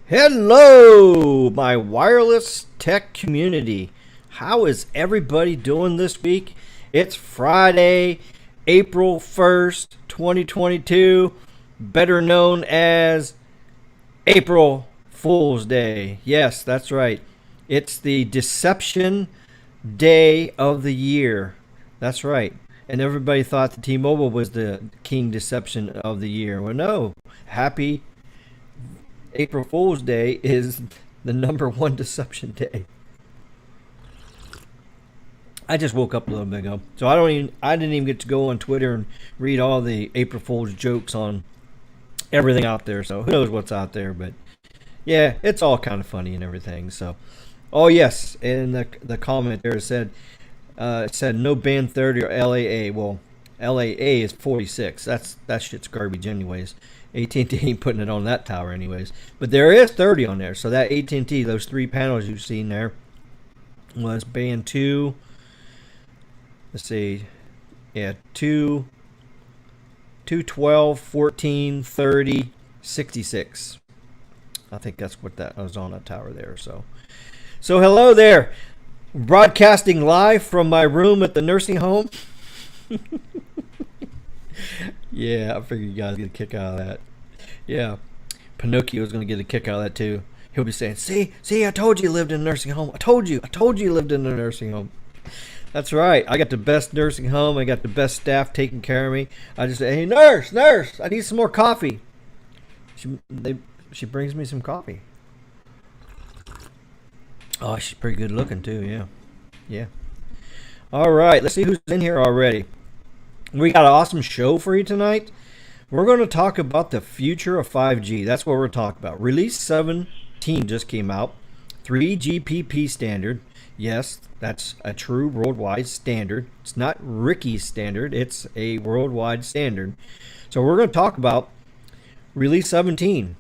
Hello, my wireless tech community. How is everybody doing this week? It's Friday, April 1st, 2022, better known as April Fool's Day. Yes, that's right. It's the deception day of the year. That's right. And everybody thought the T-Mobile was the king deception of the year. Well, no. Happy April Fool's Day is the #1 deception day. I just woke up a little bit ago, so I didn't even get to go on Twitter and read all the April Fool's jokes on everything out there. So who knows what's out there? But yeah, it's all kind of funny and everything. So, oh yes, and the comment there said it said no band 30 or LAA. Well, LAA is 46. That shit's garbage anyways. AT&T ain't putting it on that tower anyways. But there is 30 on there. So that AT&T, those 3 panels you've seen there, was band 2. Let's see. Yeah, 2, 12, 14, 30, 66. I think that's what that was on that tower there. So hello there. Broadcasting live from my room at the nursing home. Yeah, I figured you guys get a kick out of that. Yeah, Pinocchio's going to get a kick out of that too. He'll be saying, see, I told you lived in a nursing home. I told you you lived in a nursing home. That's right. I got the best nursing home. I got the best staff taking care of me. I just say, hey, nurse, I need some more coffee. She brings me some coffee. Oh, she's pretty good looking too, yeah. All right, let's see who's in here already. We got an awesome show for you tonight. We're going to talk about the future of 5G. That's what we're talking about. Release 17 just came out. 3GPP standard. Yes, that's a true worldwide standard. It's not Ricky's standard. It's a worldwide standard. So we're going to talk about Release 17.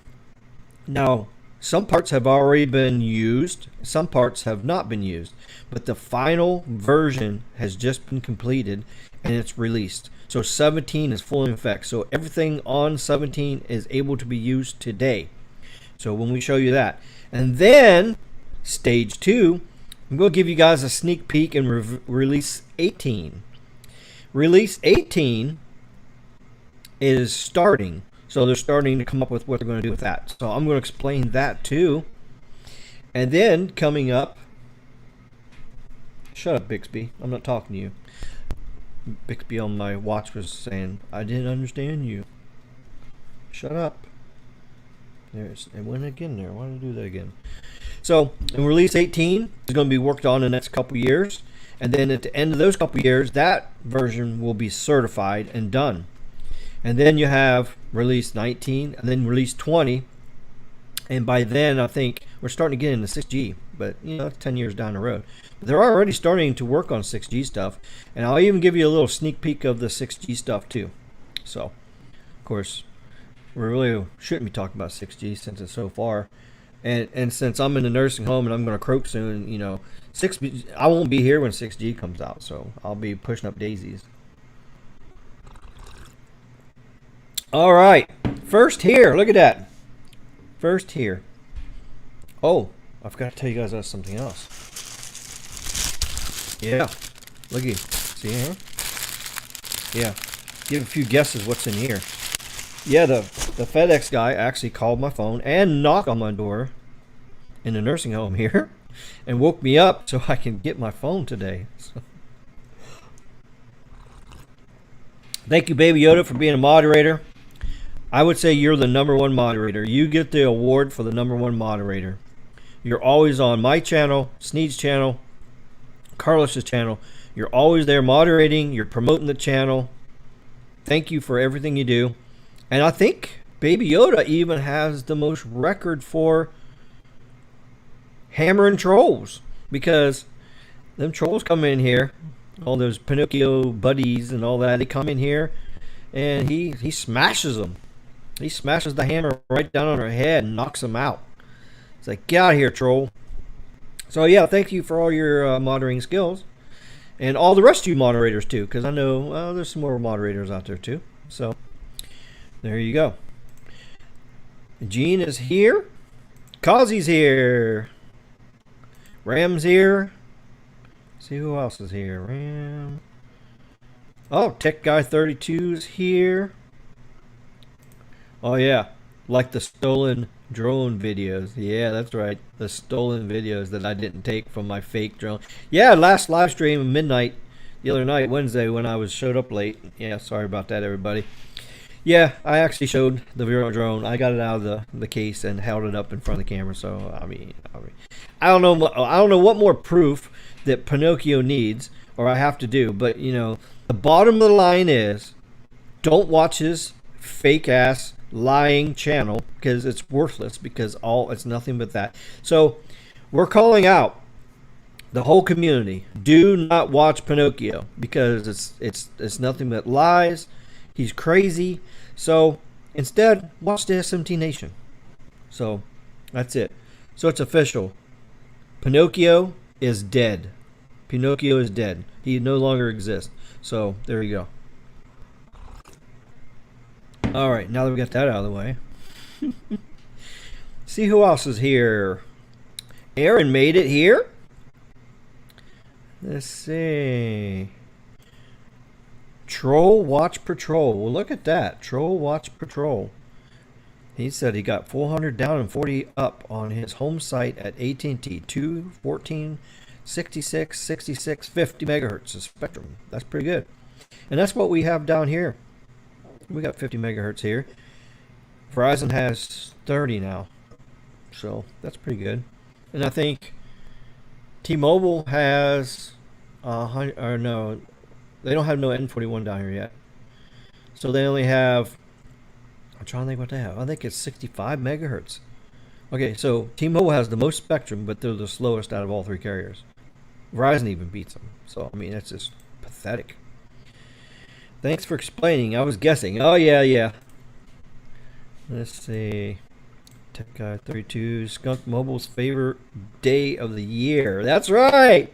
Now, some parts have already been used. Some parts have not been used. But the final version has just been completed and it's released. So 17 is full in effect. So everything on 17 is able to be used today. So when we show you that. And then stage 2, I'm going to give you guys a sneak peek in release 18. Release 18 is starting. So they're starting to come up with what they're going to do with that. So I'm going to explain that too. And then coming up, shut up, Bixby. I'm not talking to you. Bixby on my watch was saying, I didn't understand you. Shut up. It went again there. Why did I do that again? So in release 18 is going to be worked on in the next couple years. And then at the end of those couple years, that version will be certified and done. And then you have release 19 and then release 20. And by then, I think we're starting to get into 6G, but it's 10 years down the road. But they're already starting to work on 6G stuff. And I'll even give you a little sneak peek of the 6G stuff too. So, of course, we really shouldn't be talking about 6G since it's so far. And since I'm in the nursing home and I'm going to croak soon, 6G, I won't be here when 6G comes out. So I'll be pushing up daisies. All right, first here, look at that. First here. Oh, I forgot to tell you guys something else. Yeah, looky, see here? Yeah, give a few guesses what's in here. Yeah, the FedEx guy actually called my phone and knocked on my door in the nursing home here and woke me up so I can get my phone today. So. Thank you, Baby Yoda, for being a moderator. I would say you're the #1 moderator. You get the award for the #1 moderator. You're always on my channel, Sneed's channel, Carlos's channel. You're always there moderating. You're promoting the channel. Thank you for everything you do. And I think Baby Yoda even has the most record for hammering trolls. Because them trolls come in here, all those Pinocchio buddies and all that, they come in here and he smashes them. He smashes the hammer right down on her head and knocks them out. It's like, get out of here, troll. So yeah, thank you for all your moderating skills. And all the rest of you moderators too, because I know there's some more moderators out there too. So there you go. Gene is here. Kazi's here. Ram's here. See who else is here. Ram. Oh, Tech Guy 32's here. Oh yeah, like the stolen drone videos. Yeah, that's right. The stolen videos that I didn't take from my fake drone. Yeah, last live stream at midnight the other night, Wednesday, when I showed up late. Yeah, sorry about that, everybody. Yeah, I actually showed the drone. I got it out of the case and held it up in front of the camera. So I don't know what more proof that Pinocchio needs or I have to do. But you know, the bottom of the line is, don't watch his fake ass lying channel because it's worthless. Because it's nothing but that. So we're calling out the whole community. Do not watch Pinocchio because it's nothing but lies. He's crazy. So instead, watch the SMT Nation. So that's it. So it's official. Pinocchio is dead. Pinocchio is dead. He no longer exists. So there you go. All right, now that we got that out of the way. See who else is here. Aaron made it here. Let's see. Troll Watch Patrol. Well, look at that. Troll Watch Patrol. He said he got 400 down and 40 up on his home site at AT&T. 214, 66, 66, 50 megahertz of spectrum. That's pretty good. And that's what we have down here. We got 50 megahertz here. Verizon has 30 now. So that's pretty good. And I think T-Mobile has 100, or no, they don't have no N41 down here yet. So they only have, I'm trying to think what they have. I think it's 65 megahertz. Okay, so T-Mobile has the most spectrum, but they're the slowest out of all three carriers. Verizon even beats them. So, I mean, that's just pathetic. Thanks for explaining. I was guessing. Oh, yeah. Let's see. Tech Guy 32. Skunk Mobile's favorite day of the year. That's right.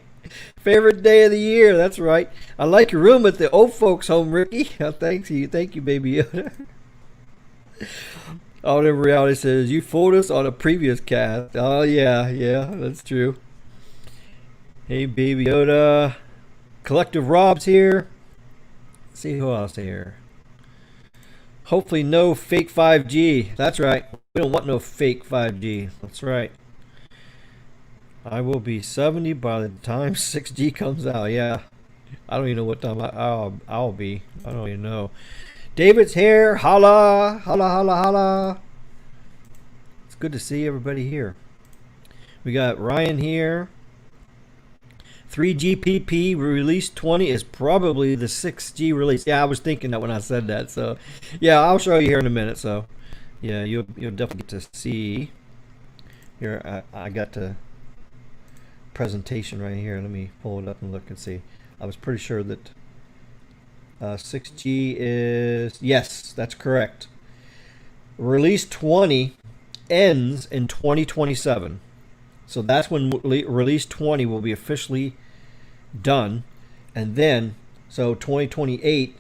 Favorite day of the year. That's right. I like your room at the old folks home, Ricky. Thank you, Baby Yoda. Audio Reality says, you fooled us on a previous cast. Oh, yeah, that's true. Hey, Baby Yoda. Collective Rob's here. Let's see who else here. Hopefully no fake 5G. That's right. We don't want no fake 5G. That's right. I will be 70 by the time 6G comes out. Yeah. I don't even know what time I'll be. I don't even know. David's here. Holla. Holla, holla, holla. It's good to see everybody here. We got Ryan here. 3GPP release 20 is probably the 6G release. Yeah, I was thinking that when I said that. So, yeah, I'll show you here in a minute. So, yeah, you'll definitely get to see. Here, I got the presentation right here. Let me pull it up and look and see. I was pretty sure that 6G is, yes, that's correct. Release 20 ends in 2027. So that's when release 20 will be officially done. And then, so 2028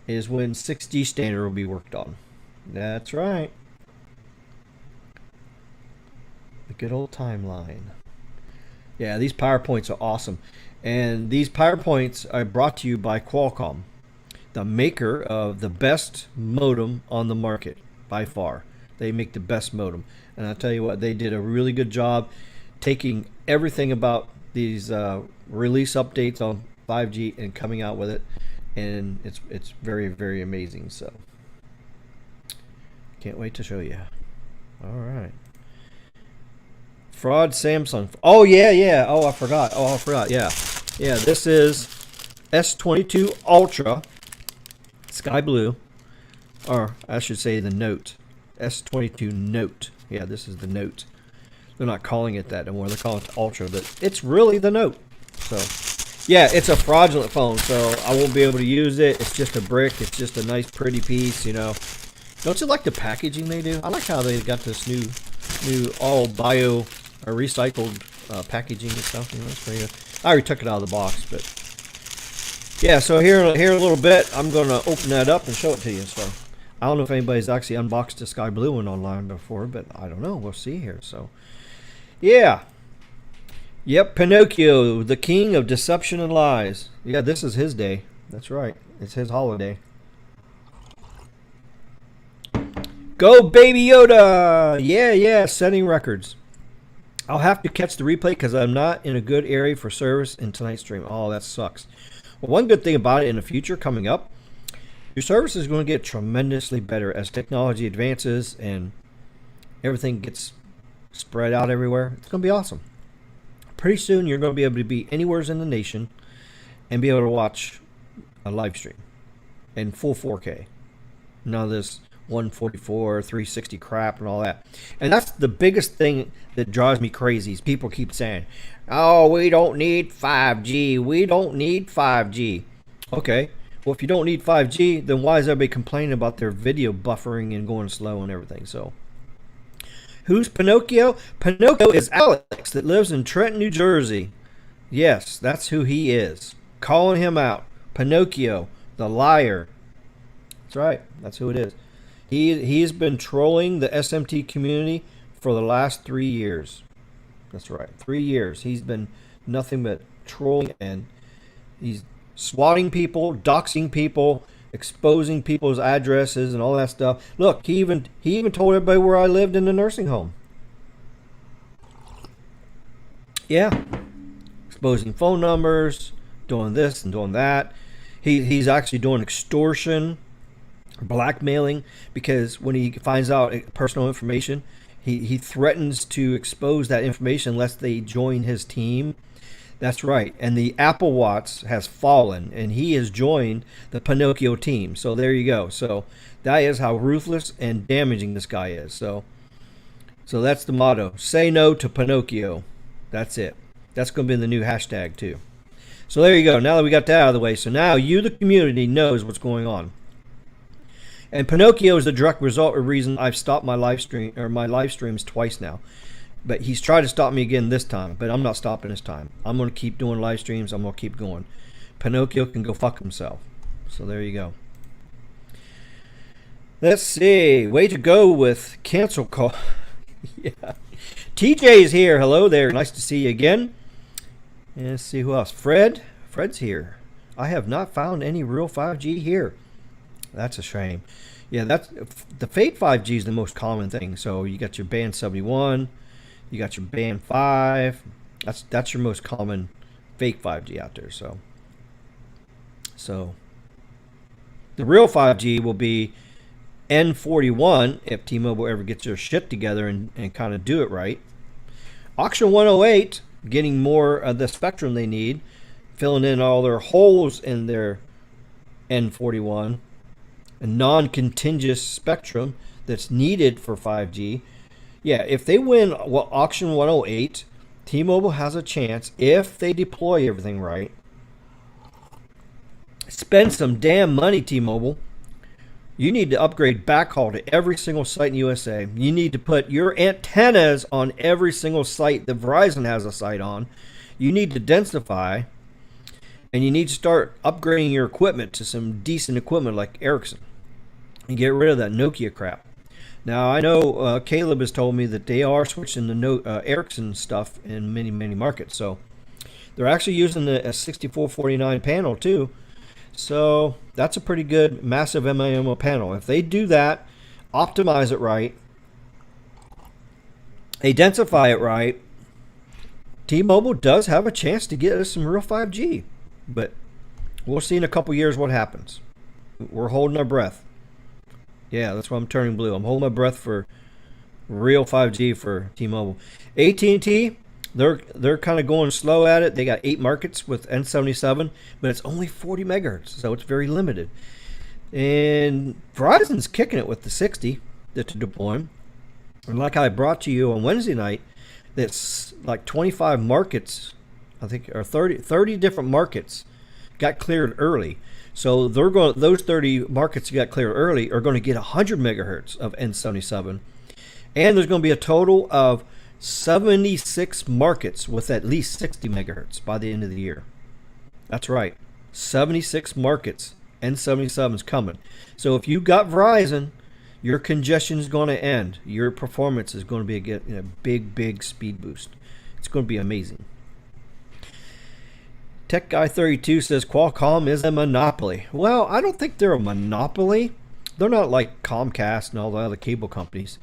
is when 6G standard will be worked on. That's right. The good old timeline. Yeah, these PowerPoints are awesome. And these PowerPoints are brought to you by Qualcomm, the maker of the best modem on the market by far. They make the best modem. And I'll tell you what, they did a really good job taking everything about these release updates on 5G and coming out with it. And it's very, very amazing. So can't wait to show you. All right. Fraud Samsung. Oh, yeah. Oh, I forgot. Yeah. Yeah, this is S22 Ultra Sky Blue. Or I should say the Note. S22 Note. Yeah, this is the Note. They're not calling it that anymore. They're calling it Ultra, but it's really the Note. So, yeah, it's a fraudulent phone, so I won't be able to use it. It's just a brick. It's just a nice, pretty piece, you know. Don't you like the packaging they do? I like how they got this new all bio or recycled packaging and stuff. You know, it's pretty good. I already took it out of the box, but yeah. So here in a little bit, I'm going to open that up and show it to you. So I don't know if anybody's actually unboxed a sky blue one online before, but I don't know. We'll see here. So, yeah. Yep, Pinocchio, the king of deception and lies. Yeah, this is his day. That's right. It's his holiday. Go, Baby Yoda! Yeah, setting records. I'll have to catch the replay because I'm not in a good area for service in tonight's stream. Oh, that sucks. Well, one good thing about it in the future coming up, your service is going to get tremendously better as technology advances and everything gets spread out everywhere. It's going to be awesome. Pretty soon, you're going to be able to be anywhere in the nation and be able to watch a live stream in full 4K. None of this 144, 360 crap and all that. And that's the biggest thing that drives me crazy is people keep saying, oh, we don't need 5G. We don't need 5G. Okay. Well, if you don't need 5G, then why is everybody complaining about their video buffering and going slow and everything? So, who's Pinocchio? Pinocchio is Alex that lives in Trenton, New Jersey. Yes, that's who he is. Calling him out. Pinocchio, the liar. That's right. That's who it is. He's been trolling the SMT community for the last 3 years. That's right. 3 years. He's been nothing but trolling, and he's swatting people, doxing people, exposing people's addresses and all that stuff. Look, he even told everybody where I lived in the nursing home. Yeah. Exposing phone numbers, doing this and doing that. He's actually doing extortion, blackmailing, because when he finds out personal information, he threatens to expose that information unless they join his team. That's right. And the Apple Watts has fallen, and he has joined the Pinocchio team. So there you go. So that is how ruthless and damaging this guy is. So that's the motto. Say no to Pinocchio. That's it. That's going to be the new hashtag too. So there you go. Now that we got that out of the way, so now you, the community, knows what's going on. And Pinocchio is the direct result or reason I've stopped my live streams twice now. But he's tried to stop me again this time, but I'm not stopping this time. I'm going to keep doing live streams. I'm going to keep going. Pinocchio can go fuck himself. So there you go. Let's see. Way to go with cancel call. Yeah. TJ's here. Hello there. Nice to see you again. And let's see who else. Fred's here. I have not found any real 5G here. That's a shame. Yeah, that's the fake 5G is the most common thing. So you got your band 71, you got your band 5. That's your most common fake 5G out there. So the real 5G will be N41 if T-Mobile ever gets their shit together and kind of do it right. Auction 108 getting more of the spectrum they need, filling in all their holes in their N41. A non-contiguous spectrum that's needed for 5G. Yeah, if they win auction 108, T-Mobile has a chance if they deploy everything right. Spend some damn money, T-Mobile. You need to upgrade backhaul to every single site in USA. You need to put your antennas on every single site that Verizon has a site on. You need to densify, and you need to start upgrading your equipment to some decent equipment like Ericsson. And get rid of that Nokia crap. Now, I know Caleb has told me that they are switching to Ericsson stuff in many, many markets. So they're actually using a 6449 panel too. So that's a pretty good massive MIMO panel. If they do that, optimize it right, they densify it right, T-Mobile does have a chance to get us some real 5G. But we'll see in a couple years what happens. We're holding our breath. Yeah, that's why I'm turning blue. I'm holding my breath for real 5G for T-Mobile. AT&T, they're kind of going slow at it. They got 8 markets with N77, but it's only 40 megahertz, so it's very limited. And Verizon's kicking it with the 60 to deploy them. And like I brought to you on Wednesday night, that's like 25 markets, I think, or 30 different markets got cleared early. So those 30 markets that got cleared early are going to get 100 megahertz of N77. And there's going to be a total of 76 markets with at least 60 megahertz by the end of the year. That's right. 76 markets. N77 is coming. So if you got Verizon, Your congestion is going to end. Your performance is going to be a big speed boost. It's going to be amazing. Tech Guy 32 says Qualcomm is a monopoly. Well, I don't think they're a monopoly. They're not like Comcast and all the other cable companies.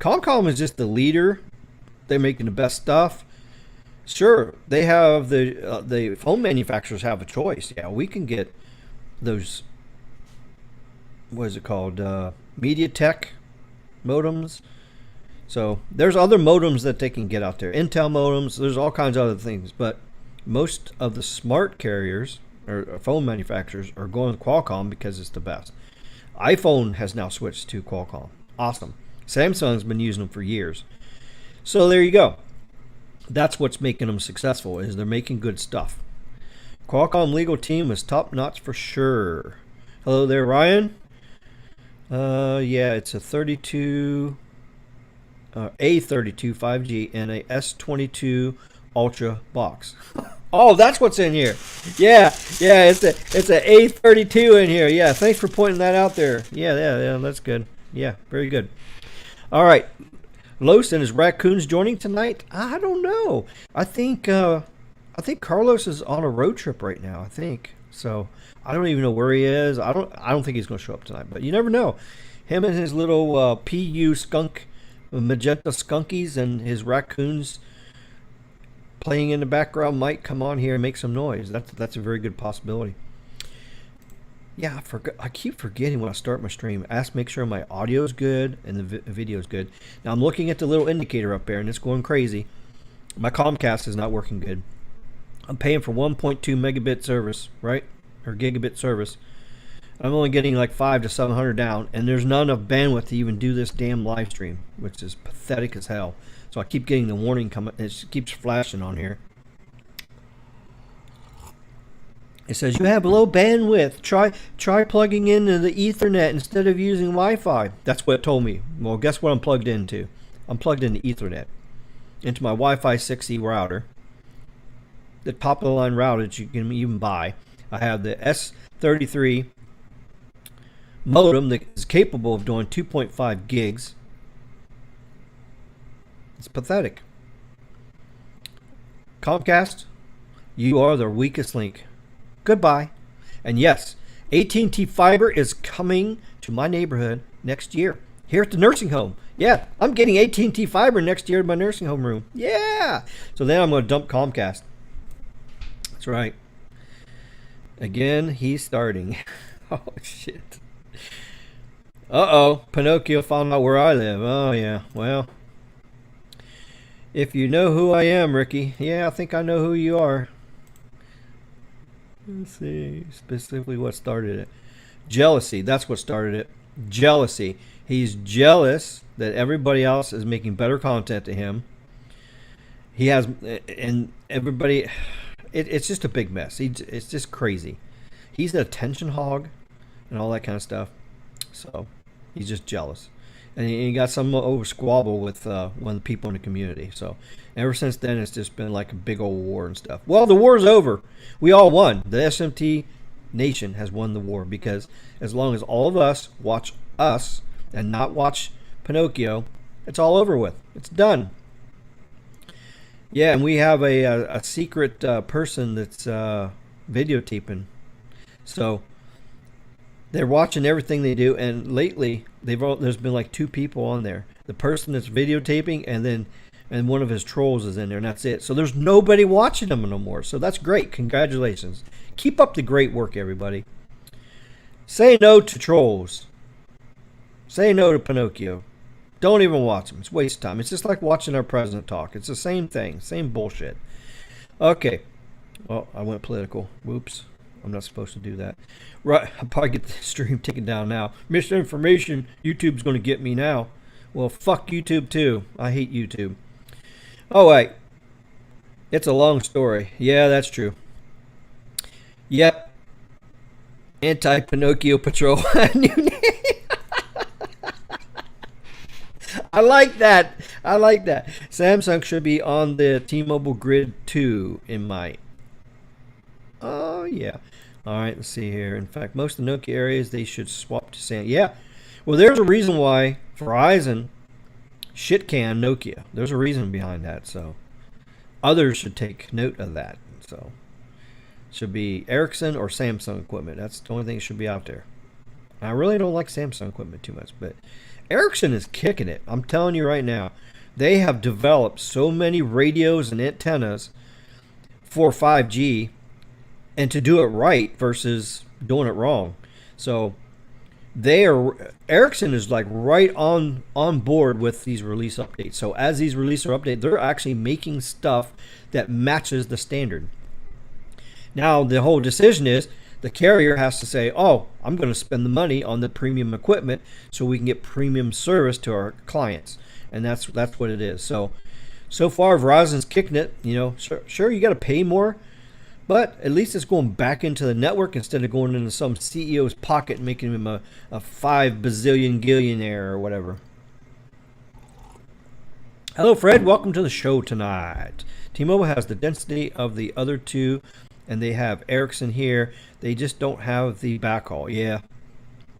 Qualcomm is just the leader. They're making the best stuff. Sure, they have the phone manufacturers have a choice. Yeah, we can get those. What is it called? MediaTek modems. So there's other modems that they can get out there. Intel modems. There's all kinds of other things, but most of the smart carriers or phone manufacturers are going with Qualcomm because it's the best. iPhone has now switched to Qualcomm. Awesome. Samsung's been using them for years. So there you go. That's what's making them successful, is they're making good stuff. Qualcomm legal team is top notch for sure. Hello there, Ryan. Yeah, it's a 32, A32 5G and a S22 Ultra box. Oh, that's what's in here. Yeah, it's a A32 in here. Yeah, thanks for pointing that out there. Yeah, that's good. Yeah, very good. All right. Los and his raccoons joining tonight? I don't know. I think Carlos is on a road trip right now, I think. So I don't even know where he is. I don't think he's going to show up tonight, but you never know. Him and his little PU skunk, magenta skunkies, and his raccoons playing in the background might come on here and make some noise. That's a very good possibility. Yeah, I keep forgetting when I start my stream. Make sure my audio is good and the video is good. Now I'm looking at the little indicator up there and it's going crazy. My Comcast is not working good. I'm paying for 1.2 megabit service, right? Or gigabit service. I'm only getting like 500 to 700 down, and there's not enough bandwidth to even do this damn live stream, which is pathetic as hell. So I keep getting the warning coming. It keeps flashing on here. It says you have low bandwidth. Try plugging into the Ethernet instead of using Wi-Fi. That's what it told me. Well, guess what I'm plugged into? I'm plugged into Ethernet, into my Wi-Fi 6E router. The top of the line router that you can even buy. I have the S33 modem that is capable of doing 2.5 gigs. It's pathetic. Comcast, you are the weakest link. Goodbye. And yes, AT&T Fiber is coming to my neighborhood next year. Here at the nursing home. Yeah, I'm getting AT&T Fiber next year in my nursing home room. Yeah. So then I'm going to dump Comcast. That's right. Again, he's starting. Oh, shit. Uh-oh. Pinocchio found out where I live. Oh, yeah. Well, if you know who I am, Ricky. Yeah, I think I know who you are. Let's see. Specifically what started it. Jealousy. That's what started it. Jealousy. He's jealous that everybody else is making better content to him. He has, and everybody, it's just a big mess. It's just crazy. He's an attention hog and all that kind of stuff. So he's just jealous. And he got some over squabble with one of the people in the community. So ever since then, it's just been like a big old war and stuff. Well, the war's over. We all won. The SMT nation has won the war, because as long as all of us watch us and not watch Pinocchio, it's all over with. It's done. Yeah, and we have a secret person that's videotaping. So they're watching everything they do, and lately there's been like 2 people on there. The person that's videotaping, and one of his trolls is in there, and that's it. So there's nobody watching them no more. So that's great. Congratulations. Keep up the great work, everybody. Say no to trolls. Say no to Pinocchio. Don't even watch them. It's a waste of time. It's just like watching our president talk. It's the same thing. Same bullshit. Okay. Well, I went political. Whoops. I'm not supposed to do that. Right. I'll probably get the stream taken down now. Misinformation. YouTube's going to get me now. Well, fuck YouTube too. I hate YouTube. Oh, wait. It's a long story. Yeah, that's true. Yep. Anti-Pinocchio Patrol. New name. I like that. I like that. Samsung should be on the T-Mobile grid too, in my... Oh, yeah. All right, let's see here. In fact, most of the Nokia areas, they should swap to Samsung. Yeah. Well, there's a reason why Verizon shit can Nokia. There's a reason behind that. So others should take note of that. So should be Ericsson or Samsung equipment. That's the only thing that should be out there. I really don't like Samsung equipment too much, but Ericsson is kicking it. I'm telling you right now. They have developed so many radios and antennas for 5G and to do it right versus doing it wrong. So Ericsson is like right on board with these release updates. So as these release updates, they're actually making stuff that matches the standard. Now the whole decision is the carrier has to say, "Oh, I'm going to spend the money on the premium equipment so we can get premium service to our clients," and that's what it is. So far Verizon's kicking it. You know, sure you got to pay more, but at least it's going back into the network instead of going into some CEO's pocket and making him a 5 bazillion gillionaire or whatever. Hello, Fred. Welcome to the show tonight. T-Mobile has the density of the other two, and they have Ericsson here. They just don't have the backhaul. Yeah,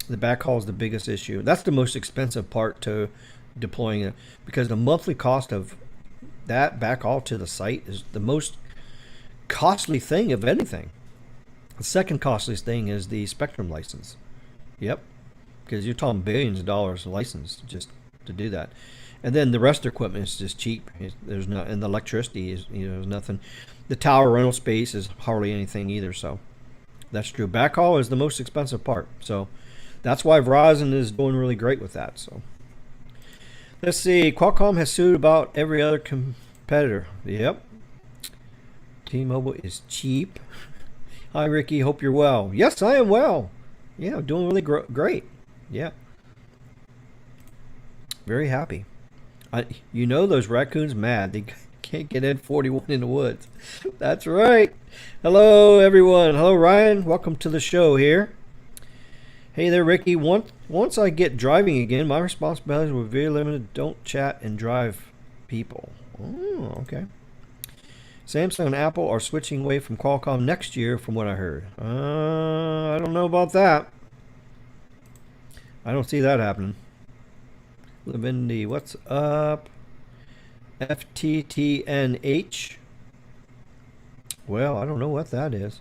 the backhaul is the biggest issue. That's the most expensive part to deploying it, because the monthly cost of that backhaul to the site is the most costly thing of anything. The second costliest thing is the Spectrum license. Yep, because you're talking billions of dollars a license just to do that. And then the rest of the equipment is just cheap. There's not, and the electricity is, there's nothing. The tower rental space is hardly anything either. So that's true. Backhaul is the most expensive part. So that's why Verizon is doing really great with that. So let's see. Qualcomm has sued about every other competitor. Yep. T-Mobile is cheap. Hi, Ricky. Hope you're well. Yes, I am well. Yeah, doing really great. Yeah. Very happy. You know those raccoons mad. They can't get in 41 in the woods. That's right. Hello, everyone. Hello, Ryan. Welcome to the show here. Hey there, Ricky. Once I get driving again, my responsibilities will be very limited. Don't chat and drive people. Oh, okay. Samsung and Apple are switching away from Qualcomm next year, from what I heard. I don't know about that. I don't see that happening. Lavindy, what's up? FTTNH. Well, I don't know what that is.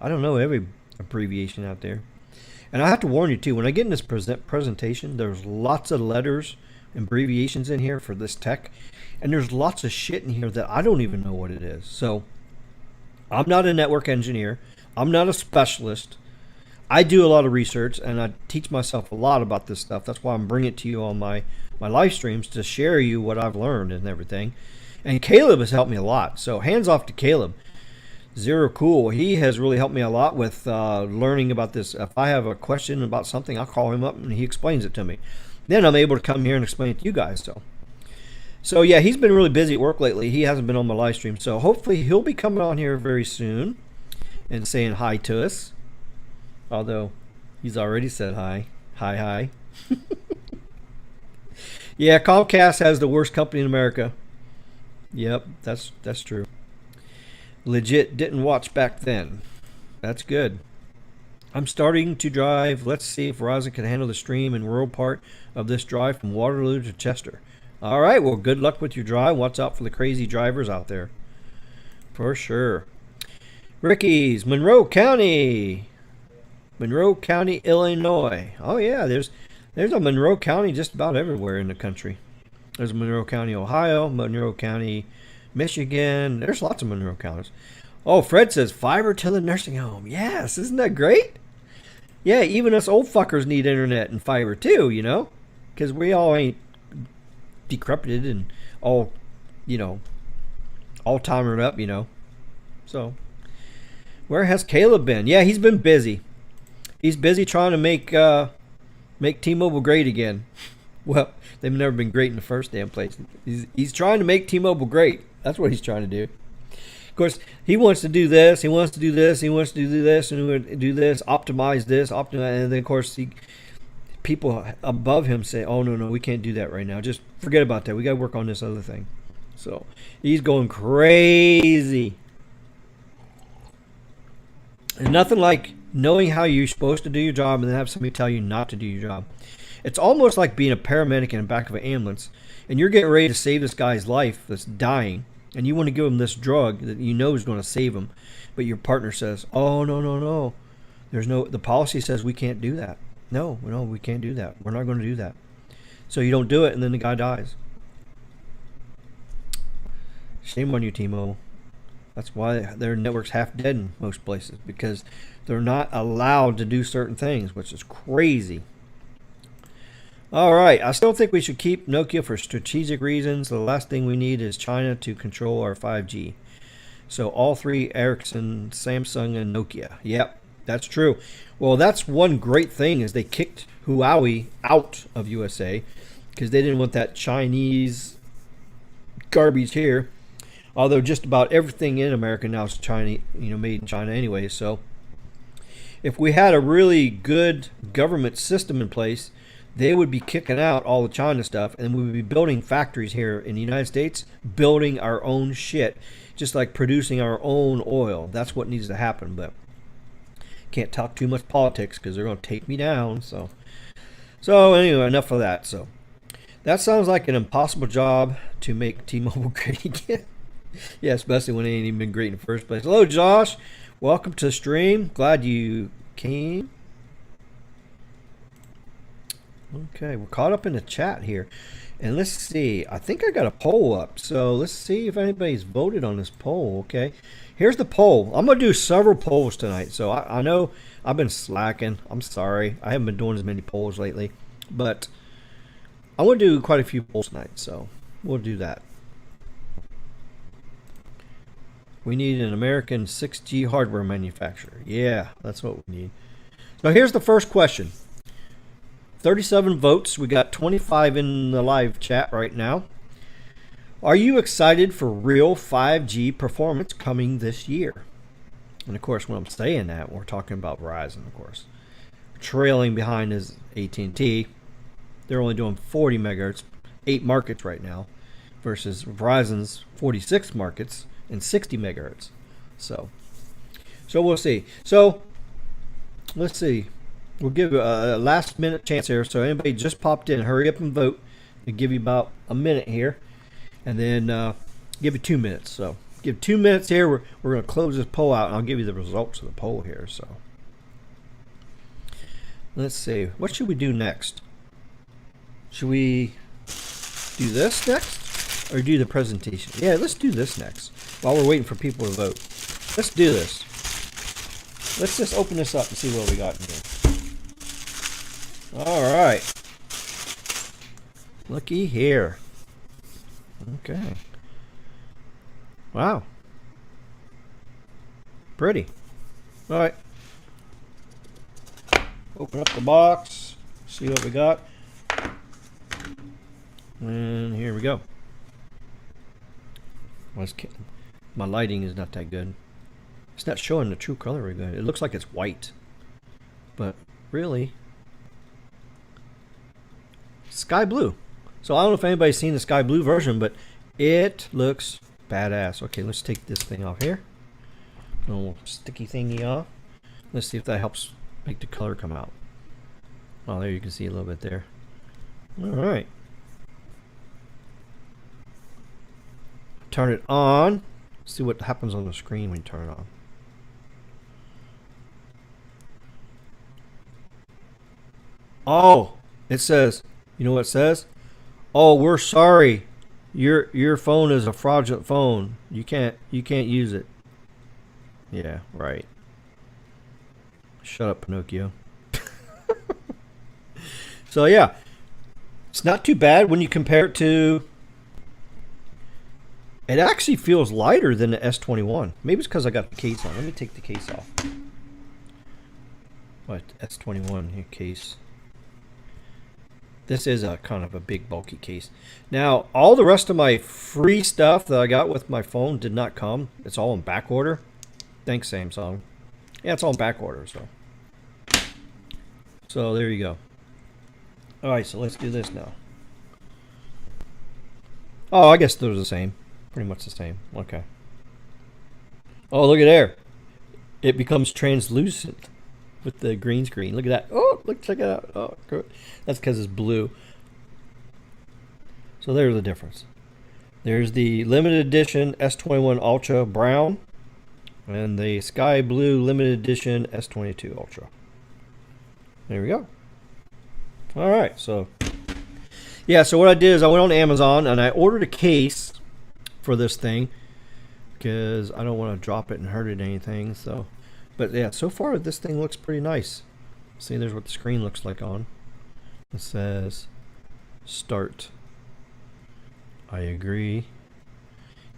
I don't know every abbreviation out there. And I have to warn you too, when I get in this presentation, there's lots of letters and abbreviations in here for this tech. And there's lots of shit in here that I don't even know what it is. So I'm not a network engineer. I'm not a specialist. I do a lot of research, and I teach myself a lot about this stuff. That's why I'm bringing it to you on my live streams, to share you what I've learned and everything. And Caleb has helped me a lot. So hands off to Caleb. Zero Cool. He has really helped me a lot with learning about this. If I have a question about something, I'll call him up and he explains it to me. Then I'm able to come here and explain it to you guys. So yeah, he's been really busy at work lately. He hasn't been on my live stream. So hopefully he'll be coming on here very soon and saying hi to us. Although he's already said hi. Hi. Yeah, Comcast has the worst company in America. Yep, that's true. Legit didn't watch back then. That's good. I'm starting to drive. Let's see if Verizon can handle the stream and rural part of this drive from Waterloo to Chester. All right, well, good luck with your drive. Watch out for the crazy drivers out there. For sure. Ricky's, Monroe County, Illinois. Oh, yeah, there's a Monroe County just about everywhere in the country. There's Monroe County, Ohio, Monroe County, Michigan. There's lots of Monroe counties. Oh, Fred says fiber to the nursing home. Yes, isn't that great? Yeah, even us old fuckers need internet and fiber too, because we all ain't decrepited and all timered up, So, where has Caleb been? Yeah, he's been busy. He's busy trying to make T-Mobile great again. Well, they've never been great in the first damn place. He's trying to make T-Mobile great. That's what he's trying to do. Of course, he wants to do this. He wants to do this. He wants to do this and do this. Optimize this. And then, of course, people above him say, "Oh no, we can't do that right now. Just forget about that. We got to work on this other thing." So he's going crazy. And nothing like knowing how you're supposed to do your job and then have somebody tell you not to do your job. It's almost like being a paramedic in the back of an ambulance, and you're getting ready to save this guy's life that's dying, and you want to give him this drug that you know is going to save him, but your partner says, "Oh, no, no, no. The policy says we can't do that. No, we can't do that. We're not going to do that." So you don't do it, and then the guy dies. Shame on you, T-Mobile. That's why their network's half dead in most places, because they're not allowed to do certain things, which is crazy. All right, I still think we should keep Nokia for strategic reasons. The last thing we need is China to control our 5G. So all three, Ericsson, Samsung, and Nokia. Yep, that's true. Well, that's one great thing is they kicked Huawei out of USA because they didn't want that Chinese garbage here. Although just about everything in America now is China, made in China anyway. So if we had a really good government system in place, they would be kicking out all the China stuff, and we would be building factories here in the United States, building our own shit, just like producing our own oil. That's what needs to happen, but can't talk too much politics because they're going to take me down. So anyway, enough of that. So that sounds like an impossible job to make T-Mobile great again. Yeah, especially when it ain't even been great in the first place. Hello, Josh. Welcome to the stream. Glad you came. Okay, we're caught up in the chat here. And let's see. I think I got a poll up. So let's see if anybody's voted on this poll. Okay, here's the poll. I'm going to do several polls tonight. So I know I've been slacking. I'm sorry. I haven't been doing as many polls lately. But I want to do quite a few polls tonight. So we'll do that. We need an American 6G hardware manufacturer. Yeah, that's what we need. So here's the first question. 37 votes. We got 25 in the live chat right now. Are you excited for real 5G performance coming this year? And of course, when I'm saying that, we're talking about Verizon, of course. Trailing behind is AT&T. They're only doing 40 megahertz, 8 markets right now, versus Verizon's 46 markets and 60 megahertz. So we'll see. So let's see. We'll give a last minute chance here. So anybody just popped in, hurry up and vote. We'll give you about a minute here, and then give you 2 minutes. So give 2 minutes here. We're going to close this poll out, and I'll give you the results of the poll here. So let's see. What should we do next? Should we do this next, or do the presentation? Yeah, let's do this next. While we're waiting for people to vote, let's do this. Let's just open this up and see what we got in here. All right. Looky here. Okay. Wow. Pretty. All right. Open up the box. See what we got. And here we go. My lighting is not that good. It's not showing the true color very good. It looks like it's white, but really sky blue. So I don't know if anybody's seen the sky blue version, but it looks badass. Okay, let's take this thing off here. Little sticky thingy off. Let's see if that helps make the color come out. Oh, there you can see a little bit there. All right. Turn it on. See what happens on the screen when you turn it on. Oh, it says, you know what it says? Oh, we're sorry. Your phone is a fraudulent phone. You can't use it. Yeah, right. Shut up, Pinocchio. So yeah, it's not too bad when you compare it to. It actually feels lighter than the S21. Maybe it's because I got the case on. Let me take the case off. What, S21 case? This is a kind of a big bulky case. Now, all the rest of my free stuff that I got with my phone did not come. It's all in back order. Thanks, Samsung. Yeah, it's all in back order. So there you go. All right, so let's do this now. Oh, I guess they're the same. Pretty much the same. Okay. Oh, look at there. It becomes translucent. with the green screen. Look at that. Oh, look, check it out. Oh, that's because it's blue. So there's the difference. There's the limited edition S21 Ultra Brown and the Sky Blue limited edition S22 Ultra. There we go. All right, so yeah, so what I did is I went on Amazon and I ordered a case for this thing because I don't want to drop it and hurt it or anything. So, but yeah, so far this thing looks pretty nice. See, there's what the screen looks like on. It says start. I agree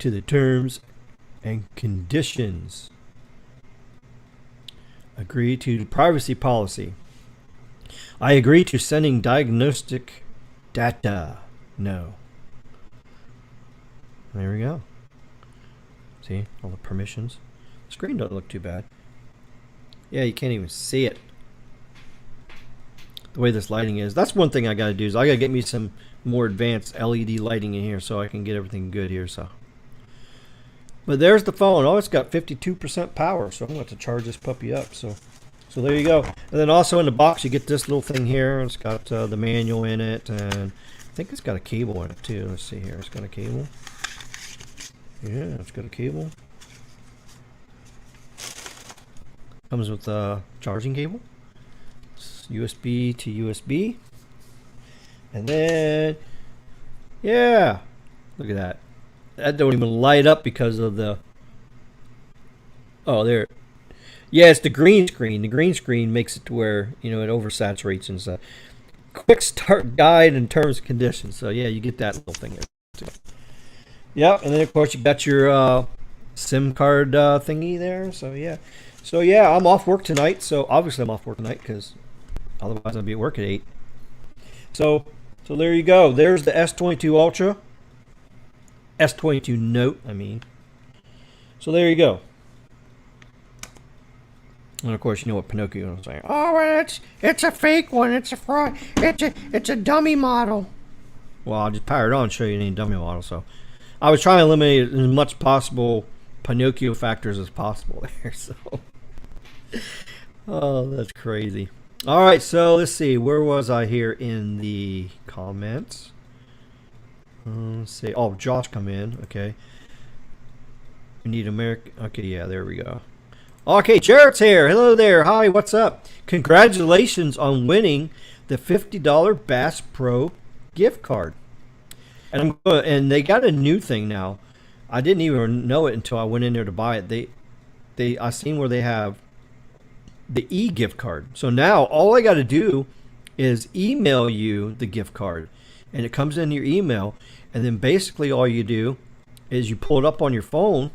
to the terms and conditions. Agree to the privacy policy. I agree to sending diagnostic data. No. There we go. See, all the permissions. The screen doesn't look too bad. Yeah, you can't even see it. The way this lighting is. That's one thing I gotta do is I gotta get me some more advanced LED lighting in here so I can get everything good here. So, but there's the phone. Oh, it's got 52% power, so I'm going to charge this puppy up. So there you go. And then also in the box you get this little thing here. It's got the manual in it, and I think it's got a cable in it too. Let's see here. It's got a cable. Yeah, it's got a cable. Comes with a charging cable. It's USB to USB. And then, yeah, look at that. That don't even light up because of the, oh, there. Yeah, it's the green screen. The green screen makes it to where, you know, it oversaturates and stuff. Quick start guide and terms and conditions. So, yeah, you get that little thing there too. Yep, and then, of course, you got your SIM card thingy there. So, yeah. So, yeah, I'm off work tonight. So, obviously, I'm off work tonight because otherwise I'll be at work at 8. So there you go. There's the S22 Ultra. S22 Note, I mean. So there you go. And of course, you know what Pinocchio was saying. Oh, it's a fake one. It's a fraud. It's a dummy model. Well, I'll just power it on and show you any dummy model. So I was trying to eliminate as much possible Pinocchio factors as possible there. So, oh, that's crazy. All right, so let's see. Where was I here in the comments? Let's see. Oh, Josh come in. Okay. We need American. Okay, yeah, there we go. Okay, Jarrett's here. Hello there. Hi, what's up? Congratulations on winning the $50 Bass Pro gift card. And they got a new thing now. I didn't even know it until I went in there to buy it. I seen where they have the e-gift card. So now all I got to do is email you the gift card, and it comes in your email, and then basically all you do is you pull it up on your phone,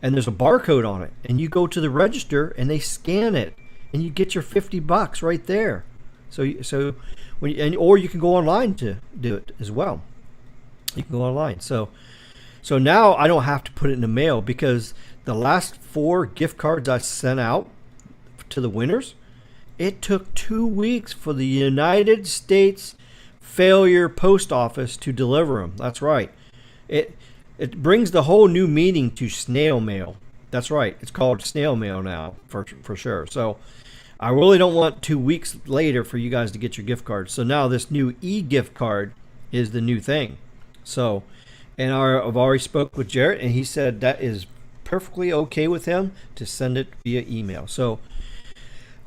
and there's a barcode on it, and you go to the register and they scan it, and you get your $50 right there. So or you can go online to do it as well. You can go online. So now I don't have to put it in the mail, because the last 4 gift cards I sent out to the winners, it took 2 weeks for the United States Failure Post Office to deliver them. That's right. It brings the whole new meaning to snail mail. That's right. It's called snail mail now for sure. So I really don't want 2 weeks later for you guys to get your gift card. So now this new e-gift card is the new thing. So, and I've already spoke with Jarrett, and he said that is perfectly okay with him to send it via email. So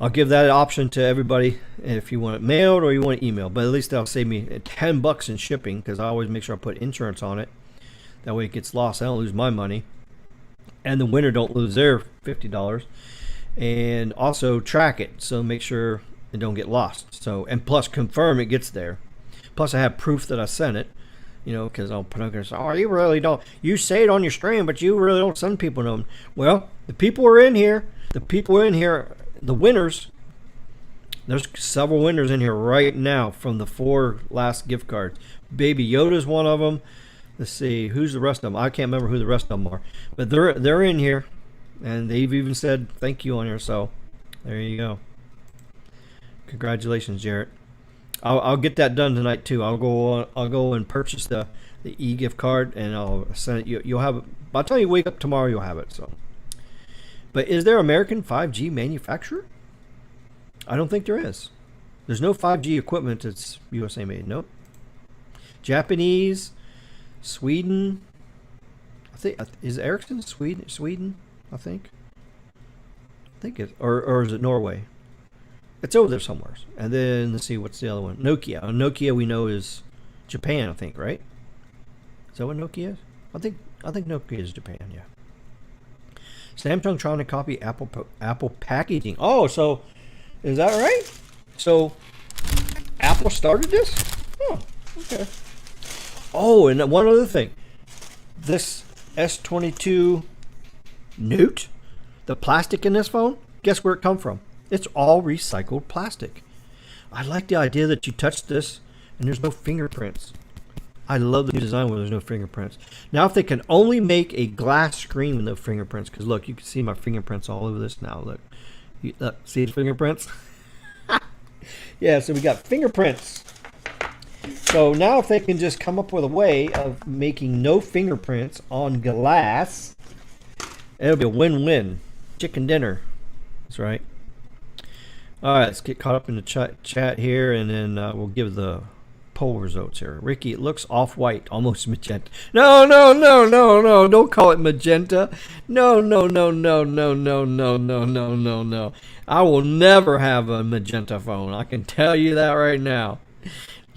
I'll give that option to everybody if you want it mailed or you want it emailed. But at least that'll save me $10 in shipping, because I always make sure I put insurance on it. That way it gets lost. I don't lose my money, and the winner don't lose their $50. And also track it, so make sure it don't get lost. So, and plus confirm it gets there. Plus I have proof that I sent it. You know, because I'll put up, oh, you really don't. You say it on your stream, but you really don't send people them. Well, the people are in here. The people in here. The winners, there's several winners in here right now from the 4 last gift cards. Baby Yoda's one of them. Let's see, who's the rest of them? I can't remember who the rest of them are, but they're in here, and they've even said thank you on here. So there you go. Congratulations, Jarrett. I'll get that done tonight too. I'll go and purchase the e-gift card, and I'll send it. You'll have it by the time you wake up tomorrow. You'll have it. So. But is there American 5G manufacturer? I don't think there is. There's no 5G equipment that's USA made. Nope. Japanese, Sweden. I think is Ericsson Sweden. Sweden, I think. I think it or is it Norway? It's over there somewhere. And then let's see what's the other one. Nokia. Nokia we know is Japan. I think, right? Is that what Nokia is? I think Nokia is Japan. Yeah. Samsung trying to copy Apple packaging. Oh, so is that right? So Apple started this? Oh, okay. Oh, and one other thing. This S22 Note, the plastic in this phone, guess where it come from? It's all recycled plastic. I like the idea that you touch this and there's no fingerprints. I love the new design where there's no fingerprints. Now, if they can only make a glass screen with no fingerprints, because look, you can see my fingerprints all over this now. Look, see the fingerprints? Yeah, so we got fingerprints. So now if they can just come up with a way of making no fingerprints on glass, it'll be a win-win. Chicken dinner. That's right. All right, let's get caught up in the chat here, and then we'll give the poll results here. Ricky, it looks off-white, almost magenta. No, don't call it magenta. No. I will never have a magenta phone. I can tell you that right now.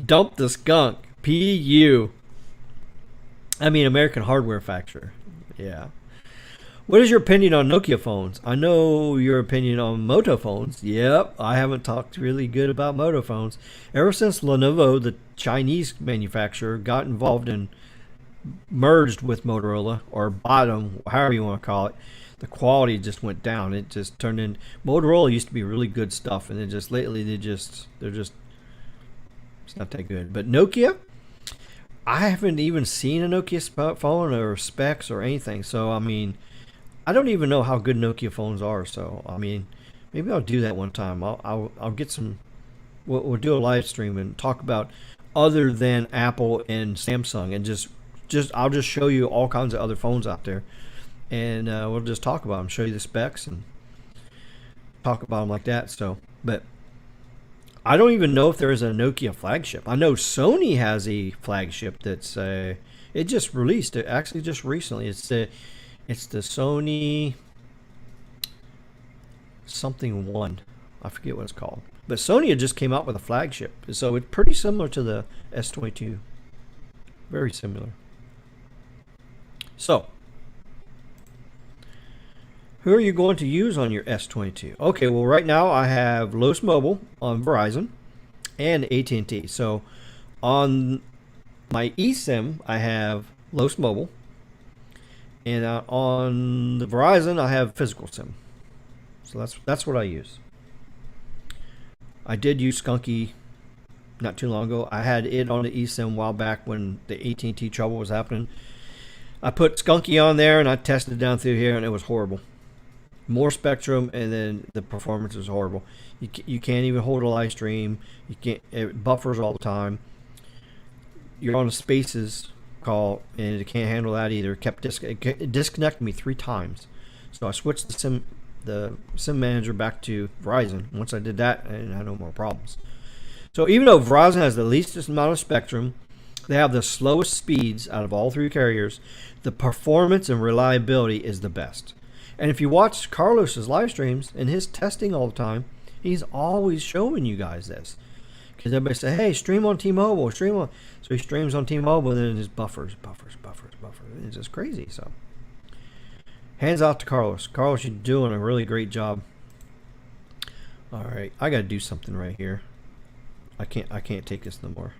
Dump the skunk. PU. I mean, American Hardware Factory. Yeah. What is your opinion on Nokia phones? I know your opinion on Moto phones. Yep, I haven't talked really good about Moto phones. Ever since Lenovo, the Chinese manufacturer, got involved and merged with Motorola, or bought them, however you want to call it, the quality just went down. It just turned in... Motorola used to be really good stuff, and then just lately they're just... It's not that good. But Nokia... I haven't even seen a Nokia phone or specs or anything. So, I mean... I don't even know how good Nokia phones are, so I mean, maybe I'll do that one time. I'll get some. We'll do a live stream and talk about other than Apple and Samsung, and I'll just show you all kinds of other phones out there, and we'll just talk about them, show you the specs, and talk about them like that. So, but I don't even know if there is a Nokia flagship. I know Sony has a flagship that's it just released. It actually just recently. It's the Sony something 1. I forget what it's called. But Sony had just came out with a flagship. So it's pretty similar to the S22. Very similar. So, who are you going to use on your S22? Okay, well right now I have Los Mobile on Verizon and AT&T. So on my eSIM I have Los Mobile. And on the Verizon, I have physical SIM. So that's what I use. I did use Skunky not too long ago. I had it on the eSIM a while back when the AT&T trouble was happening. I put Skunky on there and I tested it down through here, and it was horrible. More spectrum, and then the performance is horrible. You can't even hold a live stream. You can't. It buffers all the time. You're on the Spaces call, and it can't handle that either. It disconnected me 3 times, so I switched the SIM manager back to Verizon. Once I did that, I had no more problems. So even though Verizon has the least amount of spectrum, they have the slowest speeds out of all 3 carriers. The performance and reliability is the best. And if you watch Carlos's live streams and his testing all the time, he's always showing you guys this. Because everybody say, hey, stream on T-Mobile, stream on. So he streams on T-Mobile, and then it just buffers. It's just crazy. So, hands out to Carlos. Carlos, you're doing a really great job. All right, I got to do something right here. I can't take this no more.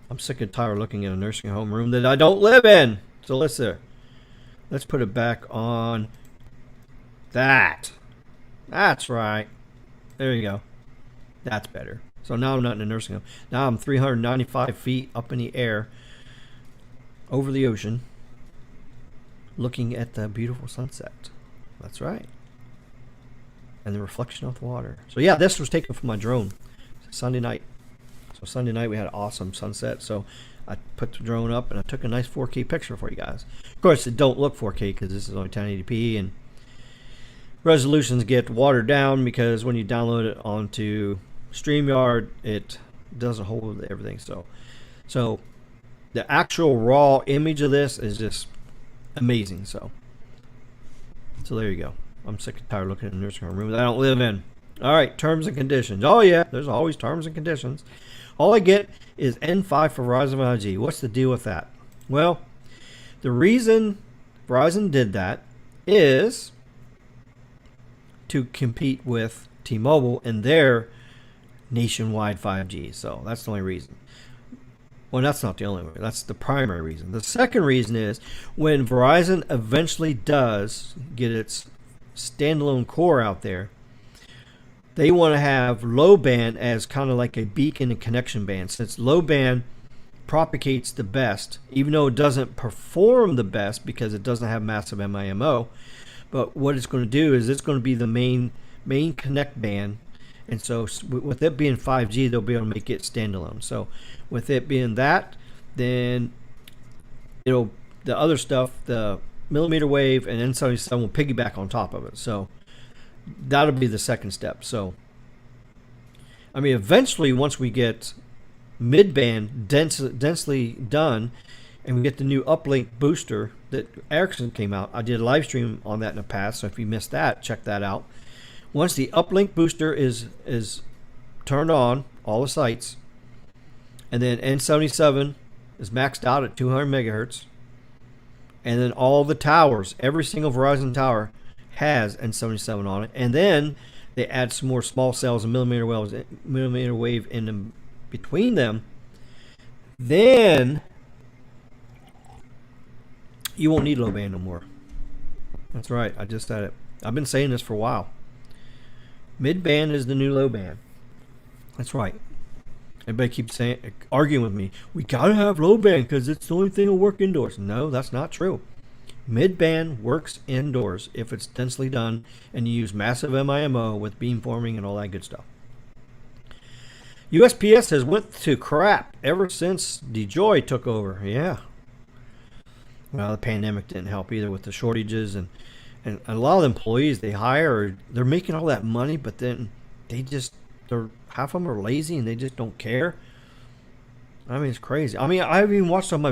I'm sick and tired of looking at a nursing home room that I don't live in. So let's put it back on that. That's right. There you go. That's better. So now I'm not in a nursing home. Now I'm 395 feet up in the air over the ocean looking at the beautiful sunset. That's right. And the reflection of the water. So yeah, this was taken from my drone Sunday night. So Sunday night we had an awesome sunset. So I put the drone up and I took a nice 4K picture for you guys. Of course, it don't look 4K because this is only 1080p, resolutions get watered down because when you download it onto StreamYard, it doesn't hold everything. So the actual raw image of this is just amazing. So there you go. I'm sick and tired of looking at a nursing home room that I don't live in. All right, terms and conditions. Oh yeah, there's always terms and conditions. All I get is N5 for Verizon 5G. What's the deal with that? Well, the reason Verizon did that is to compete with T-Mobile and their nationwide 5G. So that's the only reason. Well, that's not the only one. That's the primary reason. The second reason is when Verizon eventually does get its standalone core out there, they want to have low band as kind of like a beacon and connection band. Since low band propagates the best, even though it doesn't perform the best because it doesn't have massive MIMO, but what it's going to do is it's going to be the main connect band. And so with it being 5G, they'll be able to make it standalone. So with it being that, then the other stuff, the millimeter wave and N77 will piggyback on top of it. So that'll be the second step. So I mean, eventually once we get mid-band densely done and we get the new uplink booster that Ericsson came out, I did a live stream on that in the past, so if you missed that, check that out. Once the uplink booster is turned on, all the sites, and then N77 is maxed out at 200 megahertz, and then all the towers, every single Verizon tower has N77 on it, and then they add some more small cells and millimeter wave in between them, then you won't need low band no more. That's right, I just said it. I've been saying this for a while. Mid-band is the new low band. That's right. Everybody keeps arguing with me. We gotta have low band because it's the only thing that'll work indoors. No, that's not true. Mid-band works indoors if it's densely done and you use massive MIMO with beamforming and all that good stuff. USPS has went to crap ever since DeJoy took over. Yeah. Well, the pandemic didn't help either with the shortages and a lot of the employees they hire, they're making all that money, but then half of them are lazy and they just don't care. I mean, it's crazy. I mean, I've even watched on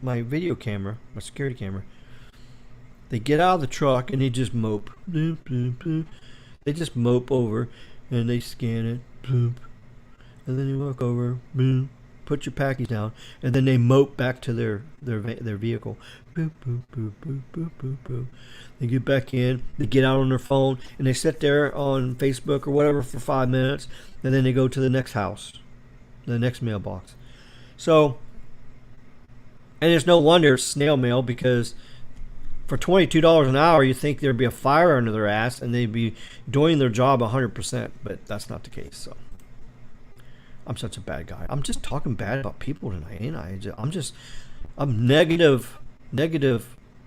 my video camera, my security camera. They get out of the truck and they just mope. They just mope over and they scan it. And then they walk over. Put your package down, and then they mope back to their vehicle. Boop, boop, boop, boop, boop, boop, boop. They get back in, they get out on their phone, and they sit there on Facebook or whatever for 5 minutes, and then they go to the next house, the next mailbox. So, and there's no wonder it's snail mail, because for $22 an hour, you think there'd be a fire under their ass, and they'd be doing their job 100%, but that's not the case. So. I'm such a bad guy. I'm just talking bad about people tonight, ain't I? I'm negative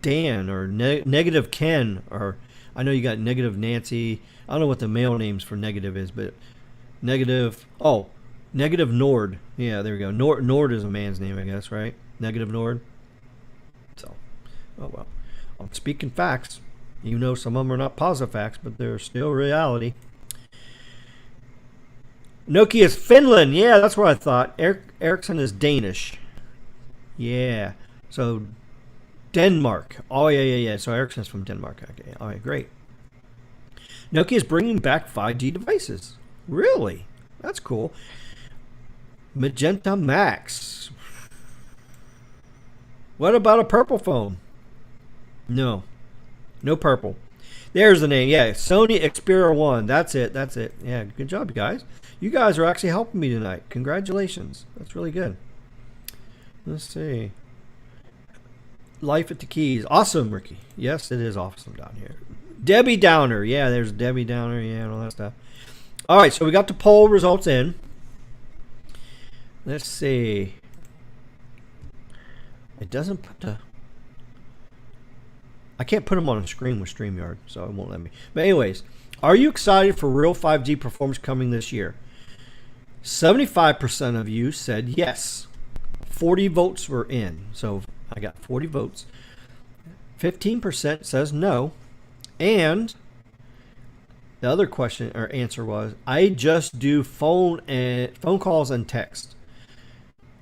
Dan or negative Ken, or I know you got negative Nancy. I don't know what the male names for negative is, but negative Nord. Yeah, there we go. Nord is a man's name, I guess, right? Negative Nord. So, oh well. I'm speaking facts. You know, some of them are not positive facts, but they're still reality. Nokia's Finland. Yeah, that's what I thought. Ericsson is Danish. Yeah. So, Denmark. Oh, yeah. So, Ericsson's from Denmark. Okay. All right, great. Nokia's bringing back 5G devices. Really? That's cool. Magenta Max. What about a purple phone? No purple. There's the name. Yeah, Sony Xperia 1. That's it. Yeah, good job, you guys. You guys are actually helping me tonight. Congratulations. That's really good. Let's see. Life at the Keys. Awesome, Ricky. Yes, it is awesome down here. Debbie Downer. Yeah, there's Debbie Downer. Yeah, and all that stuff. All right, so we got the poll results in. Let's see. It doesn't put the... I can't put them on a screen with StreamYard, so it won't let me. But anyways, are you excited for real 5G performance coming this year? 75% of you said yes. 40 votes were in, so I got 40 votes. 15% says no, and The other question or answer was, I just do phone calls and text.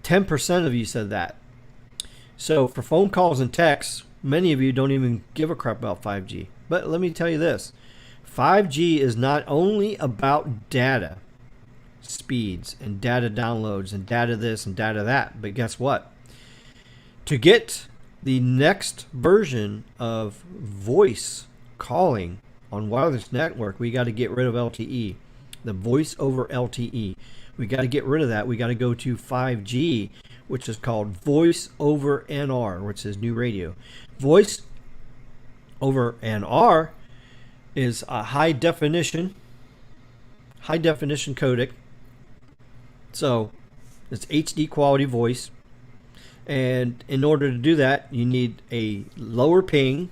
10% of you said that. So for phone calls and texts, many of you don't even give a crap about 5G. But let me tell you this. 5G is not only about data speeds and data downloads and data this and data that, but guess what? To get the next version of voice calling on wireless network, we got to get rid of LTE, the voice over LTE. We got to get rid of that. We got to go to 5G, which is called voice over NR, which is new radio. Voice over NR is a high definition codec. So it's HD quality voice. And in order to do that, you need a lower ping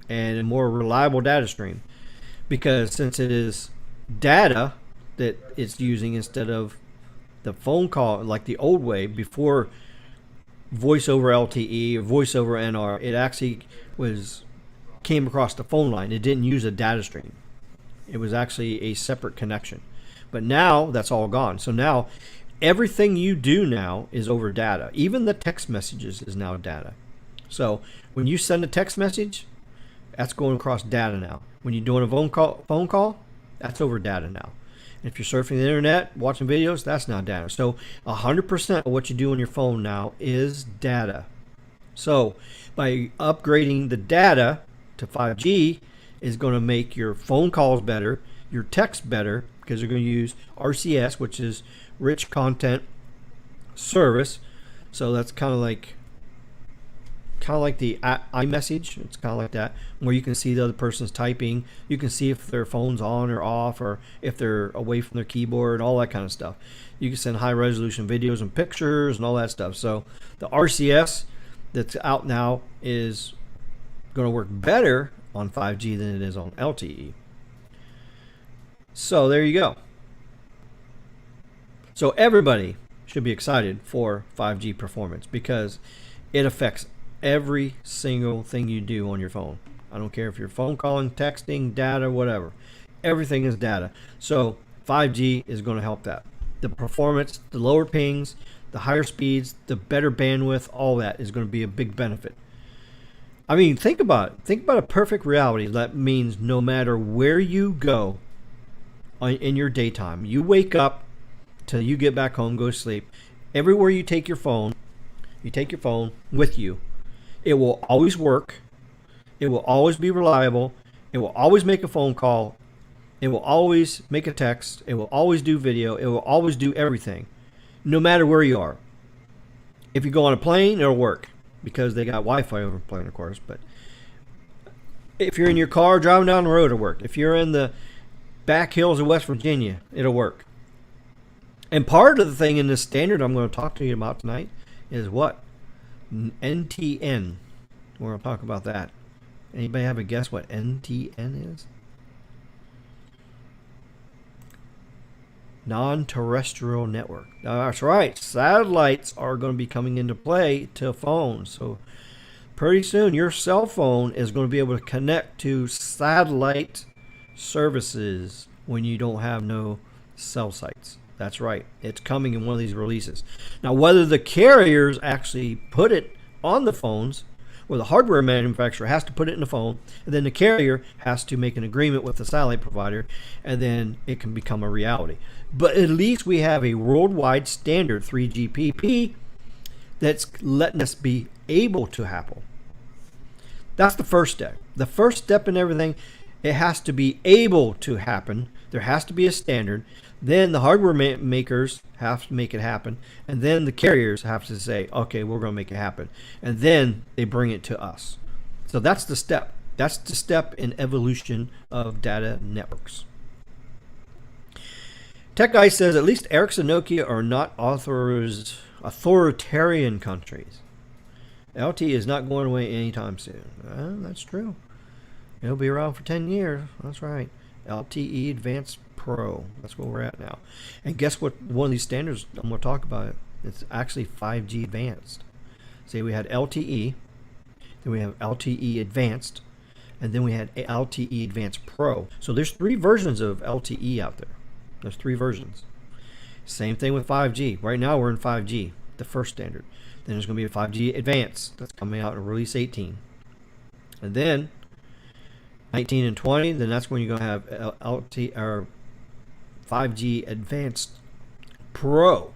and a more reliable data stream. Because since it is data that it's using instead of the phone call like the old way before voice over LTE or voice over NR, it actually came across the phone line. It didn't use a data stream. It was actually a separate connection. But now that's all gone. So now everything you do now is over data. Even the text messages is now data. So when you send a text message, that's going across data now. When you're doing a phone call, that's over data now. If you're surfing the internet, watching videos, that's not data. So 100% of what you do on your phone now is data. So by upgrading the data to 5G is going to make your phone calls better, your text better, because you're going to use RCS, which is rich content service. So that's kind of like the iMessage. It's kind of like that, where you can see the other person's typing. You can see if their phone's on or off, or if they're away from their keyboard, all that kind of stuff. You can send high resolution videos and pictures and all that stuff. So the RCS that's out now is going to work better on 5G than it is on LTE. So there you go. So everybody should be excited for 5G performance because it affects every single thing you do on your phone. I don't care if you're phone calling, texting, data, whatever. Everything is data. So 5G is going to help that. The performance, the lower pings, the higher speeds, the better bandwidth, all that is going to be a big benefit. I mean, think about it. Think about a perfect reality. That means no matter where you go in your daytime, you wake up till you get back home, go to sleep. Everywhere you take your phone with you. It will always work. It will always be reliable. It will always make a phone call. It will always make a text. It will always do video. It will always do everything, no matter where you are. If you go on a plane, it'll work because they got Wi-Fi over the plane, of course. But if you're in your car driving down the road, it'll work. If you're in the back hills of West Virginia, it'll work. And part of the thing in this standard I'm going to talk to you about tonight is what? NTN. We're going to talk about that. Anybody have a guess what NTN is? Non-terrestrial network. That's right. Satellites are going to be coming into play to phones. So pretty soon your cell phone is going to be able to connect to satellite services when you don't have no cell sites. That's right. It's coming in one of these releases. Now, whether the carriers actually put it on the phones, or the hardware manufacturer has to put it in the phone, and then the carrier has to make an agreement with the satellite provider, and then it can become a reality. But at least we have a worldwide standard 3GPP that's letting us be able to happen. That's the first step. The first step in everything, it has to be able to happen. There has to be a standard. Then the hardware makers have to make it happen. And then the carriers have to say, okay, we're going to make it happen. And then they bring it to us. So that's the step. That's the step in evolution of data networks. Tech Guy says at least Ericsson and Nokia are not authoritarian countries. LTE is not going away anytime soon. That's true. It'll be around for 10 years. That's right. LTE Advanced Pro. That's where we're at now. And guess what? One of these standards I'm going to talk about it. It's actually 5G Advanced. See, we had LTE, then we have LTE Advanced, and then we had LTE Advanced Pro. So there's 3 versions of LTE out there. There's 3 versions. Same thing with 5G. Right now we're in 5G, the first standard. Then there's going to be a 5G Advanced that's coming out in release 18. And then 19 and 20, then that's when you're going to have LTE or 5G Advanced Pro.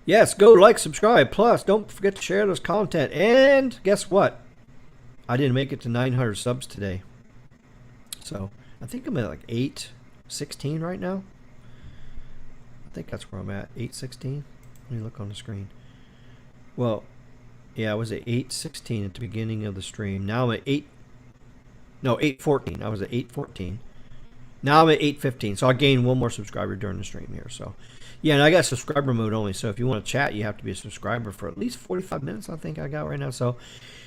Yes, go like, subscribe. Plus, don't forget to share this content. And guess what? I didn't make it to 900 subs today. So I think I'm at like 816 right now. I think that's where I'm at. 816. Let me look on the screen. Well, yeah, I was at 816 at the beginning of the stream. Now I'm at 814. I was at 814. Now I'm at 815. So I gained 1 more subscriber during the stream here. So yeah, and I got subscriber mode only. So if you want to chat, you have to be a subscriber for at least 45 minutes, I think I got right now. So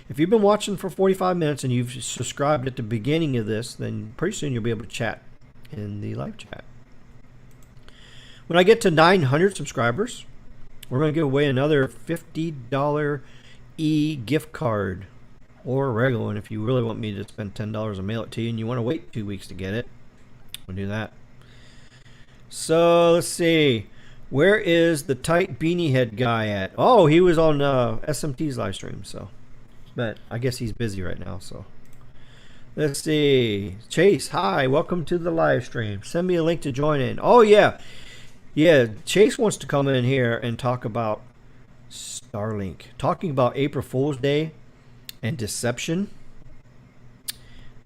if you've been watching for 45 minutes and you've subscribed at the beginning of this, then pretty soon you'll be able to chat in the live chat. When I get to 900 subscribers, we're going to give away another $50 gift card, or a regular one if you really want me to spend $10 and mail it to you and you want to wait 2 weeks to get it. We'll do that. So let's see. Where is the tight beanie head guy at? Oh, he was on SMT's live stream, so. But I guess he's busy right now, so. Let's see. Chase, hi. Welcome to the live stream. Send me a link to join in. Oh, yeah. Yeah, Chase wants to come in here and talk about Starlink. Talking about April Fool's Day and deception.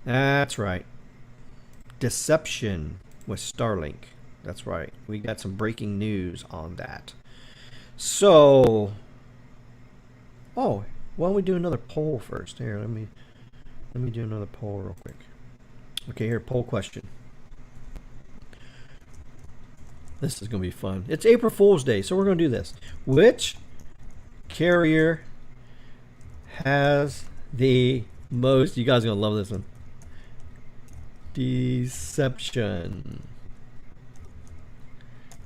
That's right. Deception with Starlink. That's right. We got some breaking news on that. So, why don't we do another poll first? Here, let me do another poll real quick. Okay, here, poll question. This is going to be fun. It's April Fool's Day, so we're going to do this. Which carrier has the most? You guys are going to love this one. Deception.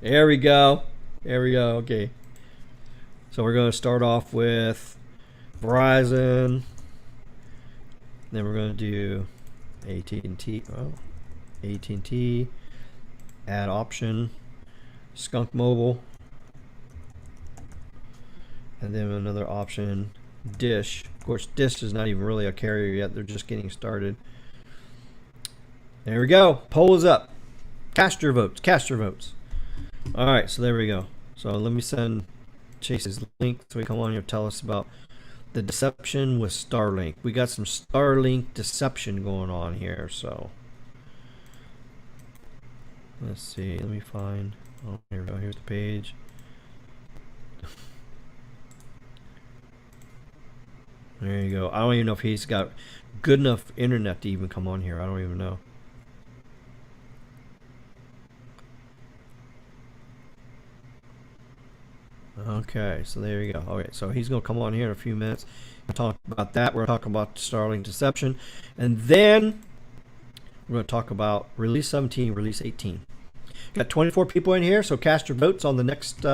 There we go. There we go. Okay. So we're going to start off with Verizon. Then we're going to do AT&T. Oh, AT&T. Add option. Skunk Mobile. And then another option. Dish. Of course, Dish is not even really a carrier yet. They're just getting started. There we go. Poll is up. Cast your votes. Cast your votes. All right, so there we go. So let me send Chase's link so he can come on here and tell us about the deception with Starlink. We got some Starlink deception going on here. So let's see. Let me find. Oh, here we go. Here's the page. There you go. I don't even know if he's got good enough internet to even come on here. I don't even know. Okay, so there you go. Okay, so he's going to come on here in a few minutes and talk about that. We're going to talk about Starlink deception. And then we're going to talk about Release 17, Release 18. Got 24 people in here, so cast your votes on the next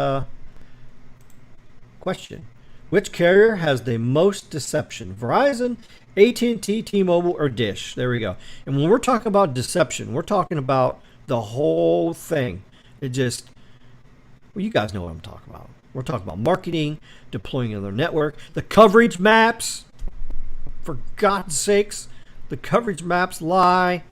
question. Which carrier has the most deception? Verizon, AT&T, T-Mobile, or Dish? There we go. And when we're talking about deception, we're talking about the whole thing. It just, well, you guys know what I'm talking about. We're talking about marketing, deploying on their network, the coverage maps. For God's sakes, the coverage maps lie.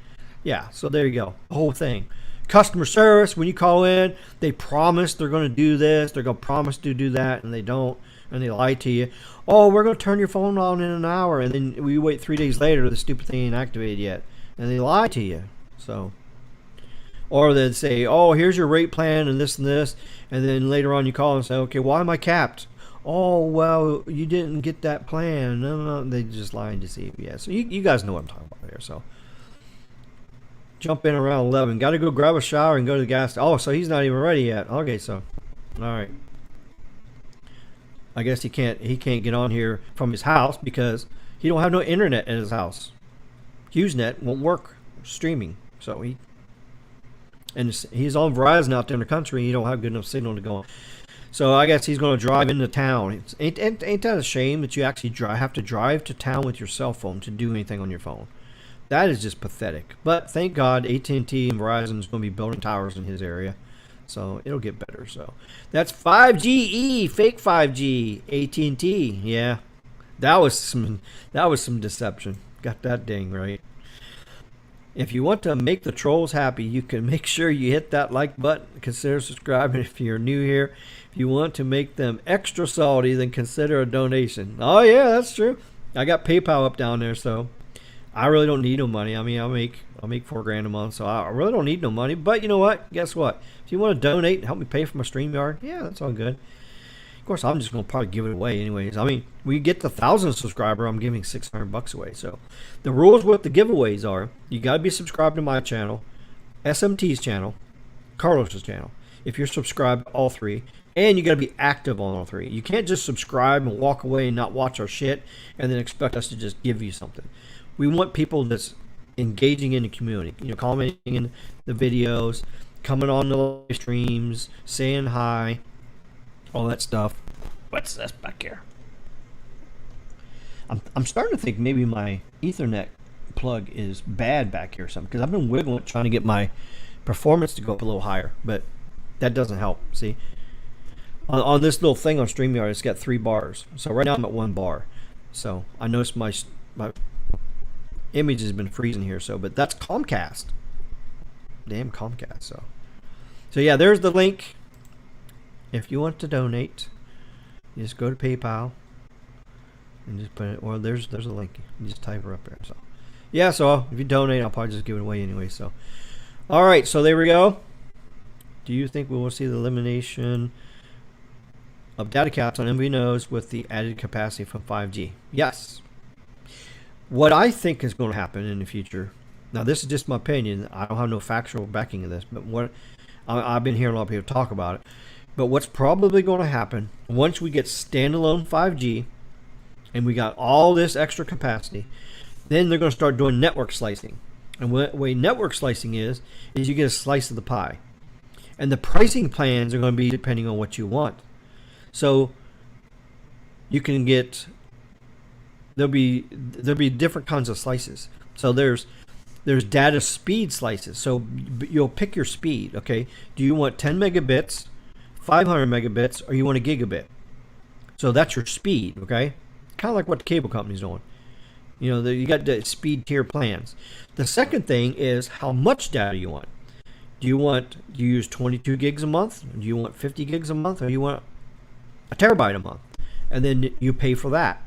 Yeah, so there you go. The whole thing. Customer service, when you call in, they promise they're going to do this, they're going to promise to do that, and they don't, and they lie to you. Oh, we're going to turn your phone on in an hour, and then we wait 3 days later, the stupid thing ain't activated yet, and they lie to you. So, or they'd say, oh, here's your rate plan and this, and then later on you call and say, okay, why am I capped? Oh, well, you didn't get that plan. No, they just lie and deceive you. Yeah, so you guys know what I'm talking about here. So jump in around 11. Got to go grab a shower and go to the gas. Oh, so he's not even ready yet. Okay, so all right. I guess he can't get on here from his house because he don't have no internet in his house. HughesNet won't work streaming, so he's on Verizon out there in the country. He don't have good enough signal to go on. So I guess he's going to drive into town. Ain't that a shame that you actually have to drive to town with your cell phone to do anything on your phone? That is just pathetic. But thank God AT&T and Verizon is going to be building towers in his area. So it'll get better. So that's 5GE, fake 5G, AT&T. Yeah, that was some deception. Got that dang right. If you want to make the trolls happy, you can make sure you hit that like button. Consider subscribing if you're new here. If you want to make them extra salty, then consider a donation. Oh yeah, that's true. I got PayPal up down there, so I really don't need no money. I mean, I'll make $4,000 a month, so I really don't need no money. But you know what? Guess what? If you want to donate and help me pay for my StreamYard, yeah, that's all good. Of course, I'm just gonna probably give it away anyways. I mean, we get the 1,000 subscriber, I'm giving $600 away. So the rules with the giveaways are: you got to be subscribed to my channel, SMT's channel, Carlos's channel. If you're subscribed to all three, and you got to be active on all three. You can't just subscribe and walk away and not watch our shit, and then expect us to just give you something. We want people that's engaging in the community, commenting in the videos, coming on the live streams, saying hi, all that stuff. What's this back here? I'm starting to think maybe my Ethernet plug is bad back here or something, because I've been wiggling trying to get my performance to go up a little higher, but that doesn't help. See, on this little thing on StreamYard, it's got 3 bars. So right now I'm at 1 bar. So I noticed my image has been freezing here. So, but that's Comcast. Damn Comcast. So yeah, there's the link. If you want to donate, you just go to PayPal and just put it. Or there's a link. You just type her up there. So yeah. So if you donate, I'll probably just give it away anyway. So all right. So there we go. Do you think we will see the elimination of data caps on MVNOs with the added capacity from 5G? Yes. What I think is going to happen in the future, now this is just my opinion, I don't have no factual backing of this, but what I've been hearing a lot of people talk about it, but what's probably going to happen once we get standalone 5G and we got all this extra capacity, then they're going to start doing network slicing. And what way network slicing is you get a slice of the pie. And the pricing plans are going to be depending on what you want. So you can get, there'll be different kinds of slices. So there's data speed slices. So you'll pick your speed. Okay, do you want 10 megabits, 500 megabits, or you want a gigabit? So that's your speed. Okay, kind of like what the cable company's doing. You got the speed tier plans. The second thing is how much data you want. Do you use 22 gigs a month? Do you want 50 gigs a month? Or do you want a terabyte a month? And then you pay for that.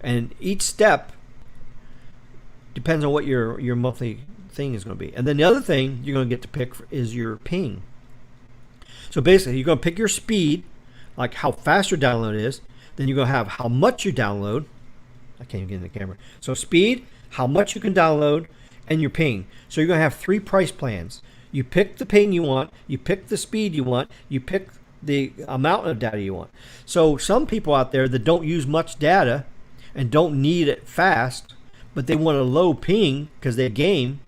And each step depends on what your monthly thing is going to be. And then the other thing you're going to get to pick is your ping. So basically, you're going to pick your speed, like how fast your download is. Then you're going to have how much you download. I can't even get in the camera. So speed, how much you can download, and your ping. So you're going to have 3 price plans. You pick the ping you want, you pick the speed you want, you pick the amount of data you want. So some people out there that don't use much data and don't need it fast, but they want a low ping because they game,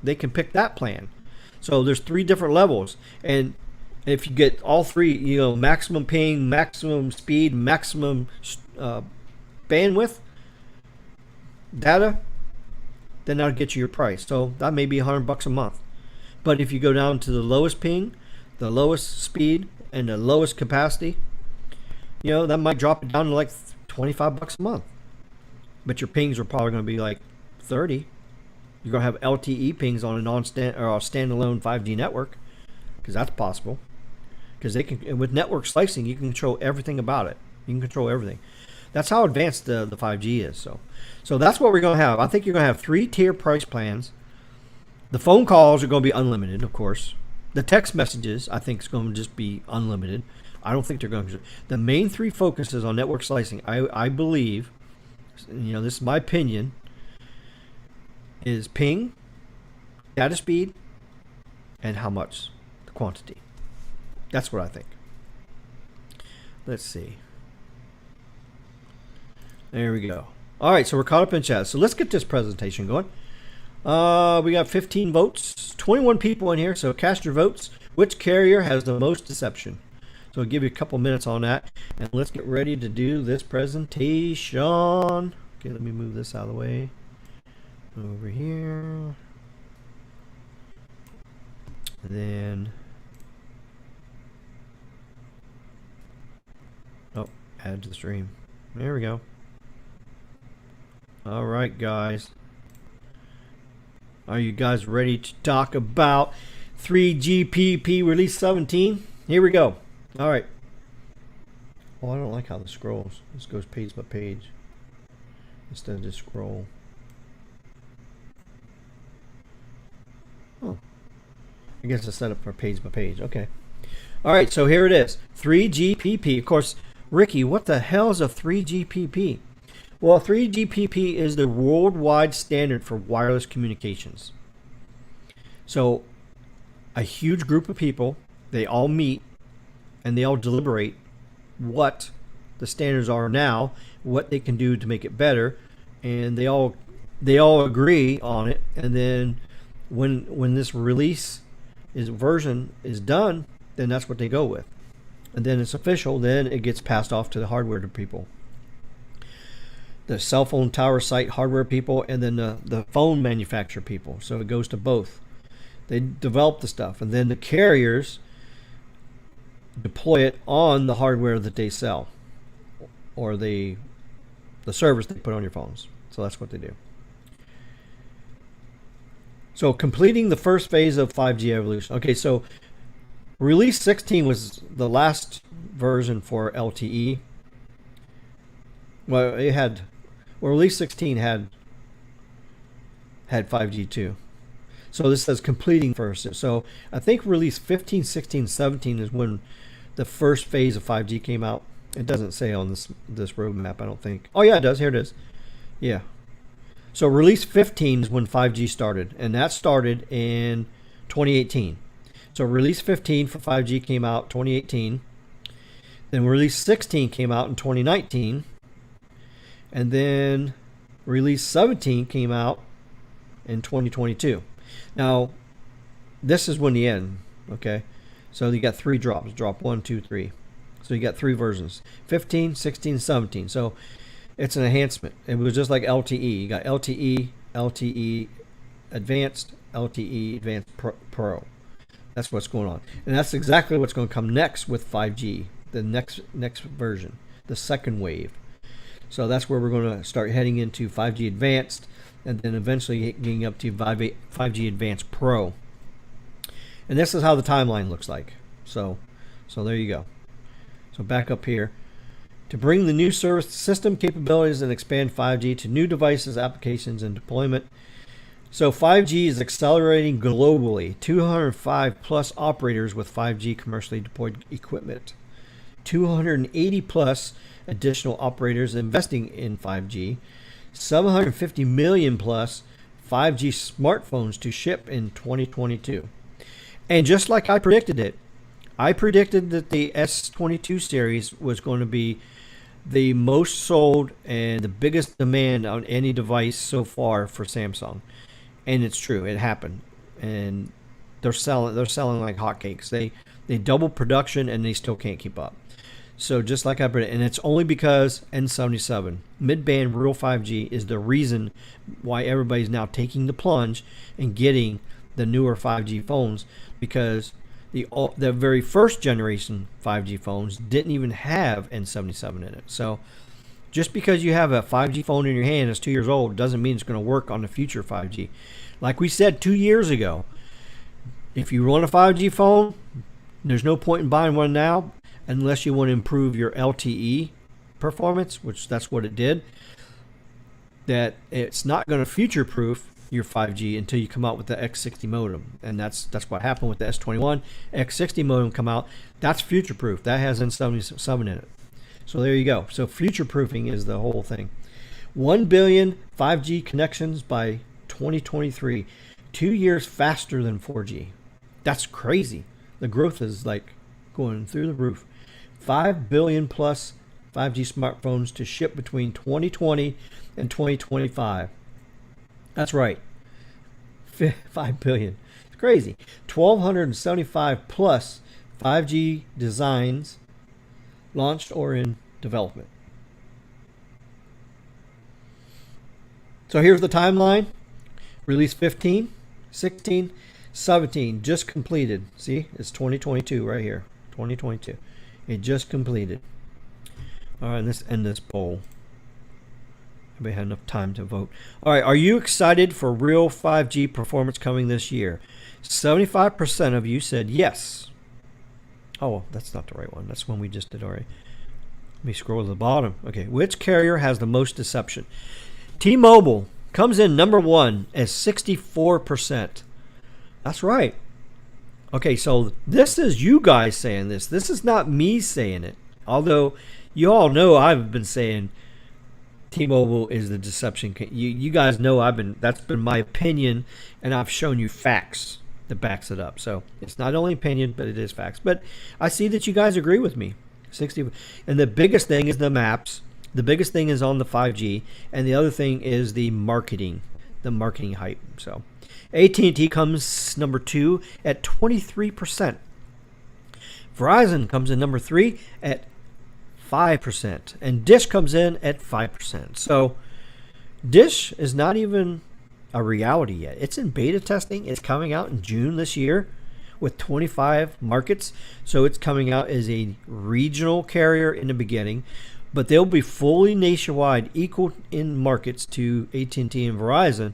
they can pick that plan. So there's 3 different levels. And if you get all 3, maximum ping, maximum speed, maximum bandwidth data, then that'll get you your price. So that may be $100 a month. But if you go down to the lowest ping, the lowest speed, and the lowest capacity, that might drop it down to like $25 a month. But your pings are probably going to be like 30. You're going to have LTE pings on a standalone 5G network, because that's possible. Because they can, with network slicing, you can control everything about it. You can control everything. That's how advanced the 5G is. So that's what we're going to have. I think you're going to have 3-tier price plans. The phone calls are going to be unlimited, of course. The text messages, I think, is going to just be unlimited. I don't think they're going to. The main 3 focuses on network slicing, I believe, this is my opinion, is ping, data speed, and how much, the quantity. That's what I think. Let's see. There we go. All right, so we're caught up in chat. So let's get this presentation going. We got 15 votes, 21 people in here, so cast your votes. Which carrier has the most deception? So I'll give you a couple minutes on that, and let's get ready to do this presentation. Okay, let me move this out of the way. Over here. Then, oh, add to the stream. There we go. All right, guys. Are you guys ready to talk about 3GPP release 17? Here we go. All right. Oh, I don't like how this scrolls. This goes page by page instead of just scroll. Oh. I guess it's set up for page by page. Okay. All right, so here it is. 3GPP. Of course, Ricky, what the hell is a 3GPP? Well, 3GPP is the worldwide standard for wireless communications. So, a huge group of people, they all meet and they all deliberate what the standards are now, what they can do to make it better, and they all agree on it. And then when this version is done, then that's what they go with. And then it's official, then it gets passed off to the hardware people. The cell phone tower site hardware people, and then the phone manufacturer people. So it goes to both. They develop the stuff, and then the carriers deploy it on the hardware that they sell, or the service they put on your phones. So that's what they do. So completing the first phase of 5G evolution. Okay, so release 16 was the last version for LTE. Well, release 16 had 5G too. So this says completing first. So I think release 15, 16, 17 is when the first phase of 5G came out. It doesn't say on this roadmap, I don't think. Oh yeah, it does. Here it is. Yeah. So release 15 is when 5G started, and that started in 2018. So release 15 for 5G came out 2018. Then release 16 came out in 2019. And then release 17 came out in 2022. Now, this is when the end, okay? So you got 3 drops, drop 1, 2, 3. So you got 3 versions, 15, 16, 17. So it's an enhancement. It was just like LTE. You got LTE, LTE Advanced, LTE Advanced Pro. That's what's going on. And that's exactly what's going to come next with 5G, the next version, the second wave. So that's where we're going to start heading into 5G Advanced, and then eventually getting up to 5G Advanced Pro. And this is how the timeline looks like. So there you go. So back up here. To bring the new service system capabilities and expand 5G to new devices, applications, and deployment. So 5G is accelerating globally. 205 plus operators with 5G commercially deployed equipment. 280 plus additional operators investing in 5G, 750 million plus 5G smartphones to ship in 2022. And just like I predicted that the S22 series was going to be the most sold and the biggest demand on any device so far for Samsung. And it's true, it happened. And they're selling like hotcakes. They double production and they still can't keep up. So just like I predicted, and it's only because N77, mid-band real 5G, is the reason why everybody's now taking the plunge and getting the newer 5G phones, because the very first generation 5G phones didn't even have N77 in it. So just because you have a 5G phone in your hand that's 2 years old doesn't mean it's going to work on the future 5G. Like we said 2 years ago, if you want a 5G phone, there's no point in buying one now unless you want to improve your LTE performance, which that's what it did. That it's not going to future-proof your 5G until you come out with the X60 modem, and that's what happened with the S21. X60 modem come out, that's future-proof. That has N77 in it. So there you go. So future-proofing is the whole thing. 1 billion 5G connections by 2023, 2 years faster than 4G. That's crazy. The growth is like going through the roof. 5 billion plus 5G smartphones to ship between 2020 and 2025. That's right. 5 billion. It's crazy. 1,275 plus 5G designs launched or in development. So here's the timeline. Release 15, 16, 17 just completed. See, it's 2022 right here. 2022. It just completed. All right, let's end this poll. Everybody had enough time to vote. All right, are you excited for real 5G performance coming this year? 75% of you said yes. Oh, that's not the right one. That's one we just did already. Let me scroll to the bottom. Okay, which carrier has the most deception? T-Mobile comes in number one at 64%. That's right. Okay, so this is you guys saying this. This is not me saying it. Although you all know I've been saying T-Mobile is the deception. You guys know that's been my opinion, and I've shown you facts that backs it up. So it's not only opinion, but it is facts. But I see that you guys agree with me. 60, and the biggest thing is the maps. The biggest thing is on the 5G, and the other thing is the marketing hype. So AT&T comes number 2 at 23%. Verizon comes in number 3 at 5%, and Dish comes in at 5%. So Dish is not even a reality yet. It's in beta testing. It's coming out in June this year with 25 markets. So it's coming out as a regional carrier in the beginning, but they'll be fully nationwide, equal in markets to AT&T and Verizon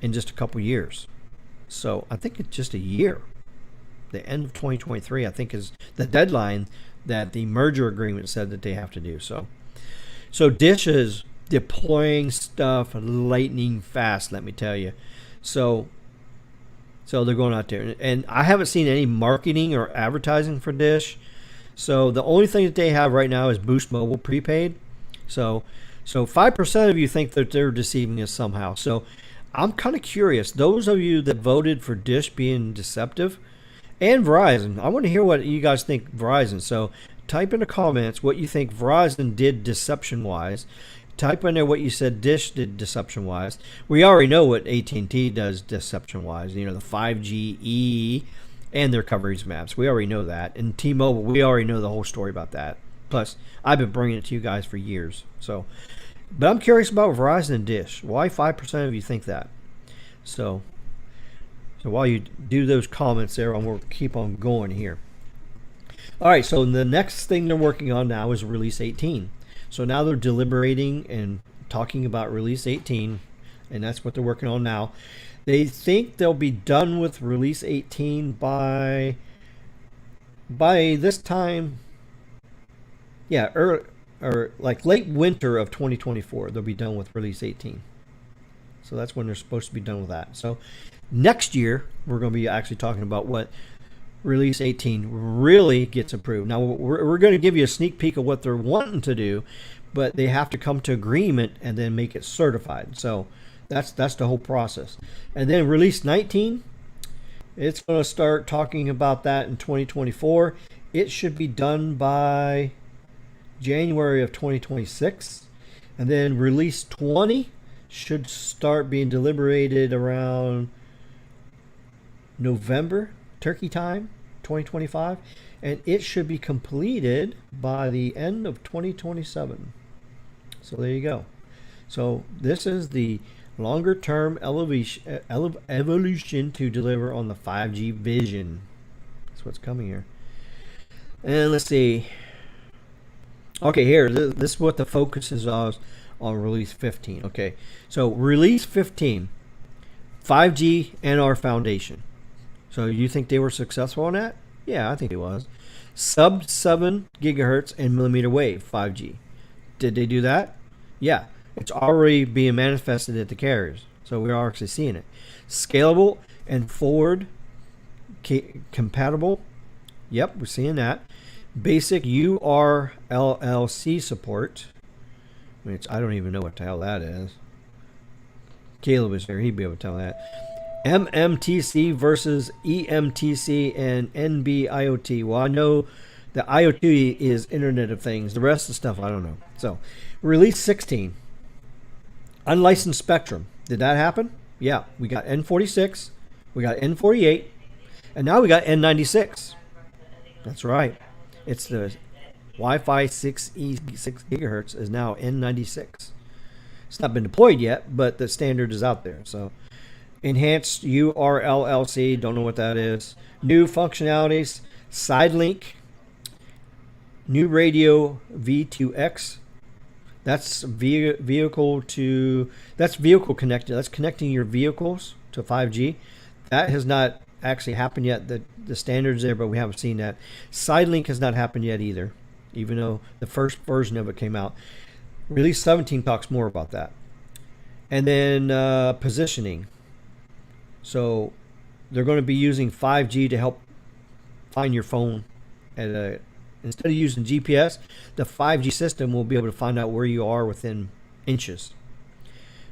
in just a couple years. So I think it's just a year. The end of 2023, I think, is the deadline that the merger agreement said that they have to do. So Dish is deploying stuff lightning fast, let me tell you. So they're going out there. And I haven't seen any marketing or advertising for Dish. So the only thing that they have right now is Boost Mobile prepaid. So 5% of you think that they're deceiving us somehow. So I'm kind of curious. Those of you that voted for Dish being deceptive, and Verizon, I want to hear what you guys think Verizon. So type in the comments what you think Verizon did deception-wise. Type in there what you said Dish did deception-wise. We already know what AT&T does deception-wise. You know, the 5GE and their coverage maps. We already know that. And T-Mobile, we already know the whole story about that. Plus, I've been bringing it to you guys for years. So, but I'm curious about Verizon and Dish. Why 5% of you think that? So while you do those comments there, I'm going to keep on going here. All right, so the next thing they're working on now is Release 18. So now they're deliberating and talking about Release 18, and that's what they're working on now. They think they'll be done with Release 18 by this time, yeah, or like late winter of 2024. They'll be done with Release 18. So that's when they're supposed to be done with that. So next year, we're going to be actually talking about what Release 18 really gets approved. Now, we're going to give you a sneak peek of what they're wanting to do, but they have to come to agreement and then make it certified. So that's the whole process. And then Release 19, it's going to start talking about that in 2024. It should be done by January of 2026. And then Release 20 should start being deliberated around November, turkey time, 2025. And it should be completed by the end of 2027. So there you go. So this is the longer term evolution to deliver on the 5G vision. That's what's coming here. And let's see. Okay, here, this is what the focus is on Release 15. Okay, so Release 15, 5G and our foundation. So you think they were successful on that? Yeah, I think it was. Sub 7 gigahertz and millimeter wave 5G. Did they do that? Yeah. It's already being manifested at the carriers. So we're actually seeing it. Scalable and forward compatible. Yep, we're seeing that. Basic URLLC support. I don't even know what the hell that is. Caleb is here. He'd be able to tell that. MMTC versus EMTC and NB-IoT. Well, I know the IoT is Internet of Things. The rest of the stuff, I don't know. So, Release 16. Unlicensed spectrum. Did that happen? Yeah. We got N46. We got N48. And now we got N96. That's right. It's the Wi-Fi 6E 6 gigahertz is now N96. It's not been deployed yet, but the standard is out there. So enhanced URLLC, don't know what that is. New functionalities, SideLink, new radio V2X. That's vehicle connected. That's connecting your vehicles to 5G. That has not actually happened yet. The standard's there, but we haven't seen that. SideLink has not happened yet either, even though the first version of it came out. Release 17 talks more about that. And then positioning. So they're going to be using 5G to help find your phone instead of using GPS, the 5G system will be able to find out where you are within inches.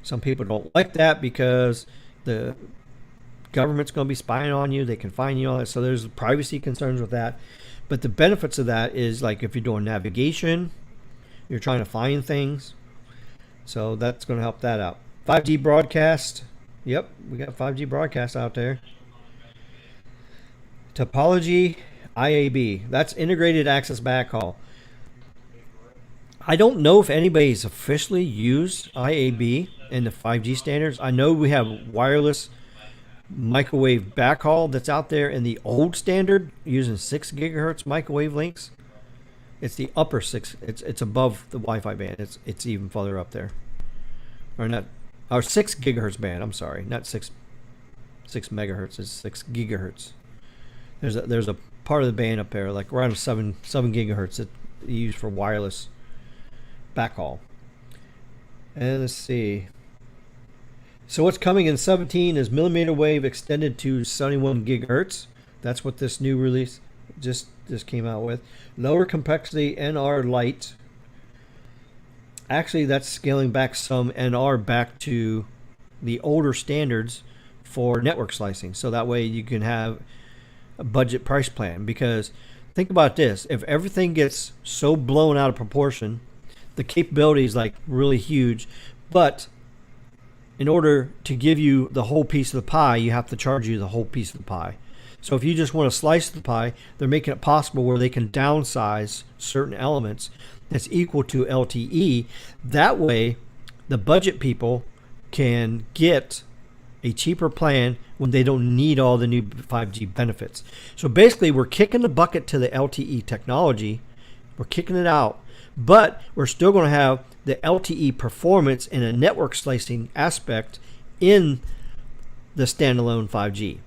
Some people don't like that because the government's going to be spying on you. They can find you all that. So there's privacy concerns with that. But the benefits of that is like if you're doing navigation, you're trying to find things. So that's going to help that out. 5G broadcast. Yep, we got 5G broadcast out there. Topology IAB. That's integrated access backhaul. I don't know if anybody's officially used IAB in the 5G standards. I know we have wireless microwave backhaul that's out there in the old standard using 6 gigahertz microwave links. It's the upper 6. It's above the Wi-Fi band. It's even further up there. Or not, or 6 gigahertz band. I'm sorry, not 6 megahertz. It's 6 gigahertz. There's a part of the band up there, like around 7 gigahertz that you use for wireless backhaul. And let's see. So what's coming in 17 is millimeter wave extended to 71 gigahertz. That's what this new release just came out with. Lower complexity NR light. Actually, that's scaling back some NR back to the older standards for network slicing. So that way you can have a budget price plan. Because think about this. If everything gets so blown out of proportion, the capability is like really huge. But in order to give you the whole piece of the pie, you have to charge you the whole piece of the pie. So if you just want to slice the pie, they're making it possible where they can downsize certain elements that's equal to LTE. That way, the budget people can get a cheaper plan when they don't need all the new 5G benefits. So basically, we're kicking the bucket to the LTE technology. We're kicking it out, but we're still going to have the LTE performance in a network slicing aspect in the standalone 5G.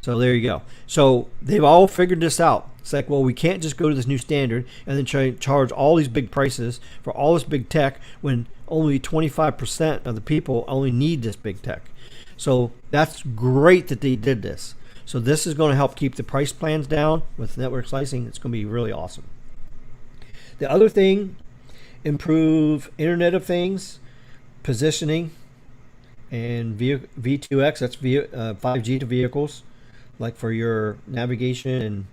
So there you go. So they've all figured this out. It's like, well, we can't just go to this new standard and then charge all these big prices for all this big tech when only 25% of the people only need this big tech. So that's great that they did this. So this is going to help keep the price plans down with network slicing. It's going to be really awesome. The other thing, improve Internet of Things, positioning, and V2X, that's 5G to vehicles, like for your navigation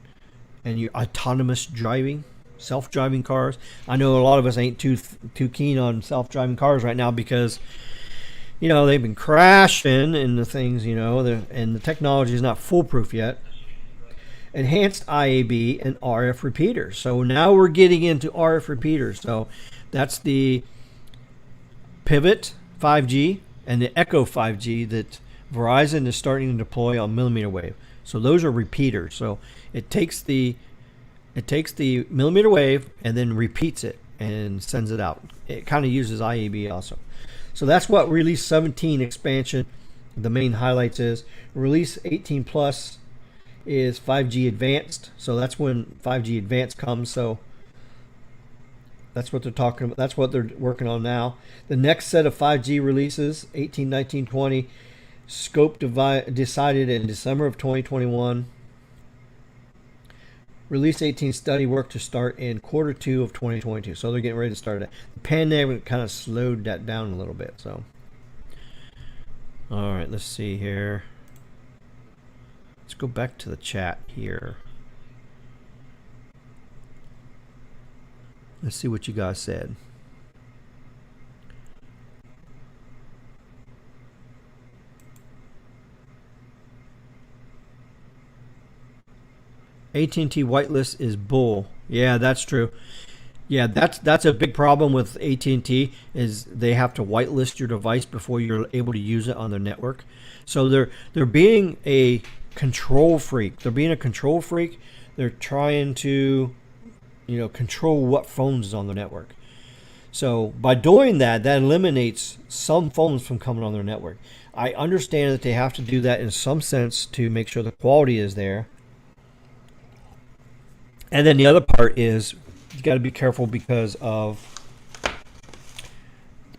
and your autonomous driving, self-driving cars. I know a lot of us ain't too keen on self-driving cars right now because, you know, they've been crashing and the things, you know, and the technology is not foolproof yet. Enhanced IAB and RF repeaters. So now we're getting into RF repeaters. So that's the Pivot 5G and the Echo 5G that Verizon is starting to deploy on millimeter wave. So those are repeaters. So it takes the millimeter wave and then repeats it and sends it out. It kind of uses IAB also. So that's what release 17 expansion, the main highlights is. Release 18 plus is 5G advanced. So that's when 5G advanced comes. So that's what they're talking about. That's what they're working on now. The next set of 5G releases, 18, 19, 20, scope decided in December of 2021. Release 18 study work to start in quarter 2 of 2022. So they're getting ready to start it. The pandemic kind of slowed that down a little bit. So, all right, let's see here. Let's go back to the chat here. Let's see what you guys said. AT&T whitelist is bull. Yeah, that's true. Yeah, that's a big problem with AT&T is they have to whitelist your device before you're able to use it on their network. So they're being a control freak. They're being a control freak. They're trying to, control what phones is on their network. So by doing that, that eliminates some phones from coming on their network. I understand that they have to do that in some sense to make sure the quality is there. And then the other part is you got to be careful because of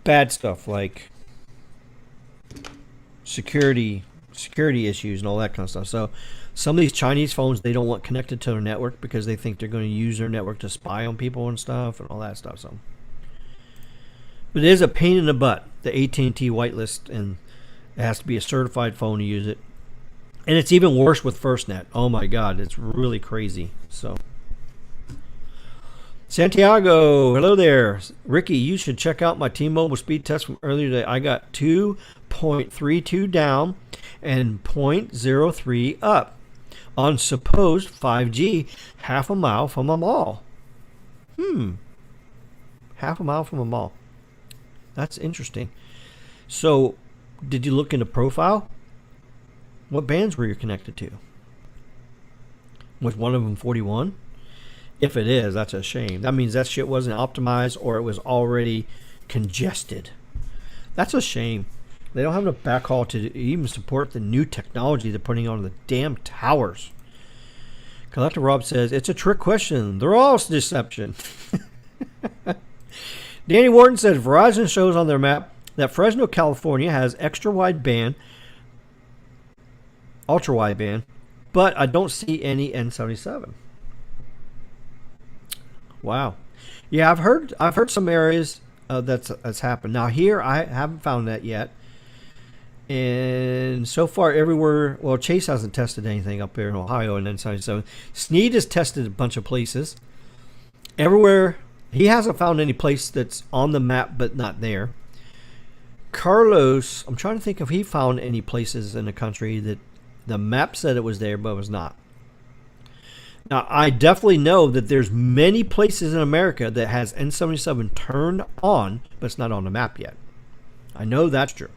bad stuff like security issues and all that kind of stuff. So some of these Chinese phones, they don't want connected to their network because they think they're going to use their network to spy on people and stuff and all that stuff. So, but it is a pain in the butt, the AT&T whitelist, and it has to be a certified phone to use it. And it's even worse with FirstNet. Oh my God, it's really crazy. So. Santiago, hello there. Ricky, you should check out my T-Mobile speed test from earlier today. I got 2.32 down and 0.03 up on supposed 5G half a mile from a mall. Half a mile from a mall. That's interesting. So, did you look into profile? What bands were you connected to? Was one of them 41? If it is, that's a shame. That means that shit wasn't optimized or it was already congested. That's a shame. They don't have enough backhaul to even support the new technology they're putting on the damn towers. Collector Rob says, it's a trick question. They're all deception. Danny Wharton says, Verizon shows on their map that Fresno, California has extra wide band, ultra wide band, but I don't see any N77. Wow, yeah, I've heard some areas that's happened. Now here, I haven't found that yet, and so far everywhere. Well, Chase hasn't tested anything up here in Ohio, and then so Sneed has tested a bunch of places. Everywhere, he hasn't found any place that's on the map but not there. Carlos, I'm trying to think if he found any places in the country that the map said it was there but was not. Now, I definitely know that there's many places in America that has N77 turned on, but it's not on the map yet. I know that's true.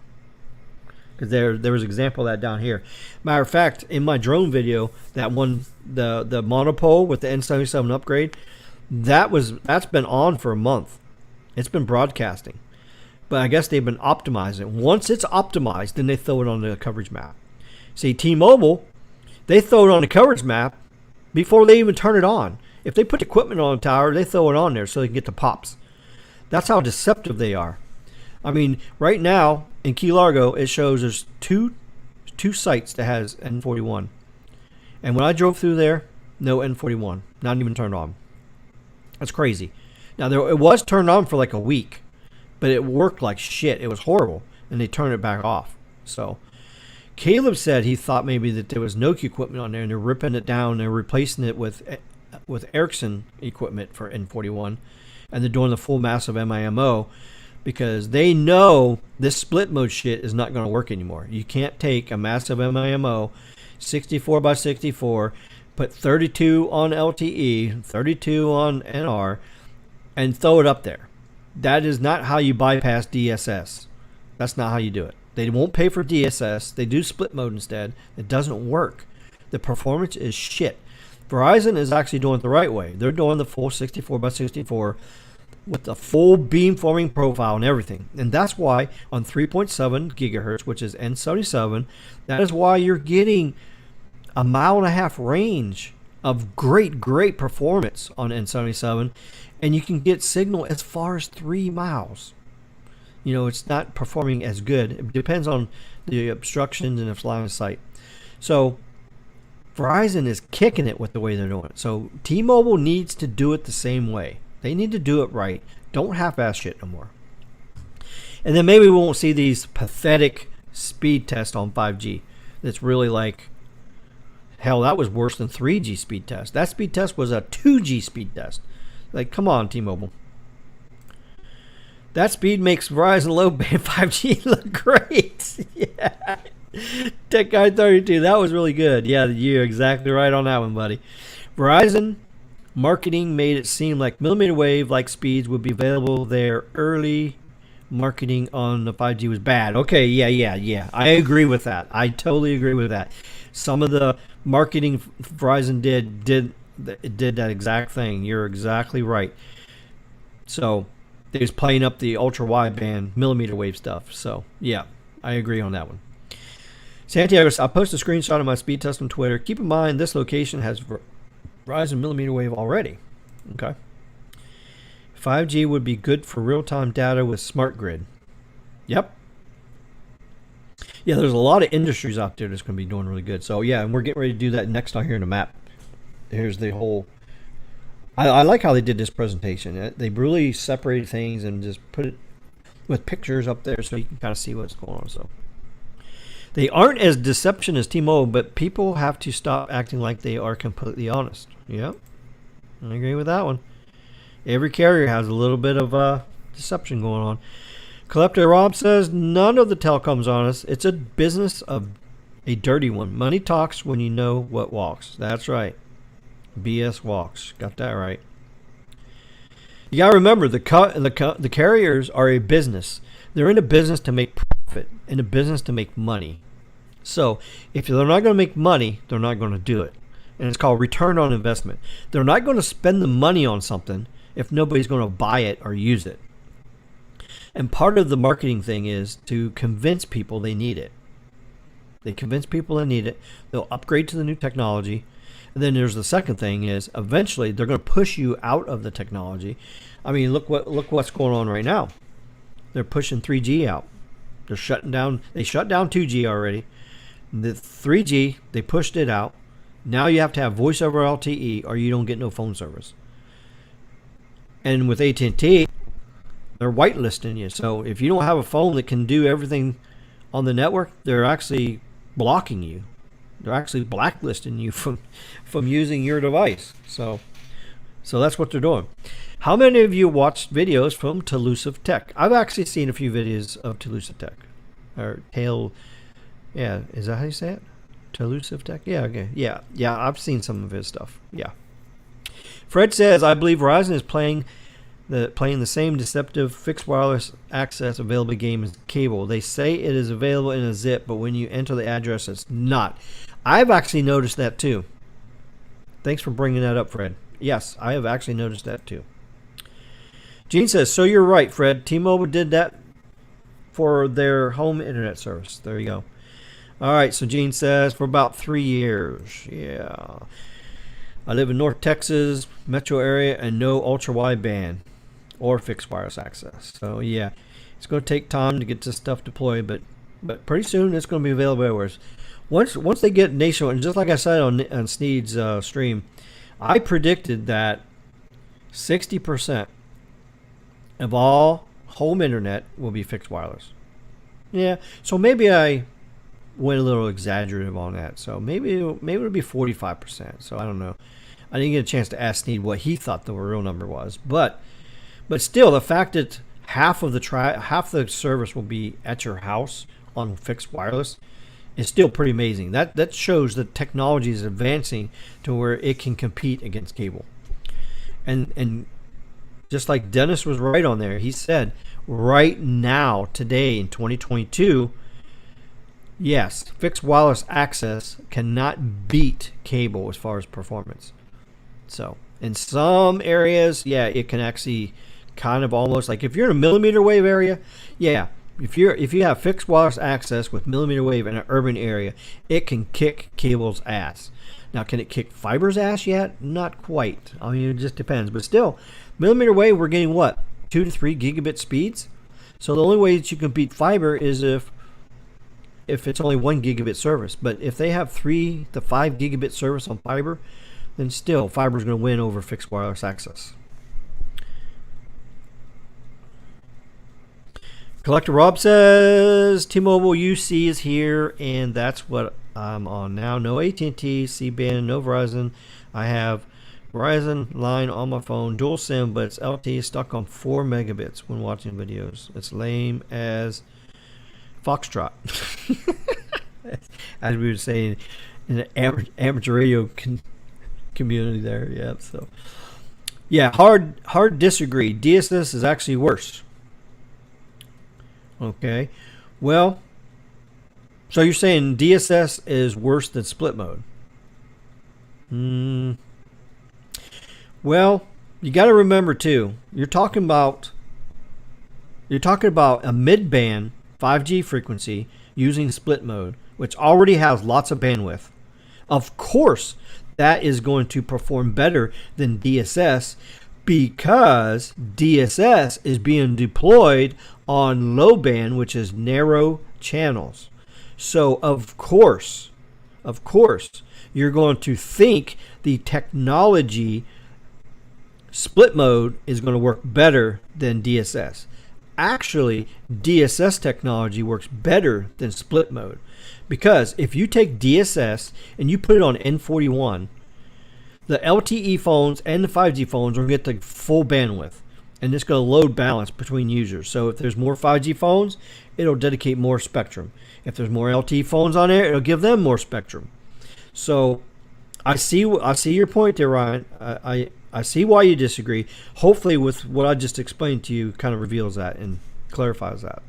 Because there was an example of that down here. Matter of fact, in my drone video, that one, the monopole with the N77 upgrade, that's been on for a month. It's been broadcasting. But I guess they've been optimizing. Once it's optimized, then they throw it on the coverage map. See, T-Mobile, they throw it on the coverage map before they even turn it on. If they put equipment on the tower, they throw it on there so they can get the pops. That's how deceptive they are. I mean, right now in Key Largo, it shows there's two sites that has N41. And when I drove through there, no N41, not even turned on. That's crazy. Now, it was turned on for like a week, but it worked like shit. It was horrible, and they turned it back off. So Caleb said he thought maybe that there was Nokia equipment on there, and they're ripping it down. They're replacing it with Ericsson equipment for N41, and they're doing the full massive MIMO because they know this split mode shit is not going to work anymore. You can't take a massive MIMO, 64 by 64, put 32 on LTE, 32 on NR, and throw it up there. That is not how you bypass DSS. That's not how you do it. They won't pay for DSS. They do split mode instead. It doesn't work. The performance is shit. Verizon is actually doing it the right way. They're doing the full 64 by 64 with the full beamforming profile and everything. And that's why on 3.7 gigahertz, which is N77, that is why you're getting a 1.5 mile range of great performance on N77. And you can get signal as far as 3 miles. You know, it's not performing as good. It depends on the obstructions and its line of sight. So Verizon is kicking it with the way they're doing it. So T-Mobile needs to do it the same way. They need to do it right. Don't half-ass shit no more. And then maybe we won't see these pathetic speed tests on 5G. That's really like, hell, that was worse than 3G speed test. That speed test was a 2G speed test. Like, come on, T-Mobile. That speed makes Verizon low-band 5G look great. Yeah. Tech Guy 32, that was really good. Yeah, you're exactly right on that one, buddy. Verizon marketing made it seem like millimeter wave like speeds would be available there. Early marketing on the 5G was bad. Okay, yeah. I agree with that. I totally agree with that. Some of the marketing Verizon did that exact thing. You're exactly right. So they was playing up the ultra wideband millimeter wave stuff. So yeah, I agree on that one. Santiago, I'll post a screenshot of my speed test on Twitter. Keep in mind this location has Verizon millimeter wave already. Okay. 5G would be good for real-time data with smart grid. Yep. Yeah, there's a lot of industries out there that's going to be doing really good. So yeah, and we're getting ready to do that next on here in the map. Here's the whole. I like how they did this presentation. They really separated things and just put it with pictures up there so you can kind of see what's going on. So they aren't as deception as T-Mobile, but people have to stop acting like they are completely honest. Yep, I agree with that one. Every carrier has a little bit of deception going on. Collector Rob says, none of the telecom's honest. It's a business of a dirty one. Money talks when you know what walks. That's right. BS walks. Got that right. You got to remember, the carriers are a business. They're in a business to make profit, in a business to make money. So if they're not going to make money, they're not going to do it. And it's called return on investment. They're not going to spend the money on something if nobody's going to buy it or use it. And part of the marketing thing is to convince people they need it. They convince people they need it. They'll upgrade to the new technology. And then there's the second thing is eventually they're going to push you out of the technology. I mean, look what's going on right now. They're pushing 3G out. They're shutting down. They shut down 2G already. The 3G, they pushed it out. Now you have to have voice over LTE or you don't get no phone service. And with AT&T, they're whitelisting you. So if you don't have a phone that can do everything on the network, they're actually blocking you. They're actually blacklisting you from using your device. So that's what they're doing. How many of you watched videos from Telusive Tech? I've actually seen a few videos of Telusive Tech. Or yeah, is that how you say it? Telusive Tech? Yeah, okay. Yeah, I've seen some of his stuff. Yeah. Fred says, I believe Verizon is playing the same deceptive fixed wireless access available game as cable. They say it is available in a zip, but when you enter the address, it's not. I've actually noticed that too. Thanks for bringing that up, Fred. Yes, I have actually noticed that too. Gene says, so you're right, Fred. T-Mobile did that for their home internet service. There you go. All right, so Gene says, for about 3 years. Yeah. I live in North Texas metro area and no ultra wideband or fixed wireless access. So yeah, it's going to take time to get this stuff deployed, but pretty soon it's going to be available everywhere. Once they get nationwide, just like I said on Sneed's stream, I predicted that 60% of all home internet will be fixed wireless. Yeah, so maybe I went a little exaggerative on that. So maybe it'll be 45%. So I don't know. I didn't get a chance to ask Sneed what he thought the real number was, but still, the fact that half the service will be at your house on fixed wireless is still pretty amazing. That shows that technology is advancing to where it can compete against cable. And just like Dennis was right on there, he said right now, today in 2022, yes, fixed wireless access cannot beat cable as far as performance. So in some areas, yeah, it can actually kind of almost like if you're in a millimeter wave area, yeah, if you have fixed wireless access with millimeter wave in an urban area, it can kick cable's ass. Now, can it kick fiber's ass yet? Not quite. I mean, it just depends. But still, millimeter wave, we're getting what? 2 to 3 gigabit speeds? So the only way that you can beat fiber is if it's only 1 gigabit service. But if they have 3 to 5 gigabit service on fiber, then still fiber is going to win over fixed wireless access. Collector Rob says T-Mobile UC is here, and that's what I'm on now. No AT&T, C-band, no Verizon. I have Verizon line on my phone, dual SIM, but it's LTE stuck on 4 megabits when watching videos. It's lame as Foxtrot. As we were saying in the amateur radio community there. Yeah. So yeah, hard disagree. DSS is actually worse. Okay. Well, so you're saying DSS is worse than split mode? Well, you got to remember too. You're talking about a mid-band 5G frequency using split mode, which already has lots of bandwidth. Of course, that is going to perform better than DSS because DSS is being deployed on low band, which is narrow channels. So of course, you're going to think the technology split mode is going to work better than DSS. Actually, DSS technology works better than split mode because if you take DSS and you put it on N41, the LTE phones and the 5G phones are going to get the full bandwidth, and it's going to load balance between users. So if there's more 5G phones, it'll dedicate more spectrum. If there's more LTE phones on there, it'll give them more spectrum. So I see your point there, Ryan. I see why you disagree. Hopefully with what I just explained to you kind of reveals that and clarifies that.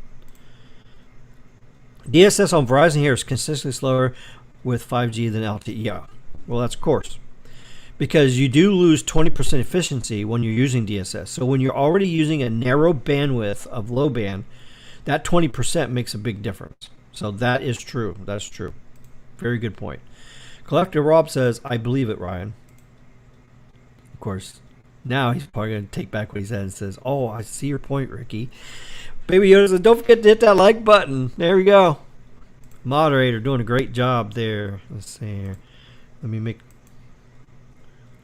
DSS on Verizon here is consistently slower with 5G than LTE. Yeah, well, that's of course. Because you do lose 20% efficiency when you're using DSS. So when you're already using a narrow bandwidth of low band, that 20% makes a big difference. So that is true. That's true. Very good point. Collector Rob says, I believe it, Ryan. Of course, now he's probably going to take back what he said and says, oh, I see your point, Ricky. Baby Yoda says, don't forget to hit that like button. There we go. Moderator doing a great job there. Let's see here. Let me make...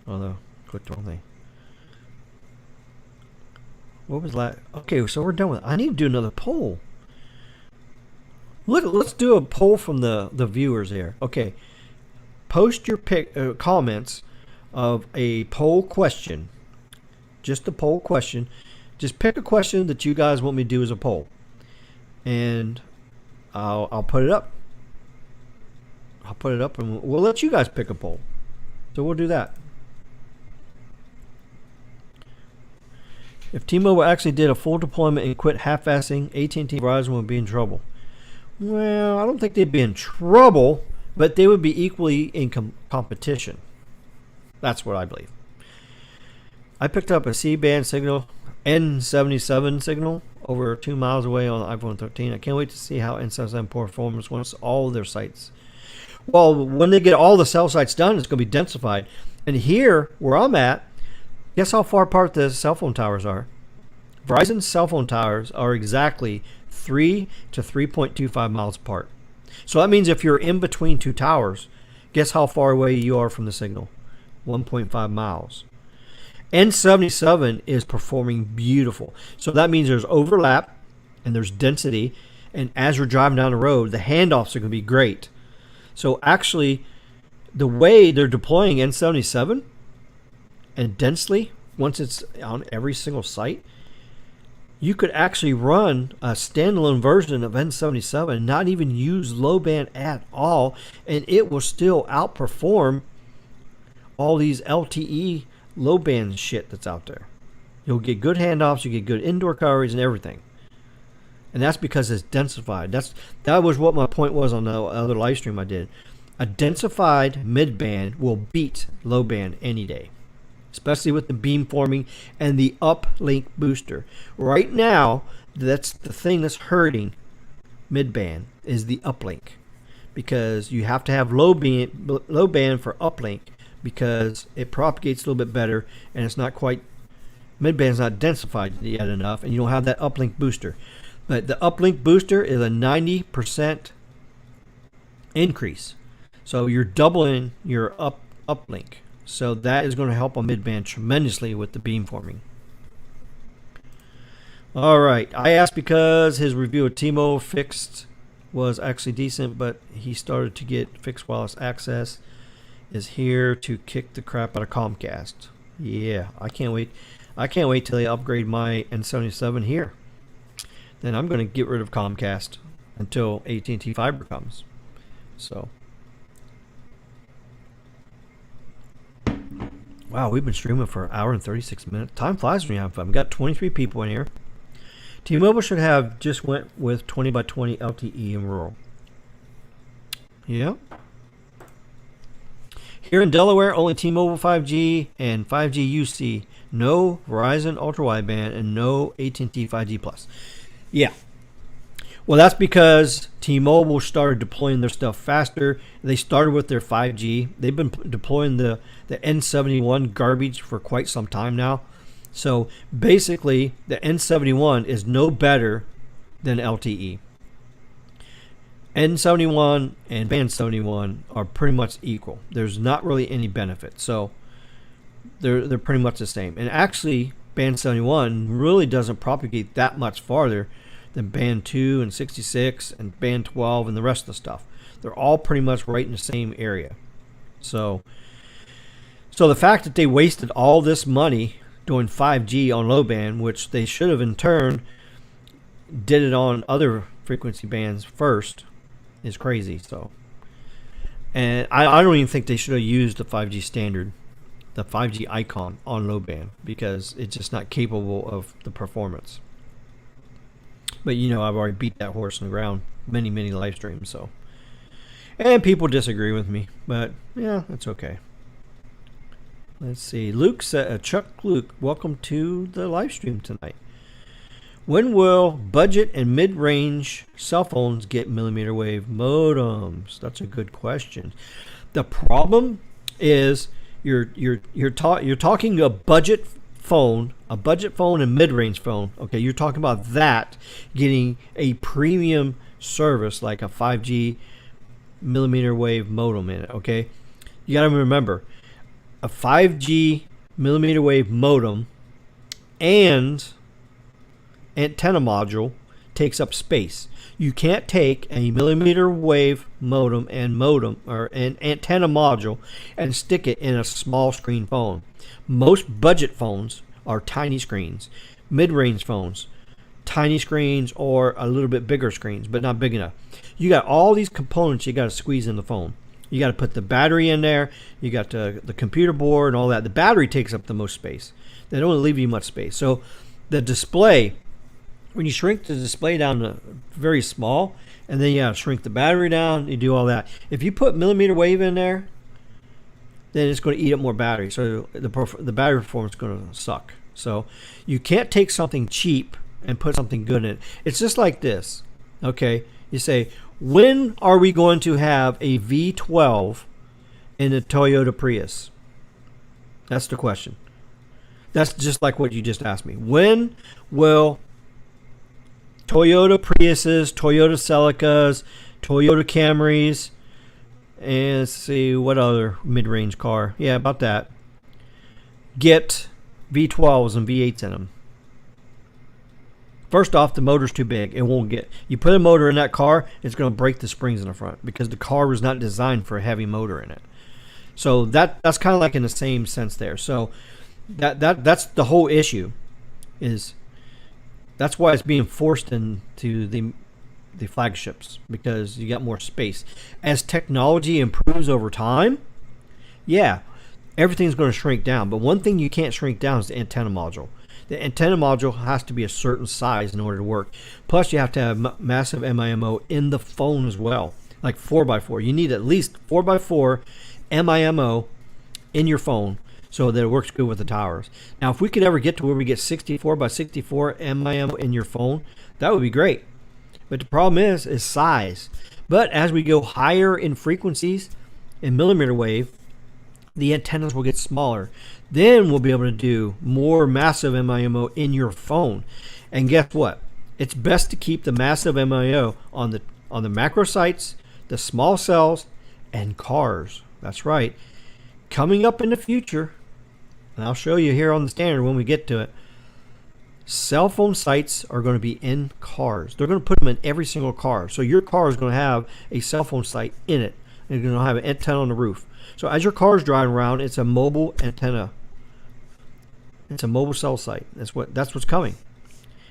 Oh, no. Click the wrong thing. What was that? Okay, so we're done with it. I need to do another poll. Let's do a poll from the viewers here. Okay. Post your comments of a poll question. Just a poll question. Just pick a question that you guys want me to do as a poll. And I'll put it up. I'll put it up and we'll let you guys pick a poll. So we'll do that. If T-Mobile actually did a full deployment and quit half-assing, AT&T and Verizon would be in trouble. Well, I don't think they'd be in trouble, but they would be equally in competition. That's what I believe. I picked up a C-band signal, N77 signal, over 2 miles away on the iPhone 13. I can't wait to see how N77 performs once all their sites. Well, when they get all the cell sites done, it's going to be densified. And here, where I'm at, guess how far apart the cell phone towers are? Verizon's cell phone towers are exactly 3 to 3.25 miles apart. So that means if you're in between two towers, guess how far away you are from the signal? 1.5 miles. N77 is performing beautiful. So that means there's overlap and there's density. And as you're driving down the road, the handoffs are going to be great. So actually, the way they're deploying N77 and densely, once it's on every single site, you could actually run a standalone version of N77 and not even use low band at all, and it will still outperform all these LTE low band shit that's out there. You'll get good handoffs, you get good indoor coverage and everything. And that's because it's densified. That was what my point was on the other live stream I did. A densified mid-band will beat low band any day, especially with the beamforming and the uplink booster. Right now, that's the thing that's hurting mid-band is the uplink, because you have to have low band for uplink because it propagates a little bit better, and it's not quite, mid-band's not densified yet enough, and you don't have that uplink booster. But the uplink booster is a 90% increase. So you're doubling your uplink. So that is going to help on mid-band tremendously with the beamforming. All right. I asked because his review of T-Mobile fixed was actually decent, but he started to get fixed wireless access is here to kick the crap out of Comcast. Yeah, I can't wait. I can't wait till they upgrade my N77 here. Then I'm going to get rid of Comcast until AT&T Fiber comes. So Wow, we've been streaming for an hour and 36 minutes. Time flies when you have fun. We got 23 people in here. T-Mobile should have just went with 20 by 20 LTE in rural. Yeah. Here in Delaware, only T-Mobile 5G and 5G UC. No Verizon Ultra Wideband and no AT&T 5G Plus. Yeah. Well, that's because T-Mobile started deploying their stuff faster. They started with their 5G. They've been deploying the N71 garbage for quite some time now. So basically, the N71 is no better than LTE. N71 and Band 71 are pretty much equal. There's not really any benefit. So they're pretty much the same. And actually, Band 71 really doesn't propagate that much farther than Band 2 and 66 and Band 12 and the rest of the stuff. They're all pretty much right in the same area. So the fact that they wasted all this money doing 5G on low band, which they should have in turn did it on other frequency bands first, is crazy. So, and I don't even think they should have used the 5G standard, the 5G icon on low band, because it's just not capable of the performance. But you know, I've already beat that horse in the ground many live streams. So, and people disagree with me, but yeah, it's okay. Let's see. Chuck Luke, welcome to the live stream tonight. When will budget and mid-range cell phones get millimeter wave modems? That's a good question. The problem is you're talking a budget phone and mid-range phone. Okay, you're talking about that getting a premium service like a 5G millimeter wave modem in it. Okay, you got to remember, a 5G millimeter wave modem and antenna module takes up space. You can't take a millimeter wave modem or an antenna module and stick it in a small screen phone. Most budget phones are tiny screens. Mid-range phones, tiny screens or a little bit bigger screens, but not big enough. You got all these components you got to squeeze in the phone. You got to put the battery in there. You got the computer board and all that. The battery takes up the most space. They don't leave you much space. So the display, when you shrink the display down to very small, and then you got to shrink the battery down, you do all that. If you put millimeter wave in there, then it's going to eat up more battery. So the battery performance is going to suck. So you can't take something cheap and put something good in it. It's just like this. Okay, you say, when are we going to have a V12 in the Toyota Prius? That's the question. That's just like what you just asked me. When will Toyota Priuses, Toyota Celicas, Toyota Camrys, and let's see what other mid-range car? Yeah, about that. Get V12s and V8s in them. First off, the motor's too big. It won't get. You put a motor in that car, it's going to break the springs in the front because the car was not designed for a heavy motor in it. So that's kind of like in the same sense there. So that's the whole issue. That's why it's being forced into the flagships, because you got more space. As technology improves over time, yeah, everything's going to shrink down. But one thing you can't shrink down is the antenna module. The antenna module has to be a certain size in order to work. Plus, you have to have massive MIMO in the phone as well, like 4x4. You need at least 4x4 MIMO in your phone so that it works good with the towers. Now, if we could ever get to where we get 64x64 MIMO in your phone, that would be great. But the problem is size. But as we go higher in frequencies, in millimeter wave, the antennas will get smaller. Then we'll be able to do more massive MIMO in your phone. And guess what? It's best to keep the massive MIMO on the macro sites, the small cells, and cars. That's right. Coming up in the future, and I'll show you here on the standard when we get to it, cell phone sites are going to be in cars. They're going to put them in every single car. So your car is going to have a cell phone site in it. And you're going to have an antenna on the roof. So as your car is driving around, it's a mobile antenna. It's a mobile cell site. That's what's coming.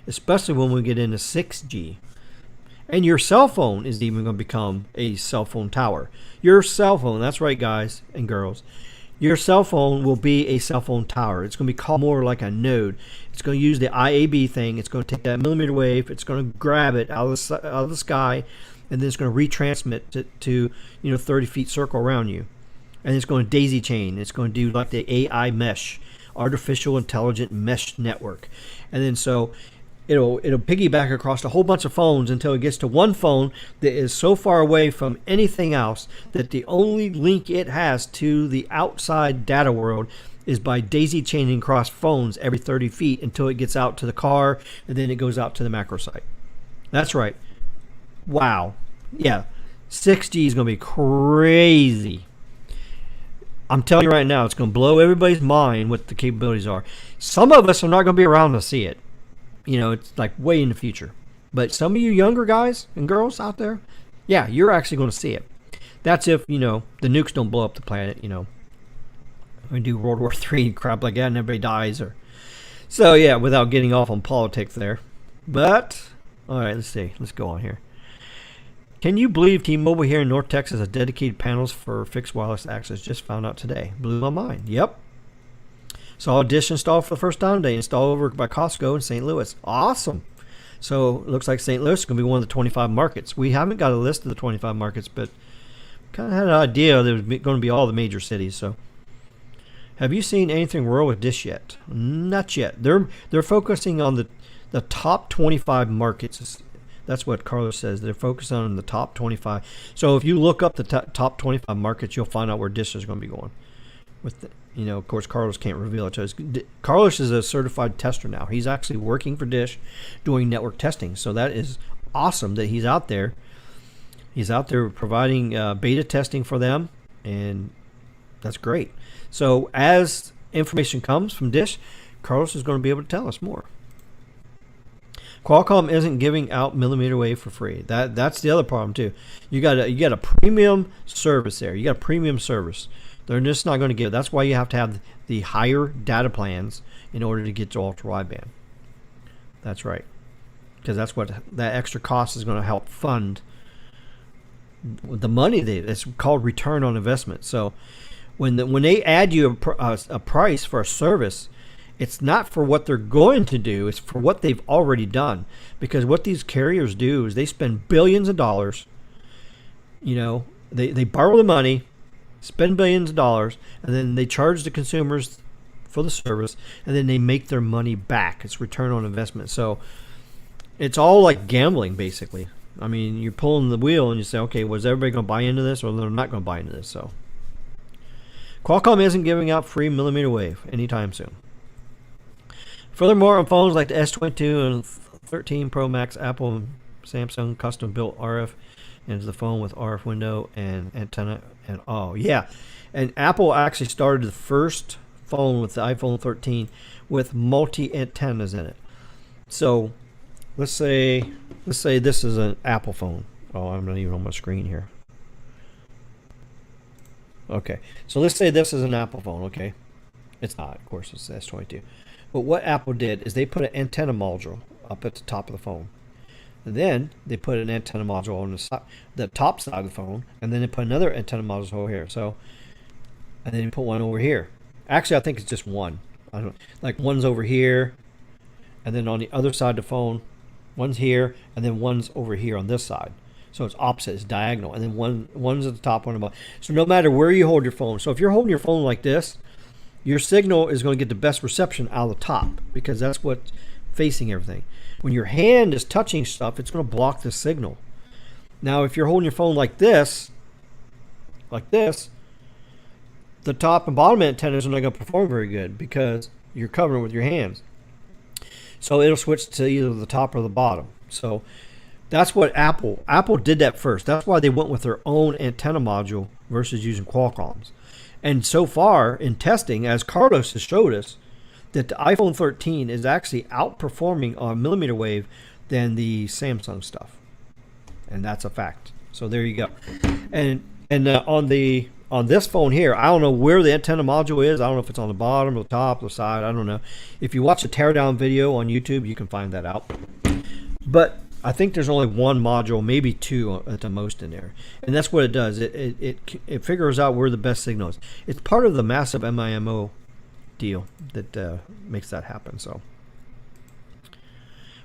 Especially when we get into 6G. And your cell phone is even going to become a cell phone tower. Your cell phone, that's right guys and girls, Your cell phone will be a cell phone tower. It's going to be called more like a node. It's going to use the IAB thing. It's going to take that millimeter wave. It's going to grab it out of the sky, and then it's going to retransmit it to 30 feet circle around you. And it's going to daisy chain. It's going to do like the AI mesh, artificial intelligent mesh network. And then so it'll piggyback across a whole bunch of phones until it gets to one phone that is so far away from anything else that the only link it has to the outside data world is by daisy chaining across phones every 30 feet until it gets out to the car, and then it goes out to the macro site. That's right. Wow. Yeah. 6G is going to be crazy. I'm telling you right now, it's going to blow everybody's mind what the capabilities are. Some of us are not going to be around to see it. It's like way in the future. But some of you younger guys and girls out there, yeah, you're actually going to see it. That's if, the nukes don't blow up the planet, We do World War III and crap like that and everybody dies. So, yeah, without getting off on politics there. But, all right, let's see. Let's go on here. Can you believe T-Mobile here in North Texas has dedicated panels for fixed wireless access? Just found out today. Blew my mind. Yep. Saw a dish installed for the first time today. Installed over by Costco in St. Louis. Awesome. So it looks like St. Louis is going to be one of the 25 markets. We haven't got a list of the 25 markets, but kind of had an idea there was going to be all the major cities. So, have you seen anything rural with Dish yet? Not yet. They're focusing on the top 25 markets. That's what Carlos says. They're focused on the top 25. So if you look up the top 25 markets, you'll find out where Dish is going to be going. Of course, Carlos can't reveal it to us. Carlos is a certified tester now. He's actually working for Dish doing network testing. So that is awesome that he's out there. He's out there providing beta testing for them, and that's great. So as information comes from Dish, Carlos is going to be able to tell us more. Qualcomm isn't giving out millimeter wave for free. That's the other problem too. You got a premium service there. You got a premium service. They're just not going to give it. That's why you have to have the higher data plans in order to get to ultra wideband. That's right, because that's what that extra cost is going to help fund the money. It's called return on investment. So when they add you a price for a service, it's not for what they're going to do. It's for what they've already done. Because what these carriers do is they spend billions of dollars. They borrow the money, spend billions of dollars, and then they charge the consumers for the service, and then they make their money back. It's return on investment. So it's all like gambling, basically. I mean, you're pulling the wheel and you say, okay, was everybody going to buy into this, or they're not going to buy into this? So Qualcomm isn't giving out free millimeter wave anytime soon. Furthermore, on phones like the S22 and 13 Pro Max, Apple and Samsung custom built RF into the phone with RF window and antenna. And and Apple actually started the first phone with the iPhone 13 with multi antennas in it. So let's say this is an Apple phone. Oh, I'm not even on my screen here. Okay, so let's say this is an Apple phone. Okay, it's not, of course, it's the S22. But what Apple did is they put an antenna module up at the top of the phone. And then they put an antenna module on the top side of the phone, and then they put another antenna module over here. So, and then they put one over here. Actually, I think it's just one. I don't like one's over here, and then on the other side of the phone, one's here, and then one's over here on this side. So it's opposite, it's diagonal, and then one's at the top, one at the bottom. So no matter where you hold your phone, so if you're holding your phone like this, your signal is going to get the best reception out of the top because that's what's facing everything. When your hand is touching stuff, it's going to block the signal. Now, if you're holding your phone like this, the top and bottom antennas are not going to perform very good because you're covering it with your hands. So it'll switch to either the top or the bottom. So that's what Apple did that first. That's why they went with their own antenna module versus using Qualcomm's. And so far in testing, as Carlos has showed us, that the iPhone 13 is actually outperforming on millimeter wave than the Samsung stuff, and that's a fact. So there you go. And on this phone here, I don't know where the antenna module is. I don't know if it's on the bottom or the top or the side. I don't know. If you watch a teardown video on YouTube, you can find that out. But I think there's only one module, maybe two at the most in there, and that's what it does. It figures out where the best signal is. It's part of the massive MIMO deal that makes that happen. So,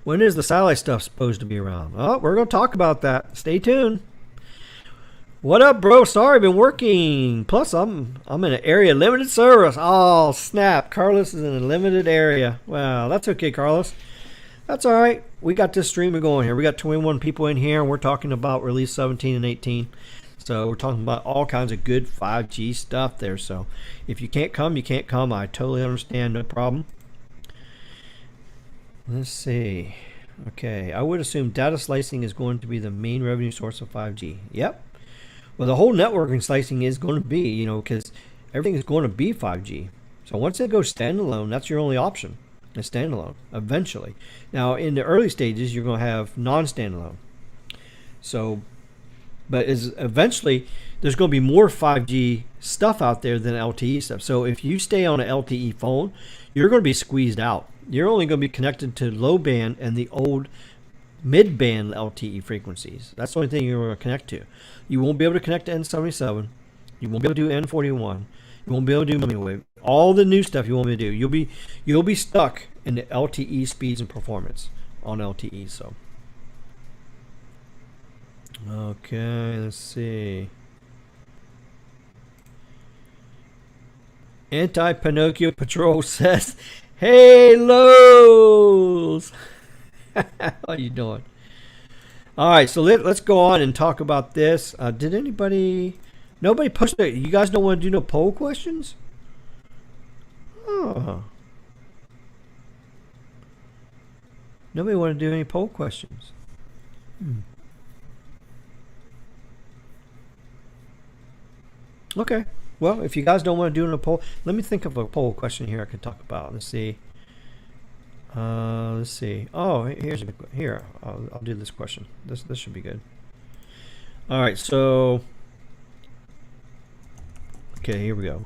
when is the satellite stuff supposed to be around? Oh, we're going to talk about that. Stay tuned. What up, bro? Sorry, I've been working. Plus, I'm in an area limited service. Oh, snap. Carlos is in a limited area. Well, that's okay, Carlos. That's all right. We got this stream going here. We got 21 people in here, and we're talking about release 17 and 18. So we're talking about all kinds of good 5G stuff there. So if you can't come, you can't come. I totally understand. No problem. Let's see. Okay. I would assume data slicing is going to be the main revenue source of 5G. Yep. Well, the whole networking slicing is going to be, because everything is going to be 5G. So once it goes standalone, that's your only option. It's standalone eventually. Now, in the early stages, you're going to have non-standalone. So, but eventually, there's going to be more 5G stuff out there than LTE stuff. So if you stay on an LTE phone, you're going to be squeezed out. You're only going to be connected to low band and the old mid-band LTE frequencies. That's the only thing you're going to connect to. You won't be able to connect to N77. You won't be able to do N41. You won't be able to do millimeter wave. All the new stuff you want me to do. You'll be stuck in the LTE speeds and performance on LTE. So, okay, let's see. Anti-Pinocchio Patrol says, "Hey, Lowe's." How you doing? All right, so let's go on and talk about this. Did nobody posted it? You guys don't want to do no poll questions? Oh. Nobody want to do any poll questions. Okay. Well, if you guys don't want to do a poll, let me think of a poll question here I can talk about. Let's see. Let's see. Oh, here's a good question. Here, I'll do this question. This should be good. All right. So, okay, here we go.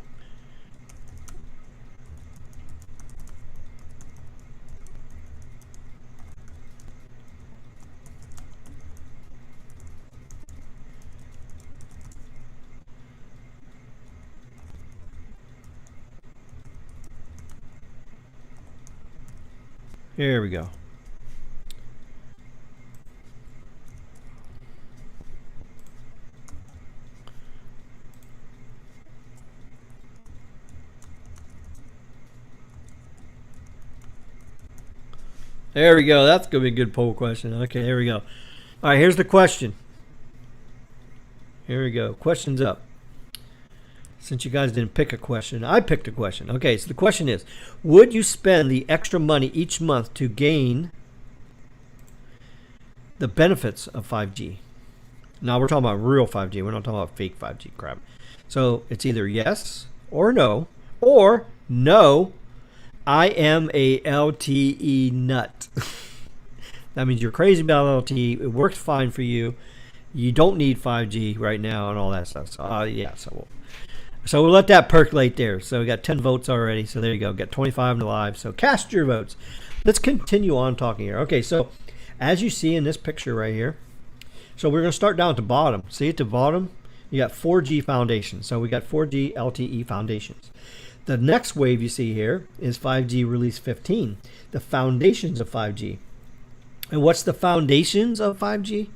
Here we go. There we go. That's going to be a good poll question. Okay, here we go. All right, here's the question. Here we go. Question's up. Since you guys didn't pick a question, I picked a question. Okay, so the question is, would you spend the extra money each month to gain the benefits of 5G? Now, we're talking about real 5G. We're not talking about fake 5G crap. So it's either yes or no, I am a LTE nut. That means you're crazy about LTE. It works fine for you. You don't need 5G right now and all that stuff. So, yeah, so we'll let that percolate there. So we got 10 votes already. So there you go. Got 25 live. So cast your votes. Let's continue on talking here. Okay, so as you see in this picture right here, so we're going to start down at the bottom. See at the bottom, you got 4G foundations. So we got 4G LTE foundations. The next wave you see here is 5G release 15, the foundations of 5G. And what's the foundations of 5G?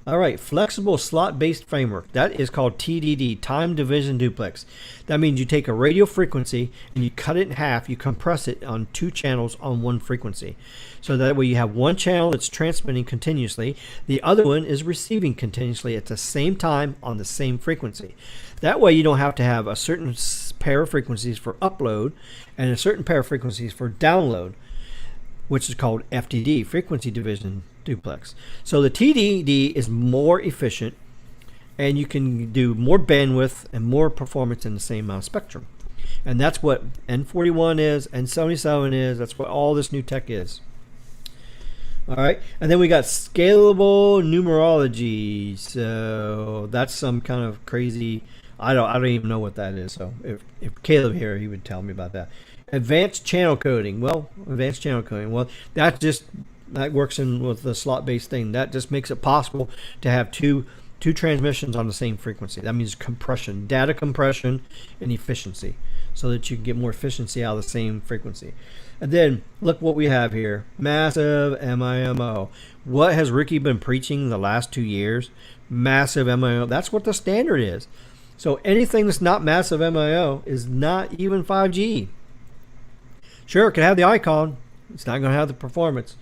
All right, flexible slot-based framework. That is called TDD, time division duplex. That means you take a radio frequency and you cut it in half, you compress it on two channels on one frequency. So that way you have one channel that's transmitting continuously, the other one is receiving continuously at the same time on the same frequency. That way you don't have to have a certain pair of frequencies for upload and a certain pair of frequencies for download, which is called FDD, frequency division duplex. So the TDD is more efficient and you can do more bandwidth and more performance in the same amount of spectrum. And that's what N41 is, N77 is, that's what all this new tech is. All right, and then we got scalable numerology. So that's some kind of crazy, I don't even know what that is. So if Caleb here, he would tell me about that. Advanced channel coding. Well, that's just that works in with the slot-based thing. That just makes it possible to have two transmissions on the same frequency. That means compression, data compression, and efficiency, so that you can get more efficiency out of the same frequency. And then look what we have here. Massive MIMO. What has Ricky been preaching the last 2 years? Massive MIMO. That's what the standard is. So anything that's not massive MIMO is not even 5G. Sure, it can have the icon. It's not going to have the performance.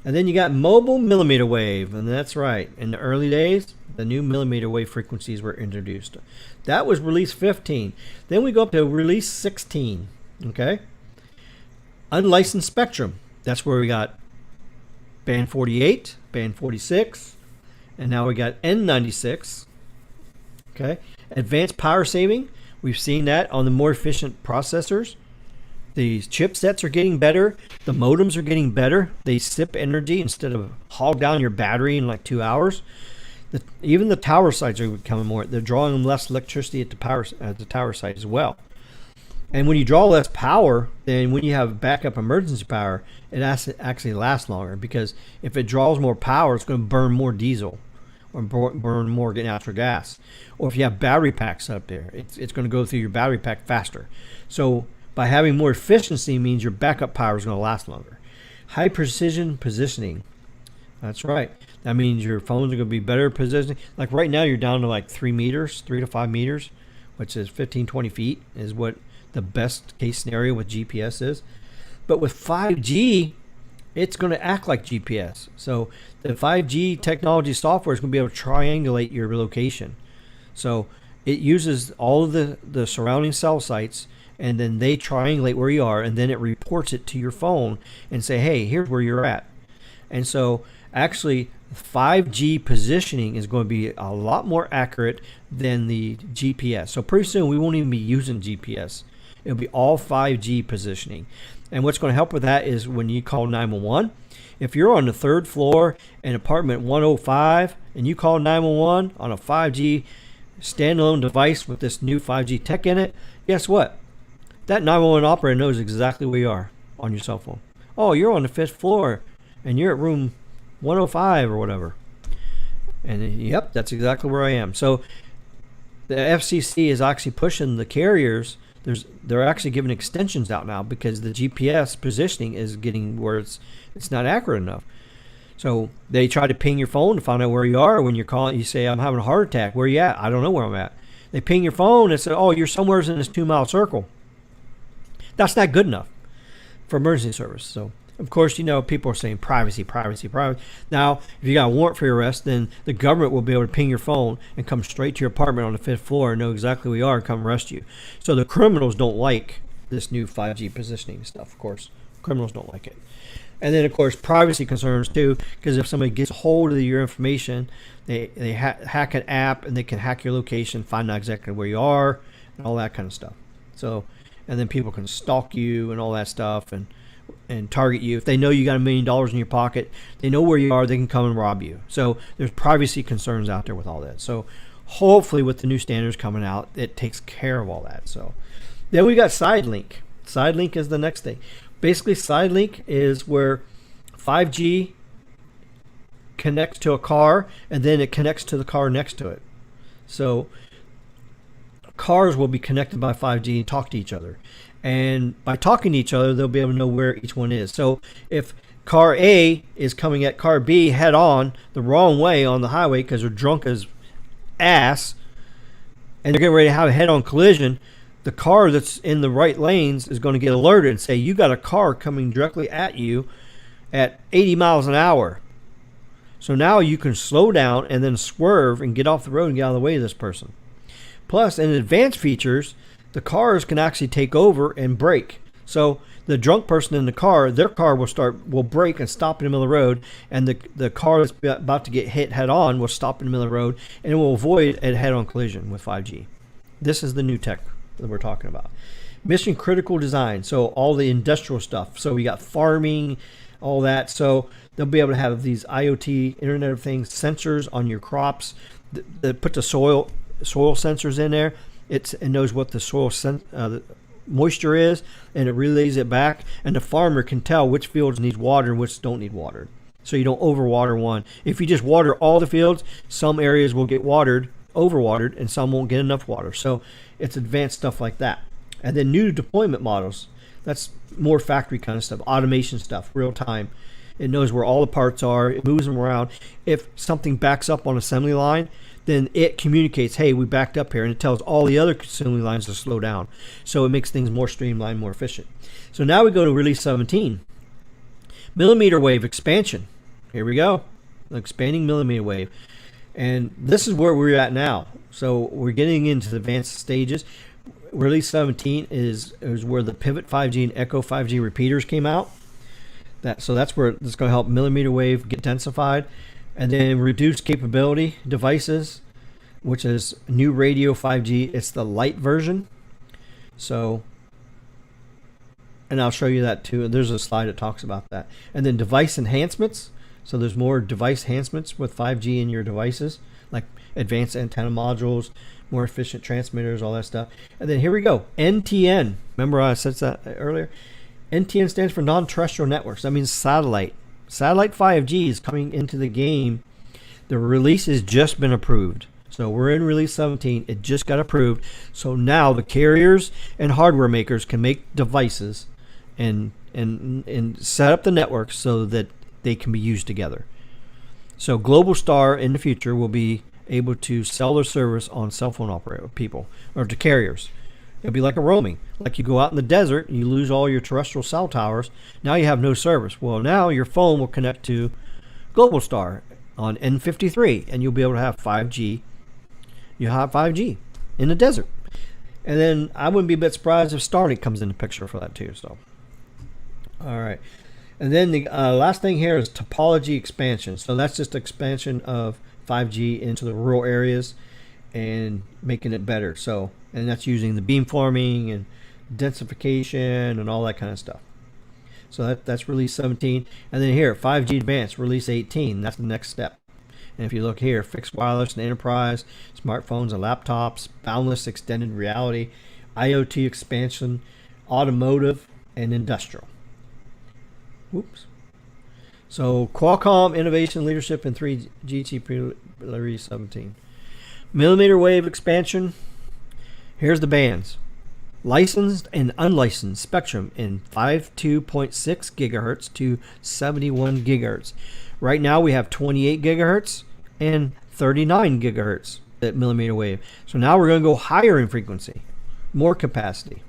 And then you got mobile millimeter wave. And that's right. In the early days, the new millimeter wave frequencies were introduced. That was release 15. Then we go up to release 16. Okay? Unlicensed spectrum. That's where we got band 48, band 46, and now we got N96. Okay? Advanced power saving. We've seen that on the more efficient processors. These chipsets are getting better. The modems are getting better. They sip energy instead of hog down your battery in like 2 hours. Even the tower sites are becoming more. They're drawing less electricity at the tower site as well. And when you draw less power, then when you have backup emergency power, it actually lasts longer, because if it draws more power, it's going to burn more diesel or burn more natural gas. Or if you have battery packs up there, it's going to go through your battery pack faster. So by having more efficiency means your backup power is going to last longer. High precision positioning. That's right. That means your phones are going to be better positioning. Like right now, you're down to like 3 to 5 meters, which is 15, 20 feet is what the best case scenario with GPS is. But with 5G, it's going to act like GPS. So the 5G technology software is going to be able to triangulate your location. So it uses all of the surrounding cell sites, and then they triangulate where you are, and then it reports it to your phone and say, hey, here's where you're at. And so actually 5G positioning is going to be a lot more accurate than the GPS. So pretty soon we won't even be using GPS. It'll be all 5G positioning. And what's going to help with that is when you call 911, if you're on the 3rd floor in apartment 105 and you call 911 on a 5G standalone device with this new 5G tech in it, guess what? That 911 operator knows exactly where you are on your cell phone. Oh, you're on the 5th floor and you're at room 105 or whatever. And yep, that's exactly where I am. So the FCC is actually pushing the carriers. They're actually giving extensions out now because the GPS positioning is getting where it's not accurate enough. So they try to ping your phone to find out where you are. When you're calling, you say, I'm having a heart attack. Where are you at? I don't know where I'm at. They ping your phone and say, oh, you're somewhere in this 2-mile circle. That's not good enough for emergency service. So, of course, people are saying privacy. Now, if you got a warrant for your arrest, then the government will be able to ping your phone and come straight to your apartment on the 5th floor and know exactly where you are and come arrest you. So the criminals don't like this new 5G positioning stuff, of course. Criminals don't like it. And then, of course, privacy concerns, too, because if somebody gets a hold of your information, they hack an app and they can hack your location, find out exactly where you are, and all that kind of stuff. So, and then people can stalk you and all that stuff and target you. If they know you got $1 million in your pocket, they know where you are, they can come and rob you. So there's privacy concerns out there with all that. So hopefully with the new standards coming out, it takes care of all that. So then we got SideLink. SideLink is the next thing. Basically, SideLink is where 5G connects to a car and then it connects to the car next to it. So cars will be connected by 5G and talk to each other. And by talking to each other, they'll be able to know where each one is. So if car A is coming at car B head on the wrong way on the highway because they're drunk as ass and they're getting ready to have a head-on collision, the car that's in the right lanes is going to get alerted and say, you got a car coming directly at you at 80 miles an hour. So now you can slow down and then swerve and get off the road and get out of the way of this person. Plus, in advanced features, the cars can actually take over and brake. So the drunk person in the car, their car will brake and stop in the middle of the road, and the car that's about to get hit head on will stop in the middle of the road, and it will avoid a head-on collision with 5G. This is the new tech that we're talking about. Mission critical design, so all the industrial stuff. So we got farming, all that. So they'll be able to have these IoT, Internet of Things sensors on your crops. They put the soil sensors in there. It knows what the soil moisture is, and it relays it back, and the farmer can tell which fields need water and which don't need water. so you don't overwater one. If you just water all the fields, some areas will get overwatered, and some won't get enough water. So it's advanced stuff like that. And then new deployment models. That's more factory kind of stuff, automation stuff, real time. It knows where all the parts are. It moves them around. If something backs up on assembly line, then it communicates, hey, we backed up here, and it tells all the other assembly lines to slow down. So it makes things more streamlined, more efficient. So now we go to release 17. Millimeter wave expansion. Here we go. Expanding millimeter wave. And this is where we're at now. So we're getting into the advanced stages. Release 17 is where the Pivot 5G and Echo 5G repeaters came out. So that's where it's going to help millimeter wave get densified. And then reduced capability devices, which is new radio 5G. It's the light version. So, and I'll show you that too. There's a slide that talks about that. And then device enhancements. So there's more device enhancements with 5G in your devices, like advanced antenna modules, more efficient transmitters, all that stuff. And then here we go, NTN. Remember I said that earlier? NTN stands for non-terrestrial networks. That means satellite. Satellite 5G is coming into the game. The release has just been approved. So we're in release 17. It just got approved. So now the carriers and hardware makers can make devices and set up the networks so that they can be used together. So Global Star in the future will be able to sell their service on cell phone operator people or to carriers. It'll be like a roaming. Like you go out in the desert, you lose all your terrestrial cell towers. Now you have no service. Well, now your phone will connect to Global Star on N53, and you'll be able to have 5G. You'll have 5G in the desert. And then I wouldn't be a bit surprised if Starlink comes in the picture for that too. So, all right. And then the last thing here is topology expansion. So that's just expansion of 5G into the rural areas and making it better. So, and that's using the beamforming and densification and all that kind of stuff. So that's release 17. And then here, 5G advanced, release 18. That's the next step. And if you look here, fixed wireless and enterprise, smartphones and laptops, boundless extended reality, IoT expansion, automotive, and industrial. Whoops. So Qualcomm innovation leadership in 3GT release 17. Millimeter wave expansion. Here's the bands. Licensed and unlicensed spectrum in 52.6 gigahertz to 71 gigahertz. Right now we have 28 gigahertz and 39 gigahertz at millimeter wave. So now we're going to go higher in frequency, more capacity.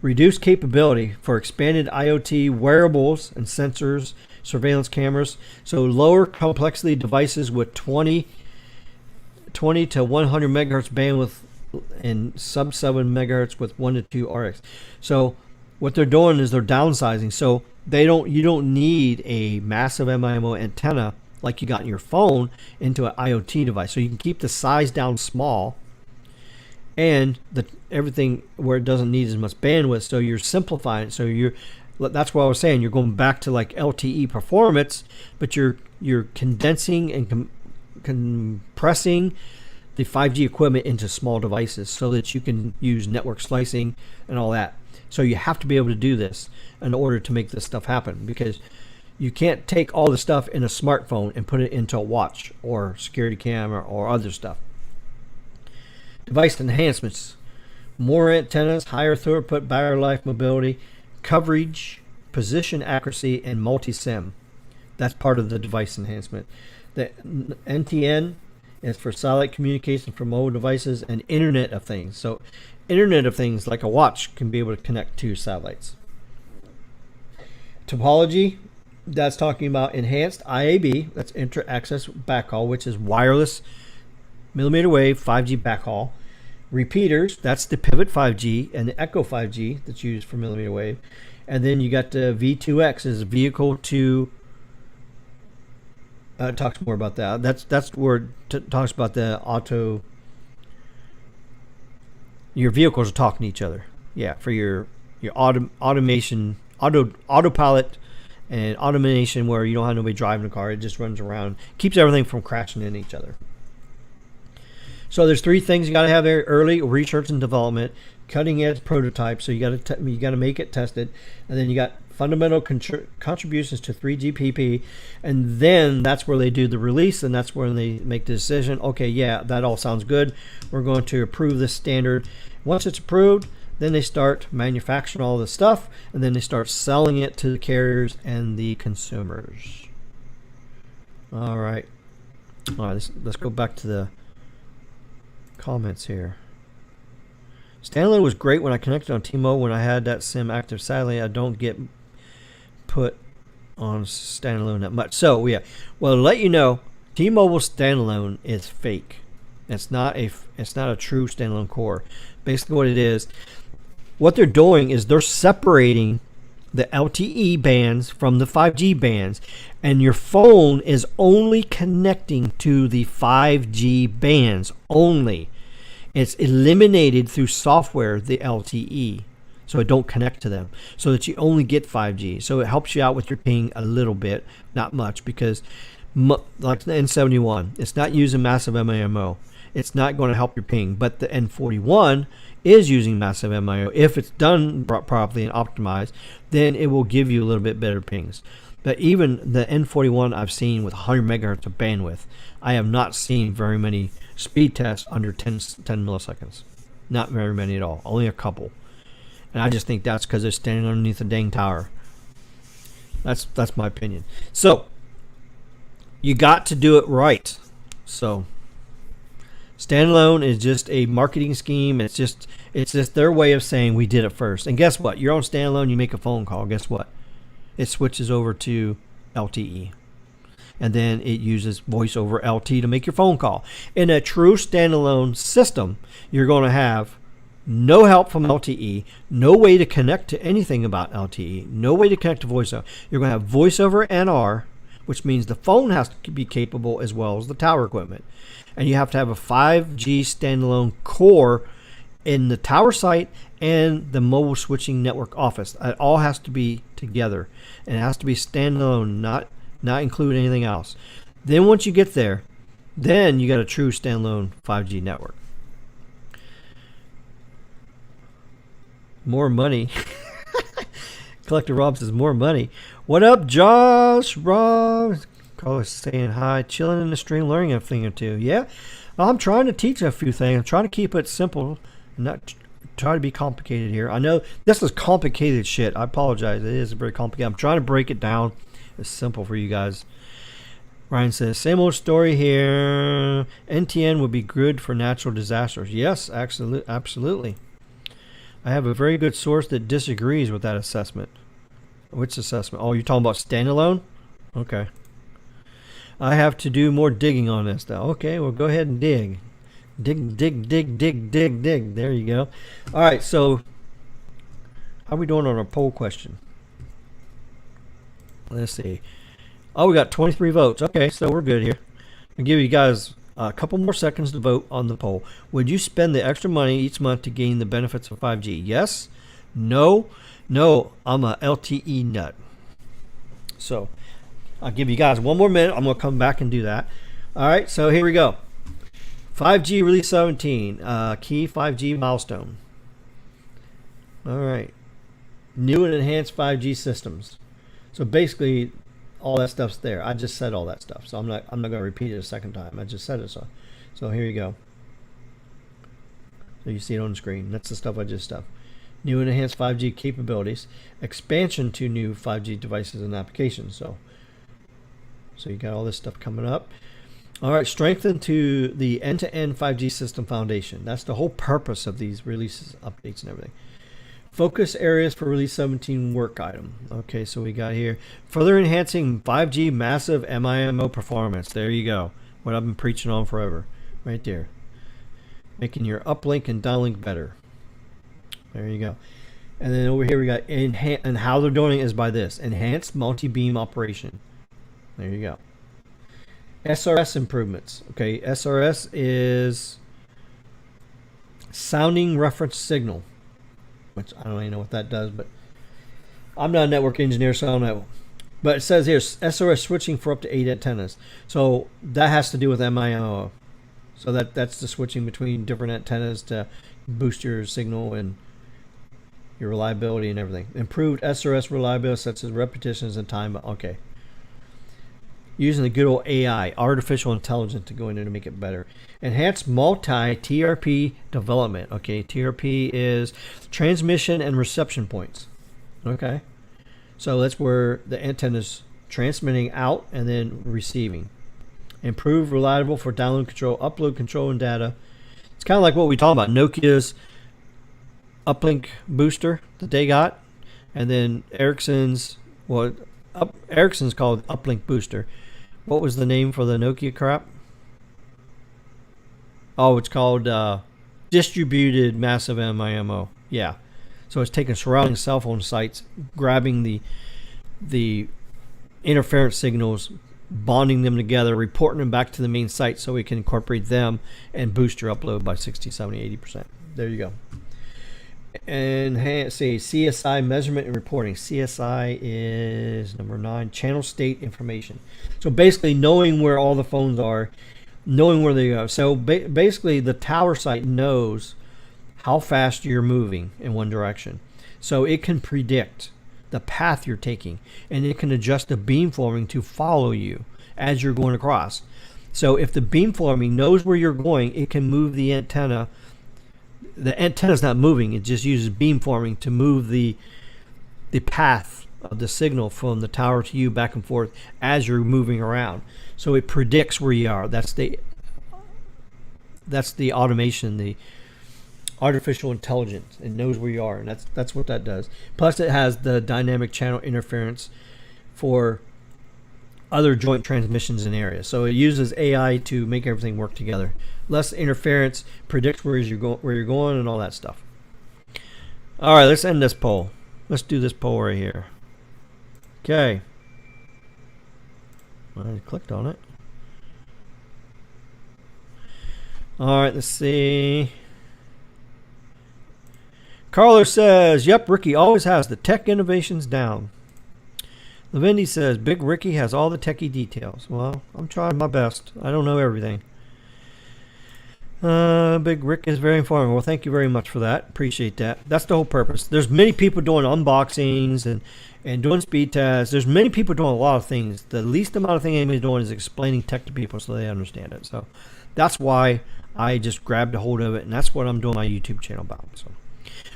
Reduced capability for expanded IoT wearables and sensors, surveillance cameras. So lower complexity devices with 20 to 100 megahertz bandwidth and sub 7 megahertz with 1 to 2 RX. So what they're doing is they're downsizing. So you don't need a massive MIMO antenna like you got in your phone into an IoT device. So you can keep the size down small and everything where it doesn't need as much bandwidth. So you're simplifying. So that's what I was saying. You're going back to like LTE performance, but you're condensing and compressing the 5G equipment into small devices so that you can use network slicing and all that. So you have to be able to do this in order to make this stuff happen, because you can't take all the stuff in a smartphone and put it into a watch or security camera or other stuff. Device enhancements. More antennas, higher throughput, battery life, mobility, coverage, position accuracy, and multi-SIM. That's part of the device enhancement. The NTN is for satellite communication for mobile devices and Internet of Things. So Internet of Things, like a watch, can be able to connect to satellites. Topology, that's talking about enhanced IAB, that's inter-access backhaul, which is wireless millimeter wave 5G backhaul. Repeaters, that's the Pivot 5G and the Echo 5G that's used for millimeter wave. And then you got the V2X is vehicle to talks more about that. That's where it talks about the your vehicles are talking to each other. Yeah, for your automation, autopilot and automation, where you don't have nobody driving the car. It just runs around, keeps everything from crashing into each other. So there's three things you got to have there: early research and development, cutting edge prototypes. So you got to make it, test it, and then you got fundamental contributions to 3GPP, and then that's where they do the release, and that's when they make the decision. Okay, yeah, that all sounds good. We're going to approve this standard. Once it's approved, then they start manufacturing all this stuff, and then they start selling it to the carriers and the consumers. All right, let's go back to the comments here. Standalone was great when I connected on T-Mobile. When I had that SIM active, sadly, I don't get put on standalone that much. So yeah, well, to let you know, T-Mobile standalone is fake. It's not a true standalone core. Basically, what it is, what they're doing is they're separating the LTE bands from the 5G bands, and your phone is only connecting to the 5G bands only. It's eliminated through software, the LTE, so it don't connect to them, so that you only get 5G. So it helps you out with your ping a little bit, not much, because like the N71, it's not using massive MIMO. It's not going to help your ping, but the N41 is using massive MIMO. If it's done properly and optimized, then it will give you a little bit better pings. But even the N41 I've seen with 100 megahertz of bandwidth, I have not seen very many speed tests under 10 milliseconds. Not very many at all. Only a couple. And I just think that's because they're standing underneath a dang tower. That's my opinion. So, you got to do it right. So, standalone is just a marketing scheme. It's just their way of saying we did it first. And guess what? You're on standalone, you make a phone call. Guess what? It switches over to LTE. And then it uses voice over LTE to make your phone call. In a true standalone system, you're going to have no help from LTE, no way to connect to anything about LTE, no way to connect to voice over. You're going to have voice over NR, which means the phone has to be capable as well as the tower equipment. And you have to have a 5G standalone core in the tower site and the mobile switching network office. It all has to be together, and it has to be standalone, not include anything else. Then once you get there, then you got a true standalone 5G network. More money. Collector Rob says more money. What up, Josh? Rob Carlos saying hi, chilling in the stream, learning a thing or two. Yeah, I'm trying to teach a few things. I'm trying to keep it simple, not try to be complicated here. I know this is complicated shit. I apologize. It is very complicated. I'm trying to break it down. It's simple for you guys. Ryan says, same old story here. NTN would be good for natural disasters. Yes, absolutely. I have a very good source that disagrees with that assessment. Which assessment? Oh, you're talking about standalone? Okay. I have to do more digging on this though. Okay, well go ahead and dig. Dig. There you go. All right, so how are we doing on our poll question? Let's see. Oh, we got 23 votes. Okay, so we're good here. I'll give you guys a couple more seconds to vote on the poll. Would you spend the extra money each month to gain the benefits of 5G? Yes? No? No, I'm a LTE nut. So, I'll give you guys one more minute. I'm going to come back and do that. All right, so here we go. 5G Release 17, key 5G milestone. All right. New and enhanced 5G systems. So basically, all that stuff's there. I just said all that stuff, so I'm not going to repeat it a second time. I just said it. So here you go. So you see it on the screen. That's the stuff I just stuffed. New and enhanced 5G capabilities, expansion to new 5G devices and applications. So you got all this stuff coming up. All right, strengthen to the end-to-end 5G system foundation. That's the whole purpose of these releases, updates, and everything. Focus areas for Release 17 work item. Okay, so we got here. Further enhancing 5G massive MIMO performance. There you go. What I've been preaching on forever. Right there. Making your uplink and downlink better. There you go. And then over here we got and how they're doing it is by this. Enhanced multi-beam operation. There you go. SRS improvements. Okay, SRS is sounding reference signal, which I don't even know what that does, but I'm not a network engineer, so I don't know. But it says here, SRS switching for up to 8 antennas. So that has to do with MIMO. So that's the switching between different antennas to boost your signal and your reliability and everything. Improved SRS reliability such as repetitions and time. Okay. Using the good old AI, artificial intelligence, to go in there to make it better. Enhanced multi-TRP development. Okay, TRP is transmission and reception points. Okay. So that's where the antenna is transmitting out and then receiving. Improved reliable for download control, upload control, and data. It's kind of like what we talked about, Nokia's uplink booster that they got, and then Ericsson's, Ericsson's called uplink booster. What was the name for the Nokia crap? Oh, it's called distributed massive MIMO. Yeah. So it's taking surrounding cell phone sites, grabbing the interference signals, bonding them together, reporting them back to the main site so we can incorporate them and boost your upload by 60, 70, 80%. There you go. And say CSI measurement and reporting. CSI is number 9, channel state information. So basically knowing where all the phones are, knowing where they go. So basically the tower site knows how fast you're moving in one direction. So it can predict the path you're taking, and it can adjust the beamforming to follow you as you're going across. So if the beamforming knows where you're going, it can move the antenna. The antenna's not moving, it just uses beamforming to move the path of the signal from the tower to you back and forth as you're moving around. So it predicts where you are. That's the automation, the artificial intelligence. It knows where you are, and that's what that does. Plus it has the dynamic channel interference for other joint transmissions in areas. So it uses AI to make everything work together. Less interference, predicts where you're going, and all that stuff. All right, let's end this poll. Let's do this poll right here. Okay. I clicked on it. All right, let's see. Carlos says, yep, Ricky always has the tech innovations down. Lavendi says, Big Ricky has all the techie details. Well, I'm trying my best. I don't know everything. Big Rick is very informative. Well, thank you very much for that. Appreciate that. That's the whole purpose. There's many people doing unboxings and doing speed tests. There's many people doing a lot of things. The least amount of thing anybody's doing is explaining tech to people so they understand it. So that's why I just grabbed a hold of it, and that's what I'm doing my YouTube channel about. So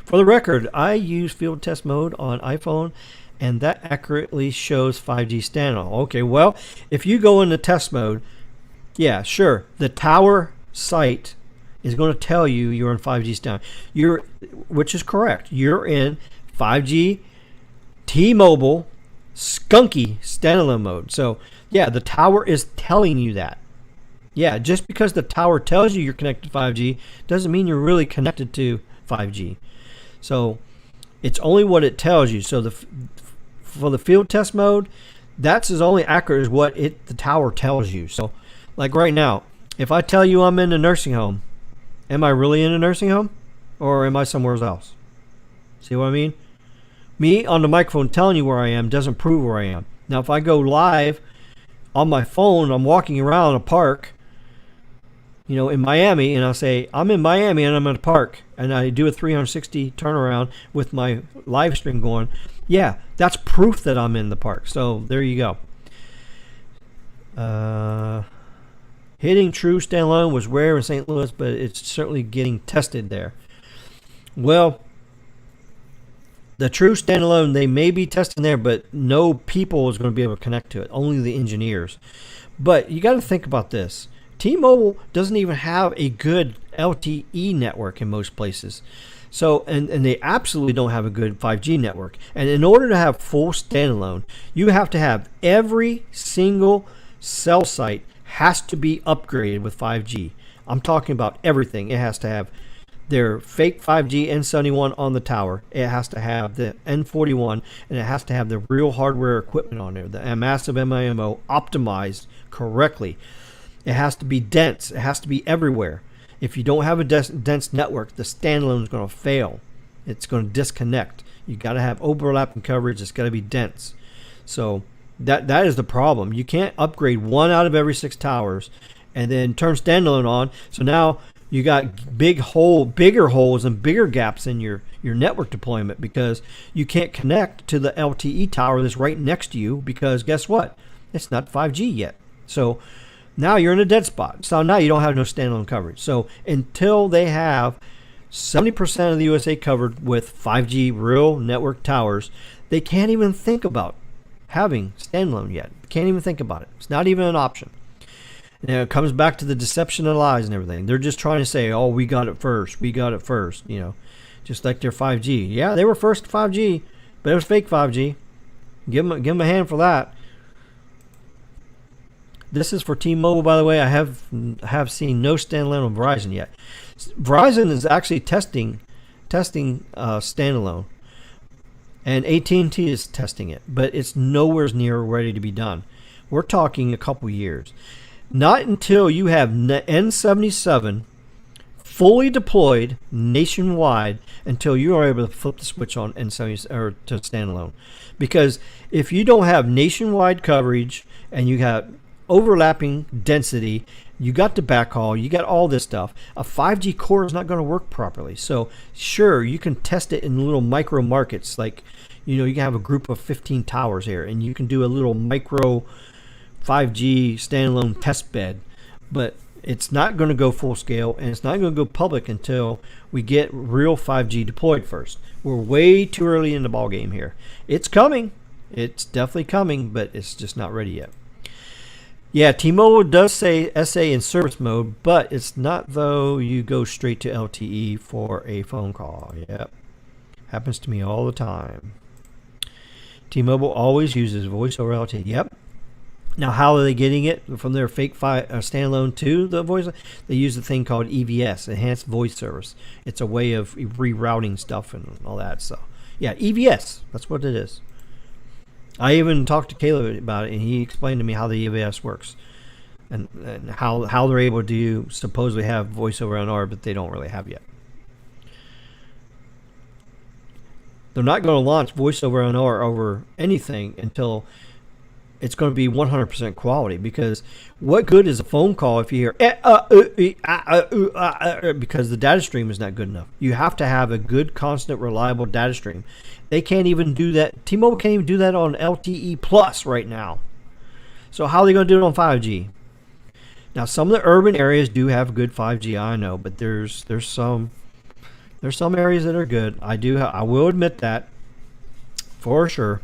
for the record, I use field test mode on iPhone, and that accurately shows 5G standalone. Okay, well, if you go into test mode, yeah, sure, the tower site is going to tell you you're in 5G standalone. Which is correct. You're in 5G T-Mobile skunky standalone mode. So, yeah, the tower is telling you that. Yeah, just because the tower tells you you're connected to 5G doesn't mean you're really connected to 5G. So, it's only what it tells you. So, for the field test mode, that's as only accurate as what the tower tells you. So, like right now, if I tell you I'm in a nursing home, am I really in a nursing home? Or am I somewhere else? See what I mean? Me on the microphone telling you where I am doesn't prove where I am. Now, if I go live on my phone, I'm walking around a park, in Miami, and I'll say, I'm in Miami and I'm in a park, and I do a 360 turnaround with my live stream going, yeah, that's proof that I'm in the park. So there you go. Hitting true standalone was rare in St. Louis, but it's certainly getting tested there. Well, the true standalone, they may be testing there, but no people is going to be able to connect to it. Only the engineers. But you got to think about this. T-Mobile doesn't even have a good LTE network in most places. So, and they absolutely don't have a good 5G network. And in order to have full standalone, you have to have every single cell site has to be upgraded with 5G. I'm talking about everything. It has to have their fake 5G N71 on the tower. It has to have the N41, and it has to have the real hardware equipment on there, the massive MIMO optimized correctly. It has to be dense. It has to be everywhere. If you don't have a dense network, the standalone is going to fail. It's going to disconnect. You got to have overlapping coverage. It's got to be dense. So that is the problem. You can't upgrade one out of every 6 towers and then turn standalone on. So now You got bigger holes and bigger gaps in your network deployment because you can't connect to the LTE tower that's right next to you because guess what? It's not 5G yet. So now you're in a dead spot. So now you don't have no standalone coverage. So until they have 70% of the USA covered with 5G real network towers, they can't even think about having standalone yet. Can't even think about it. It's not even an option. Now it comes back to the deception and lies and everything. They're just trying to say, oh, we got it first. We got it first. You know, just like their 5G. Yeah, they were first to 5G, but it was fake 5G. Give them a hand for that. This is for T-Mobile, by the way. I have seen no standalone on Verizon yet. Verizon is actually testing standalone, and AT&T is testing it, but it's nowhere near ready to be done. We're talking a couple years. Not until you have N77 fully deployed nationwide until you are able to flip the switch on N70 or to standalone. Because if you don't have nationwide coverage and you have overlapping density, you got the backhaul, you got all this stuff, a 5G core is not going to work properly. So sure, you can test it in little micro markets, like, you know, you can have a group of 15 towers here and you can do a little micro 5G standalone test bed, but it's not going to go full scale and it's not going to go public until we get real 5G deployed first. We're way too early in the ball game here. It's coming. It's definitely coming, but it's just not ready yet. Yeah, T-Mobile does say SA in service mode, but it's not though you go straight to LTE for a phone call. Yep. Happens to me all the time. T-Mobile always uses voice over LTE. Yep. Now, how are they getting it from their fake standalone to the voice? They use a thing called EVS, Enhanced Voice Service. It's a way of rerouting stuff and all that. So, yeah, EVS. That's what it is. I even talked to Caleb about it, and he explained to me how the EVS works and how they're able to supposedly have voice over NR, but they don't really have yet. They're not going to launch voice over NR over anything until it's going to be 100% quality, because what good is a phone call if you hear because the data stream is not good enough. You have to have a good, constant, reliable data stream. They can't even do that. T-Mobile can't even do that on LTE Plus right now. So how are they going to do it on 5G? Now, some of the urban areas do have good 5G, I know, but there's some areas that are good. I will admit that for sure.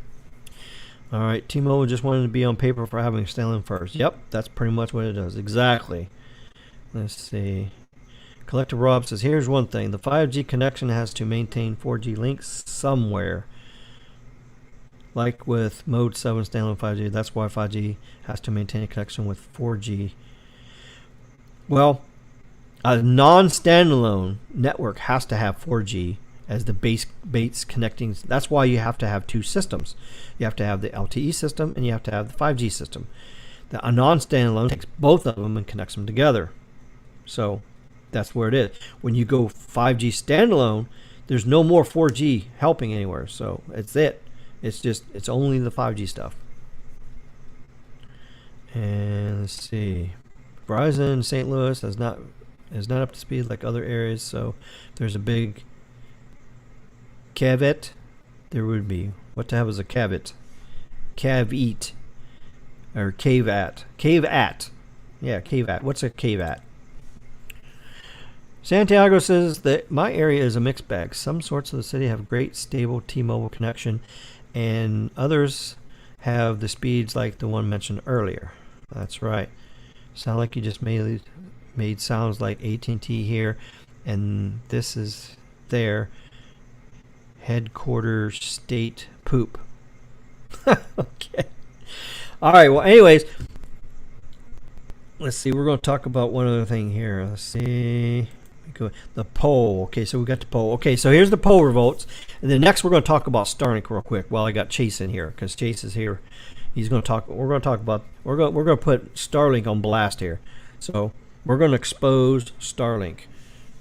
All right, T-Mobile just wanted to be on paper for having standalone first. Yep, that's pretty much what it does. Exactly. Let's see. Collector Rob says, here's one thing. The 5G connection has to maintain 4G links somewhere. Like with Mode 7 standalone 5G. That's why 5G has to maintain a connection with 4G. Well, a non-standalone network has to have 4G as the base connecting. That's why you have to have two systems. You have to have the LTE system and you have to have the 5G system. A non-standalone takes both of them and connects them together. So that's where it is. When you go 5G standalone, there's no more 4G helping anywhere. So it's it. It's only the 5G stuff. And let's see. Verizon St. Louis is not up to speed like other areas. So there's a big caveat. There would be. What the hell is a caveat? Caveat. Or caveat. Caveat. Yeah, caveat. What's a caveat? Santiago says that my area is a mixed bag. Some sorts of the city have great, stable T-Mobile connection, and others have the speeds like the one mentioned earlier. That's right. Sound like you just made sounds like AT&T here, and this is their headquarters state poop. Okay. All right. Well, anyways, let's see. We're going to talk about one other thing here. Let's see. The poll. Okay, so we got the poll. Okay, so here's the poll results. And then next we're going to talk about Starlink real quick while I got Chase in here, because Chase is here. He's going to talk. We're going to put Starlink on blast here. So we're going to expose Starlink.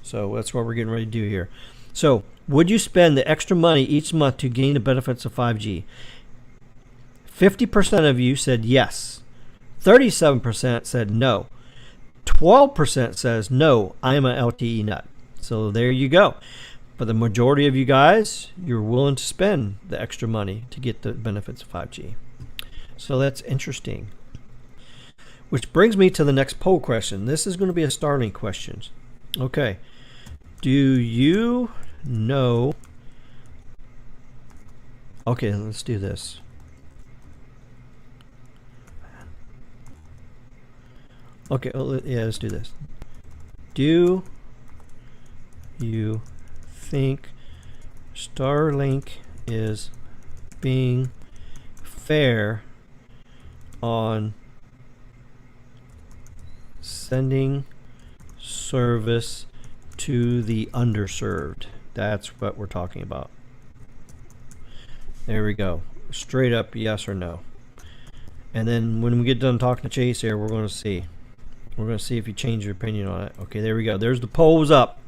So that's what we're getting ready to do here. So would you spend the extra money each month to gain the benefits of 5G? 50% of you said yes. 37% said no. 12% says, no, I am an LTE nut. So there you go. But the majority of you guys, you're willing to spend the extra money to get the benefits of 5G. So that's interesting. Which brings me to the next poll question. This is going to be a Starlink question. Okay. Do you know... Okay, let's do this. Okay, yeah, let's do this. Do you think Starlink is being fair on sending service to the underserved? That's what we're talking about. There we go. Straight up yes or no. And then when we get done talking to Chase here, we're going to see. We're going to see if you change your opinion on it. Okay, there we go. There's the polls up.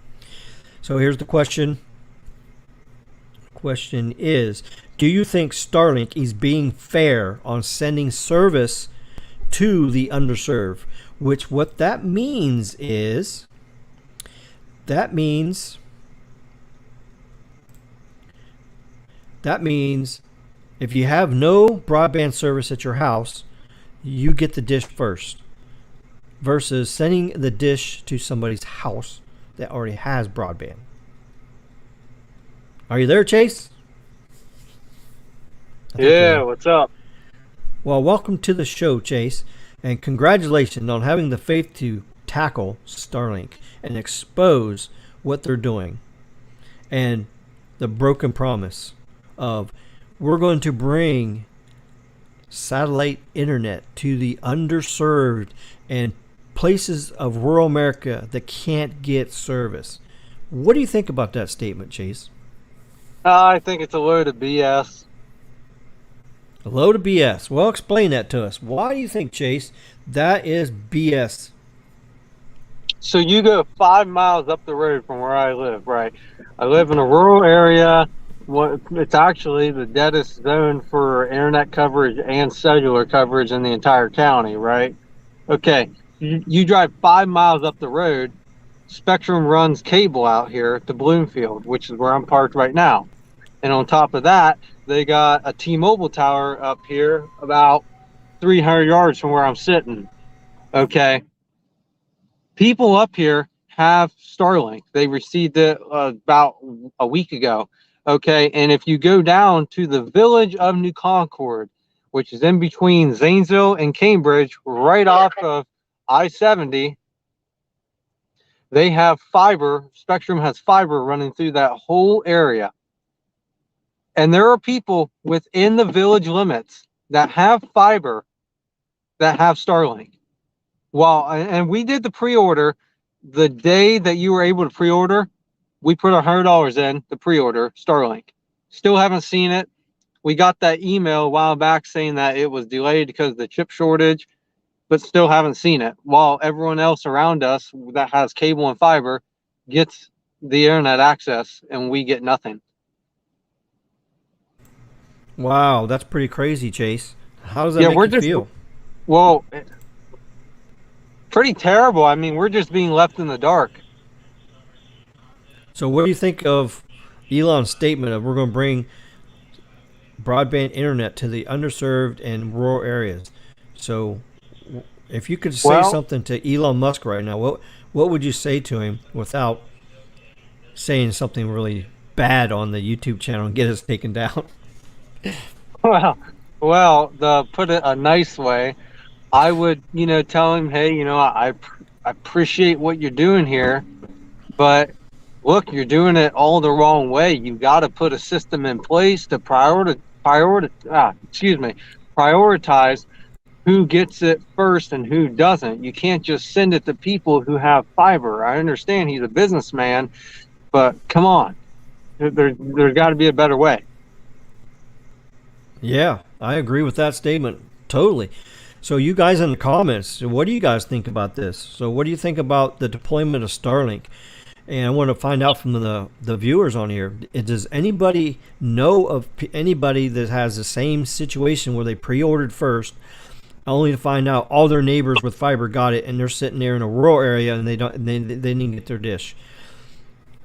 So here's the question. Question is, do you think Starlink is being fair on sending service to the underserved? Which what that means is, that means if you have no broadband service at your house, you get the dish first, versus sending the dish to somebody's house that already has broadband. Are you there, Chase? Yeah, what's up? Well, welcome to the show, Chase, and congratulations on having the faith to tackle Starlink and expose what they're doing and the broken promise of we're going to bring satellite internet to the underserved and places of rural America that can't get service. What do you think about that statement, Chase? I think it's a load of BS. A load of BS. Well, explain that to us. Why do you think, Chase, that is BS? So you go 5 miles up the road from where I live, right? I live in a rural area. It's actually the deadest zone for internet coverage and cellular coverage in the entire county, right? Okay, you drive 5 miles up the road. Spectrum runs cable out here to Bloomfield, which is where I'm parked right now. And on top of that, they got a T-Mobile tower up here about 300 yards from where I'm sitting. Okay. People up here have Starlink. They received it about a week ago. Okay. And if you go down to the village of New Concord, which is in between Zanesville and Cambridge, right off of I-70, they have fiber. Spectrum has fiber running through that whole area. And there are people within the village limits that have fiber that have Starlink. Well, and we did the pre-order the day that you were able to pre-order. We put $100 in the pre-order Starlink. Still haven't seen it. We got that email a while back saying that it was delayed because of the chip shortage, but still haven't seen it. While everyone else around us that has cable and fiber gets the internet access and we get nothing. Wow, that's pretty crazy, Chase. How does that make you feel? Well, pretty terrible. I mean, we're just being left in the dark. So what do you think of Elon's statement of we're going to bring broadband internet to the underserved and rural areas? So if you could say something to Elon Musk right now, what would you say to him without saying something really bad on the YouTube channel and get us taken down? Well, to put it a nice way, I would, tell him, hey, I appreciate what you're doing here, but look, you're doing it all the wrong way. You got to put a system in place to prioritize who gets it first and who doesn't. You can't just send it to people who have fiber. I understand he's a businessman, but come on, there's got to be a better way. Yeah, I agree with that statement totally. So you guys in the comments, what do you guys think about this? So what do you think about the deployment of Starlink? And I want to find out from the viewers on here. Does anybody know of anybody that has the same situation where they pre-ordered first only to find out all their neighbors with fiber got it, and they're sitting there in a rural area and they don't. They didn't get their dish.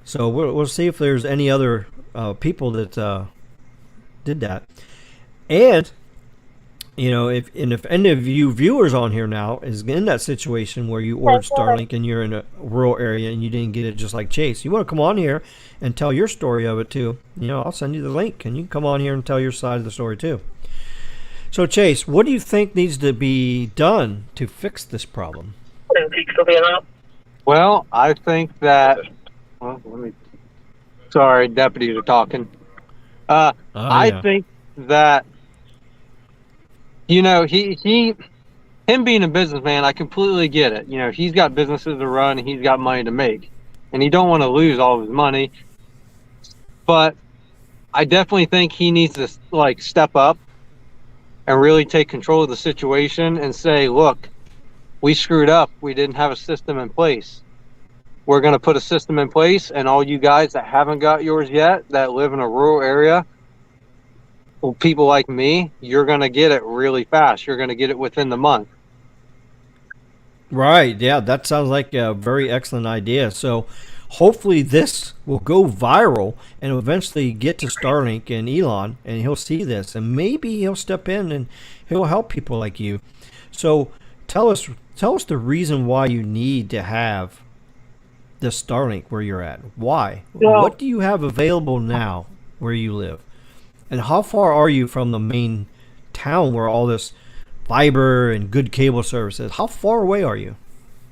So we'll see if there's any other people that did that. And if any of you viewers on here now is in that situation where you ordered Starlink and you're in a rural area and you didn't get it just like Chase, you want to come on here and tell your story of it too. I'll send you the link and you can come on here and tell your side of the story too. So Chase, what do you think needs to be done to fix this problem? Well, I think that. Sorry, deputies are talking. I think that him being a businessman, I completely get it. He's got businesses to run and he's got money to make, and he don't want to lose all of his money. But I definitely think he needs to step up and really take control of the situation and say, look, we screwed up. We didn't have a system in place. We're going to put a system in place, and all you guys that haven't got yours yet, that live in a rural area, people like me, you're going to get it really fast. You're going to get it within the month. Right. Yeah, that sounds like a very excellent idea. So hopefully this will go viral and eventually get to Starlink and Elon, and he'll see this, and maybe he'll step in and he'll help people like you. So tell us the reason why you need to have the Starlink where you're at. Why? Well, what do you have available now where you live? And how far are you from the main town where all this fiber and good cable service is? How far away are you?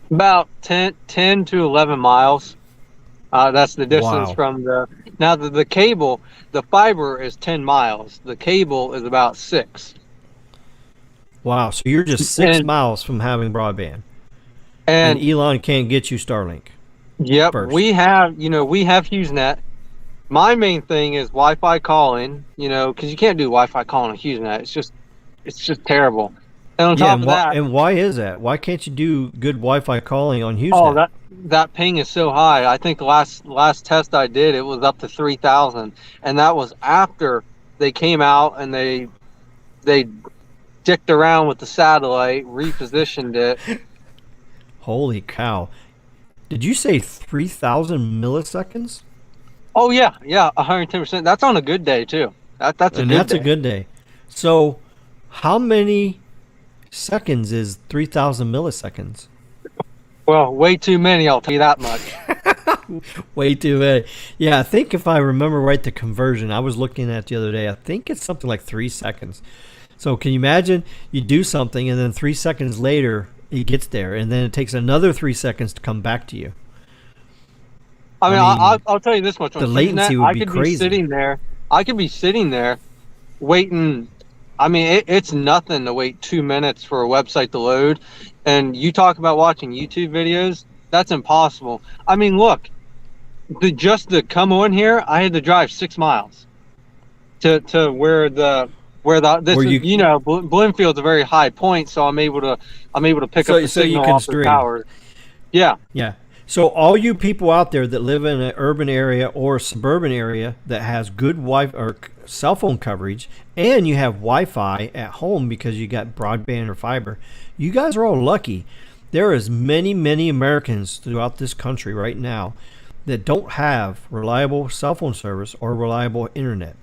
About 10 to 11 miles. That's the distance from the cable. The fiber is 10 miles. The cable is about 6. Wow. So you're just 6 miles from having broadband. And Elon can't get you Starlink. Yep. First. We have HughesNet. My main thing is Wi-Fi calling, because you can't do Wi-Fi calling on HughesNet. It's just terrible. And on top of that, and why is that? Why can't you do good Wi-Fi calling on HughesNet? Oh, that ping is so high. I think last test I did, it was up to 3,000, and that was after they came out and they dicked around with the satellite, repositioned it. Holy cow! Did you say 3,000 milliseconds? Oh yeah, 110%. That's on a good day too. That's a good day. So, how many seconds is 3,000 milliseconds? Well, way too many. I'll tell you that much. Way too many. Yeah, I think if I remember right, the conversion I was looking at the other day, I think it's something like 3 seconds. So, can you imagine you do something and then 3 seconds later it gets there, and then it takes another 3 seconds to come back to you? I mean, I'll tell you this much. The latency would be crazy. I could be sitting there waiting. I mean, it's nothing to wait 2 minutes for a website to load. And you talk about watching YouTube videos, that's impossible. I mean, look, just to come on here, I had to drive 6 miles to where Blinfield's a very high point, so I'm able to pick up the signal off the towers. Yeah. Yeah. So all you people out there that live in an urban area or a suburban area that has good Wi-Fi or cell phone coverage, and you have Wi-Fi at home because you got broadband or fiber, you guys are all lucky. There is many, many Americans throughout this country right now that don't have reliable cell phone service or reliable internet.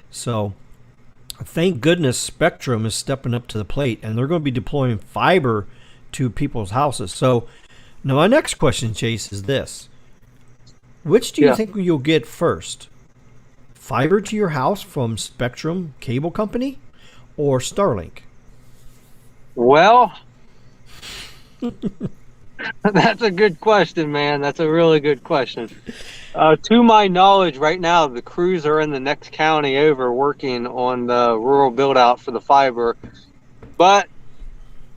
So thank goodness Spectrum is stepping up to the plate, and they're going to be deploying fiber to people's houses. So now my next question, Chase, is this. Which do you think you'll get first? Fiber to your house from Spectrum Cable Company or Starlink? Well, that's a good question, man. That's a really good question. To my knowledge, right now, the crews are in the next county over working on the rural build-out for the fiber. But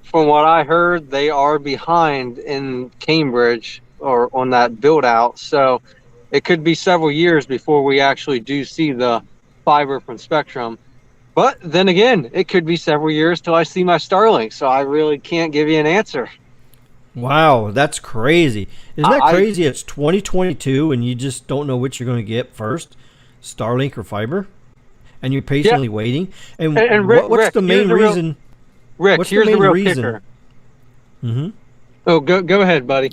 from what I heard, they are behind in Cambridge or on that build-out. So it could be several years before we actually do see the fiber from Spectrum. But then again, it could be several years till I see my Starlink. So I really can't give you an answer. Wow, that's crazy. Isn't that crazy? It's 2022 and you just don't know which you're going to get first, Starlink or fiber? And you're patiently waiting. And Rick, what's the main reason? Rick, What's the here's the main real reason? kicker. Mm-hmm. Oh, go ahead, buddy.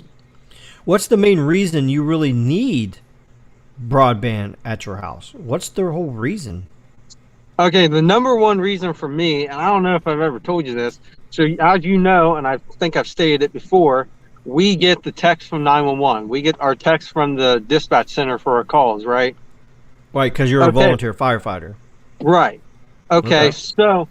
What's the main reason you really need broadband at your house? What's the whole reason? Okay, the number one reason for me, and I don't know if I've ever told you this. So as you know, and I think I've stated it before, we get the text from 911. We get our text from the dispatch center for our calls, right? Right, because you're a Okay. volunteer firefighter. Right. Okay. Okay. So,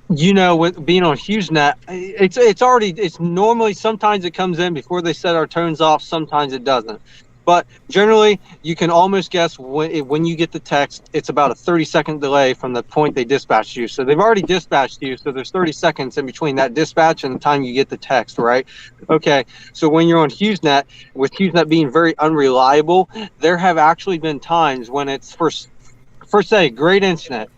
with being on HughesNet, it's normally, sometimes it comes in before they set our tones off, sometimes it doesn't. But generally, you can almost guess when you get the text, it's about a 30-second delay from the point they dispatched you. So they've already dispatched you, so there's 30 seconds in between that dispatch and the time you get the text, right? Okay, so when you're on HughesNet, with HughesNet being very unreliable, there have actually been times when it's first say, great incident.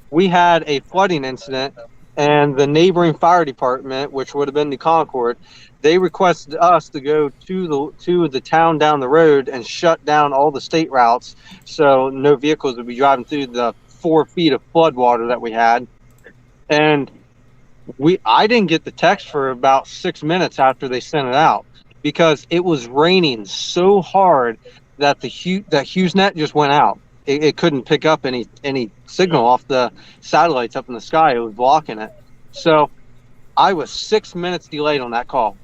We had a flooding incident, and the neighboring fire department, which would have been the Concord, they requested us to go to the town down the road and shut down all the state routes, so no vehicles would be driving through the 4 feet of flood water that we had. And I didn't get the text for about 6 minutes after they sent it out, because it was raining so hard that that HughesNet just went out. It couldn't pick up any signal off the satellites up in the sky. It was blocking it. So I was 6 minutes delayed on that call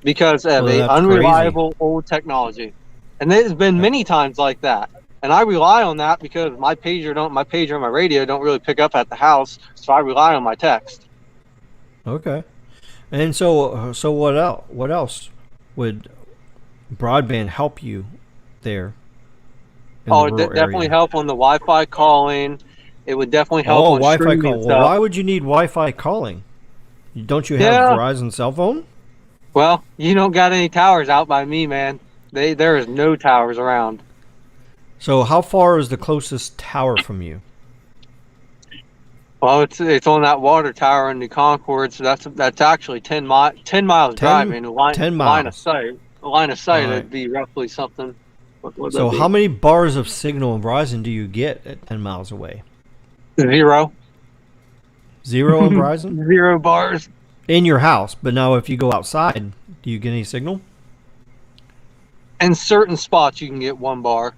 because of unreliable old technology. And there's been many times like that. And I rely on that because my pager and my radio don't really pick up at the house, so I rely on my text. Okay. And so what else? What else would broadband help you there? Oh, it definitely help on the Wi-Fi calling. It would definitely help on Wi-Fi streaming call. stuff. Well, why would you need Wi-Fi calling? Don't you have Verizon cell phone? Well, you don't got any towers out by me, man. There is no towers around. So how far is the closest tower from you? Well, it's on that water tower in the Concord, so that's actually 10 miles driving. 10 miles. Line of sight. Right. It'd be roughly something. So how many bars of signal in Verizon do you get at 10 miles away? 0. 0 in Verizon? 0 bars. In your house. But now if you go outside, do you get any signal? In certain spots, you can get 1 bar.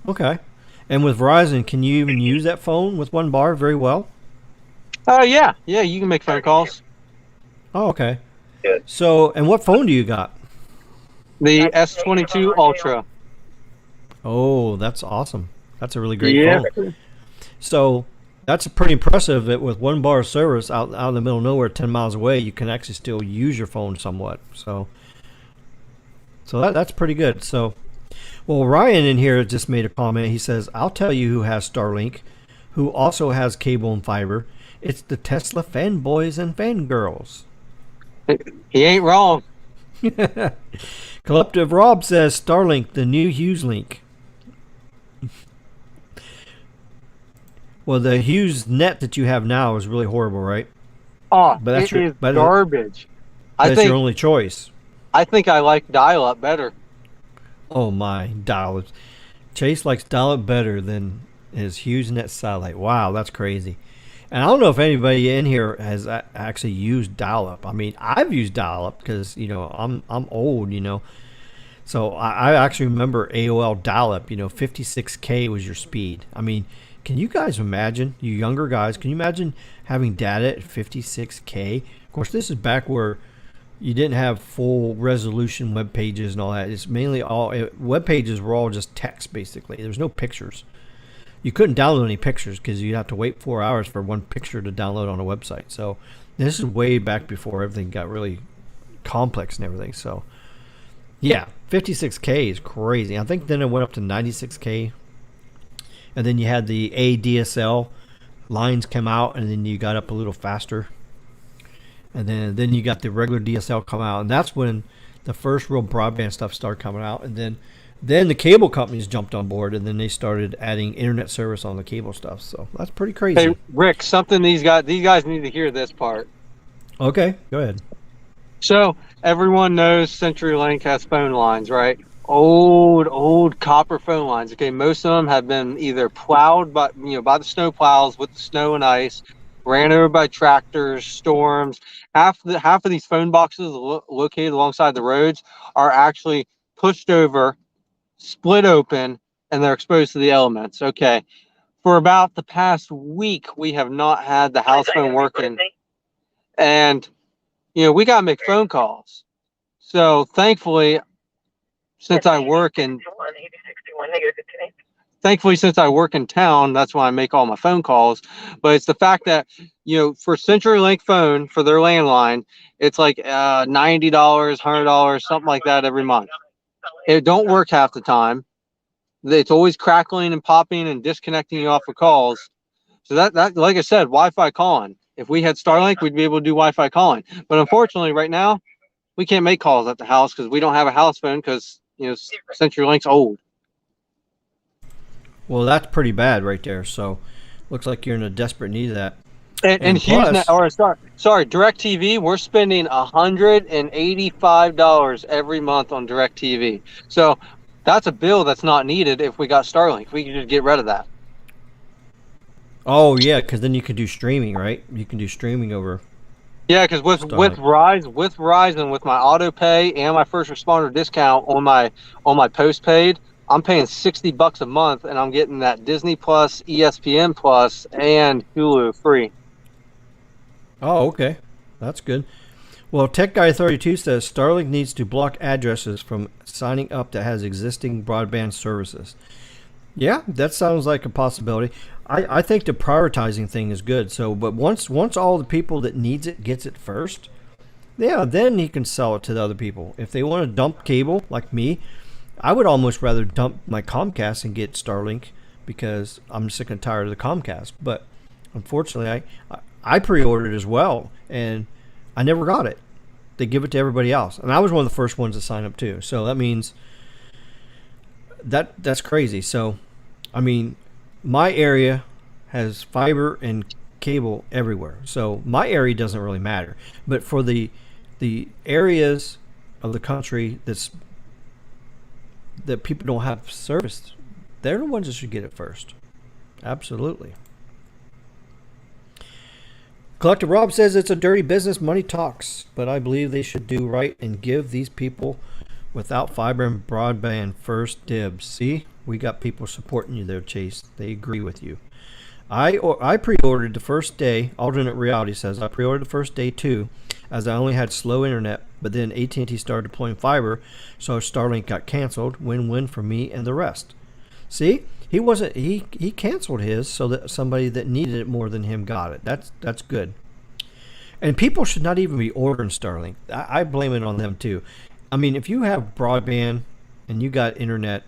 Okay. And with Verizon, can you even use that phone with 1 bar very well? Yeah. Yeah, you can make phone calls. Oh, okay. Good. So, and what phone do you got? The S22 Ultra. Oh, that's awesome. That's a really great phone. So that's pretty impressive that with 1 bar of service out in the middle of nowhere, 10 miles away, you can actually still use your phone somewhat. So that's pretty good. So, well, Ryan in here just made a comment. He says, I'll tell you who has Starlink, who also has cable and fiber. It's the Tesla fanboys and fangirls. He ain't wrong. Collective Rob says Starlink, the new Hughes link. Well, the Hughes net that you have now is really horrible, right? Oh, but that's garbage. That's your only choice. I think I like dial-up better. Oh my, dial-up. Chase likes dial-up better than his HughesNet satellite. Wow, that's crazy. And I don't know if anybody in here has actually used dial-up. I mean, I've used dial-up because, I'm old, So I actually remember AOL dial-up, 56K was your speed. I mean, can you guys imagine, you younger guys, can you imagine having data at 56K? Of course, this is back where you didn't have full resolution web pages and all that. It's mainly web pages were all just text, basically. There's no pictures. You couldn't download any pictures because you'd have to wait 4 hours for one picture to download on a website. So this is way back before everything got really complex and everything. So yeah, 56K is crazy. I think then it went up to 96K. And then you had the ADSL lines come out, and then you got up a little faster. And then you got the regular DSL come out, and that's when the first real broadband stuff started coming out. And then the cable companies jumped on board, and then they started adding internet service on the cable stuff. So that's pretty crazy. Hey, Rick, something these guys need to hear this part. Okay, go ahead. So everyone knows CenturyLink has phone lines, right? Old copper phone lines. Okay, most of them have been either plowed by the snow plows with the snow and ice, ran over by tractors, storms. Half of these phone boxes located alongside the roads are actually pushed over, split open, and they're exposed to the elements. Okay. For about the past week, we have not had the house phone working. And, we got to make phone calls. So thankfully, since I work in since I work in town, that's why I make all my phone calls. But it's the fact that, for CenturyLink phone, for their landline, it's like $90, $100, something like that every month. It don't work half the time. It's always crackling and popping and disconnecting you off of calls. So that like I said, Wi-Fi calling. If we had Starlink, we'd be able to do Wi-Fi calling. But unfortunately, right now, we can't make calls at the house because we don't have a house phone because, CenturyLink's old. Well, that's pretty bad right there. So, looks like you're in a desperate need of that. And HughesNet, sorry, DirecTV, we're spending $185 every month on DirecTV. So that's a bill that's not needed if we got Starlink. We can just get rid of that. Oh yeah, because then you can do streaming, right? You can do streaming over. Yeah, because with Verizon, with my auto pay and my first responder discount on my postpaid, I'm paying $60 a month, and I'm getting that Disney Plus, ESPN Plus, and Hulu free. Oh, okay, that's good. Well, Tech Guy 32 says Starlink needs to block addresses from signing up that has existing broadband services. Yeah, that sounds like a possibility. I think the prioritizing thing is good. So, but once all the people that needs it gets it first, yeah, then he can sell it to the other people. If they want to dump cable like me, I would almost rather dump my Comcast and get Starlink because I'm sick and tired of the Comcast. But unfortunately, I pre-ordered as well, and I never got it. They give it to everybody else, and I was one of the first ones to sign up too. So that means that's crazy. So, I mean, my area has fiber and cable everywhere, so my area doesn't really matter. But for the areas of the country that people don't have service, they're the ones that should get it first. Absolutely. Collector Rob says it's a dirty business, money talks, but I believe they should do right and give these people without fiber and broadband first dibs. See, we got people supporting you there, Chase. They agree with you. I pre-ordered the first day. Alternate Reality says I pre-ordered the first day too, as I only had slow internet. But then AT&T started deploying fiber, so Starlink got canceled. Win-win for me and the rest. See, he canceled his so that somebody that needed it more than him got it. That's good. And people should not even be ordering Starlink. I blame it on them too. I mean, if you have broadband and you got internet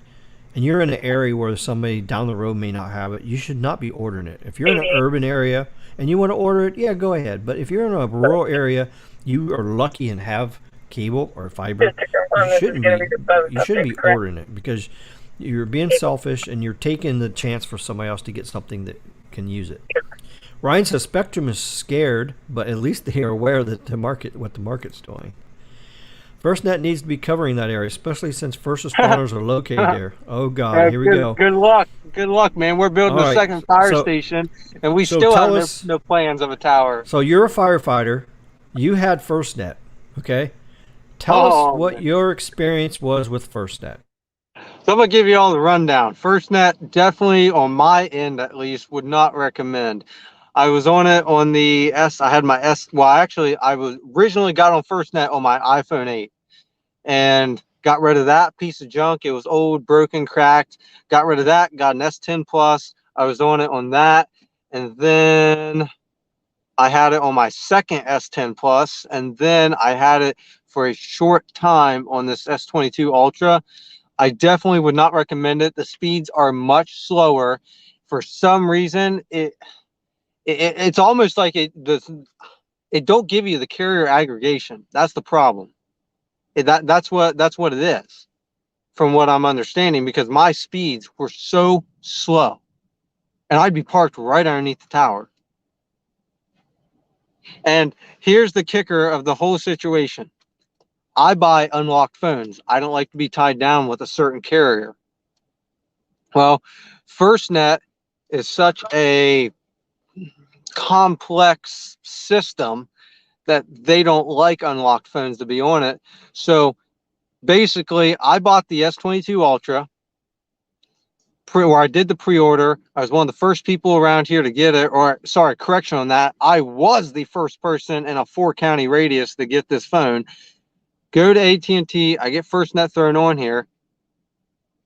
and you're in an area where somebody down the road may not have it, you should not be ordering it. If you're in an urban area and you want to order it, yeah, go ahead. But if you're in a rural area, you are lucky and have cable or fiber, you shouldn't be ordering it because you're being selfish and you're taking the chance for somebody else to get something that can use it. Ryan says Spectrum is scared, but at least they are aware that what the market's doing. FirstNet needs to be covering that area, especially since first responders are located there. Oh, God, here we go. Good luck, man. We're building a second fire station, and we still have no plans of a tower. So you're a firefighter. You had FirstNet, okay? Tell us what your experience was with FirstNet. So I'm going to give you all the rundown. FirstNet, definitely on my end at least, would not recommend. I was on it on the S. I had my S. Well, actually, I was originally got on FirstNet on my iPhone 8 and got rid of that piece of junk. It was old, broken, cracked. Got rid of that. Got an S10 Plus. I was on it on that. And then I had it on my second S10 Plus. And then I had it for a short time on this S22 Ultra. I definitely would not recommend it. The speeds are much slower. For some reason, it's almost like it don't give you the carrier aggregation. That's the problem. That's what it is, from what I'm understanding, because my speeds were so slow, and I'd be parked right underneath the tower. And here's the kicker of the whole situation. I buy unlocked phones. I don't like to be tied down with a certain carrier. Well, FirstNet is such a complex system that they don't like unlocked phones to be on it. So basically, I bought the S22 Ultra, where I did the pre-order. I was one of the first people around here to get it, or sorry, correction on that. I was the first person in a 4-county radius to get this phone. Go to AT&T, I get FirstNet thrown on here,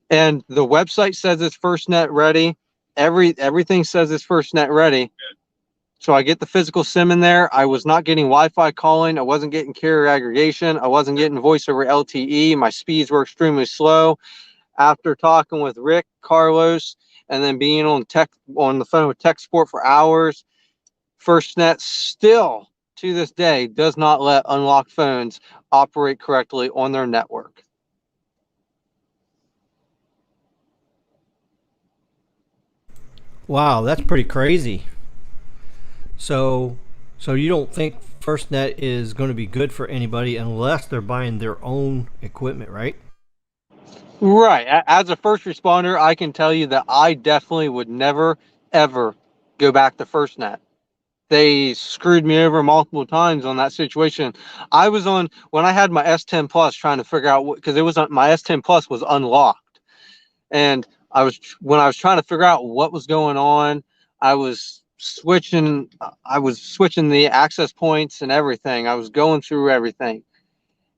and the website says it's FirstNet ready. Everything says it's FirstNet ready. So I get the physical SIM in there. I was not getting Wi-Fi calling. I wasn't getting carrier aggregation. I wasn't getting voice over LTE. My speeds were extremely slow. After talking with Rick, Carlos, and then being on the phone with tech support for hours, FirstNet still to this day does not let unlocked phones operate correctly on their network. Wow, that's pretty crazy. So you don't think FirstNet is going to be good for anybody unless they're buying their own equipment, right? Right. As a first responder, I can tell you that I definitely would never, ever go back to FirstNet. They screwed me over multiple times on that situation. I was on, when I had my S10 Plus, trying to figure out what, because it was my S10 Plus was unlocked, and when I was trying to figure out what was going on, I was switching the access points and everything. I was going through everything,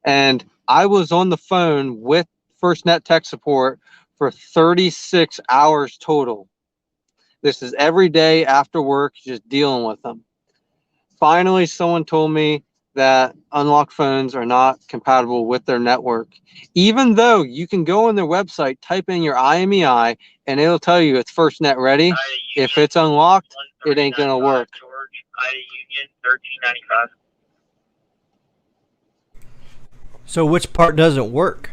and I was on the phone with FirstNet tech support for 36 hours total. This is every day after work, just dealing with them. Finally, someone told me that unlocked phones are not compatible with their network, even though you can go on their website, type in your IMEI, and it'll tell you it's FirstNet ready. If it's unlocked, it ain't going to work. So which part doesn't work?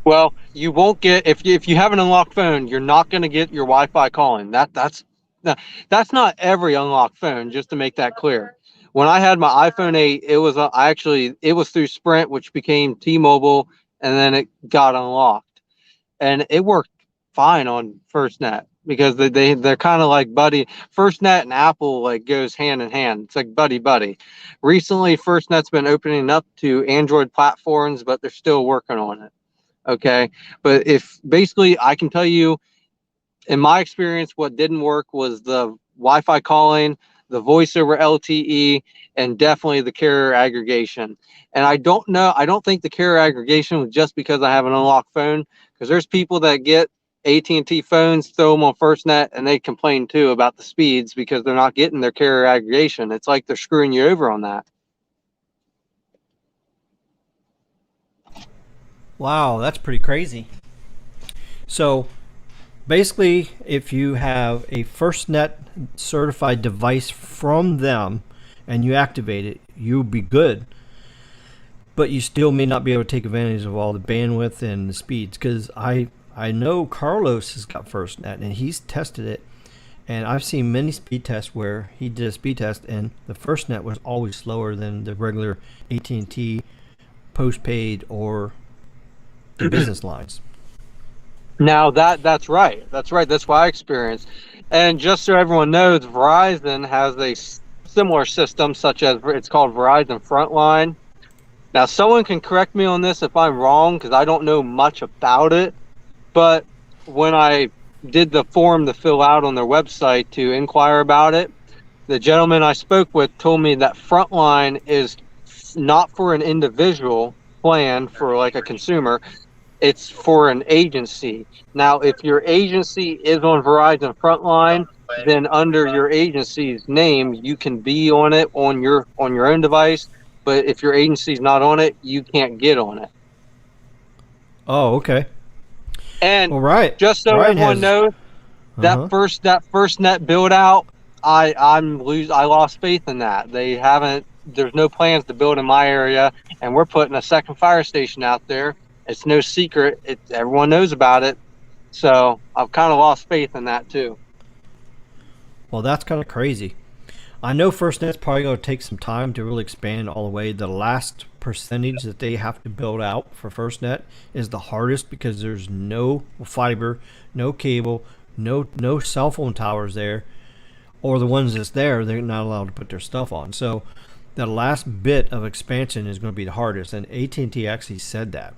Well, you won't get, if you have an unlocked phone, you're not going to get your Wi-Fi calling. That's not every unlocked phone, just to make that clear. When I had my iPhone 8, it was through Sprint, which became T-Mobile, and then it got unlocked, and it worked fine on FirstNet because they're kind of like buddy. FirstNet and Apple like goes hand in hand. It's like buddy. Recently, FirstNet's been opening up to Android platforms, but they're still working on it. Okay, but if basically I can tell you, in my experience, what didn't work was the Wi-Fi calling, the voice over LTE, and definitely the carrier aggregation. And I don't think the carrier aggregation was just because I have an unlocked phone, because there's people that get AT&T phones, throw them on FirstNet, and they complain too about the speeds because they're not getting their carrier aggregation. It's like they're screwing you over on that. Wow, that's pretty crazy. So basically, if you have a FirstNet certified device from them and you activate it, you'll be good. But you still may not be able to take advantage of all the bandwidth and the speeds, because I know Carlos has got FirstNet and he's tested it, and I've seen many speed tests where he did a speed test and the FirstNet was always slower than the regular AT&T postpaid or the business lines. Now that's right. That's what I experienced. And just so everyone knows, Verizon has a similar system, such as it's called Verizon Frontline. Now, someone can correct me on this if I'm wrong, because I don't know much about it. But when I did the form to fill out on their website to inquire about it, the gentleman I spoke with told me that Frontline is not for an individual plan for like a consumer. It's for an agency. Now, if your agency is on Verizon Frontline, then under your agency's name, you can be on it on your own device. But if your agency's not on it, you can't get on it. Oh, okay. And well, right. just so Ryan everyone knows, that FirstNet build out, I lost faith in that. There's no plans to build in my area, and we're putting a second fire station out there. It's no secret. Everyone knows about it. So I've kind of lost faith in that too. Well, that's kind of crazy. I know FirstNet's probably going to take some time to really expand all the way. The last percentage that they have to build out for FirstNet is the hardest because there's no fiber, no cable, no cell phone towers there. or the ones that's there, they're not allowed to put their stuff on. So the last bit of expansion is going to be the hardest, and AT&T actually said that.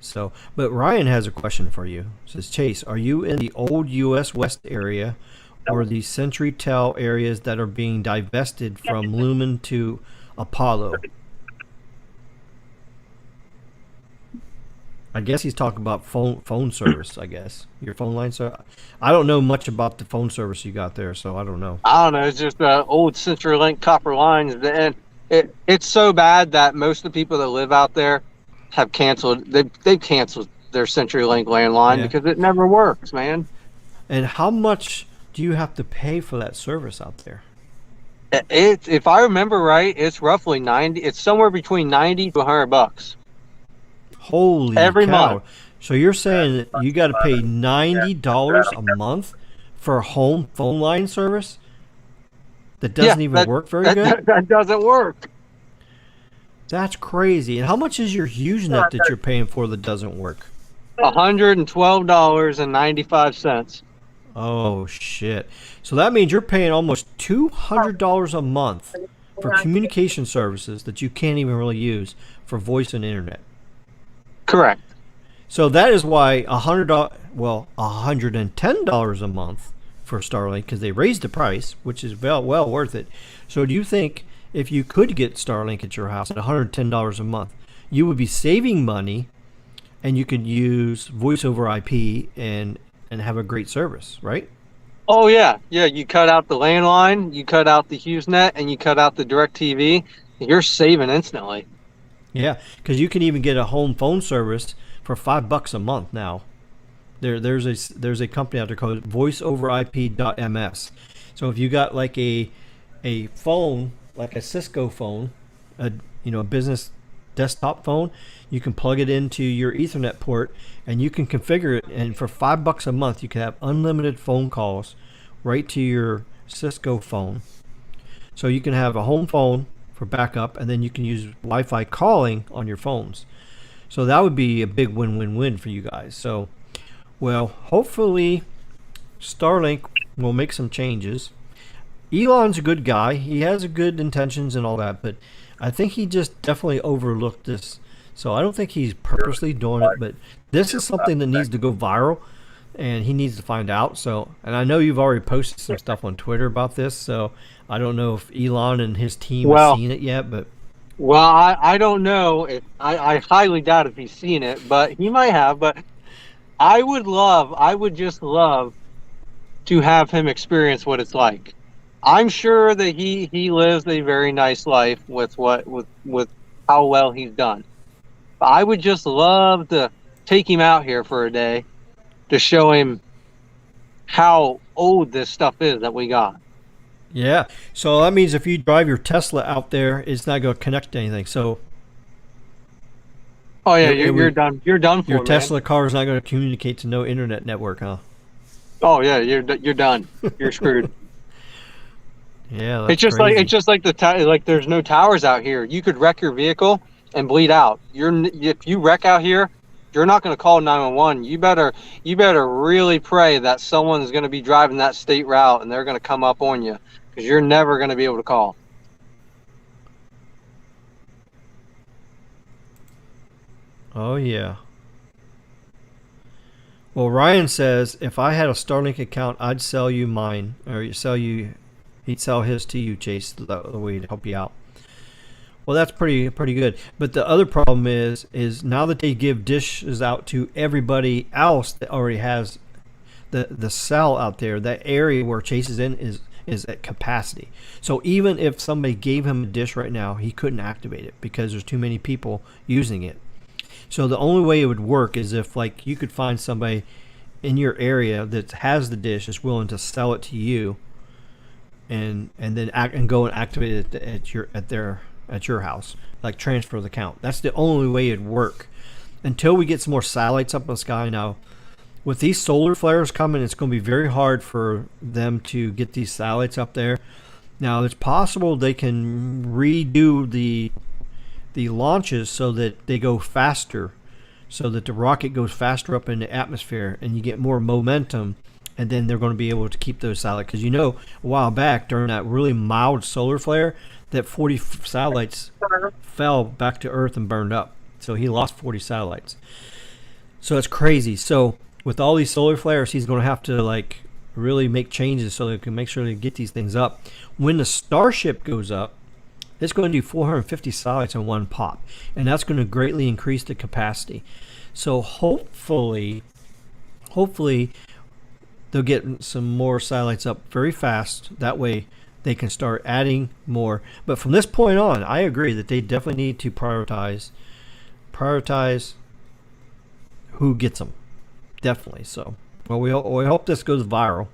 So, but Ryan has a question for you. It says, Chase, are you in the old U.S. West area or the CenturyTel areas that are being divested from Lumen to Apollo? I guess he's talking about phone service, I guess. Your phone line service. I don't know much about the phone service you got there, so I don't know. I don't know. It's just old CenturyLink copper lines, and it's so bad that most of the people that live out there have canceled. They've canceled their CenturyLink landline because it never works, man. And how much do you have to pay for that service out there? If I remember right, it's roughly 90. It's somewhere between 90 to $100. Holy every cow. month. So you're saying that you got to pay $90 a month for a home phone line service that doesn't even work very good? That doesn't work. That's crazy. And how much is your HughesNet that you're paying for that doesn't work? $112.95. Oh, shit. So that means you're paying almost $200 a month for communication services that you can't even really use for voice and internet. Correct. So that is why $110 a month for Starlink, because they raised the price, which is well worth it. So do you think if you could get Starlink at your house at $110 a month, you would be saving money and you could use voice over IP and have a great service, right? Oh, yeah. Yeah, you cut out the landline, you cut out the HughesNet, and you cut out the DirecTV. You're saving instantly. Yeah, because you can even get a home phone service for $5 a month now. There's a company out there called voiceoverip.ms. So if you got like a phone, like a Cisco phone, a business desktop phone, you can plug it into your Ethernet port and you can configure it, and for $5 a month you can have unlimited phone calls right to your Cisco phone. So you can have a home phone for backup, and then you can use Wi-Fi calling on your phones. So that would be a big win-win-win for you guys. So, well, hopefully Starlink will make some changes. Elon's a good guy. He has good intentions and all that, but I think he just definitely overlooked this. So I don't think he's purposely doing it, but this is something that needs to go viral, and he needs to find out. So, and I know you've already posted some stuff on Twitter about this, so I don't know if Elon and his team have seen it yet, but I don't know. I highly doubt if he's seen it, but he might have. But I would just love to have him experience what it's like. I'm sure that he lives a very nice life with how well he's done. But I would just love to take him out here for a day to show him how old this stuff is that we got. Yeah. So that means if you drive your Tesla out there, it's not going to connect to anything. So. Oh yeah, you're done. You're done for. Your Tesla car is not going to communicate to no internet network, huh? Oh yeah, you're done. You're screwed. Yeah. That's it's just crazy. like there's no towers out here. You could wreck your vehicle and bleed out. If you wreck out here, you're not going to call 911. You better really pray that someone's going to be driving that state route and they're going to come up on you, because you're never going to be able to call. Oh yeah. Well, Ryan says if I had a Starlink account, I'd sell you mine, or he'd sell his to you, Chase, the way to help you out. Well, that's pretty good. But the other problem is now that they give dishes out to everybody else that already has the cell out there, that area where Chase is in is at capacity. So even if somebody gave him a dish right now, he couldn't activate it because there's too many people using it. So the only way it would work is if like you could find somebody in your area that has the dish, is willing to sell it to you, and then go and activate it at your house, like transfer the account. That's the only way it'd work until we get some more satellites up in the sky. Now with these solar flares coming, it's going to be very hard for them to get these satellites up there. Now it's possible they can redo the launches so that they go faster, so that the rocket goes faster up in the atmosphere and you get more momentum and then they're going to be able to keep those satellites. Because a while back during that really mild solar flare, that 40 satellites fell back to Earth and burned up. So he lost 40 satellites. So it's crazy. So with all these solar flares, he's going to have to really make changes so they can make sure they get these things up. When the Starship goes up, it's going to do 450 satellites in one pop, and that's going to greatly increase the capacity. So hopefully they'll get some more satellites up very fast. That way they can start adding more. But from this point on, I agree that they definitely need to prioritize who gets them. Definitely. So, well, we hope this goes viral.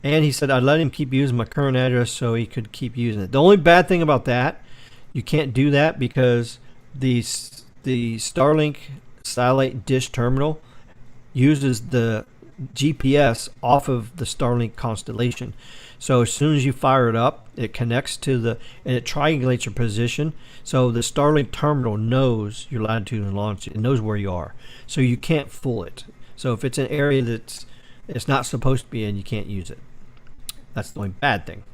And he said, I'd let him keep using my current address so he could keep using it. The only bad thing about that, you can't do that because the Starlink satellite dish terminal uses the GPS off of the Starlink constellation. So as soon as you fire it up, it connects to and it triangulates your position. So the Starlink terminal knows your latitude and longitude. It knows where you are. So you can't fool it. So if it's an area that's it's not supposed to be in, you can't use it. That's the only bad thing.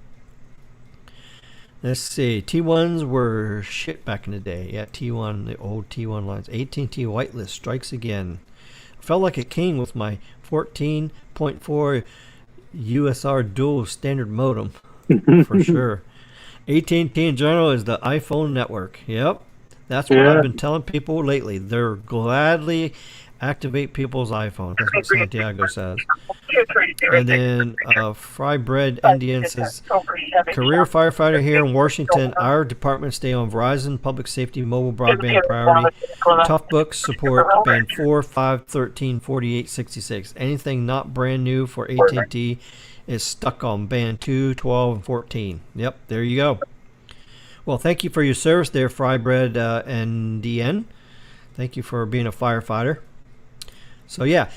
Let's see. T1s were shit back in the day. Yeah, T1, the old T1 lines. AT&T whitelist strikes again. I felt like a king with my 14.4 USR dual standard modem. For sure. AT&T in general is the iPhone network. Yep. That's what I've been telling people lately. They're gladly activate people's iPhones. That's what Santiago says. And then Fry Bread Indian says, career firefighter here in Washington. Our department stay on Verizon Public Safety Mobile Broadband Priority. Tough books support band 4, 5, 13, 48, 66. Anything not brand new for AT&T is stuck on band 2, 12, and 14. Yep, there you go. Well, thank you for your service there, Fry Bread NDN. Thank you for being a firefighter. So yeah,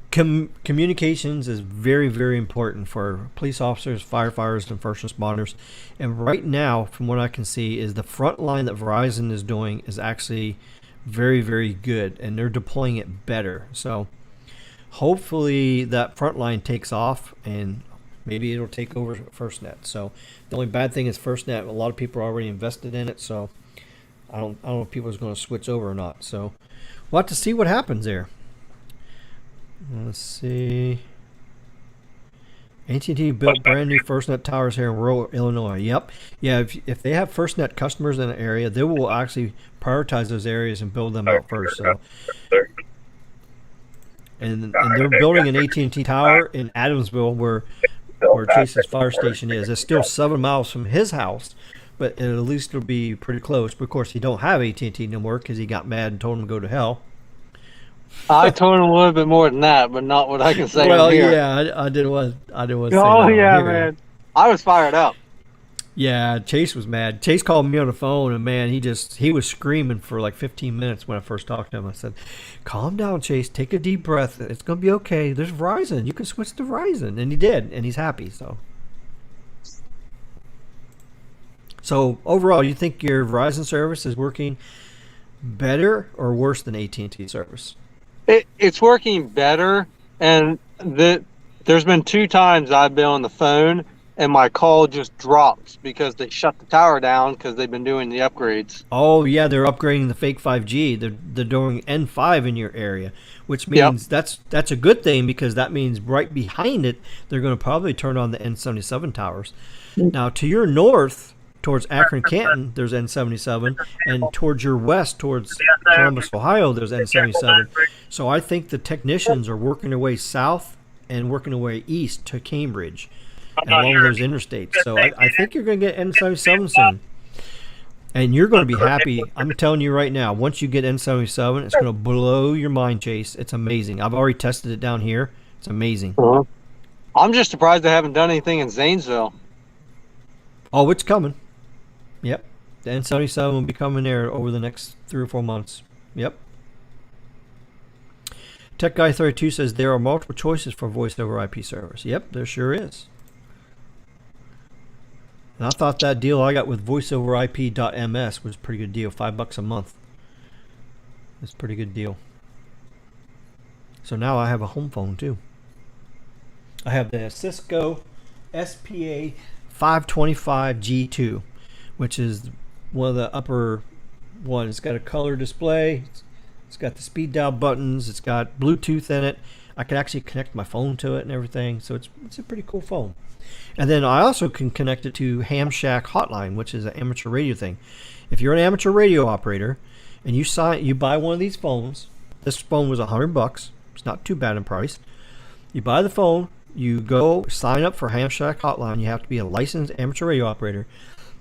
communications is very, very important for police officers, firefighters, and first responders. And right now, from what I can see, is the front line that Verizon is doing is actually very, very good, and they're deploying it better. So hopefully that front line takes off, and maybe it'll take over FirstNet. So the only bad thing is FirstNet. A lot of people are already invested in it, so I don't know if people are going to switch over or not. So we'll have to see what happens there. Let's see. AT&T built brand new FirstNet towers here in rural Illinois. Yep. Yeah, if they have FirstNet customers in an area, they will actually prioritize those areas and build them out first. So, and they're building an AT&T tower in Adamsville where Chase's fire station is. It's still 7 miles from his house, but at least it'll be pretty close. But of course, he don't have AT&T no more because he got mad and told him to go to hell. I told him a little bit more than that, but not what I can say. Well, here. Yeah, I didn't want to say that. Oh yeah, man, I was fired up. Yeah, Chase was mad. Chase called me on the phone, and man, he was screaming for like 15 minutes when I first talked to him. I said, "Calm down, Chase. Take a deep breath. It's gonna be okay. There's Verizon. You can switch to Verizon," and he did, and he's happy. So overall, you think your Verizon service is working better or worse than AT&T service? It's working better, and there's been 2 times I've been on the phone and my call just drops because they shut the tower down because they've been doing the upgrades. Oh yeah, they're upgrading the fake 5G. They're doing N5 in your area, which means that's a good thing because that means right behind it they're going to probably turn on the N77 towers. Now to your north, towards Akron, Canton, there's N77, and towards your west, towards Columbus, Ohio, there's N77. So I think the technicians are working their way south and working their way east to Cambridge and along those interstates. So I think you're going to get N77 soon. And you're going to be happy. I'm telling you right now, once you get N77, it's going to blow your mind, Chase. It's amazing. I've already tested it down here. It's amazing. I'm just surprised they haven't done anything in Zanesville. Oh, it's coming. Yep. The N77 will be coming there over the next 3 or 4 months. Yep. Tech Guy 32 says there are multiple choices for voice over IP service. Yep, there sure is. And I thought that deal I got with voiceoverip.ms was a pretty good deal. $5 a month. It's a pretty good deal. So now I have a home phone too. I have the Cisco SPA 525 G2, which is one of the upper ones. It's got a color display. It's got the speed dial buttons. It's got Bluetooth in it. I can actually connect my phone to it and everything. So it's a pretty cool phone. And then I also can connect it to Ham Shack Hotline, which is an amateur radio thing. If you're an amateur radio operator and you buy one of these phones, this phone was $100. It's not too bad in price. You buy the phone, you go sign up for Ham Shack Hotline. You have to be a licensed amateur radio operator.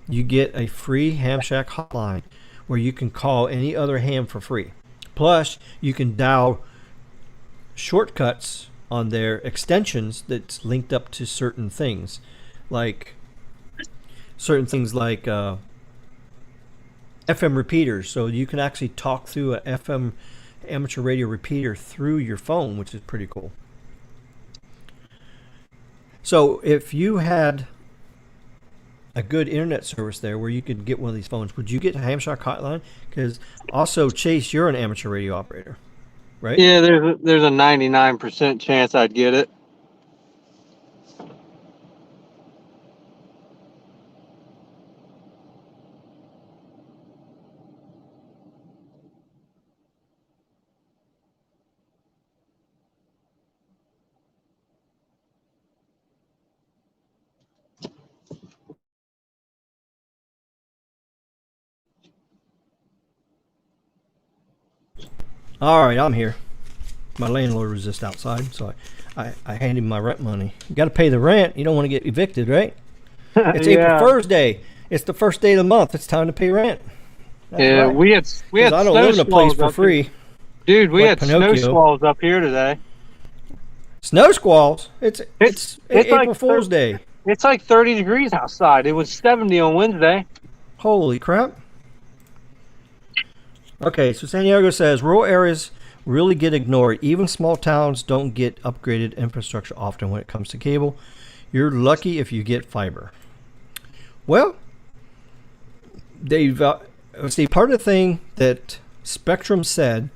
You get a free Ham Shack Hotline where you can call any other ham for free. Plus, you can dial shortcuts on their extensions that's linked up to certain things like FM repeaters. So you can actually talk through a FM amateur radio repeater through your phone, which is pretty cool. So if you had a good internet service there where you could get one of these phones, would you get a Ham Shack Hotline? Because also, Chase, you're an amateur radio operator, right? Yeah, there's a 99% chance I'd get it. All right, I'm here. My landlord was just outside, so I handed him my rent money. You got to pay the rent. You don't want to get evicted, right? It's Yeah. April 1st day. It's the first day of the month. It's time to pay rent. That's Yeah, right. we had 'Cause snow I don't live in a place squalls for up free. here. Dude, we like had Pinocchio. snow squalls up here today. Snow squalls. It's It's April like Fool's Day. It's like 30 degrees outside. It was 70 on Wednesday. Holy crap. Okay, so San Diego says rural areas really get ignored. Even small towns don't get upgraded infrastructure often when it comes to cable. You're lucky if you get fiber. Well, they've see, part of the thing that Spectrum said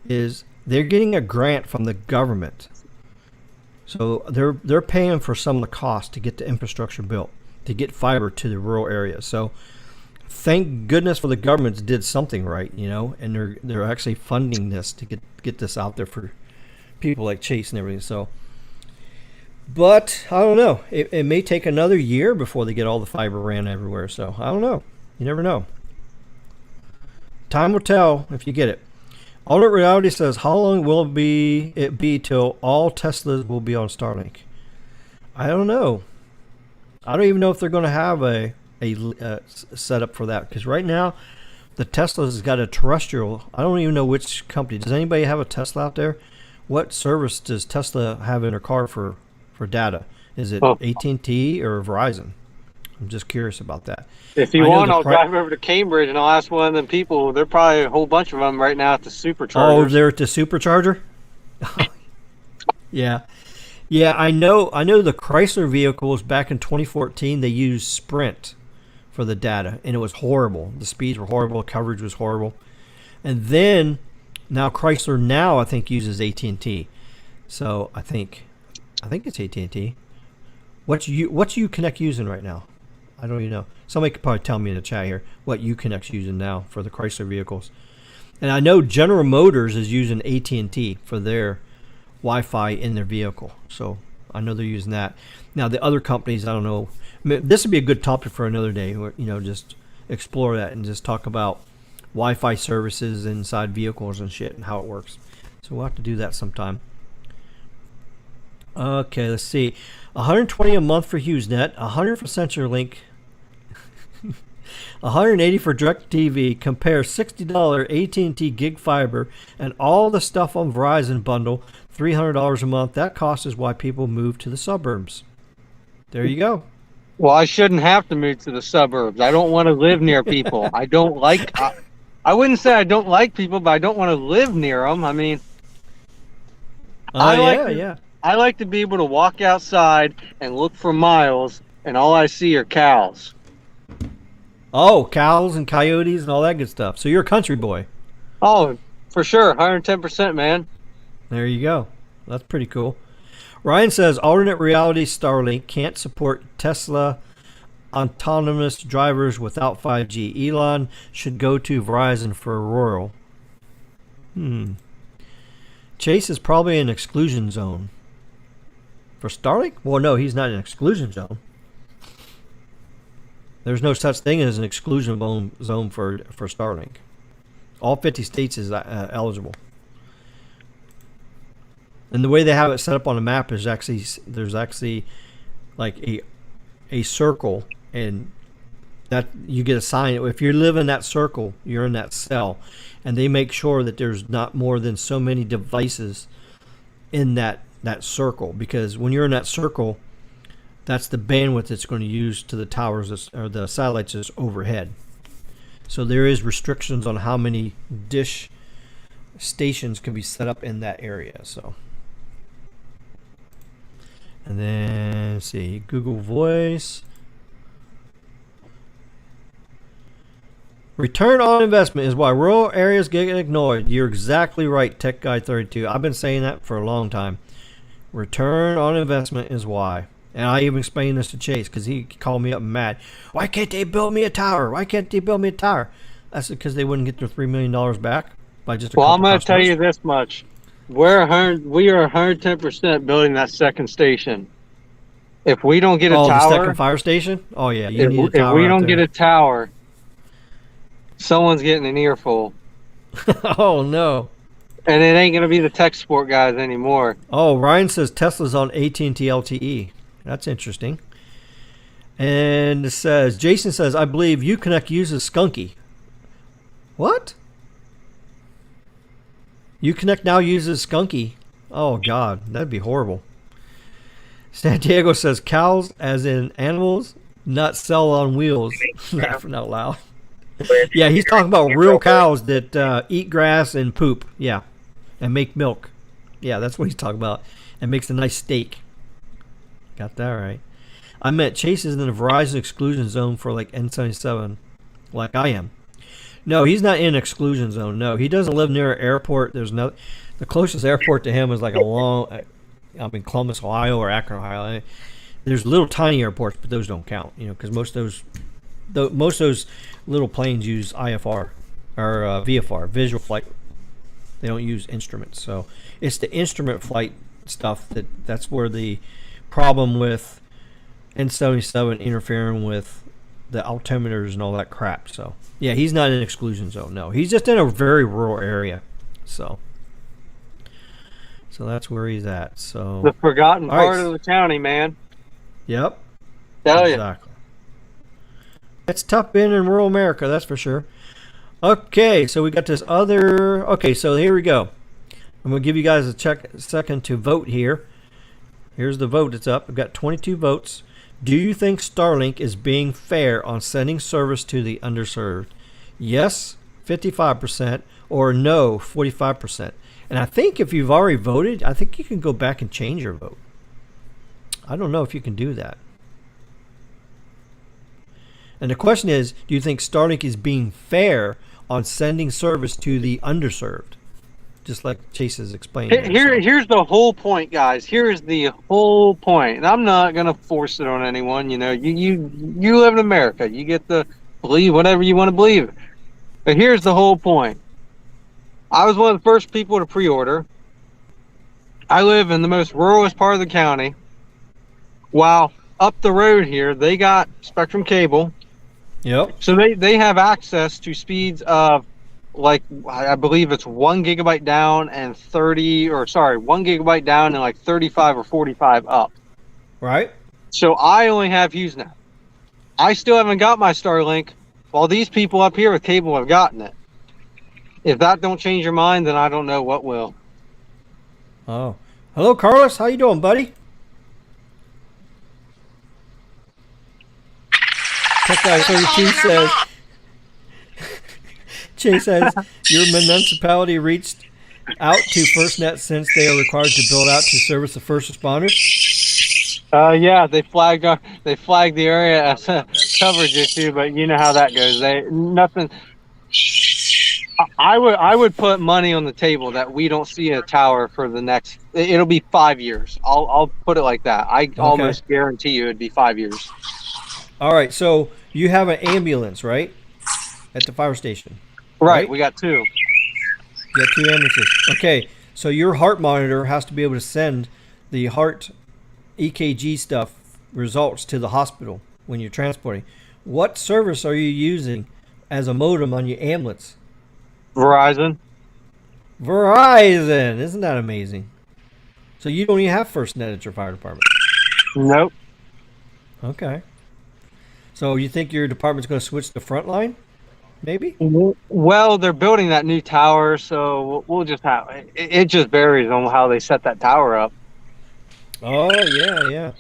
is they're getting a grant from the government. So they're paying for some of the cost to get the infrastructure built, to get fiber to the rural areas. So thank goodness for the government did something right, and they're actually funding this to get this out there for people like Chase and everything. So, but I don't know. It may take another year before they get all the fiber ran everywhere. So I don't know. You never know. Time will tell if you get it. Alternate Reality says, how long will it be till all Teslas will be on Starlink? I don't know. I don't even know if they're going to have a setup for that, because right now the Tesla's got a terrestrial. I don't even know which company. Does anybody have a Tesla out there? What service does Tesla have in their car for data? Is it AT&T or Verizon? I'm just curious about that. If you want, I'll drive over to Cambridge and I'll ask one of them people. There are probably a whole bunch of them right now at the supercharger. Oh, they're at the supercharger? Yeah. Yeah, I know the Chrysler vehicles back in 2014, they used Sprint for the data, and it was horrible. The speeds were horrible, coverage was horrible. And then now Chrysler I think uses AT&T. So I think it's AT&T. What's Uconnect using right now? I don't even know. Somebody could probably tell me in the chat here what Uconnect's using now for the Chrysler vehicles. And I know General Motors is using AT&T for their Wi-Fi in their vehicle. So I know they're using that. Now the other companies, I don't know. I mean, this would be a good topic for another day. Where, just explore that and just talk about Wi-Fi services inside vehicles and shit and how it works. So we'll have to do that sometime. Okay, let's see. $120 a month for HughesNet, $100 for CenturyLink, $180 for DirecTV. Compare $60 AT&T gig fiber and all the stuff on Verizon bundle, $300 a month. That cost is why people move to the suburbs. There you go. Well, I shouldn't have to move to the suburbs. I don't want to live near people. I wouldn't say I don't like people, but I don't want to live near them. I mean, I like to be able to walk outside and look for miles, and all I see are cows. Oh, cows and coyotes and all that good stuff. So you're a country boy. Oh, for sure. 110%, man. There you go. That's pretty cool. Ryan says alternate reality Starlink can't support Tesla autonomous drivers without 5G. Elon should go to Verizon for rural. Chase is probably in exclusion zone. For Starlink? Well, no, he's not in exclusion zone. There's no such thing as an exclusion zone for Starlink. All 50 states is eligible. And the way they have it set up on the map is there's actually like a circle, and that you get assigned. If you live in that circle, you're in that cell, and they make sure that there's not more than so many devices in that circle, because when you're in that circle, that's the bandwidth it's going to use to the towers or the satellites that's overhead. So there is restrictions on how many dish stations can be set up in that area. So, and then let's see, Google Voice. Return on investment is why rural areas get ignored. You're exactly right, Tech Guy 32. I've been saying that for a long time. Return on investment is why. And I even explained this to Chase because he called me up mad. Why can't they build me a tower? Why can't they build me a tower? That's because they wouldn't get their $3 million back by just a couple I'm going to customers. tell you this much. We are 110% building that second station. If we don't get a tower... the second fire station? Oh, yeah. You need a tower. If we don't get a tower, someone's getting an earful. Oh, no. And it ain't going to be the tech support guys anymore. Oh, Ryan says Tesla's on AT&T LTE. That's interesting. And it says, Jason says, I believe Uconnect uses Skunky. What? Uconnect now uses Skunky. Oh, God. That'd be horrible. Santiago says, cows, as in animals, not sell on wheels. Laughing out loud. Yeah, he's talking about real cows that eat grass and poop. Yeah. And make milk. Yeah, that's what he's talking about. And makes a nice steak. Got that right. I meant Chase is in a Verizon exclusion zone for like N77, like I am. No, he's not in exclusion zone. No, he doesn't live near an airport. There's no, the closest airport to him is like Columbus, Ohio, or Akron, Ohio. There's little tiny airports, but those don't count. You know, because most of those little planes use IFR or VFR, visual flight. They don't use instruments. So it's the instrument flight stuff that's where the problem with N77 interfering with the altimeters and all that crap. So yeah, he's not in exclusion zone. No, he's just in a very rural area. So that's where he's at. So the forgotten part of the county, man. Yep. Tell you. Exactly. It's tough being in rural America, that's for sure. Okay, so we got this other. Okay, so here we go. I'm gonna give you guys a second to vote here. Here's the vote. It's up. We've got 22 votes. Do you think Starlink is being fair on sending service to the underserved? Yes, 55%, or no, 45%. And I think if you've already voted, I think you can go back and change your vote. I don't know if you can do that. And the question is, do you think Starlink is being fair on sending service to the underserved? Just like Chase has explained. Here's the whole point, guys. Here's the whole point. And I'm not going to force it on anyone. You know, you live in America. You get to believe whatever you want to believe. But here's the whole point. I was one of the first people to pre-order. I live in the most ruralest part of the county. While up the road here, they got Spectrum cable. Yep. So they have access to speeds of, like, I believe it's 1 gigabyte down and 1 gigabyte down and like 35 or 45 up. Right. So I only have HughesNet. I still haven't got my Starlink, while these people up here with cable have gotten it. If that don't change your mind, then I don't know what will. Oh. Hello, Carlos. How you doing, buddy? Tech Guy 32 says, Chase says, your municipality reached out to FirstNet since they are required to build out to service the first responders? Yeah, they flagged the area as a coverage issue, but you know how that goes. Nothing. I would put money on the table that we don't see a tower for the next. It'll be 5 years. I'll put it like that. I Okay. almost guarantee you it'd be 5 years. All right. So you have an ambulance, right, at the fire station, Right. right? We got two. You got two ambulances. Okay. So your heart monitor has to be able to send the heart EKG stuff results to the hospital when you're transporting. What service are you using as a modem on your ambulance? Verizon. Verizon. Isn't that amazing? So you don't even have FirstNet at your fire department. Nope. Okay. So you think your department's going to switch to Frontline? Maybe. Well, they're building that new tower, so we'll just have it. Just varies on how they set that tower up. Oh yeah, yeah,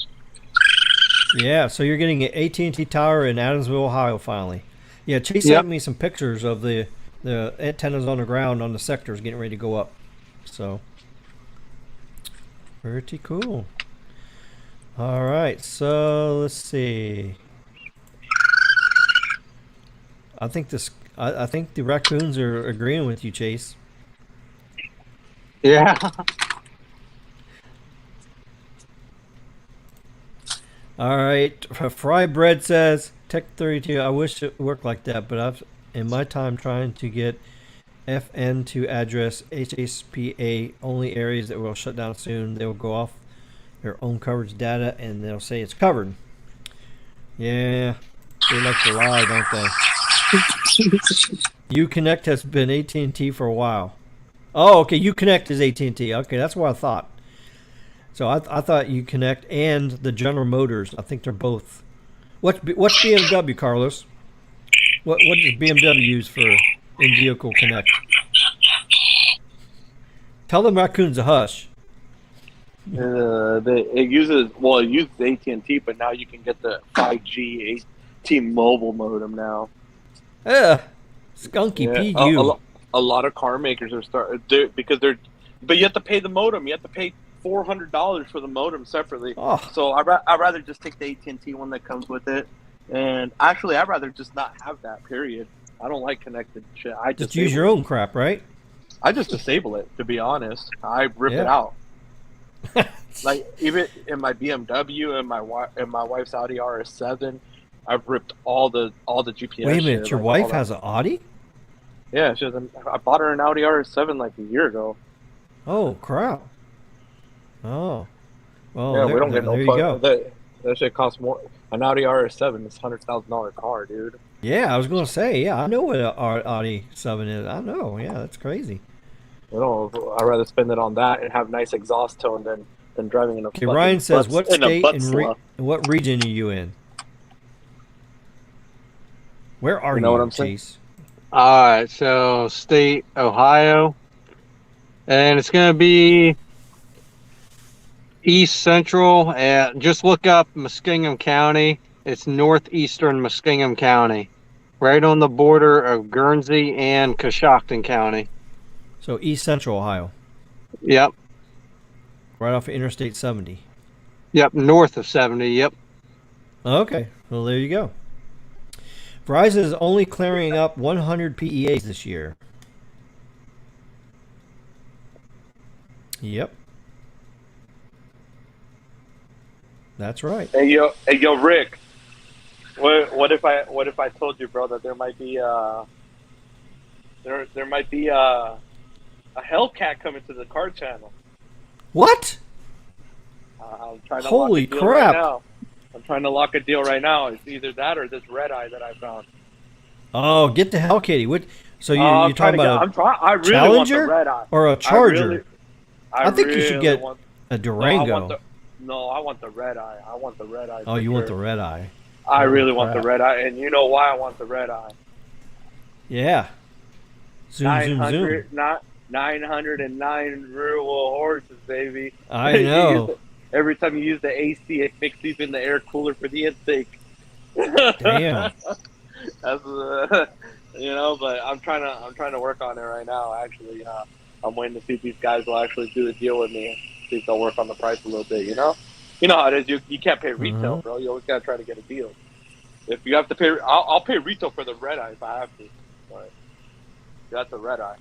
yeah. So you're getting an AT&T tower in Adamsville, Ohio, finally. Yeah, Chase Yep. sent me some pictures of the antennas on the ground on the sectors getting ready to go up. So pretty cool. All right, so let's see. I think this. I think the raccoons are agreeing with you, Chase. Yeah. All right, Fry Bread says Tech 32. I wish it worked like that, but I've in my time trying to get FN to address HSPA only areas that will shut down soon. They will go off their own coverage data and they'll say it's covered. Yeah, they like to lie, don't they? Uconnect has been AT&T for a while. Oh, okay. Uconnect is AT&T. Okay, that's what I thought. So I thought Uconnect and the General Motors. I think they're both. What's BMW, Carlos? What does BMW use for in-vehicle connect? Tell them raccoons to hush. It uses AT&T, but now you can get the 5G T-Mobile modem now. Skunky Yeah, PU. a lot of car makers are but you have to pay the modem. You have to pay $400 for the modem separately. Oh. So I'd rather just take the AT&T one that comes with it. And actually, I'd rather just not have that. Period. I don't like connected shit. I Just use your own crap, right? I just disable it. To be honest, I rip it Yeah. out. Like even in my BMW and my wife's Audi RS7, I've ripped all the GPS. Wait a minute, shit, your like, wife has an Audi? Yeah, I bought her an Audi RS7 like a year ago. Oh crap! Oh, well, Yeah, there, we don't get no there you fuck. go. That shit costs more. An Audi RS7 is $100,000 car, dude. Yeah, I was gonna say, yeah, I know what an Audi 7 is. I know, yeah, that's crazy. I'd rather spend it on that and have nice exhaust tone than driving in a. Okay, Ryan says, what state and slough. what region are you in? Where are you, know what I'm saying? Chase? All right. So state Ohio, and it's gonna be East Central. And just look up Muskingum County. It's northeastern Muskingum County, right on the border of Guernsey and Coshocton County. So East Central Ohio, Yep. right off of Interstate 70. Yep. North of 70. Yep. Okay, well there you go. Verizon is only clearing up 100 PEAs this year. Yep. That's right. Hey yo, Rick. What if I told you, bro, that there might be there might be a Hellcat coming to the car channel. What? I'm trying to Holy lock a deal crap. right now. I'm trying to lock a deal right now. It's either that or this red eye that I found. Oh, get the hell, Katie. What? So you're talking about I really Challenger want the red eye. or a Charger? I think you should really get want, a Durango. I want the red eye. I want the red eye. Oh, you want the red eye? I Holy really want the crap. red eye, and you know why I want the red eye. Yeah. Zoom, zoom, zoom. 909 rural horses, baby. I know. Every time you use the AC, it makes even the air cooler for the intake. Damn. That's but I'm trying to work on it right now. Actually, I'm waiting to see if these guys will actually do a deal with me. See if they'll work on the price a little bit. You know how it is. You can't pay retail, bro. You always gotta try to get a deal. If you have to pay, I'll pay retail for the red eye if I have to. But That's a red eye.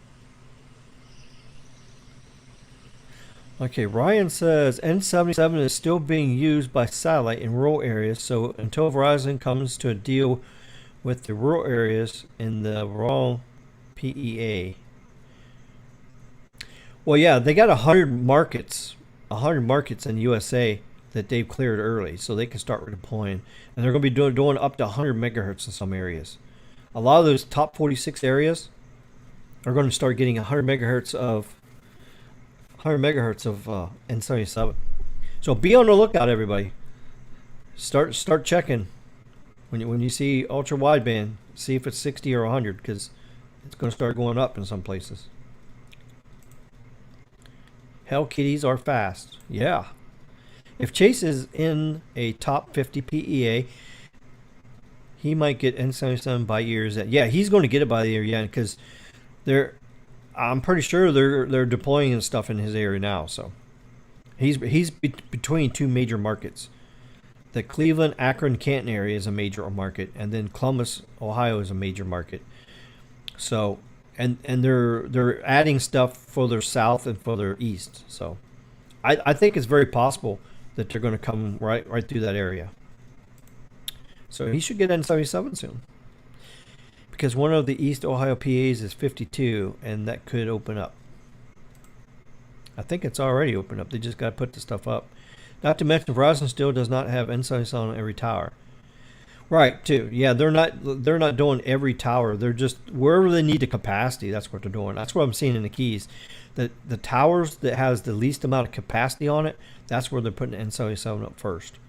Okay, Ryan says N77 is still being used by satellite in rural areas, so until Verizon comes to a deal with the rural areas in the wrong PEA. Well, yeah, they got 100 markets in the USA that they've cleared early, so they can start redeploying, and they're going to be doing up to 100 megahertz in some areas. A lot of those top 46 areas are going to start getting 100 megahertz of N77. So be on the lookout, everybody. Start checking when you see ultra wideband. See if it's 60 or 100, because it's going to start going up in some places. Hell kitties are fast. Yeah. If Chase is in a top 50 PEA, he might get N77 by years. Yeah, he's going to get it by the year, yeah, because I'm pretty sure they're deploying and stuff in his area now. So he's between two major markets. The Cleveland, Akron, Canton area is a major market, and then Columbus, Ohio is a major market. So and they're adding stuff further south and further east. So I think it's very possible that they're going to come right through that area. So he should get N77 soon, because one of the East Ohio PAs is 52, and that could open up. I think it's already opened up. They just got to put the stuff up. Not to mention, Verizon still does not have N77 on every tower. Right, too. Yeah, they're not doing every tower. They're just wherever they need the capacity. That's what they're doing. That's what I'm seeing in the keys. The towers that has the least amount of capacity on it, that's where they're putting N77 up first.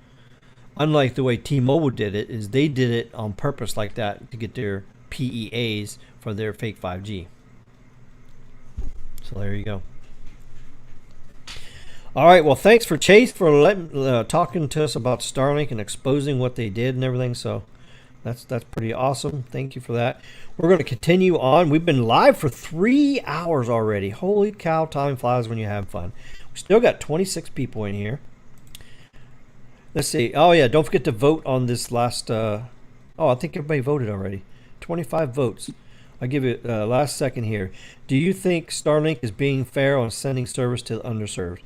Unlike the way T-Mobile did it, is they did it on purpose like that to get their PEAs for their fake 5G. So there you go. All right, well, thanks for Chase for talking to us about Starlink and exposing what they did and everything. So that's pretty awesome. Thank you for that. We're going to continue on. We've been live for 3 hours already. Holy cow, time flies when you have fun. We still got 26 people in here. Let's see. Oh, yeah, don't forget to vote on this last... I think everybody voted already. 25 votes. I'll give it last second here. Do you think Starlink is being fair on sending service to the underserved?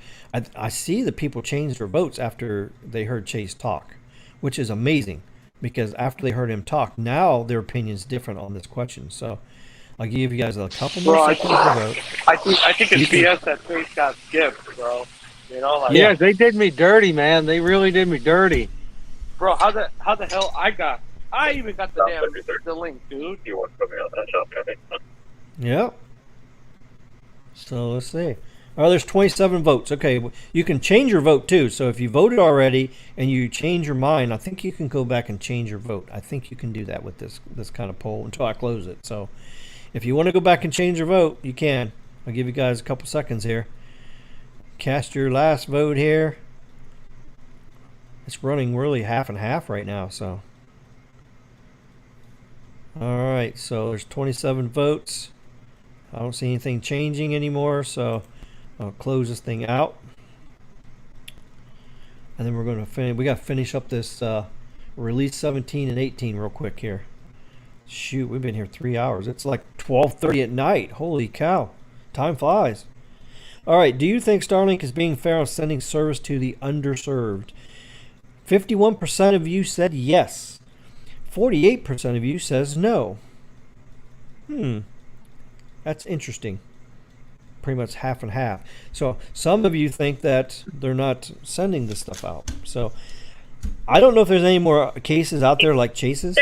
I see that people changed their votes after they heard Chase talk, which is amazing, because after they heard him talk, now their opinion is different on this question. So I'll give you guys a couple more seconds to vote. I think it's BS that Chase got skipped, bro. You know, like, yeah, they did me dirty, man. They really did me dirty. Bro, how the hell I even got the link, dude. You want to put me on that show, Yep. So let's see. Oh, there's 27 votes. Okay, you can change your vote too. So if you voted already and you change your mind, I think you can go back and change your vote. I think you can do that with this kind of poll until I close it. So if you want to go back and change your vote, you can. I'll give you guys a couple seconds here. Cast your last vote here. It's running really half and half right now, so. All right, so there's 27 votes. I don't see anything changing anymore, so I'll close this thing out. And then we're going to finish. We got to finish up this release 17 and 18 real quick here. Shoot, we've been here 3 hours. It's like 12:30 at night. Holy cow. Time flies. All right, do you think Starlink is being fair on sending service to the underserved? 51% of you said yes. 48% of you says no. That's interesting. Pretty much half and half. So some of you think that they're not sending this stuff out. So I don't know if there's any more cases out there like Chase's,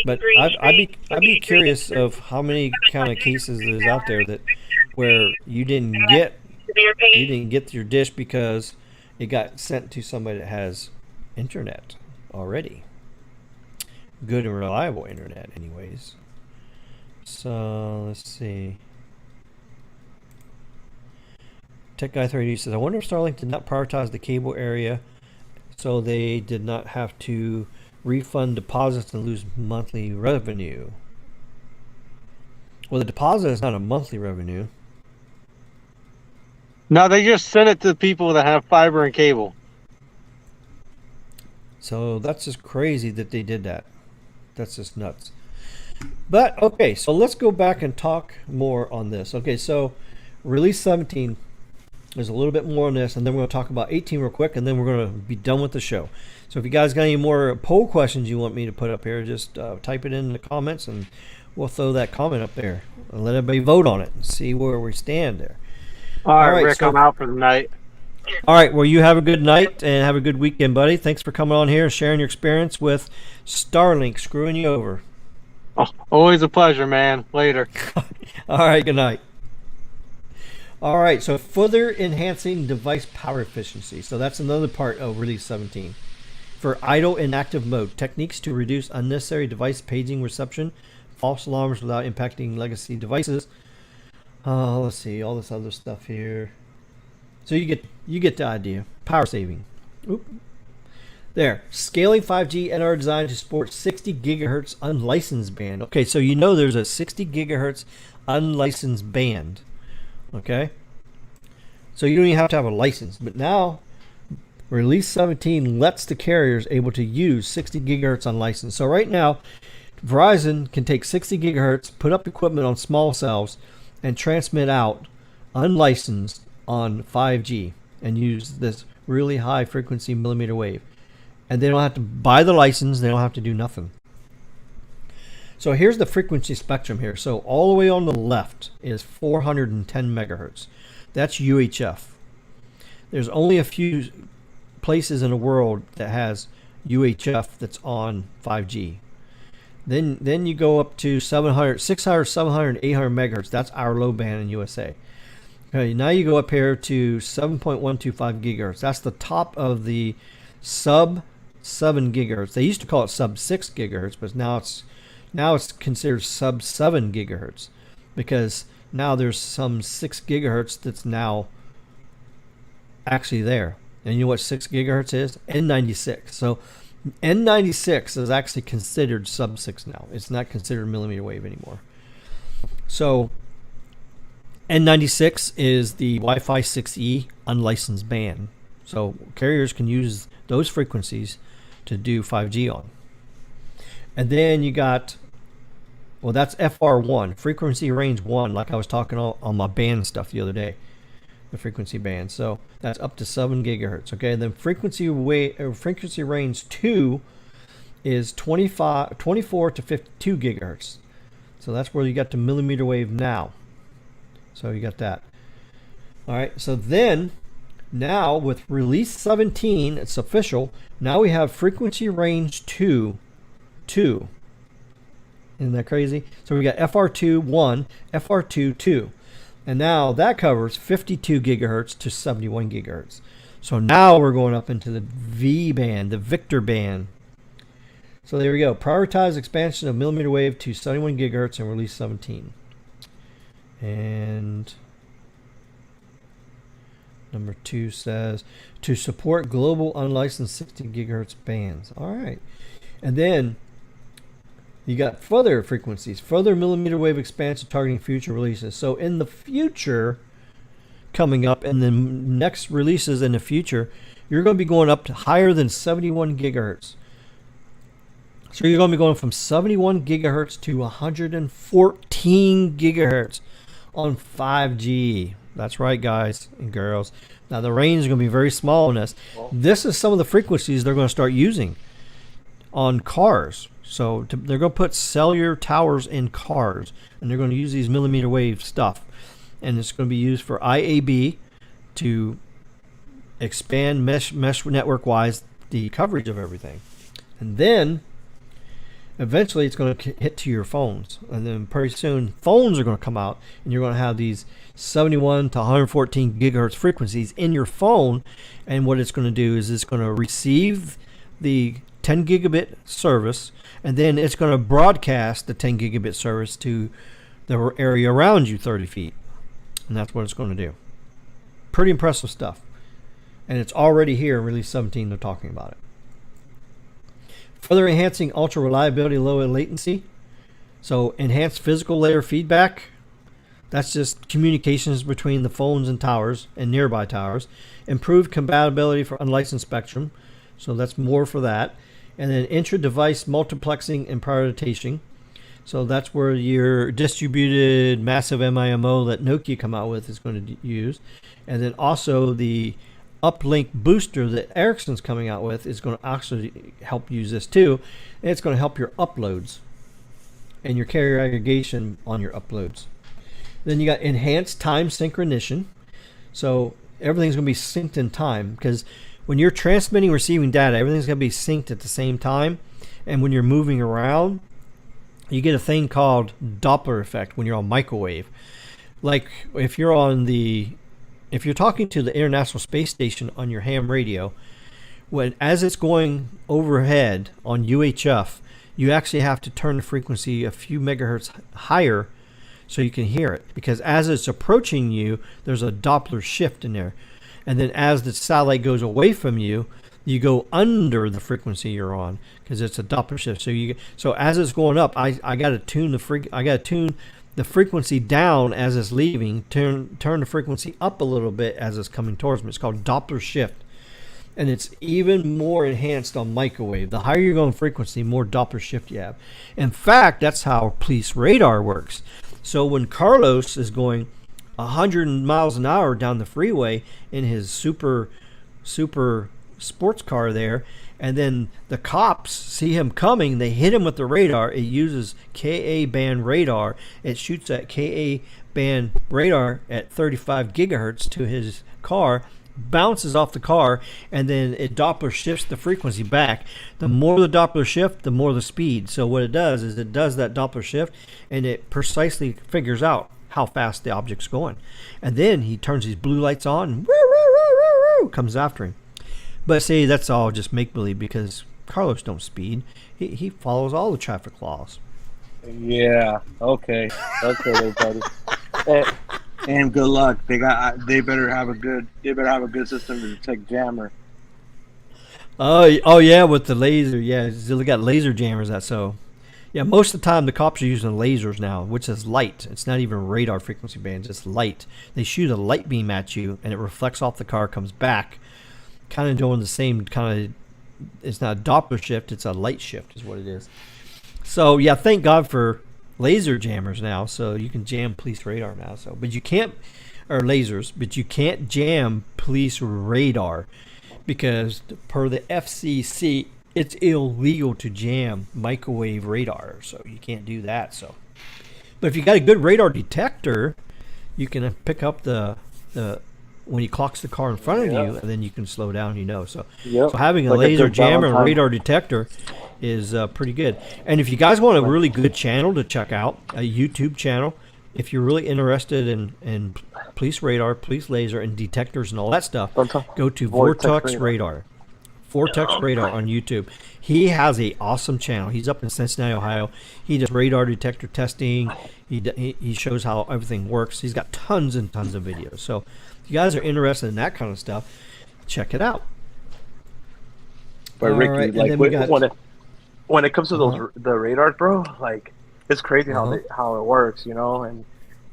but I'd be curious of how many kind of cases there's out there that where you didn't get your dish because it got sent to somebody that has internet already. Good and reliable internet anyways. So let's see. Tech Guy 30 says, I wonder if Starlink did not prioritize the cable area so they did not have to refund deposits and lose monthly revenue. Well, the deposit is not a monthly revenue. No, they just sent it to people that have fiber and cable. So that's just crazy that they did that. That's just nuts. But okay, so let's go back and talk more on this. Okay, so release 17. There's a little bit more on this, and then we're going to talk about 18 real quick, and then we're going to be done with the show. So if you guys got any more poll questions you want me to put up here, just type it in the comments, and we'll throw that comment up there and let everybody vote on it and see where we stand there. All right, Rick, I'm out for the night. All right, well, you have a good night and have a good weekend, buddy. Thanks for coming on here and sharing your experience with Starlink screwing you over. Oh, always a pleasure, man. Later. All right, good night. All right, so further enhancing device power efficiency. So that's another part of Release 17. For idle and active mode, techniques to reduce unnecessary device paging reception, false alarms without impacting legacy devices. Let's see, all this other stuff here. So you get the idea. Power saving. Oop. There. Scaling 5G NR design to support 60 gigahertz unlicensed band. Okay, so you know there's a 60 gigahertz unlicensed band. Okay, so you don't even have to have a license, but now Release 17 lets the carriers able to use 60 gigahertz unlicensed. So right now, Verizon can take 60 gigahertz, put up equipment on small cells, and transmit out unlicensed on 5G and use this really high frequency millimeter wave. And they don't have to buy the license, they don't have to do nothing. So here's the frequency spectrum here. So all the way on the left is 410 megahertz. That's UHF. There's only a few places in the world that has UHF that's on 5G. Then you go up to 600, 700, 800 megahertz. That's our low band in USA. Okay, now you go up here to 7.125 gigahertz. That's the top of the sub 7 gigahertz. They used to call it sub 6 gigahertz, but now it's considered sub 7 gigahertz because now there's some 6 gigahertz that's now actually there. And you know what 6 gigahertz is? N96. So N96 is actually considered sub 6 now. It's not considered millimeter wave anymore. So N96 is the Wi-Fi 6E unlicensed band. So carriers can use those frequencies to do 5G on. And then you got, well, that's FR1, frequency range 1, like I was talking on my band stuff the other day, the frequency band. So that's up to 7 gigahertz. Okay, and then frequency range 2 is 24 to 52 gigahertz. So that's where you got the millimeter wave now. So you got that. All right, so then now with release 17, it's official. Now we have frequency range 2. Isn't that crazy? So we got FR2 1, FR2 2. And now that covers 52 gigahertz to 71 gigahertz. So now we're going up into the V band, the Victor band. So there we go. Prioritize expansion of millimeter wave to 71 gigahertz and release 17. And number 2 says to support global unlicensed 60 gigahertz bands. All right. And then you got further frequencies, further millimeter wave expansion targeting future releases. So in the future, coming up in the next releases in the future, you're going to be going up to higher than 71 gigahertz. So you're going to be going from 71 gigahertz to 114 gigahertz on 5G. That's right, guys and girls. Now the range is going to be very small in this. This is some of the frequencies they're going to start using on cars. So they're going to put cellular towers in cars, and they're going to use these millimeter wave stuff. And it's going to be used for IAB to expand mesh network-wise the coverage of everything. And then eventually it's going to hit to your phones. And then pretty soon phones are going to come out, and you're going to have these 71 to 114 gigahertz frequencies in your phone. And what it's going to do is it's going to receive the 10 gigabit service, and then it's going to broadcast the 10 gigabit service to the area around you 30 feet. And that's what it's going to do. Pretty impressive stuff. And it's already here in Release 17. They're talking about it. Further enhancing ultra reliability, low latency. So enhanced physical layer feedback. That's just communications between the phones and towers and nearby towers. Improved compatibility for unlicensed spectrum. So that's more for that. And then intra-device multiplexing and prioritization. So that's where your distributed massive MIMO that Nokia come out with is going to use. And then also the uplink booster that Ericsson's coming out with is going to actually help use this too. And it's going to help your uploads and your carrier aggregation on your uploads. Then you got enhanced time synchronization. So everything's going to be synced in time, because when you're transmitting and receiving data, everything's going to be synced at the same time. And when you're moving around, you get a thing called Doppler effect when you're on microwave. Like if you're talking to the International Space Station on your ham radio, as it's going overhead on UHF, you actually have to turn the frequency a few megahertz higher so you can hear it. Because as it's approaching you, there's a Doppler shift in there. And then as the satellite goes away from you, you go under the frequency you're on because it's a Doppler shift. So as it's going up, I got to tune the frequency down as it's leaving, turn the frequency up a little bit as it's coming towards me. It's called Doppler shift. And it's even more enhanced on microwave. The higher you go in frequency, more Doppler shift you have. In fact, that's how police radar works. So when Carlos is going 100 miles an hour down the freeway in his super sports car there, and then the cops see him coming, they hit him with the radar. It uses Ka band radar. It shoots that Ka band radar at 35 gigahertz to his car, bounces off the car, and then it Doppler shifts the frequency back. The more the Doppler shift, the more the speed. So what it does is it does that Doppler shift, and it precisely figures out how fast the object's going. And then he turns these blue lights on, and woo, woo, woo, woo, woo, comes after him. But see, that's all just make-believe because Carlos don't speed. He follows all the traffic laws. Yeah. Okay. Okay, buddy. And good luck. They better have a good system to detect jammer. Oh yeah, with the laser. Yeah, they got laser jammers. Yeah, most of the time the cops are using lasers now, which is light. It's not even radar frequency bands. It's light. They shoot a light beam at you, and it reflects off the car, comes back, kind of doing the same kind of. It's not a Doppler shift. It's a light shift, is what it is. So yeah, thank God for laser jammers now, so you can jam police radar now. But you can't, or lasers, but you can't jam police radar because per the FCC, it's illegal to jam microwave radar, so you can't do that. So, but if you got a good radar detector, you can pick up the when he clocks the car in front of you, and then you can slow down. So having a laser jammer and radar detector is pretty good. And if you guys want a really good channel to check out, a YouTube channel, if you're really interested in police radar, police laser, and detectors and all that stuff, go to Vortex Radar. Vortex Radar on YouTube. He has a awesome channel. He's up in Cincinnati, Ohio. He does radar detector testing. He shows how everything works. He's got tons and tons of videos. So if you guys are interested in that kind of stuff, check it out. But Ricky, like when it comes to the radars, bro, like it's crazy how it works, and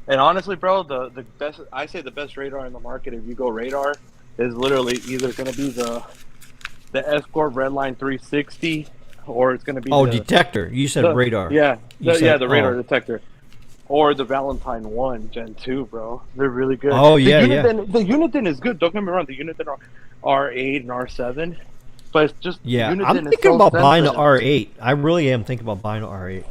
honestly, bro, the best radar in the market, if you go radar, is literally either going to be the Escort Redline 360, or it's going to be detector. You said radar. Yeah, the radar detector, or the Valentine 1 Gen 2, bro. They're really good. The Uniden is good. Don't get me wrong. The Uniden R8 and R7, but it's just Uniden I'm thinking about buying an R8. I really am thinking about buying an R8.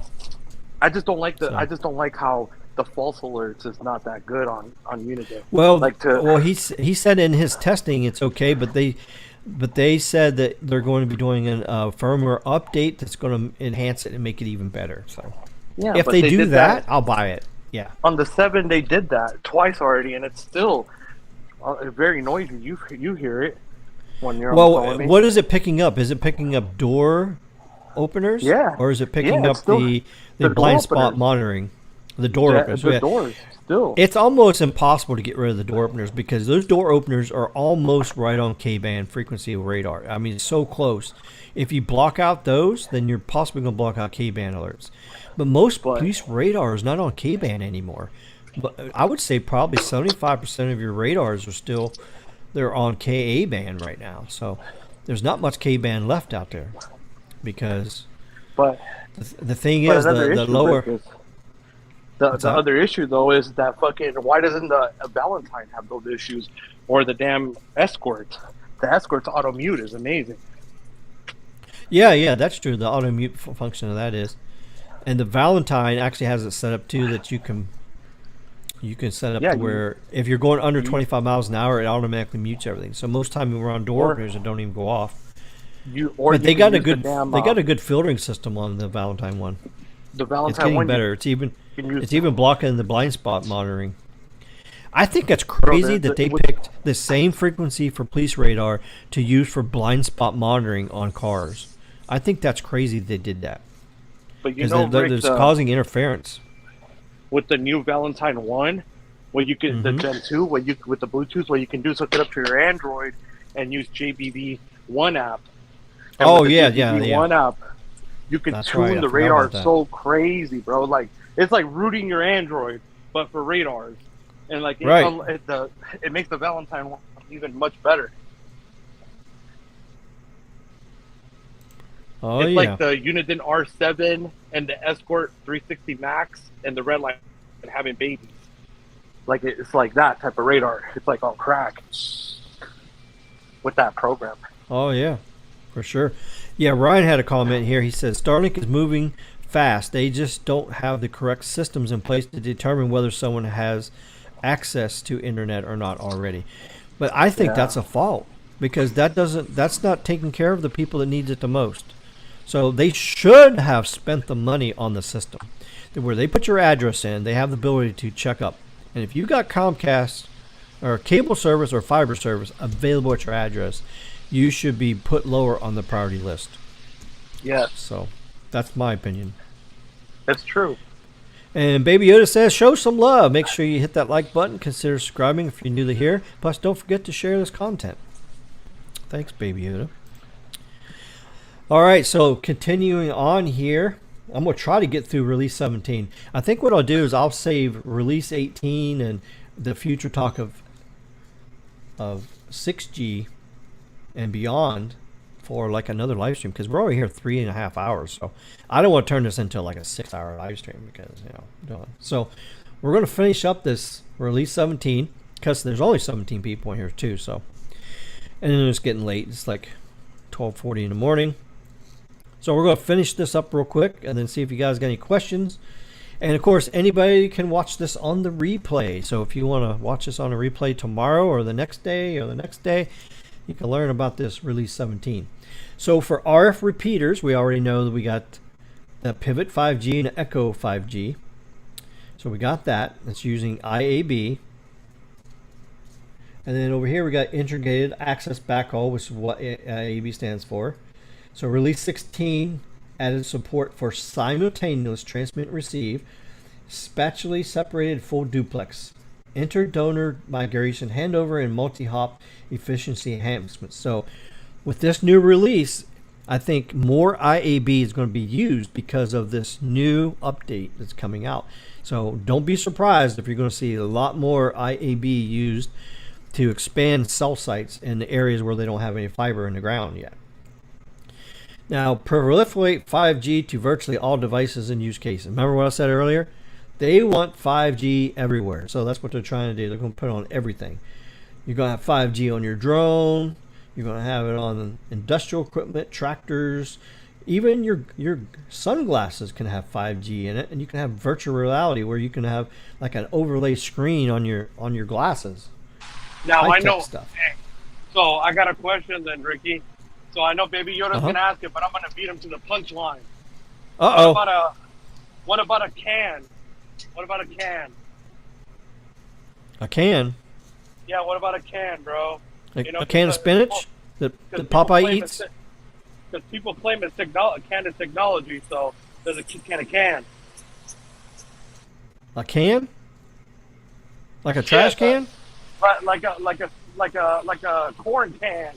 I just don't like I just don't like how the false alerts is not that good on Uniden. Well, he said in his testing it's okay, but they said that they're going to be doing a firmware update that's going to enhance it and make it even better. So if they do that, I'll buy it. Yeah. On the 7, they did that twice already, and it's still very noisy. You hear it when you're on the what is it picking up? Is it picking up door openers? Yeah. Or is it picking up the blind spot monitoring? The door openers. The doors. Still. It's almost impossible to get rid of the door openers because those door openers are almost right on K-band frequency of radar. I mean, it's so close. If you block out those, then you're possibly going to block out K-band alerts. But most police radar is not on K-band anymore. But I would say probably 75% of your radars are they're on Ka band right now. So there's not much K-band left out there because But The thing but is, another the issue, lower. Rick, is the What's that? other issue though is that fucking why doesn't the Valentine have those issues or the damn Escort? The Escort's auto mute is amazing. Yeah, that's true. The auto mute function of that is, and the Valentine actually has it set up too that you can set up Yeah, to where if you're going under you- 25 miles an hour, it automatically mutes everything. So most time when we're on door openers, it don't even go off. But they got a good filtering system on the Valentine one. The It's Valentine getting one. better. You can use It's even blocking the blind spot monitoring. I think that's crazy that they picked the same frequency for police radar to use for blind spot monitoring on cars. I think that's crazy they did that But you because know, Rick, there's causing interference. with the new Valentine one, where you can the Gen 2, where you with the Bluetooth, where you can do is hook it up to your Android and use JBB One app. And Oh with the yeah, JBB yeah. One app, you can That's right, tune I the forgot radar about that. so crazy, bro. Like it's like rooting your Android, but for radars, and like Right. it makes the Valentine one even much better. Oh It's yeah. like the Uniden R7 and the Escort 360 Max and the Red Line having babies. Like it's like that type of radar. It's like on crack with that program. Oh yeah, for sure. Yeah, Ryan had a comment here. He says Starlink is moving fast. They just don't have the correct systems in place to determine whether someone has access to internet or not already. But I think that's a fault because that's not taking care of the people that needs it the most. So they should have spent the money on the system where they put your address in. They have the ability to check up, and if you've got Comcast or cable service or fiber service available at your address, you should be put lower on the priority list. Yes, So that's my opinion. that's true. And Baby Yoda says, show some love. Make sure you hit that like button. Consider subscribing if you're new to here. Plus, don't forget to share this content. Thanks, Baby Yoda. All right, so continuing on here, I'm going to try to get through release 17. I think what I'll do is I'll save release 18 and the future talk of 6G and beyond for like another live stream because we're already here 3.5 hours. So I don't want to turn this into like a 6-hour live stream because, So we're going to finish up this release 17 because there's only 17 people in here too. So, and then it's getting late. It's like 12:40 in the morning. So we're going to finish this up real quick and then see if you guys got any questions. And of course, anybody can watch this on the replay. So if you want to watch this on a replay tomorrow or the next day, you can learn about this release 17. So for RF repeaters, we already know that we got the Pivot 5G and the Echo 5G. So we got that. It's using IAB. And then over here we got Integrated Access Backhaul, which is what IAB stands for. So release 16 added support for simultaneous transmit and receive, spatially separated full duplex, inter-donor migration, handover, and multi-hop efficiency enhancements. So with this new release, I think more IAB is going to be used because of this new update that's coming out. So don't be surprised if you're going to see a lot more IAB used to expand cell sites in the areas where they don't have any fiber in the ground yet. Now, proliferate 5G to virtually all devices and use cases. Remember what I said earlier? They want 5G everywhere. So that's what they're trying to do. They're going to put it on everything. You're going to have 5G on your drone. You're going to have it on industrial equipment, tractors. Even your sunglasses can have 5G in it. And you can have virtual reality where you can have like an overlay screen on your glasses. Now I High-tech know. stuff. So I got a question then, Ricky. So I know Baby Yoda's gonna ask it, but I'm gonna beat him to the punchline. Uh-oh. What about a can? What about a can? A can? Yeah, what about a can, bro? A can of spinach that Popeye eats? Because people claim it's a can of technology, so there's a can of can. A can? Like a trash can? Right, like a corn can,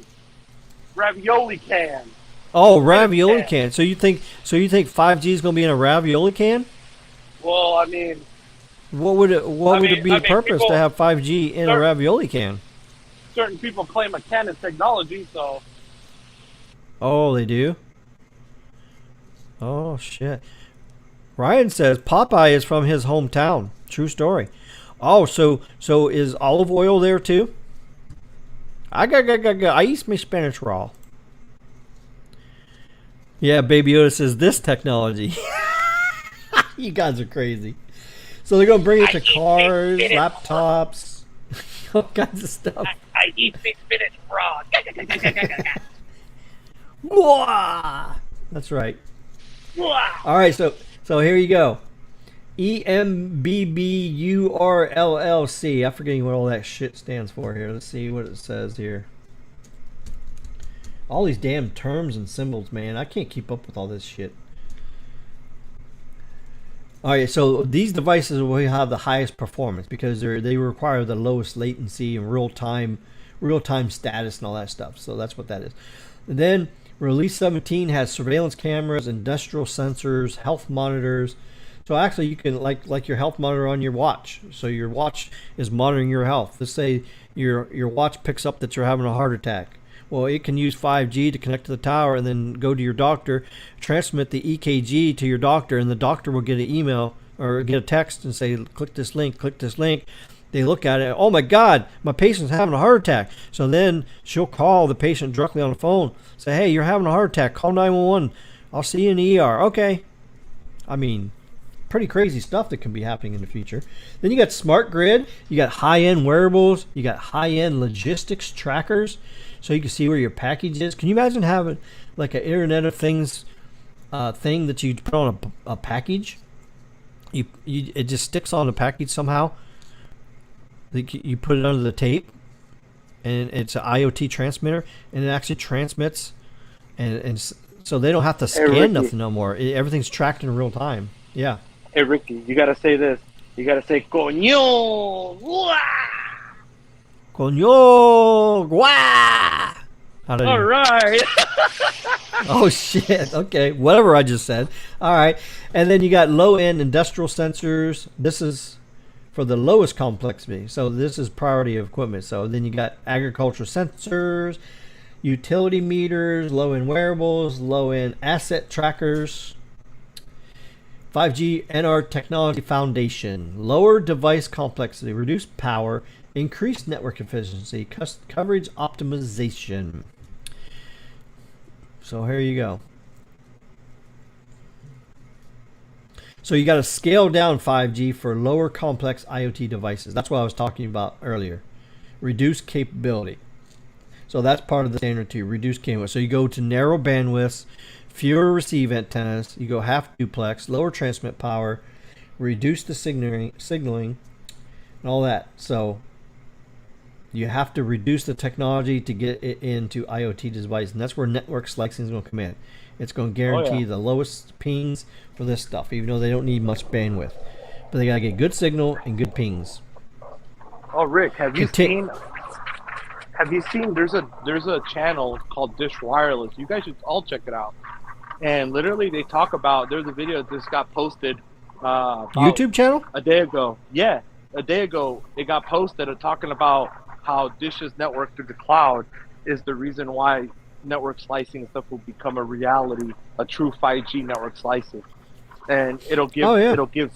ravioli can. Oh, ravioli can. So you think 5G is going to be in a ravioli can? Well, I mean, what would it be the purpose to have 5G in a ravioli can? Certain people claim a can is technology, so. Oh, they do. Oh shit. Ryan says Popeye is from his hometown. True story. Oh, so is olive oil there too? I eat my Spanish raw. Yeah, Baby Yoda says this technology. You guys are crazy. So they're gonna bring it to cars, laptops, all kinds of stuff. I eat big spinach raw. Wah! That's right. Wah! All right, so here you go. EMBBURLLC. I'm forgetting what all that shit stands for here. Let's see what it says here. All these damn terms and symbols, man. I can't keep up with all this shit. All right, so these devices will have the highest performance because they require the lowest latency and real time status and all that stuff. So that's what that is. And then Release 17 has surveillance cameras, industrial sensors, health monitors. So actually, you can like your health monitor on your watch. So your watch is monitoring your health. Let's say your watch picks up that you're having a heart attack. Well, it can use 5G to connect to the tower and then go to your doctor, transmit the EKG to your doctor, and the doctor will get an email or get a text and say, click this link, click this link. They look at it, oh my God, my patient's having a heart attack. So then she'll call the patient directly on the phone, say, hey, you're having a heart attack, call 911. I'll see you in the ER. Okay. I mean, pretty crazy stuff that can be happening in the future. Then you got smart grid, you got high-end wearables, you got high-end logistics trackers, so you can see where your package is. Can you imagine having like an Internet of Things thing that you put on a package? It just sticks on the package somehow. You put it under the tape, and it's an IoT transmitter, and it actually transmits, and so they don't have to scan nothing no more. Everything's tracked in real time. Yeah. Hey Ricky, you gotta say this. You gotta say coño. Wah! Coño, guá! All right. Oh shit. Okay, whatever I just said. All right, and then you got low-end industrial sensors. This is for the lowest complexity. So this is priority of equipment. So then you got agricultural sensors, utility meters, low-end wearables, low-end asset trackers. 5G NR technology foundation, lower device complexity, reduced power, increased network efficiency, coverage optimization. So here you go. So you got to scale down 5G for lower complex IoT devices. That's what I was talking about earlier. Reduce capability. So that's part of the standard too. Reduce capability. So you go to narrow bandwidths, fewer receive antennas. You go half duplex, lower transmit power, reduce the signaling, and all that. So you have to reduce the technology to get it into IoT devices, and that's where network slicing is going to come in. It's going to guarantee the lowest pings for this stuff, even though they don't need much bandwidth. But they got to get good signal and good pings. Oh, Rick, have you seen? There's a channel called Dish Wireless. You guys should all check it out. And literally, they talk about. There's a video that just got posted. YouTube channel? A day ago. Yeah, a day ago, it got posted talking about how Dish's network through the cloud is the reason why network slicing and stuff will become a reality, a true 5G network slicing, and it'll give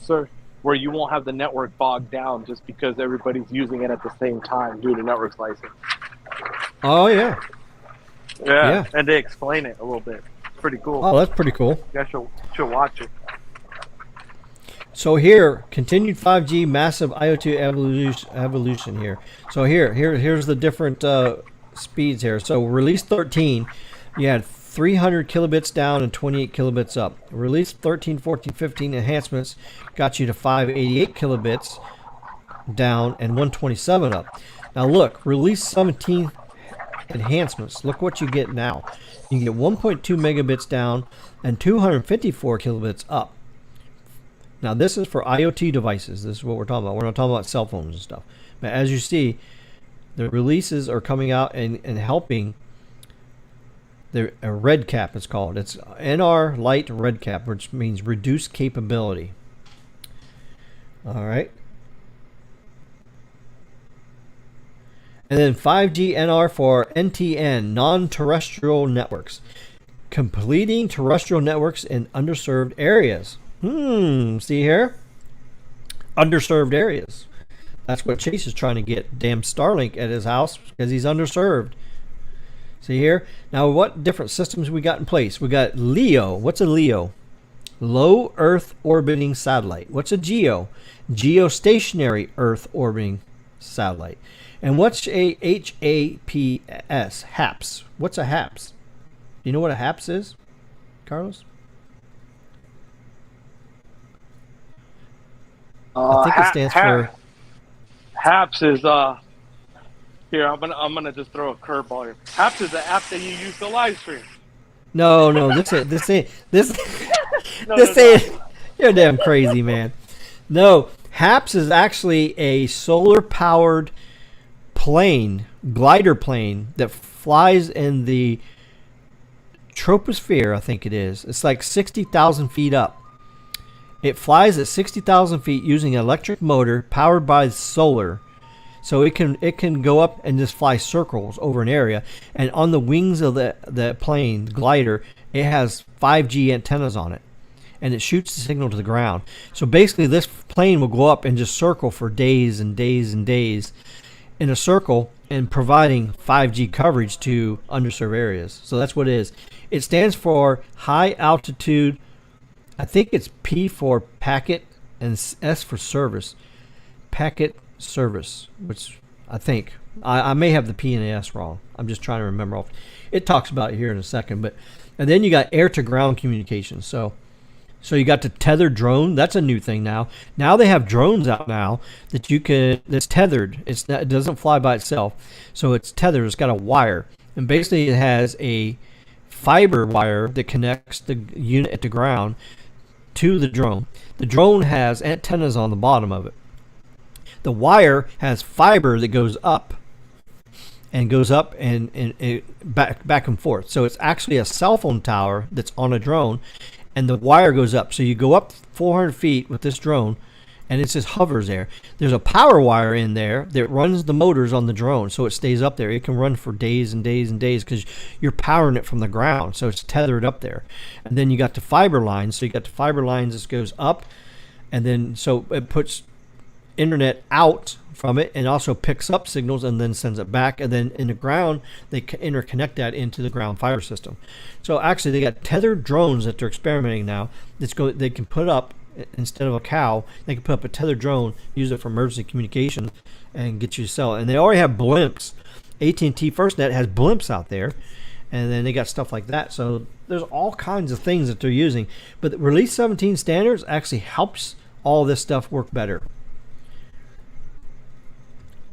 where you won't have the network bogged down just because everybody's using it at the same time due to network slicing. Oh yeah. Yeah, and they explain it a little bit. It's pretty cool. Oh, that's pretty cool. You guys should watch it. So here, continued 5G massive IoT evolution here. So here's the different speeds here. So release 13, you had 300 kilobits down and 28 kilobits up. Release 13, 14, 15 enhancements got you to 588 kilobits down and 127 up. Now look, release 17 enhancements. Look what you get now. You can get 1.2 megabits down and 254 kilobits up. Now this is for IoT devices. This is what we're talking about. We're not talking about cell phones and stuff. But as you see, the releases are coming out and helping. A red cap it's called. It's NR Light Red Cap, which means reduced capability. All right. And then 5G NR for NTN, non-terrestrial networks. completing terrestrial networks in underserved areas. See here? Underserved areas. That's what Chase is trying to get damn Starlink at his house because he's underserved. See here? Now, what different systems we got in place? We got LEO. What's a LEO? Low Earth Orbiting Satellite. What's a GEO? Geostationary Earth Orbiting Satellite. And what's a HAPS? HAPS. What's a HAPS? Do you know what a HAPS is, Carlos? I think it stands for... HAPS is here. I'm gonna just throw a curveball here. HAPS is the app that you use to live stream. No, this ain't. You're damn crazy, man. No, HAPS is actually a solar-powered plane, glider plane that flies in the troposphere. I think it is. It's like 60,000 feet up. It flies at 60,000 feet using an electric motor powered by solar. So it can go up and just fly circles over an area. And on the wings of the plane, glider, it has 5G antennas on it. And it shoots the signal to the ground. So basically this plane will go up and just circle for days and days and days in a circle and providing 5G coverage to underserved areas. So that's what it is. It stands for High Altitude. I think it's P for packet and S for service. Packet service, which I think I may have the P and the S wrong. I'm just trying to remember off. It talks about it here in a second, and then you got air to ground communication. So you got the tethered drone. That's a new thing now. Now they have drones out now that's tethered. It doesn't fly by itself, so it's tethered. It's got a wire, and basically it has a fiber wire that connects the unit at the ground to the drone. The drone has antennas on the bottom of it. The wire has fiber that goes up and back and forth. So it's actually a cell phone tower that's on a drone, and the wire goes up. So you go up 400 feet with this drone, and it just hovers there. There's a power wire in there that runs the motors on the drone, so it stays up there. It can run for days and days and days because you're powering it from the ground, so it's tethered up there. And then you got the fiber lines. So you got the fiber lines that goes up, and then so it puts internet out from it and also picks up signals and then sends it back, and then in the ground they interconnect that into the ground fiber system. So actually they got tethered drones that they're experimenting now. They can put up, instead of a cow, they can put up a tethered drone, use it for emergency communication, and get you to sell it. And they already have blimps. AT&T FirstNet has blimps out there, and then they got stuff like that. So there's all kinds of things that they're using. But the Release 17 standards actually helps all this stuff work better.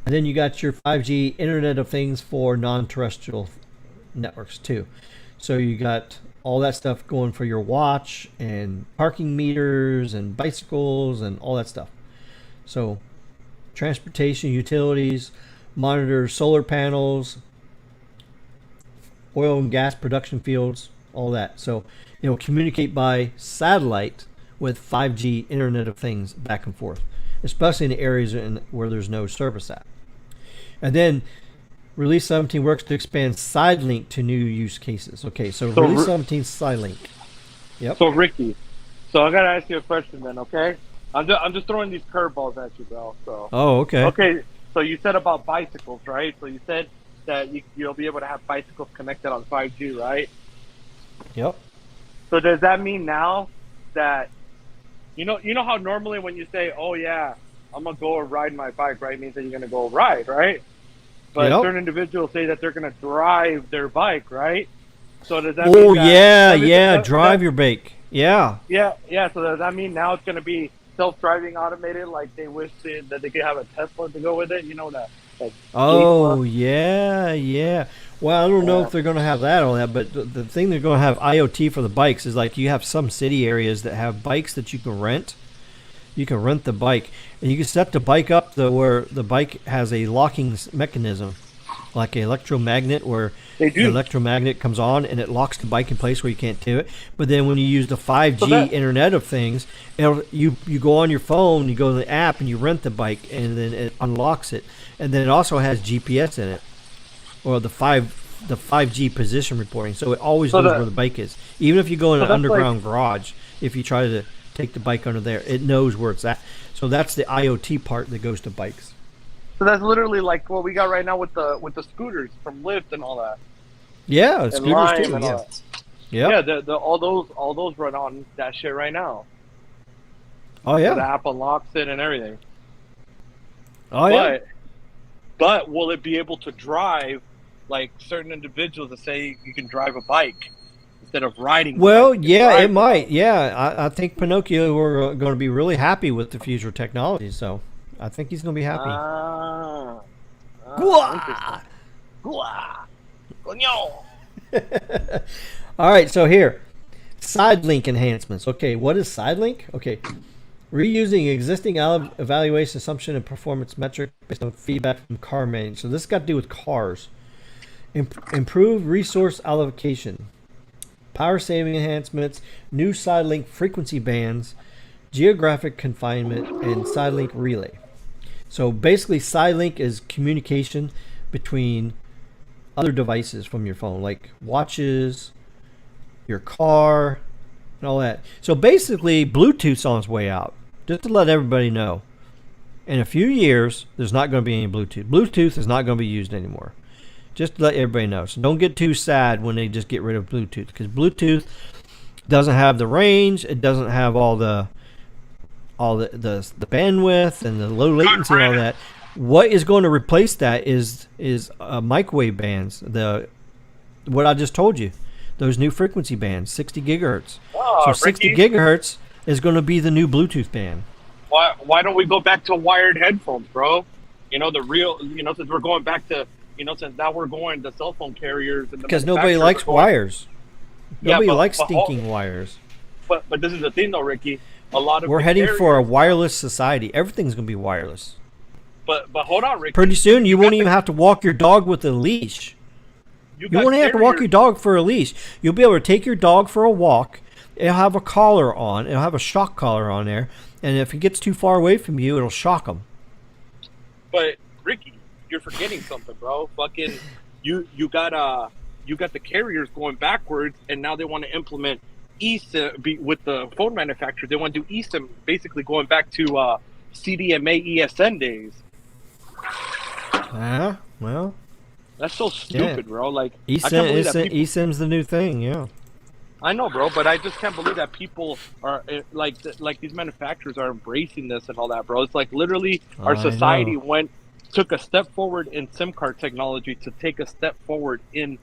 And then you got your 5G Internet of Things for non-terrestrial networks too. So you got all that stuff going for your watch and parking meters and bicycles and all that stuff. So transportation, utilities, monitor solar panels, oil and gas production fields, all that. So communicate by satellite with 5G Internet of Things back and forth, especially in the areas where there's no service at. And then Release 17 works to expand SideLink to new use cases. Okay, so Release 17 SideLink. Yep. So Ricky, I gotta ask you a question then, okay? I'm just throwing these curveballs at you, bro. So. Oh, okay. Okay, so you said about bicycles, right? So you said that you'll be able to have bicycles connected on 5G, right? Yep. So does that mean now that you know how normally when you say, "Oh yeah, I'm gonna go ride my bike," right? It means that you're gonna go ride, right? But certain individuals say that they're gonna drive their bike, right? So does that mean that, drive your bike. Yeah. Yeah. So does that mean now it's gonna be self-driving automated, like they wish that they could have a Tesla to go with it? You know that. Oh yeah. Well, I don't know if they're going to have that on that, but the thing they're going to have IoT for the bikes is like you have some city areas that have bikes that you can rent. You can rent the bike, and you can set the bike up where the bike has a locking mechanism, like an electromagnet, where the electromagnet comes on and it locks the bike in place where you can't do it. But then when you use the 5G Internet of Things, you go on your phone, you go to the app, and you rent the bike, and then it unlocks it. And then it also has GPS in it, or the 5 the 5G position reporting, so it always So knows the- where the bike is. Even if you go in So an that's underground garage, if you try to take the bike under there, it knows where it's at. So that's the IoT part that goes to bikes. So that's literally like what we got right now with the scooters from Lyft and all that. Yeah, And scooters Lime too. and Yeah, all that. yep. Yeah, all those run on that shit right now. Oh So the yeah. app unlocks it and everything. Oh yeah. But will it be able to drive like certain individuals that say you can drive a bike instead of riding? the Well, bike, you can yeah, drive it the might. bike? Yeah, I think Pinocchio we're going to be really happy with the future technology. So I think he's going to be happy. Interesting. Gua! Coño! All right, so here, side link enhancements. Okay, what is side link? Okay, reusing existing evaluation assumption and performance metric based on feedback from car management. So this got to do with cars. Improved resource allocation, power saving enhancements, new side link frequency bands, geographic confinement, and side link relay. So basically, side link is communication between other devices from your phone, like watches, your car, and all that. So basically, Bluetooth's on its way out. Just to let everybody know, in a few years, there's not going to be any Bluetooth. Bluetooth is not going to be used anymore. Just to let everybody know. So don't get too sad when they just get rid of Bluetooth, because Bluetooth doesn't have the range. It doesn't have all the bandwidth and the low latency and all that. What is going to replace that is microwave bands. What I just told you, those new frequency bands, 60 gigahertz. Oh, So 60 Ricky, gigahertz is going to be the new Bluetooth band. why don't we go back to wired headphones, bro? You know, the real, since we're going back to, since now we're going to cell phone carriers. And Because nobody likes wires. Yeah, Nobody but- likes but stinking wires. But this is the thing, though, Ricky. A lot of We're the heading for a carriers- wireless society. Everything's going to be wireless. But hold on, Ricky. Pretty soon, you won't got even have to walk your dog with a leash. You got won't have to walk carriers- your dog for a leash. You'll be able to take your dog for a walk. It'll have a collar on. It'll have a shock collar on there. And if it gets too far away from you, it'll shock them. But Ricky, you're forgetting something, bro. Fucking, you got the carriers going backwards, and now they want to implement eSIM with the phone manufacturer. They want to do eSIM, basically going back to CDMA ESN days. Well, That's so stupid, bro. Like, I can't believe that people, eSIM's the new thing, yeah. I know, bro, but I just can't believe that people are like these manufacturers are embracing this and all that, bro. It's like literally our I society know. took a step forward in SIM card technology to take a step forward in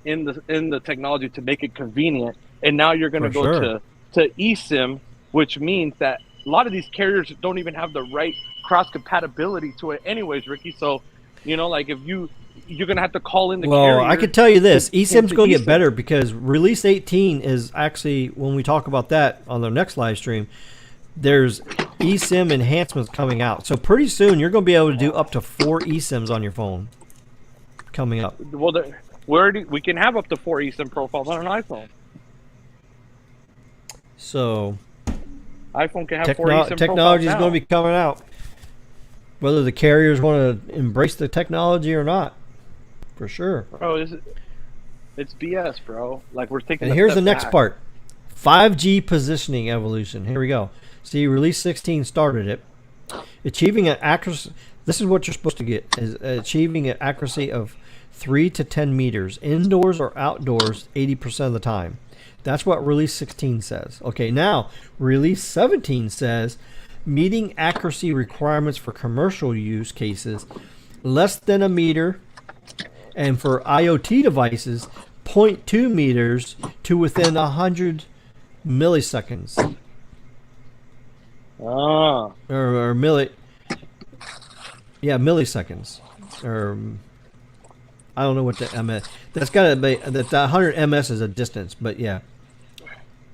the technology to make it convenient, and now you're going to For go sure. to eSIM, which means that a lot of these carriers don't even have the right cross compatibility to it, anyways, Ricky. So, like if you're going to have to call in the carrier. Well, I could tell you this. to- eSIM's to going to get eSIM. better because Release 18 is actually, when we talk about that on the next live stream, there's eSIM enhancements coming out. So pretty soon, you're going to be able to do up to 4 eSIMs on your phone coming up. Well, we can have up to 4 eSIM profiles on an iPhone. So iPhone can have 4 eSIM technology is profiles going to be coming out. Whether the carriers want to embrace the technology or not, for sure. Bro, it's BS, bro. Like, we're taking. And here's the next part: 5G positioning evolution. Here we go. See, Release 16 started it. Achieving an accuracy. This is what you're supposed to get: is achieving an accuracy of 3 to 10 meters, indoors or outdoors, 80% of the time. That's what Release 16 says. Okay, now Release 17 says meeting accuracy requirements for commercial use cases less than a meter, and for IoT devices 0.2 meters to within 100 milliseconds Ah, or milliseconds, or I don't know what the ms. That's got to be that 100 ms is a distance, but yeah.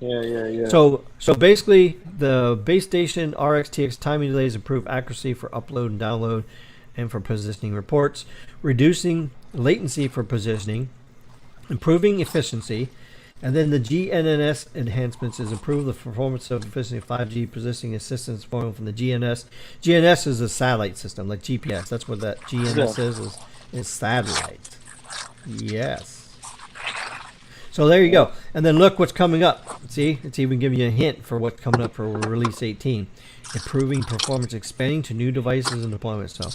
yeah. So basically, the base station RxTX timing delays improve accuracy for upload and download, and for positioning reports, reducing latency for positioning, improving efficiency, and then the GNSS enhancements is improve the performance of efficiency of 5G positioning assistance from the GNS. GNS is a satellite system like GPS. That's what that GNS is satellite. Yes. So there you go. And then look what's coming up. See, it's even giving you a hint for what's coming up for release 18. Improving performance, expanding to new devices and deployments. So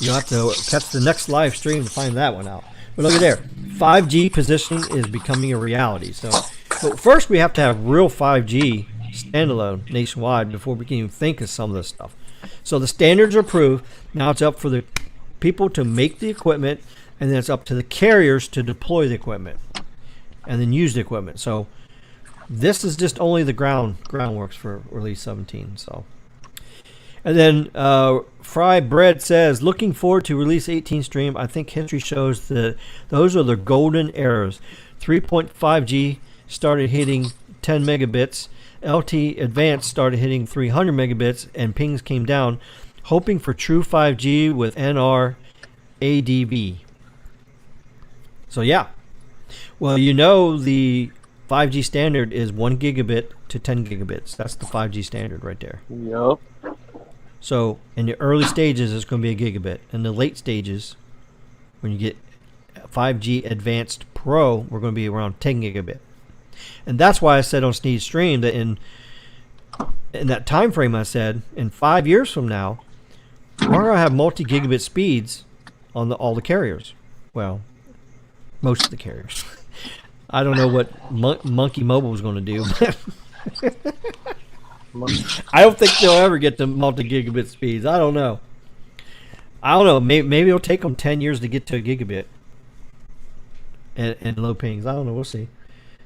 you'll have to catch the next live stream to find that one out. But look at there. 5G positioning is becoming a reality. So but first we have to have real 5G standalone nationwide before we can even think of some of this stuff. So the standards are approved. Now it's up for the people to make the equipment, and then it's up to the carriers to deploy the equipment and then use the equipment. So this is just only the groundworks for release 17. So, and then Fry Bread says, looking forward to release 18 stream. I think history shows that those are the golden eras. 3.5G started hitting 10 megabits. LTE Advanced started hitting 300 megabits, and pings came down. Hoping for true 5G with NR ADB. So yeah. Well, you know the 5G standard is 1 gigabit to 10 gigabits. That's the 5G standard right there. Yep. So in the early stages, it's going to be a gigabit. In the late stages, when you get 5G Advanced Pro, we're going to be around 10 gigabit. And that's why I said on Sneed's stream that in that time frame, I said in 5 years from now, we're going to have multi-gigabit speeds on all the carriers. Well, most of the carriers. I don't know what Monkey Mobile is going to do. I don't think they'll ever get to multi-gigabit speeds. I don't know. Maybe it'll take them 10 years to get to a gigabit and low pings. I don't know. We'll see.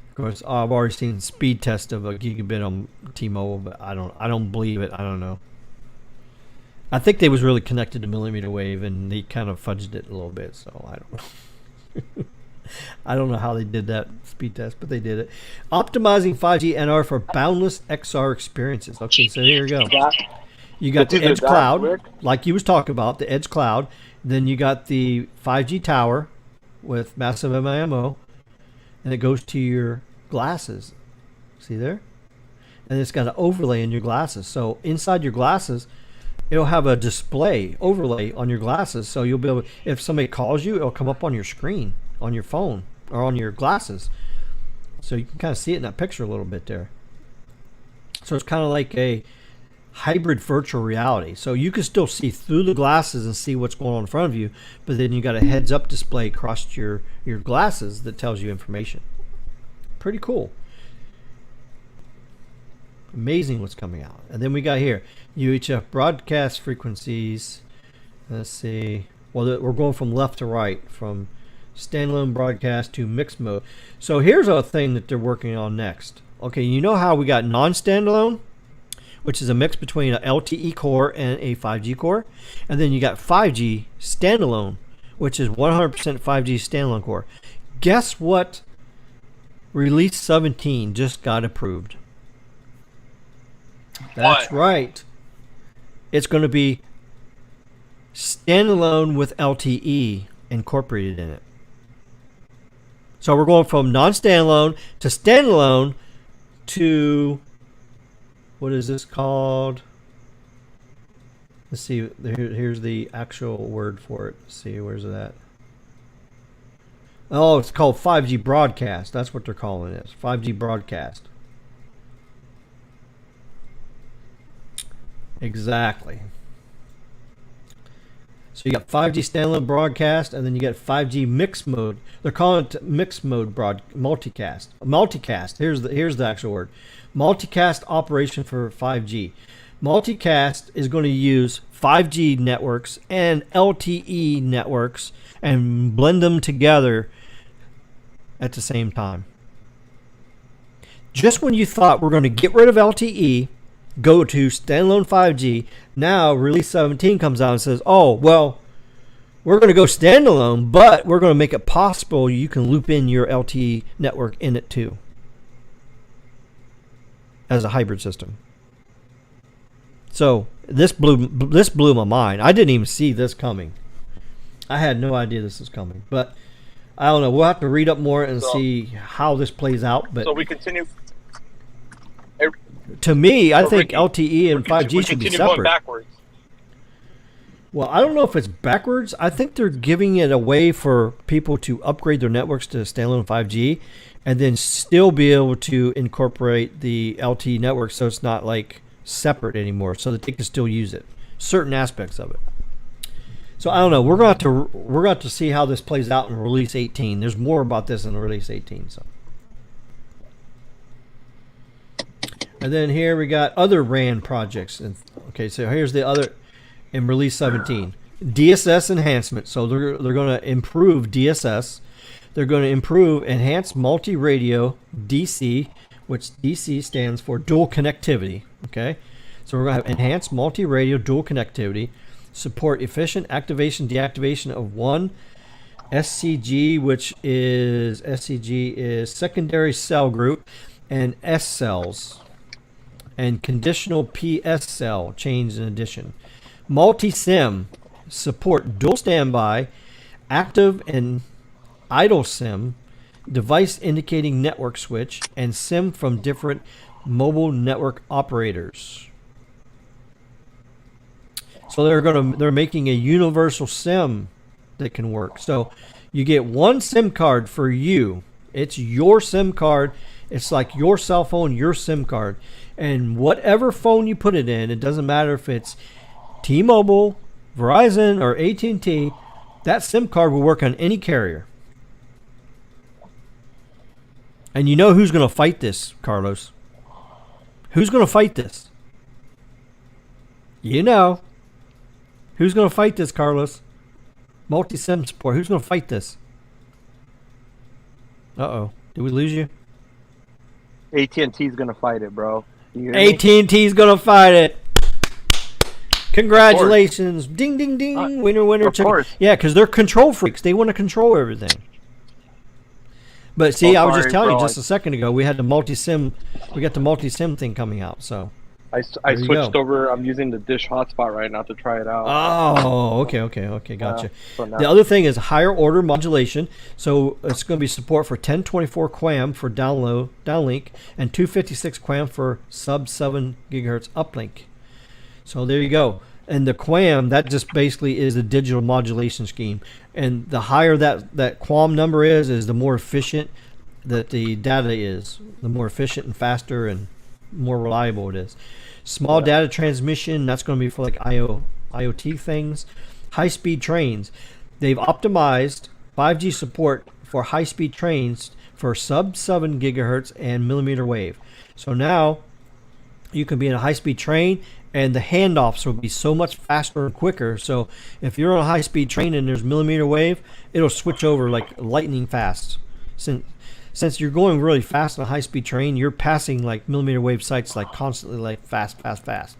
Of course, I've already seen speed test of a gigabit on T-Mobile, but I don't believe it. I don't know. I think they was really connected to millimeter wave, and they kind of fudged it a little bit. So I don't know. I don't know how they did that speed test, but they did it. Optimizing 5G NR for boundless XR experiences. Okay, so here you go. You got the Edge Cloud, like you was talking about, the Edge Cloud. Then you got the 5G tower with massive MIMO, and it goes to your glasses. See there? And it's got an overlay in your glasses. So inside your glasses, it'll have a display overlay on your glasses. So you'll be able, if somebody calls you, it'll come up on your screen, on your phone, or on your glasses. So you can kind of see it in that picture a little bit there. So it's kind of like a hybrid virtual reality. So you can still see through the glasses and see what's going on in front of you, but then you got a heads-up display across your glasses that tells you information. Pretty cool. Amazing what's coming out. And then we got here UHF broadcast frequencies. Let's see. Well, we're going from left to right, from standalone broadcast to mixed mode. So here's a thing that they're working on next. Okay, you know how we got non-standalone, which is a mix between an LTE core and a 5G core, and then you got 5G standalone, which is 100% 5G standalone core. Guess what? Release 17 just got approved. That's right. It's going to be standalone with LTE incorporated in it. So we're going from non-standalone to standalone to, what is this called? Let's see. Here's the actual word for it. Let's see, where's it at? Oh, it's called 5G broadcast. That's what they're calling it. 5G broadcast. Exactly. So you got 5G standalone broadcast, and then you got 5G mixed mode. They're calling it mixed mode multicast. Multicast. Here's the actual word. Multicast operation for 5G. Multicast is going to use 5G networks and LTE networks and blend them together at the same time. Just when you thought we're going to get rid of LTE, go to standalone 5G, now release 17 comes out and says, oh, well, we're going to go standalone, but we're going to make it possible you can loop in your LTE network in it too, as a hybrid system. So this blew my mind. I didn't even see this coming. I had no idea this was coming, but I don't know. We'll have to read up more and see how this plays out. But so we continue. To me, I think Ricky, LTE and 5G should be continue separate. going backwards. Well, I don't know if it's backwards. I think they're giving it away for people to upgrade their networks to standalone 5G and then still be able to incorporate the LTE network so it's not like separate anymore so that they can still use it, certain aspects of it. So I don't know. We're going to have to see how this plays out in Release 18. There's more about this in Release 18. So, and then here we got other RAN projects. And okay, so here's the other in Release 17. DSS enhancement. So they're going to improve DSS. They're going to improve enhanced multi-radio DC, which DC stands for dual connectivity. Okay, so we're going to have enhanced multi-radio dual connectivity. Support efficient activation deactivation of one SCG, which is secondary cell group, and S cells, and conditional PS cell change in addition. Multi-SIM support dual standby, active and idle SIM, device indicating network switch, and SIM from different mobile network operators. So they're making a universal SIM that can work. So you get one SIM card for you. It's your SIM card. It's like your cell phone, your SIM card. And whatever phone you put it in, it doesn't matter if it's T-Mobile, Verizon, or AT&T, that SIM card will work on any carrier. And you know who's going to fight this, Carlos? Who's going to fight this? You know. Who's going to fight this, Carlos? Multi-SIM support. Who's going to fight this? Uh-oh. Did we lose you? AT&T's gonna fight it, bro. You hear me? AT&T's going to fight it. Congratulations. Ding, ding, ding. Winner, winner. Of course. Yeah, because they're control freaks. They want to control everything. But see, I was just telling you just a second ago, we had the multi-SIM. We got the multi-SIM thing coming out, so. I switched over. I'm using the Dish hotspot right now to try it out. Oh, okay, gotcha. So now, The other thing is higher order modulation. So it's going to be support for 1024 QAM for downlink and 256 QAM for sub 7 gigahertz uplink. So there you go. And the QAM, that just basically is the digital modulation scheme. And the higher that QAM number is the more efficient that the data is. The more efficient and faster and more reliable it is. Small data transmission, that's going to be for like IoT things. High-speed trains. They've optimized 5G support for high-speed trains for sub 7 gigahertz and millimeter wave. So now you can be in a high-speed train and the handoffs will be so much faster and quicker. So if you're on a high-speed train and there's millimeter wave, it'll switch over like lightning fast. Since you're going really fast on a high-speed train, you're passing like millimeter wave sites like constantly, like fast.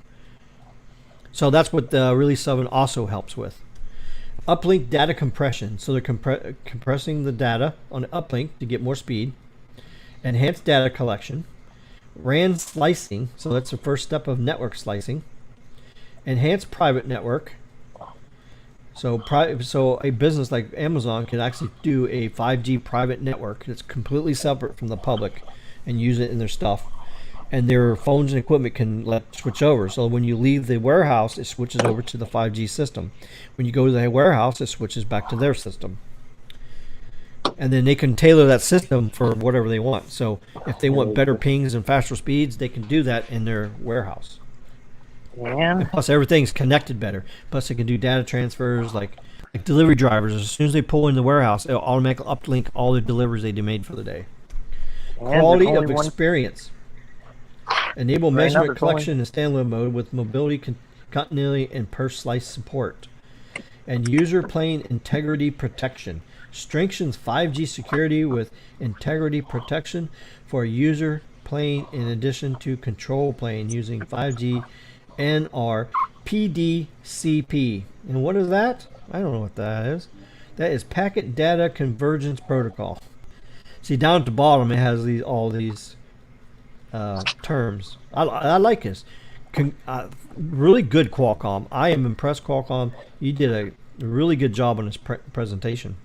So that's what the Release 7 also helps with. Uplink data compression. So they're compressing the data on the uplink to get more speed. Enhanced data collection. RAN slicing. So that's the first step of network slicing. Enhanced private network. So a business like Amazon can actually do a 5G private network that's completely separate from the public and use it in their stuff. And their phones and equipment can switch over. So when you leave the warehouse, it switches over to the 5G system. When you go to the warehouse, it switches back to their system. And then they can tailor that system for whatever they want. So if they want better pings and faster speeds, they can do that in their warehouse. man. Plus, everything's connected better. Plus, it can do data transfers like delivery drivers. As soon as they pull in the warehouse, it'll automatically uplink all the deliveries they made for the day. Quality of experience. Enable measurement collection in standalone mode with mobility, continuity, and per slice support. And user plane integrity protection. Strengthens 5G security with integrity protection for user plane in addition to control plane using 5G NR PDCP. And what is that? I don't know what that is. That is Packet Data Convergence Protocol. See, down at the bottom it has all these terms. I like this. Really good, Qualcomm. I am impressed, Qualcomm. You did a really good job on this presentation.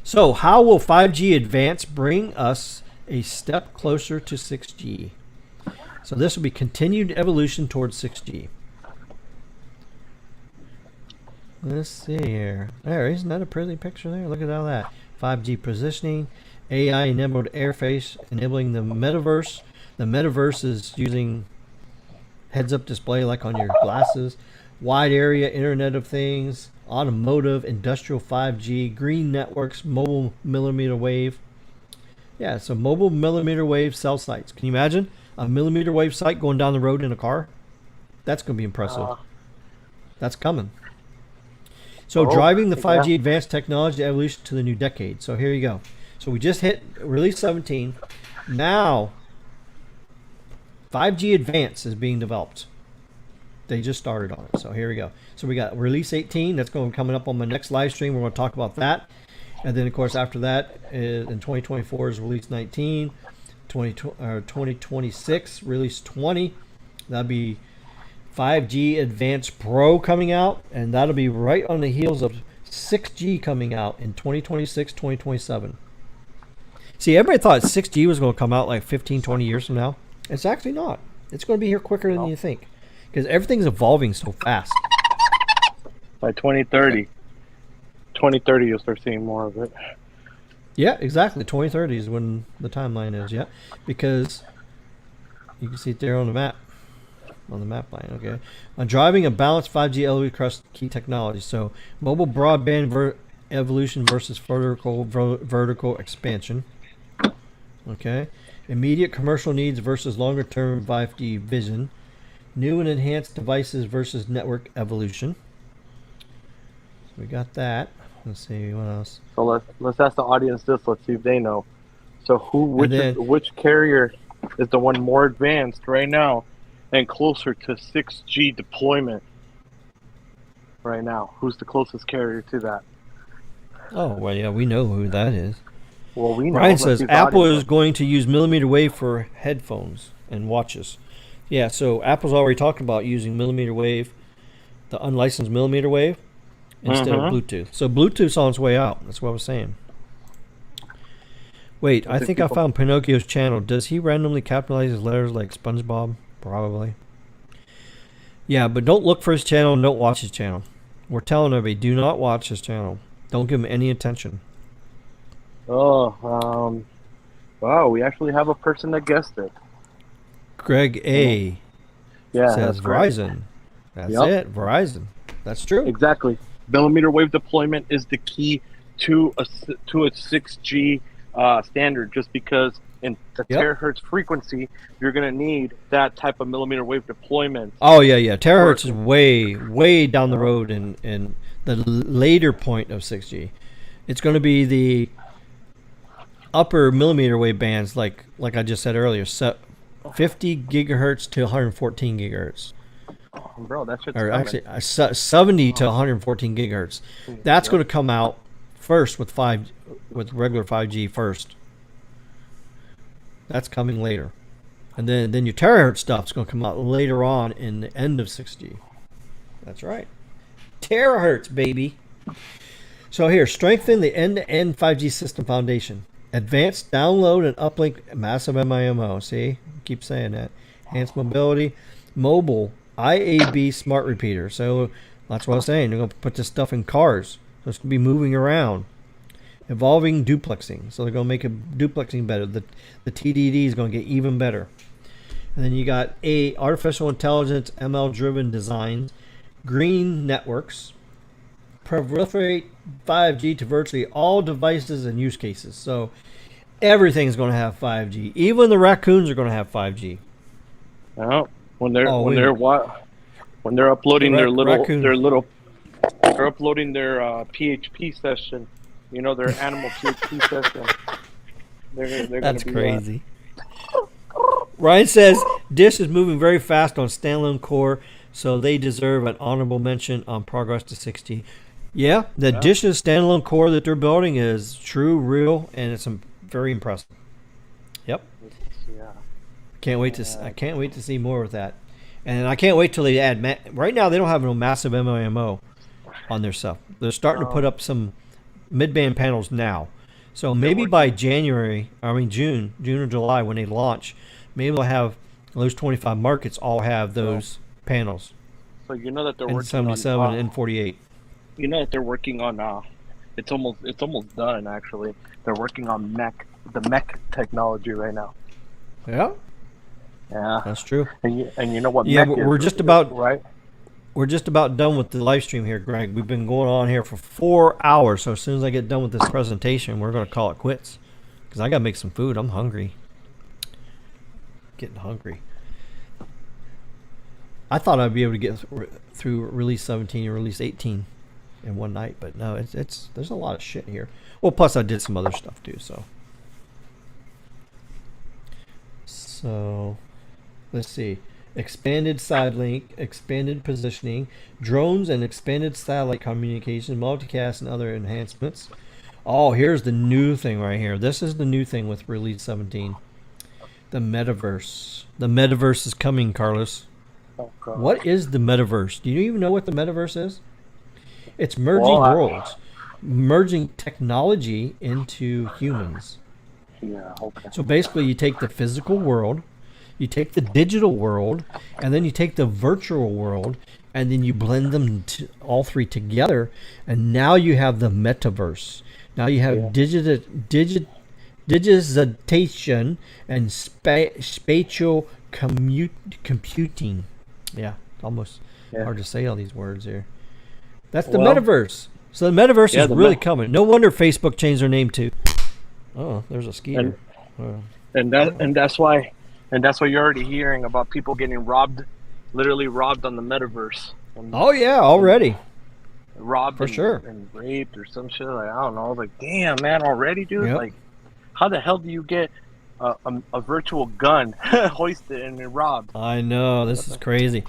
So, how will 5G Advanced bring us a step closer to 6G? So this will be continued evolution towards 6G. Let's see here. There, isn't that a pretty picture there? Look at all that. 5G positioning, AI-enabled interface, enabling the metaverse. The metaverse is using heads-up display like on your glasses. Wide area Internet of Things, automotive, industrial 5G, green networks, mobile millimeter wave. Yeah, so mobile millimeter wave cell sites. Can you imagine a millimeter wave site going down the road in a car? That's going to be impressive. That's coming. So driving the 5G advanced technology evolution to the new decade. So here you go. So we just hit release 17. Now 5G advanced is being developed. They just started on it. So here we go. So we got release 18. That's going to be coming up on my next live stream. We're going to talk about that. And then, of course, after that, in 2024 is release 19. 2026, release 20. That'll be 5G Advanced Pro coming out. And that'll be right on the heels of 6G coming out in 2026, 2027. See, everybody thought 6G was going to come out like 15, 20 years from now. It's actually not. It's going to be here quicker than you think. Because everything's evolving so fast. By 2030. 2030, you'll start seeing more of it. Yeah, exactly. 2030 is when the timeline is, yeah. Because you can see it there on the map. On the map line, okay. On driving a balanced 5G LE across key technologies. So, mobile broadband evolution versus vertical expansion. Okay. Immediate commercial needs versus longer term 5G vision. New and enhanced devices versus network evolution. So we got that. Let's see what else. So let's ask the audience this. Let's see if they know. So which carrier is the one more advanced right now and closer to 6G deployment right now? Who's the closest carrier to that? Oh well, yeah, we know who that is. Well, we know. Ryan says Apple is going to use millimeter wave for headphones and watches. Yeah, so Apple's already talked about using millimeter wave, the unlicensed millimeter wave, instead of Bluetooth. So Bluetooth's on its way out. That's what I was saying. Wait, I think I found Pinocchio's channel. Does he randomly capitalize his letters like SpongeBob? Probably. Yeah, but don't look for his channel and don't watch his channel. We're telling everybody, do not watch his channel. Don't give him any attention. Oh, wow, we actually have a person that guessed it. Greg A. says Verizon. That's it, Verizon. That's true. Exactly. Millimeter wave deployment is the key to a 6G standard, just because in the terahertz frequency, you're going to need that type of millimeter wave deployment. Oh, yeah. Terahertz is way down the road in the later point of 6G. It's going to be the upper millimeter wave bands, like I just said earlier, 50 gigahertz to 114 gigahertz. Bro, that shit's or actually 70 to 114 gigahertz. That's going to come out first with regular 5G first. That's coming later, and then your terahertz stuff's going to come out later on in the end of 6G. That's right, terahertz, baby. So here, strengthen the end-to-end 5G system foundation. Advanced download and uplink massive MIMO. See, keep saying that. Enhanced mobility, mobile IAB smart repeater. So that's what I was saying. They're going to put this stuff in cars. So it's going to be moving around. Evolving duplexing. So they're going to make it duplexing better. The TDD is going to get even better. And then you got artificial intelligence, ML-driven designs, green networks, proliferate 5G to virtually all devices and use cases. So everything's going to have 5G. Even the raccoons are going to have 5G. Oh, when they're uploading they're uploading their PHP session. You know, their animal PHP session. They're That's crazy. Ryan says Dish is moving very fast on standalone core, so they deserve an honorable mention on progress to 6G. Yeah, the Dish's standalone core that they're building is true, real, and it's very impressive. Yep. Yeah. I can't wait to see more of that, and I can't wait till they add. Right now, they don't have no massive MIMO on their stuff. They're starting to put up some mid-band panels now, so maybe by June or July when they launch, maybe they'll have those 25 markets all have those panels. So you know that they're working 77 and 48. You know that they're working on it's almost done actually. They're working on the mech technology right now. Yeah, Yeah, that's true. and you know what Yeah, mech but is, right? we're just about done with the live stream here, Greg. We've been going on here for 4 hours. So as soon as I get done with this presentation, we're going to call it quits because I got to make some food. I'm hungry. Getting hungry. I thought I'd be able to get through release 17 and release 18 in one night, but no, it's there's a lot of shit here. Well, plus I did some other stuff too. So let's see. Expanded side link, expanded positioning, drones and expanded satellite communication, multicast and other enhancements. Oh, here's the new thing right here. This is the new thing with release 17. The metaverse. The metaverse is coming, Carlos. Oh, God. What is the metaverse? Do you even know what the metaverse is? It's merging worlds, merging technology into humans. Yeah. Okay. So basically, you take the physical world, you take the digital world, and then you take the virtual world, and then you blend them all three together, and now you have the metaverse. Now you have digitization and spatial computing. Yeah, almost hard to say all these words here. That's the metaverse. So the metaverse is really coming. No wonder Facebook changed their name to. Oh, there's a skeeter. And that's why you're already hearing about people getting robbed, literally robbed on the metaverse. Oh yeah, already. Robbed for sure and raped or some shit. Like I don't know. Like damn man, already, dude. Yep. Like how the hell do you get a virtual gun hoisted and robbed? I know this is crazy.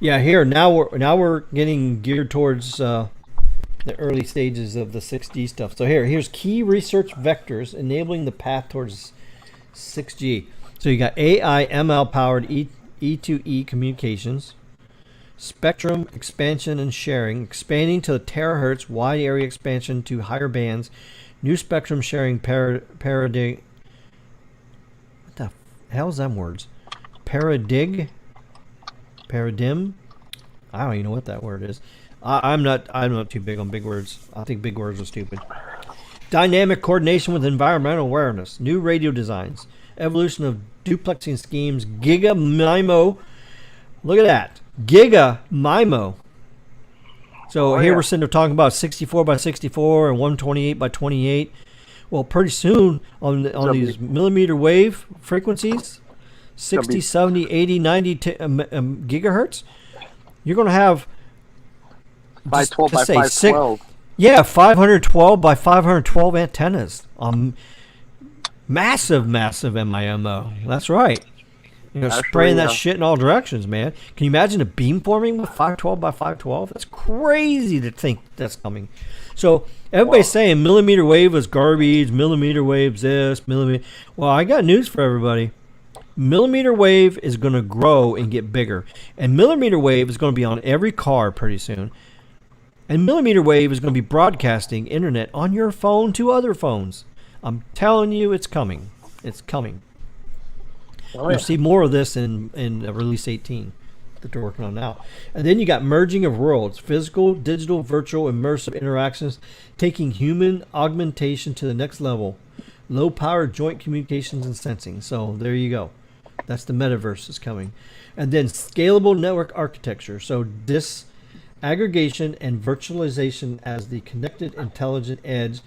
Yeah, here now we're getting geared towards the early stages of the 6G stuff. So here's key research vectors enabling the path towards 6G. So you got AI ML powered E2E communications, spectrum expansion and sharing, expanding to terahertz, wide area expansion to higher bands, new spectrum sharing paradigm. What the hell's them words? Paradigm. I don't even know what that word is. I'm not too big on big words. I think big words are stupid. Dynamic coordination with environmental awareness, new radio designs, evolution of duplexing schemes, Giga MIMO. Look at that. Giga MIMO. So here we're sitting there talking about 64 by 64 and 128 by 28. Well, pretty soon on these millimeter wave frequencies, 60, 70, 80, 90 gigahertz, you're going to have 512 by 512. Yeah, 512 by 512 antennas on massive MIMO. That's right. You know, spraying that shit in all directions, man. Can you imagine a beamforming with 512 by 512? That's crazy to think that's coming. So everybody's saying millimeter wave is garbage, millimeter wave's this, millimeter. Well, I got news for everybody. Millimeter wave is going to grow and get bigger. And millimeter wave is going to be on every car pretty soon. And millimeter wave is going to be broadcasting internet on your phone to other phones. I'm telling you, it's coming. It's coming. You'll see more of this in release 18 that they're working on now. And then you got merging of worlds, physical, digital, virtual, immersive interactions, taking human augmentation to the next level. Low power joint communications and sensing. So there you go. That's the metaverse is coming. And then scalable network architecture. So disaggregation and virtualization as the connected intelligent edge,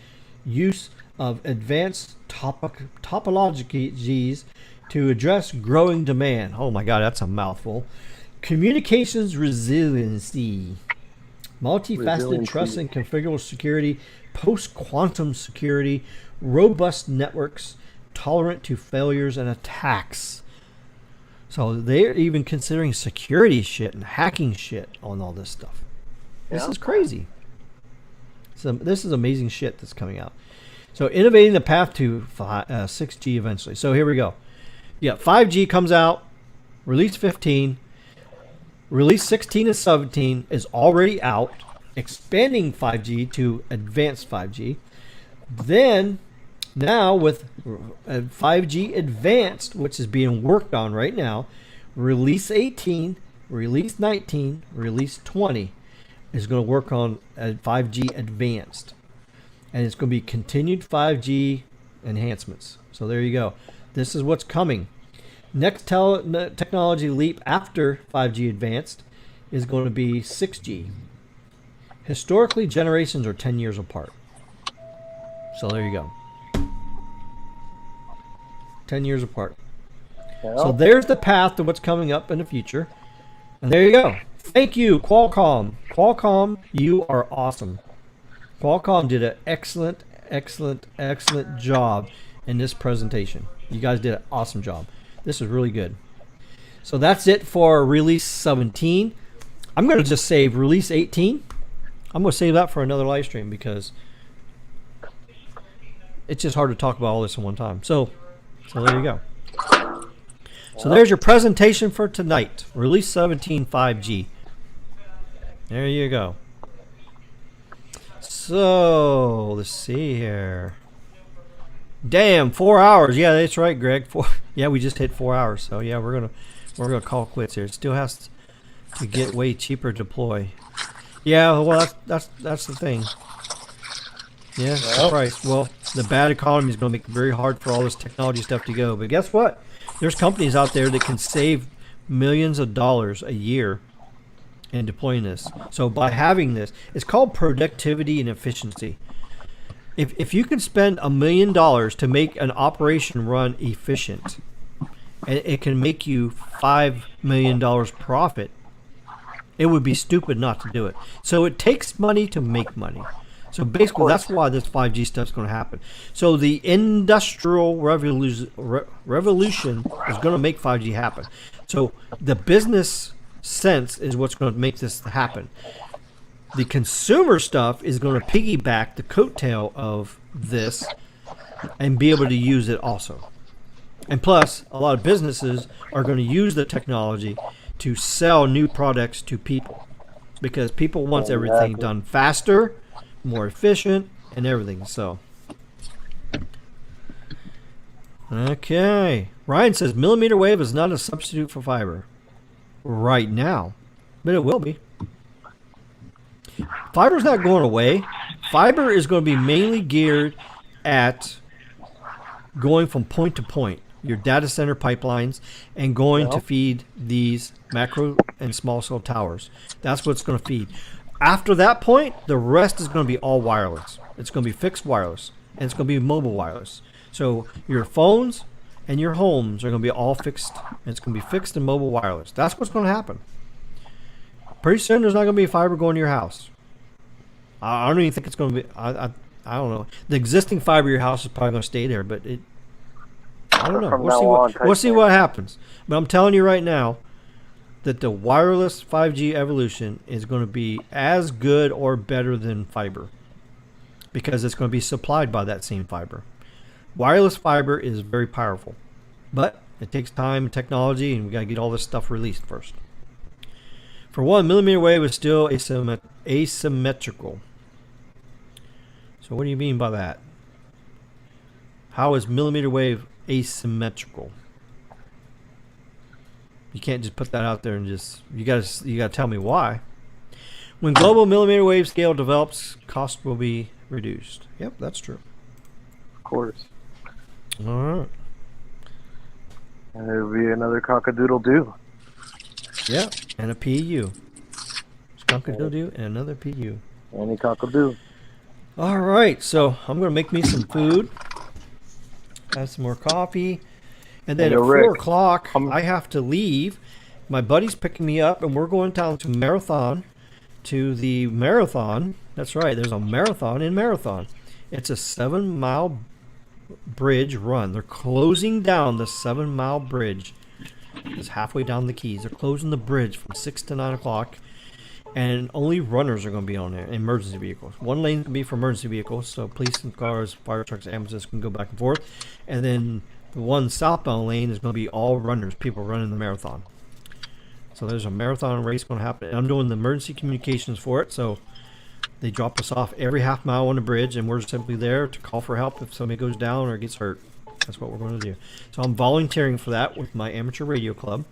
use of advanced topologies to address growing demand. Oh my God, that's a mouthful. Communications resiliency, multifaceted trust and configurable security, post-quantum security, robust networks, tolerant to failures and attacks. So they're even considering security shit and hacking shit on all this stuff. This is crazy. So this is amazing shit that's coming out. So innovating the path to 6G eventually. So here we go. Yeah, 5G comes out, release 15, release 16 and 17 is already out, expanding 5G to advanced 5G. Then, now with 5G advanced, which is being worked on right now, release 18, release 19, release 20. is going to work on 5G advanced, and it's going to be continued 5G enhancements. So there you go. This is what's coming. Next technology leap after 5G advanced is going to be 6G. Historically, generations are 10 years apart. So there you go. 10 years apart. Yeah. So there's the path to what's coming up in the future. And there you go. Thank you, Qualcomm. Qualcomm, you are awesome. Qualcomm did an excellent job in this presentation. You guys did an awesome job. This is really good. So that's it for release 17. I'm going to just save release 18. I'm going to save that for another live stream because it's just hard to talk about all this in one time. So there you go. So there's your presentation for tonight. Release 17 5G. There you go. So let's see here. Damn, 4 hours. Yeah, that's right, Greg. Yeah, we just hit 4 hours. So yeah, we're gonna call quits here. It still has to get way cheaper to deploy. Yeah, well that's the thing. Yeah, the price. Well, the bad economy is going to make it very hard for all this technology stuff to go. But guess what? There's companies out there that can save millions of dollars a year in deploying this. So by having this, it's called productivity and efficiency. If you can spend $1 million to make an operation run efficient, and it can make you $5 million profit, it would be stupid not to do it. So it takes money to make money. So basically, that's why this 5G stuff is going to happen. So the industrial revolution is going to make 5G happen. So the business sense is what's going to make this happen. The consumer stuff is going to piggyback the coattail of this and be able to use it also. And plus, a lot of businesses are going to use the technology to sell new products to people because people want everything done faster, more efficient, and everything. So okay, Ryan says millimeter wave is not a substitute for fiber right now, but it will be. Fiber's not going away. Fiber is going to be mainly geared at going from point to point, your data center pipelines, and going to feed these macro and small cell towers. That's what it's going to feed. After that point, the rest is going to be all wireless. It's going to be fixed wireless, and it's going to be mobile wireless. So your phones and your homes are going to be all fixed. And it's going to be fixed and mobile wireless. That's what's going to happen. Pretty soon, there's not going to be fiber going to your house. I don't even think it's going to be. I don't know. The existing fiber in your house is probably going to stay there, but I don't know. We'll see what happens. But I'm telling you right now that the wireless 5G evolution is going to be as good or better than fiber because it's going to be supplied by that same fiber. Wireless fiber is very powerful, but it takes time and technology, and we got to get all this stuff released first. For one, millimeter wave is still asymmetrical. So what do you mean by that? How is millimeter wave asymmetrical? You can't just put that out there and just you gotta tell me why. When global millimeter wave scale develops, cost will be reduced. Yep, that's true. Of course. All right. And there'll be another cockadoodle-doo. Yeah, and a PU. Skunk-a-doodle and another PU. Any cockadoo. All right, so I'm gonna make me some food. Have some more coffee. And then at 4 o'clock, I have to leave. My buddy's picking me up, and we're going down to Marathon. To the Marathon. That's right, there's a marathon in Marathon. It's a 7-mile bridge run. They're closing down the 7-mile bridge. It's halfway down the Keys. They're closing the bridge from 6 to 9 o'clock. And only runners are going to be on there, emergency vehicles. One lane can be for emergency vehicles, so police and cars, fire trucks, ambulances can go back and forth. And then the one southbound lane is going to be all runners, people running the marathon. So there's a marathon race going to happen. And I'm doing the emergency communications for it, so they drop us off every half mile on the bridge, and we're simply there to call for help if somebody goes down or gets hurt. That's what we're going to do. So I'm volunteering for that with my amateur radio club.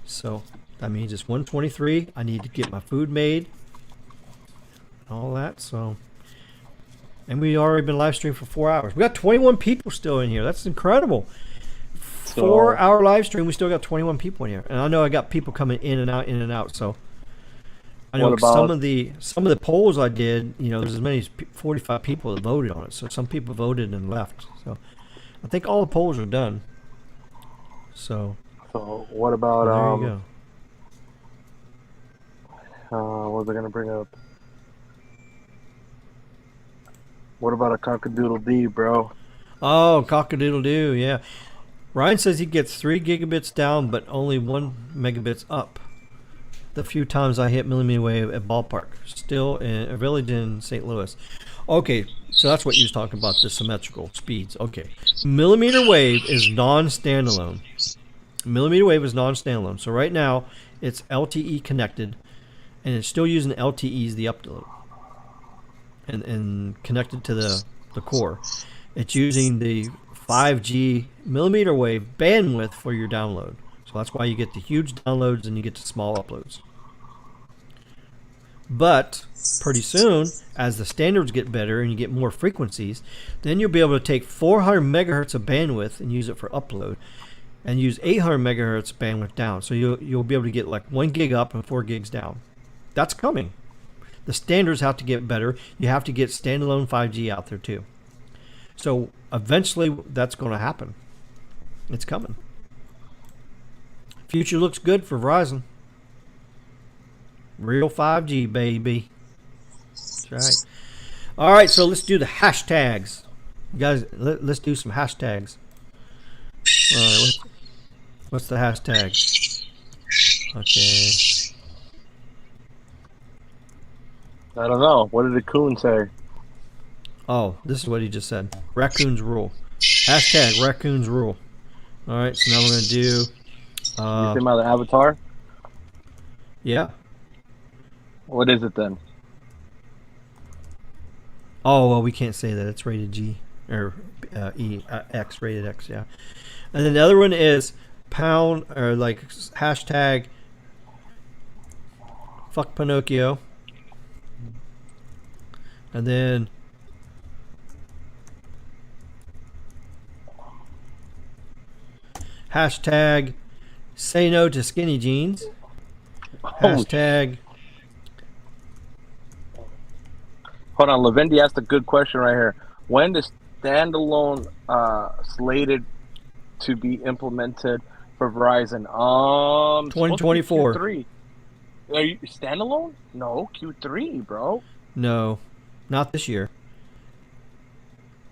So that means it's 1:23. I need to get my food made, and all that. So, and we already been live streaming for 4 hours. We got 21 people still in here. That's incredible. 4-hour live stream. We still got 21 people in here, and I know I got people coming in and out. So I know some of the polls I did. You know, there's as many as 45 people that voted on it. So some people voted and left. So I think all the polls are done. So what about there you go. What was I gonna bring up? What about a cock-a-doodle-dee, bro? Oh, cock-a-doodle-doo, yeah. Ryan says he gets 3 gigabits down, but only 1 megabits up. The few times I hit millimeter wave at Ballpark, still in a village in St. Louis. Okay, so that's what you was talking about, the symmetrical speeds. Okay, millimeter wave is non-standalone. Millimeter wave is non-standalone. So right now, it's LTE connected, and it's still using LTEs, the upload, and connected to the core. It's using the 5G millimeter wave bandwidth for your download. So that's why you get the huge downloads and you get the small uploads. But pretty soon, as the standards get better and you get more frequencies, then you'll be able to take 400 megahertz of bandwidth and use it for upload, and use 800 megahertz bandwidth down. So you'll be able to get like 1 gig up and 4 gigs down. That's coming. The standards have to get better. You have to get standalone 5G out there too. So eventually that's going to happen. It's coming. Future looks good for Verizon. Real 5G, baby. That's right. All right, so let's do the hashtags. You guys, let's do some hashtags. All right, what's the hashtag? Okay. I don't know. What did the coon say? Oh, this is what he just said. Raccoons rule. Hashtag raccoons rule. All right, so now we're going to do... you think about the avatar? Yeah. What is it then? Oh, well, we can't say that. It's rated G. Or X, rated X, yeah. And then the other one is pound, or like hashtag fuck Pinocchio. And then hashtag say no to skinny jeans. Hashtag. Hold on, Lavendi asked a good question right here. When is standalone slated to be implemented for Verizon? 2024. Q3. Are you standalone? No, Q3, bro. No, not this year.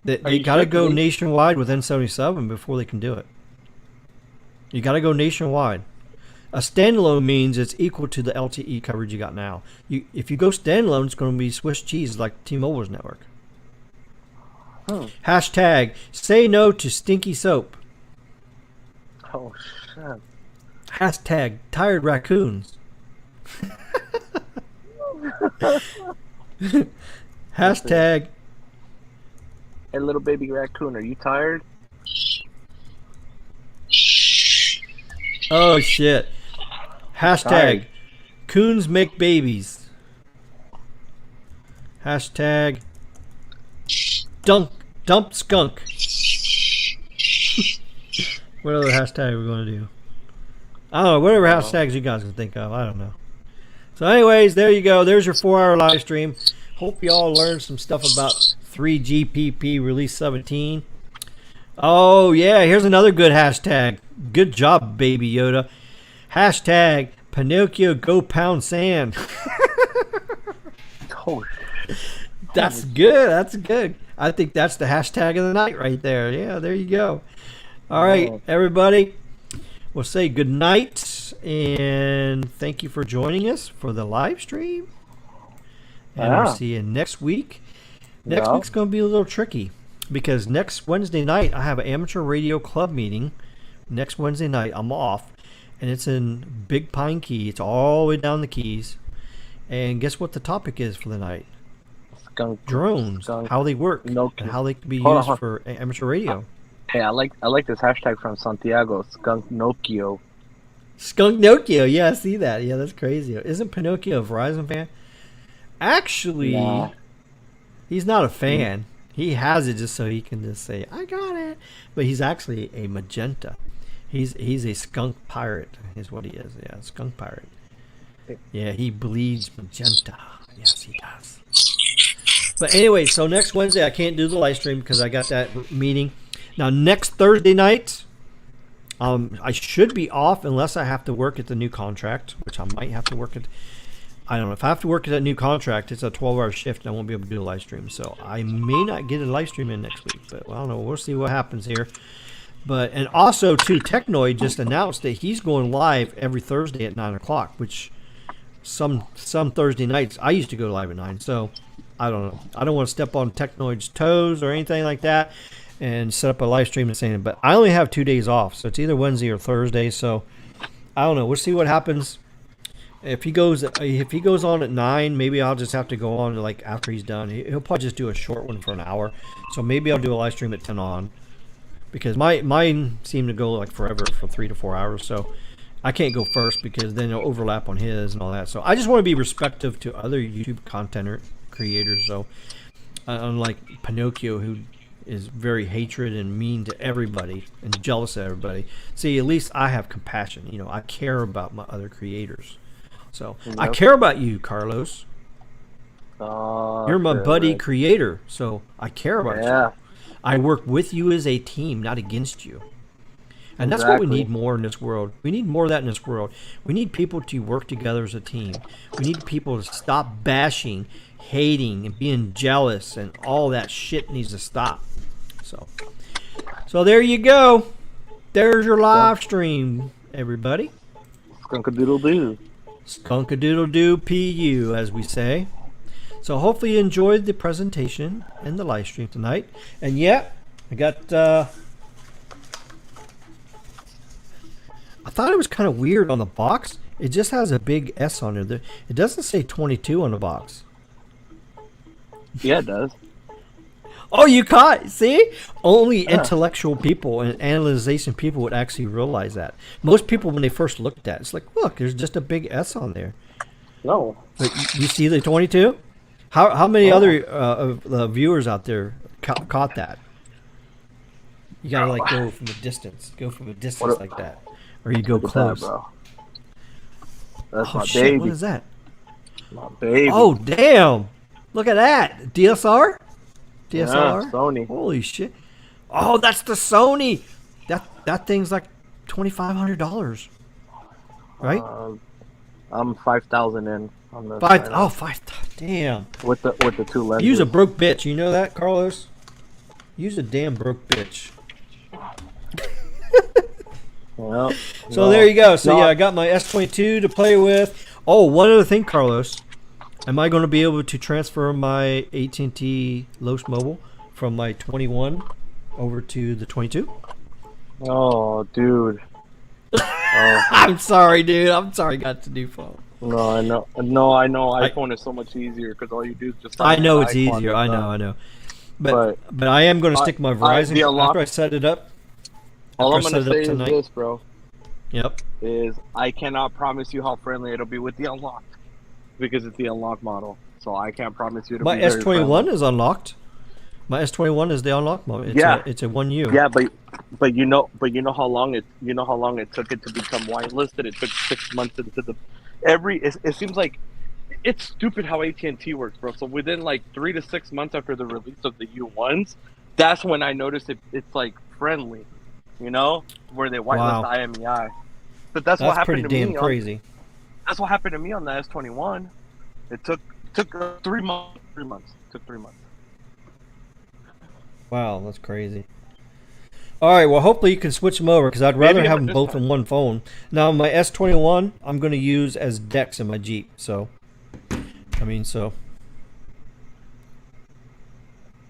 They got to go nationwide with N77 before they can do it. You got to go nationwide. A standalone means it's equal to the LTE coverage you got now. If you go standalone, it's going to be Swiss cheese like T-Mobile's network. Hashtag say no to stinky soap. Oh, shit. Hashtag tired raccoons. Hashtag hey, little baby raccoon, are you tired? oh shit. Hashtag Tired. coons make babies. Hashtag dump skunk. What other hashtag are we going to do? I don't know. Whatever hashtags you guys can think of. I don't know. So anyways, there you go. There's your 4-hour live stream. Hope you all learned some stuff about 3GPP release 17. Oh, yeah. Here's another good hashtag. Good job, Baby Yoda. Hashtag Pinocchio go pound sand. Oh, shit. That's good. That's good. I think that's the hashtag of the night right there. Yeah, there you go. All right, everybody. We'll say good night and thank you for joining us for the live stream. And we'll see you next week. Next week's going to be a little tricky because next Wednesday night I have an amateur radio club meeting. Next Wednesday night I'm off, and it's in Big Pine Key. It's all the way down the Keys. And guess what the topic is for the night? Skunk. Drones. How they work and how they can be used for amateur radio. Hey, I like this hashtag from Santiago, Skunk Nokio. Skunk Nokio, yeah, I see that. Yeah, that's crazy. Isn't Pinocchio a Verizon fan? Actually, Nah. he's not a fan. He has it just so he can just say, "I got it." But he's actually a magenta. He's a skunk pirate, is what he is. Yeah, skunk pirate. Yeah, he bleeds magenta. Yes, he does. But anyway, so next Wednesday I can't do the live stream because I got that meeting. Now next Thursday night, I should be off unless I have to work at the new contract, which I might have to work at. I don't know. If I have to work at that new contract, it's a 12-hour shift, and I won't be able to do a live stream. So I may not get a live stream in next week, but I don't know. We'll see what happens here. And also, too, Technoid just announced that he's going live every Thursday at 9 o'clock, which some Thursday nights, I used to go live at 9. So I don't know. I don't want to step on Technoid's toes or anything like that and set up a live stream and saying it. But I only have 2 days off, so it's either Wednesday or Thursday. So I don't know. We'll see what happens. If he goes on at 9, maybe I'll just have to go on like after he's done. He'll probably just do a short one for an hour. So maybe I'll do a live stream at 10 on, because mine seem to go like forever for 3 to 4 hours. So I can't go first because then it'll overlap on his and all that. So I just want to be respectful to other YouTube content creators. So unlike Pinocchio, who is very hatred and mean to everybody and jealous of everybody. See, at least I have compassion. You know, I care about my other creators. So I care about you, Carlos. You're my buddy creator, so I care about you. I work with you as a team, not against you. And that's what we need more in this world. We need more of that in this world. We need people to work together as a team. We need people to stop bashing, hating, and being jealous, and all that shit needs to stop. So there you go. There's your live stream, everybody. Skunk-a-doodle-doo. Skunk-a-doodle-doo PU, as we say. So hopefully you enjoyed the presentation and the live stream tonight. And yeah, I got... I thought it was kind of weird on the box. It just has a big S on it. It doesn't say 22 on the box. Yeah, it does. Oh, you caught? See? Only intellectual people and analyzation people would actually realize that. Most people, when they first looked at it, it's like, look, there's just a big S on there. No. But you see the 22? How many other of the viewers out there caught that? You gotta like go from a distance. Go from a distance like that. Or you go close. That, bro. That's Oh my shit, baby. what is that? My baby. Oh damn! Look at that! DSR? DSR? Yeah, Sony. Holy shit. Oh, that's the Sony! That thing's like $2,500. Right? I'm 5,000 in on the five. Damn. with the two lenses. Use a broke bitch. You know that, Carlos? Use a damn broke bitch. Well, So there you go. So yeah, I got my S22 to play with. Oh, one other thing, Carlos. Am I going to be able to transfer my AT&T Los Mobile from my 21 over to the 22? Oh, dude. I'm sorry, dude. I'm sorry I got the new phone. No, I know. No, I know. iPhone is so much easier because all you do is just. I know it's easier. I know. But I am going to stick my Verizon after I set it up. All I'm going to say is tonight. this, bro. Yep. Is I cannot promise you how friendly it'll be with the unlock because it's the unlock model. So I can't promise you. My S21 is unlocked. My S21 is the unlock model. It's a 1U. Yeah, but you know how long it took it to become whitelisted. It took 6 months into the it seems like it's stupid how AT&T works, bro. So within like 3 to 6 months after the release of the U1s, that's when I noticed it's like friendly, you know, where they whitelist IMEI. But that's what happened to me. That's pretty damn crazy. That's what happened to me on the S21. It took 3 months. 3 months. Took 3 months. Wow, that's crazy. All right, well, hopefully you can switch them over because I'd rather have them both on one phone. Now, my S21, I'm going to use as Dex in my Jeep. So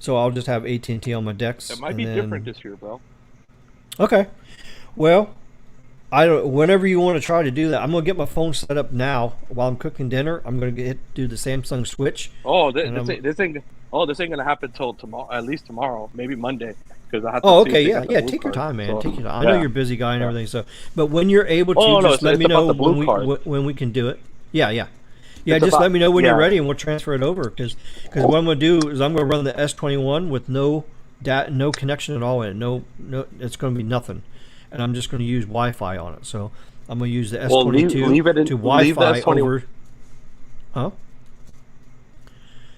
I'll just have AT&T on my Dex. It might be different this year, bro. Okay. Well, whenever you want to try to do that, I'm going to get my phone set up now while I'm cooking dinner. I'm going to do the Samsung Switch. Oh, this ain't gonna happen till tomorrow. At least tomorrow, maybe Monday, because I have to. Oh, okay, yeah. Take your time, man. Take your time. I know you're a busy guy and everything. So, but when you're able to, just let me know when we can do it. Yeah. Yeah, It's just about- let me know when yeah. you're ready, and we'll transfer it over. Because what I'm gonna do is I'm gonna run the S21 with no connection at all in it. No, it's gonna be nothing, and I'm just gonna use Wi-Fi on it. So I'm gonna use the Well, S22 leave it in, to leave the Wi-Fi S20. over. Huh?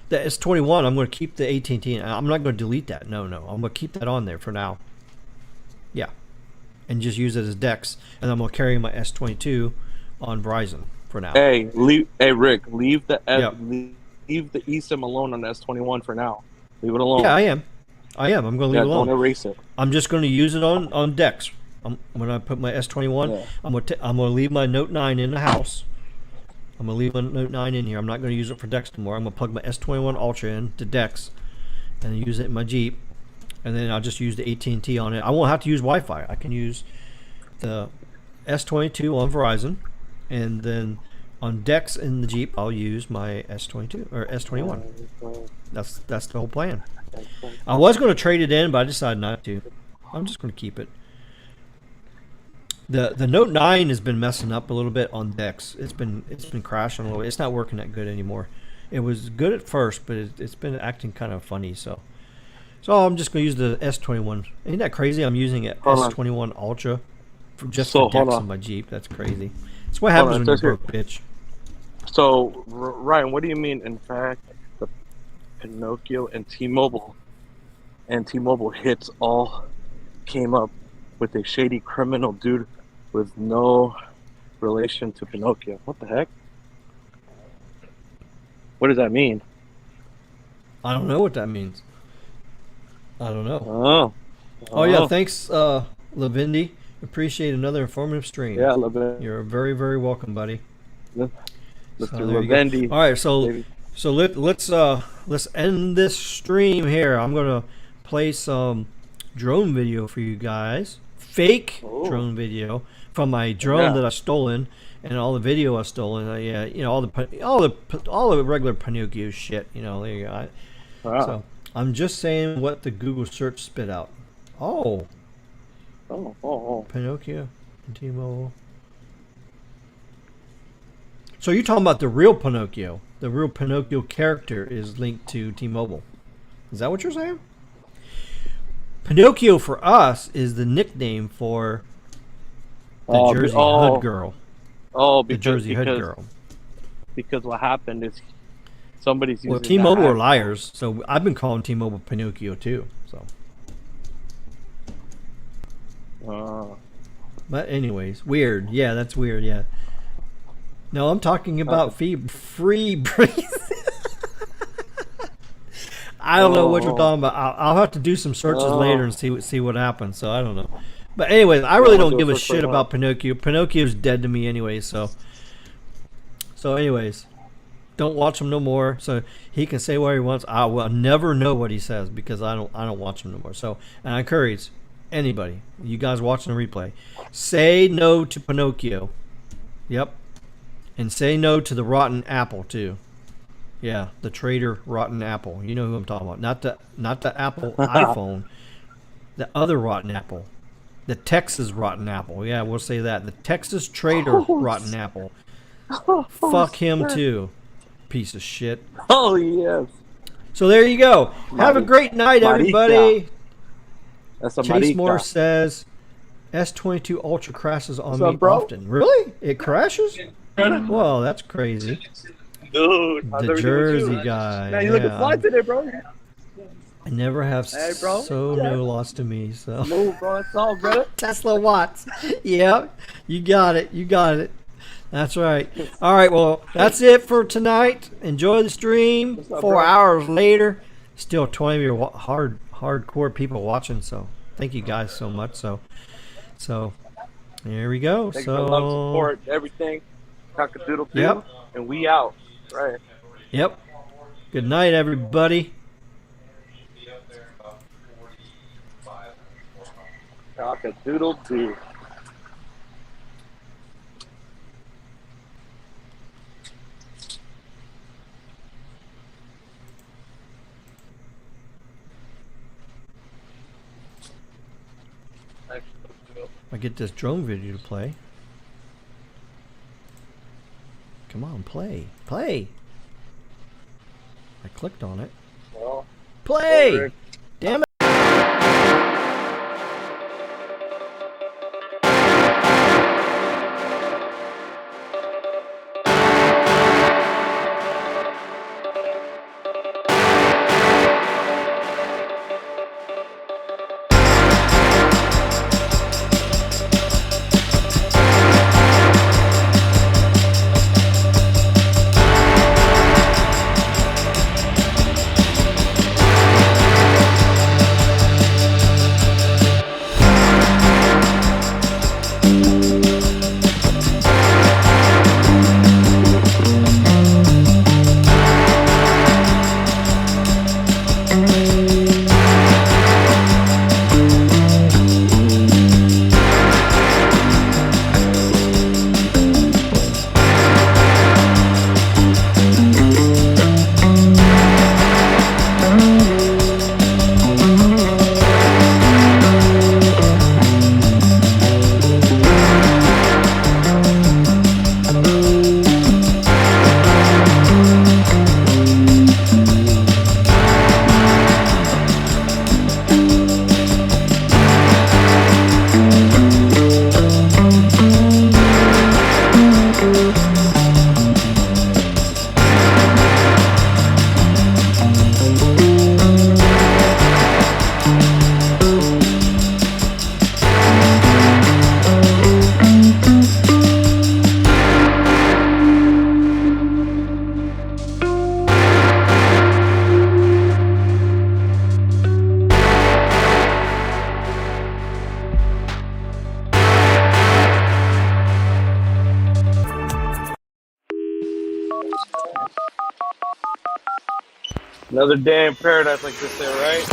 The S21, I'm gonna keep the AT&T. I'm not gonna delete that. No, I'm gonna keep that on there for now. Yeah, and just use it as DeX, and I'm gonna carry my S22 on Verizon for now. Hey, Rick, leave the Yep. leave the eSIM alone on the S21 for now. Leave it alone. Yeah, I am. I'm gonna leave it alone. Don't erase it. I'm just going to use it on DeX. When I put my S21, Yeah. I'm going to leave my Note 9 in the house. I'm going to leave my Note 9 in here. I'm not going to use it for DeX anymore. I'm going to plug my S21 Ultra in to DeX and use it in my Jeep. And then I'll just use the AT&T on it. I won't have to use Wi-Fi. I can use the S22 on Verizon, and then on DeX in the Jeep, I'll use my S22 or S21. That's the whole plan. I was going to trade it in, but I decided not to. I'm just going to keep it. The Note 9 has been messing up a little bit on DeX. It's been crashing a little bit. It's not working that good anymore. It was good at first, but it's been acting kind of funny. So I'm just going to use the S21. Ain't that crazy? I'm using an S21 Ultra for DeX on my Jeep. That's crazy. That's what happens when you're broke, bitch. So, Ryan, what do you mean? In fact, the Pinocchio and T-Mobile hits all came up with a shady criminal dude with no relation to Pinocchio. What the heck? What does that mean? I don't know what that means. I don't know. Oh. Oh yeah, thanks, Lavindy. Appreciate another informative stream. Yeah, Lavindy. You're very, very welcome, buddy. Mr. there you go. Lavindy. All right, so let's end this stream here. I'm gonna play some drone video for you guys. Fake drone video from my drone that I stolen, and all the video I stolen. All the regular Pinocchio shit. There you go. Wow. So I'm just saying what the Google search spit out. Oh. Pinocchio and T-Mobile. So you're talking about the real Pinocchio. The real Pinocchio character is linked to T-Mobile. Is that what you're saying? Pinocchio for us is the nickname for the Jersey Hood girl. Oh, the Jersey Hood girl. Because what happened is somebody's using T-Mobile are liars, so I've been calling T-Mobile Pinocchio too. So. But anyways, weird. Yeah, that's weird. Yeah. No, I'm talking about free breeze. I don't know what you're talking about. I'll have to do some searches later and see what happens. So I don't know. But anyways, I really don't give a shit about Pinocchio. Pinocchio's dead to me anyway. So anyways, don't watch him no more. So he can say what he wants. I will never know what he says because I don't watch him no more. So, and I encourage anybody, you guys watching the replay, say no to Pinocchio. Yep. And say no to the rotten apple too. Yeah, the traitor rotten apple. You know who I'm talking about. Not the Apple iPhone. The other rotten apple. The Texas rotten apple. Yeah, we'll say that. The Texas traitor rotten apple. Fuck him too. Piece of shit. Oh yes. So there you go. Have a great night, everybody. That's a Chase Moore says S22 Ultra crashes on me often. Really? It crashes? Well, that's crazy. Dude, the Jersey guy. Now you looking fly today, bro. I never have no loss to me. So move, bro. It's all, brother. Tesla Watts. Yep, you got it. That's right. All right, well, that's it for tonight. Enjoy the stream. 4 hours later, still 20 of your hardcore people watching. So thank you guys so much. So there we go. Thanks for love, support, everything. Cock-a-doodle doo. Yep. And we out. Right. Yep. Good night, everybody. Cock-a-doodle doo. I get this drone video to play. Come on, play. Play! I clicked on it. Well, Play! Damn it! another day in paradise, like they say, right?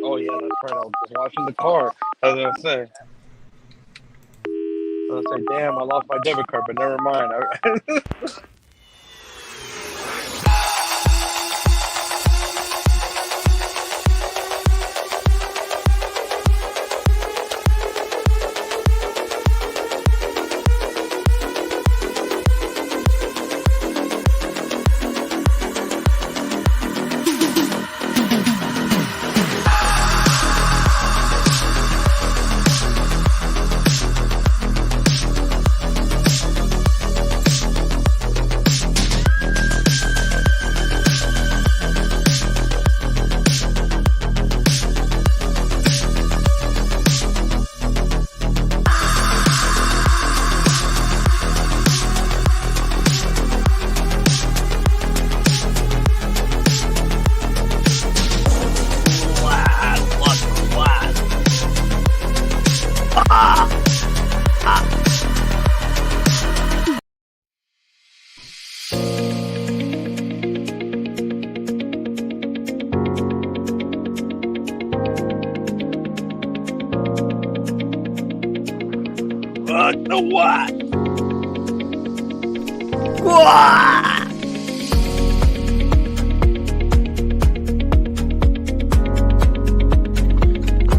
Oh yeah, that's right. I was just washing the car. I was gonna say. Damn, I lost my debit card, but never mind. The what?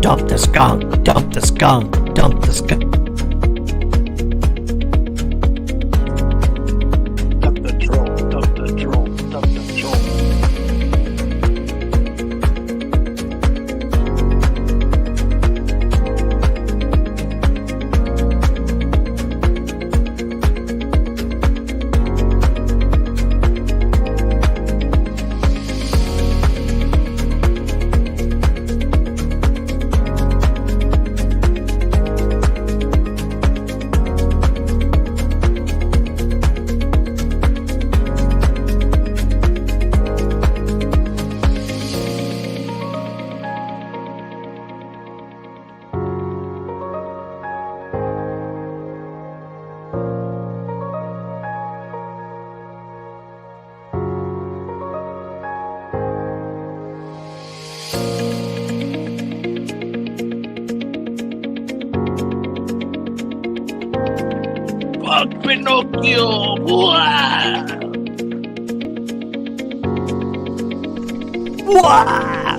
Dump the skunk! Dump the skunk! Dump the skunk! Dump the troll, dump the troll, dump the troll. Fuck Pinocchio! Wah! Wah!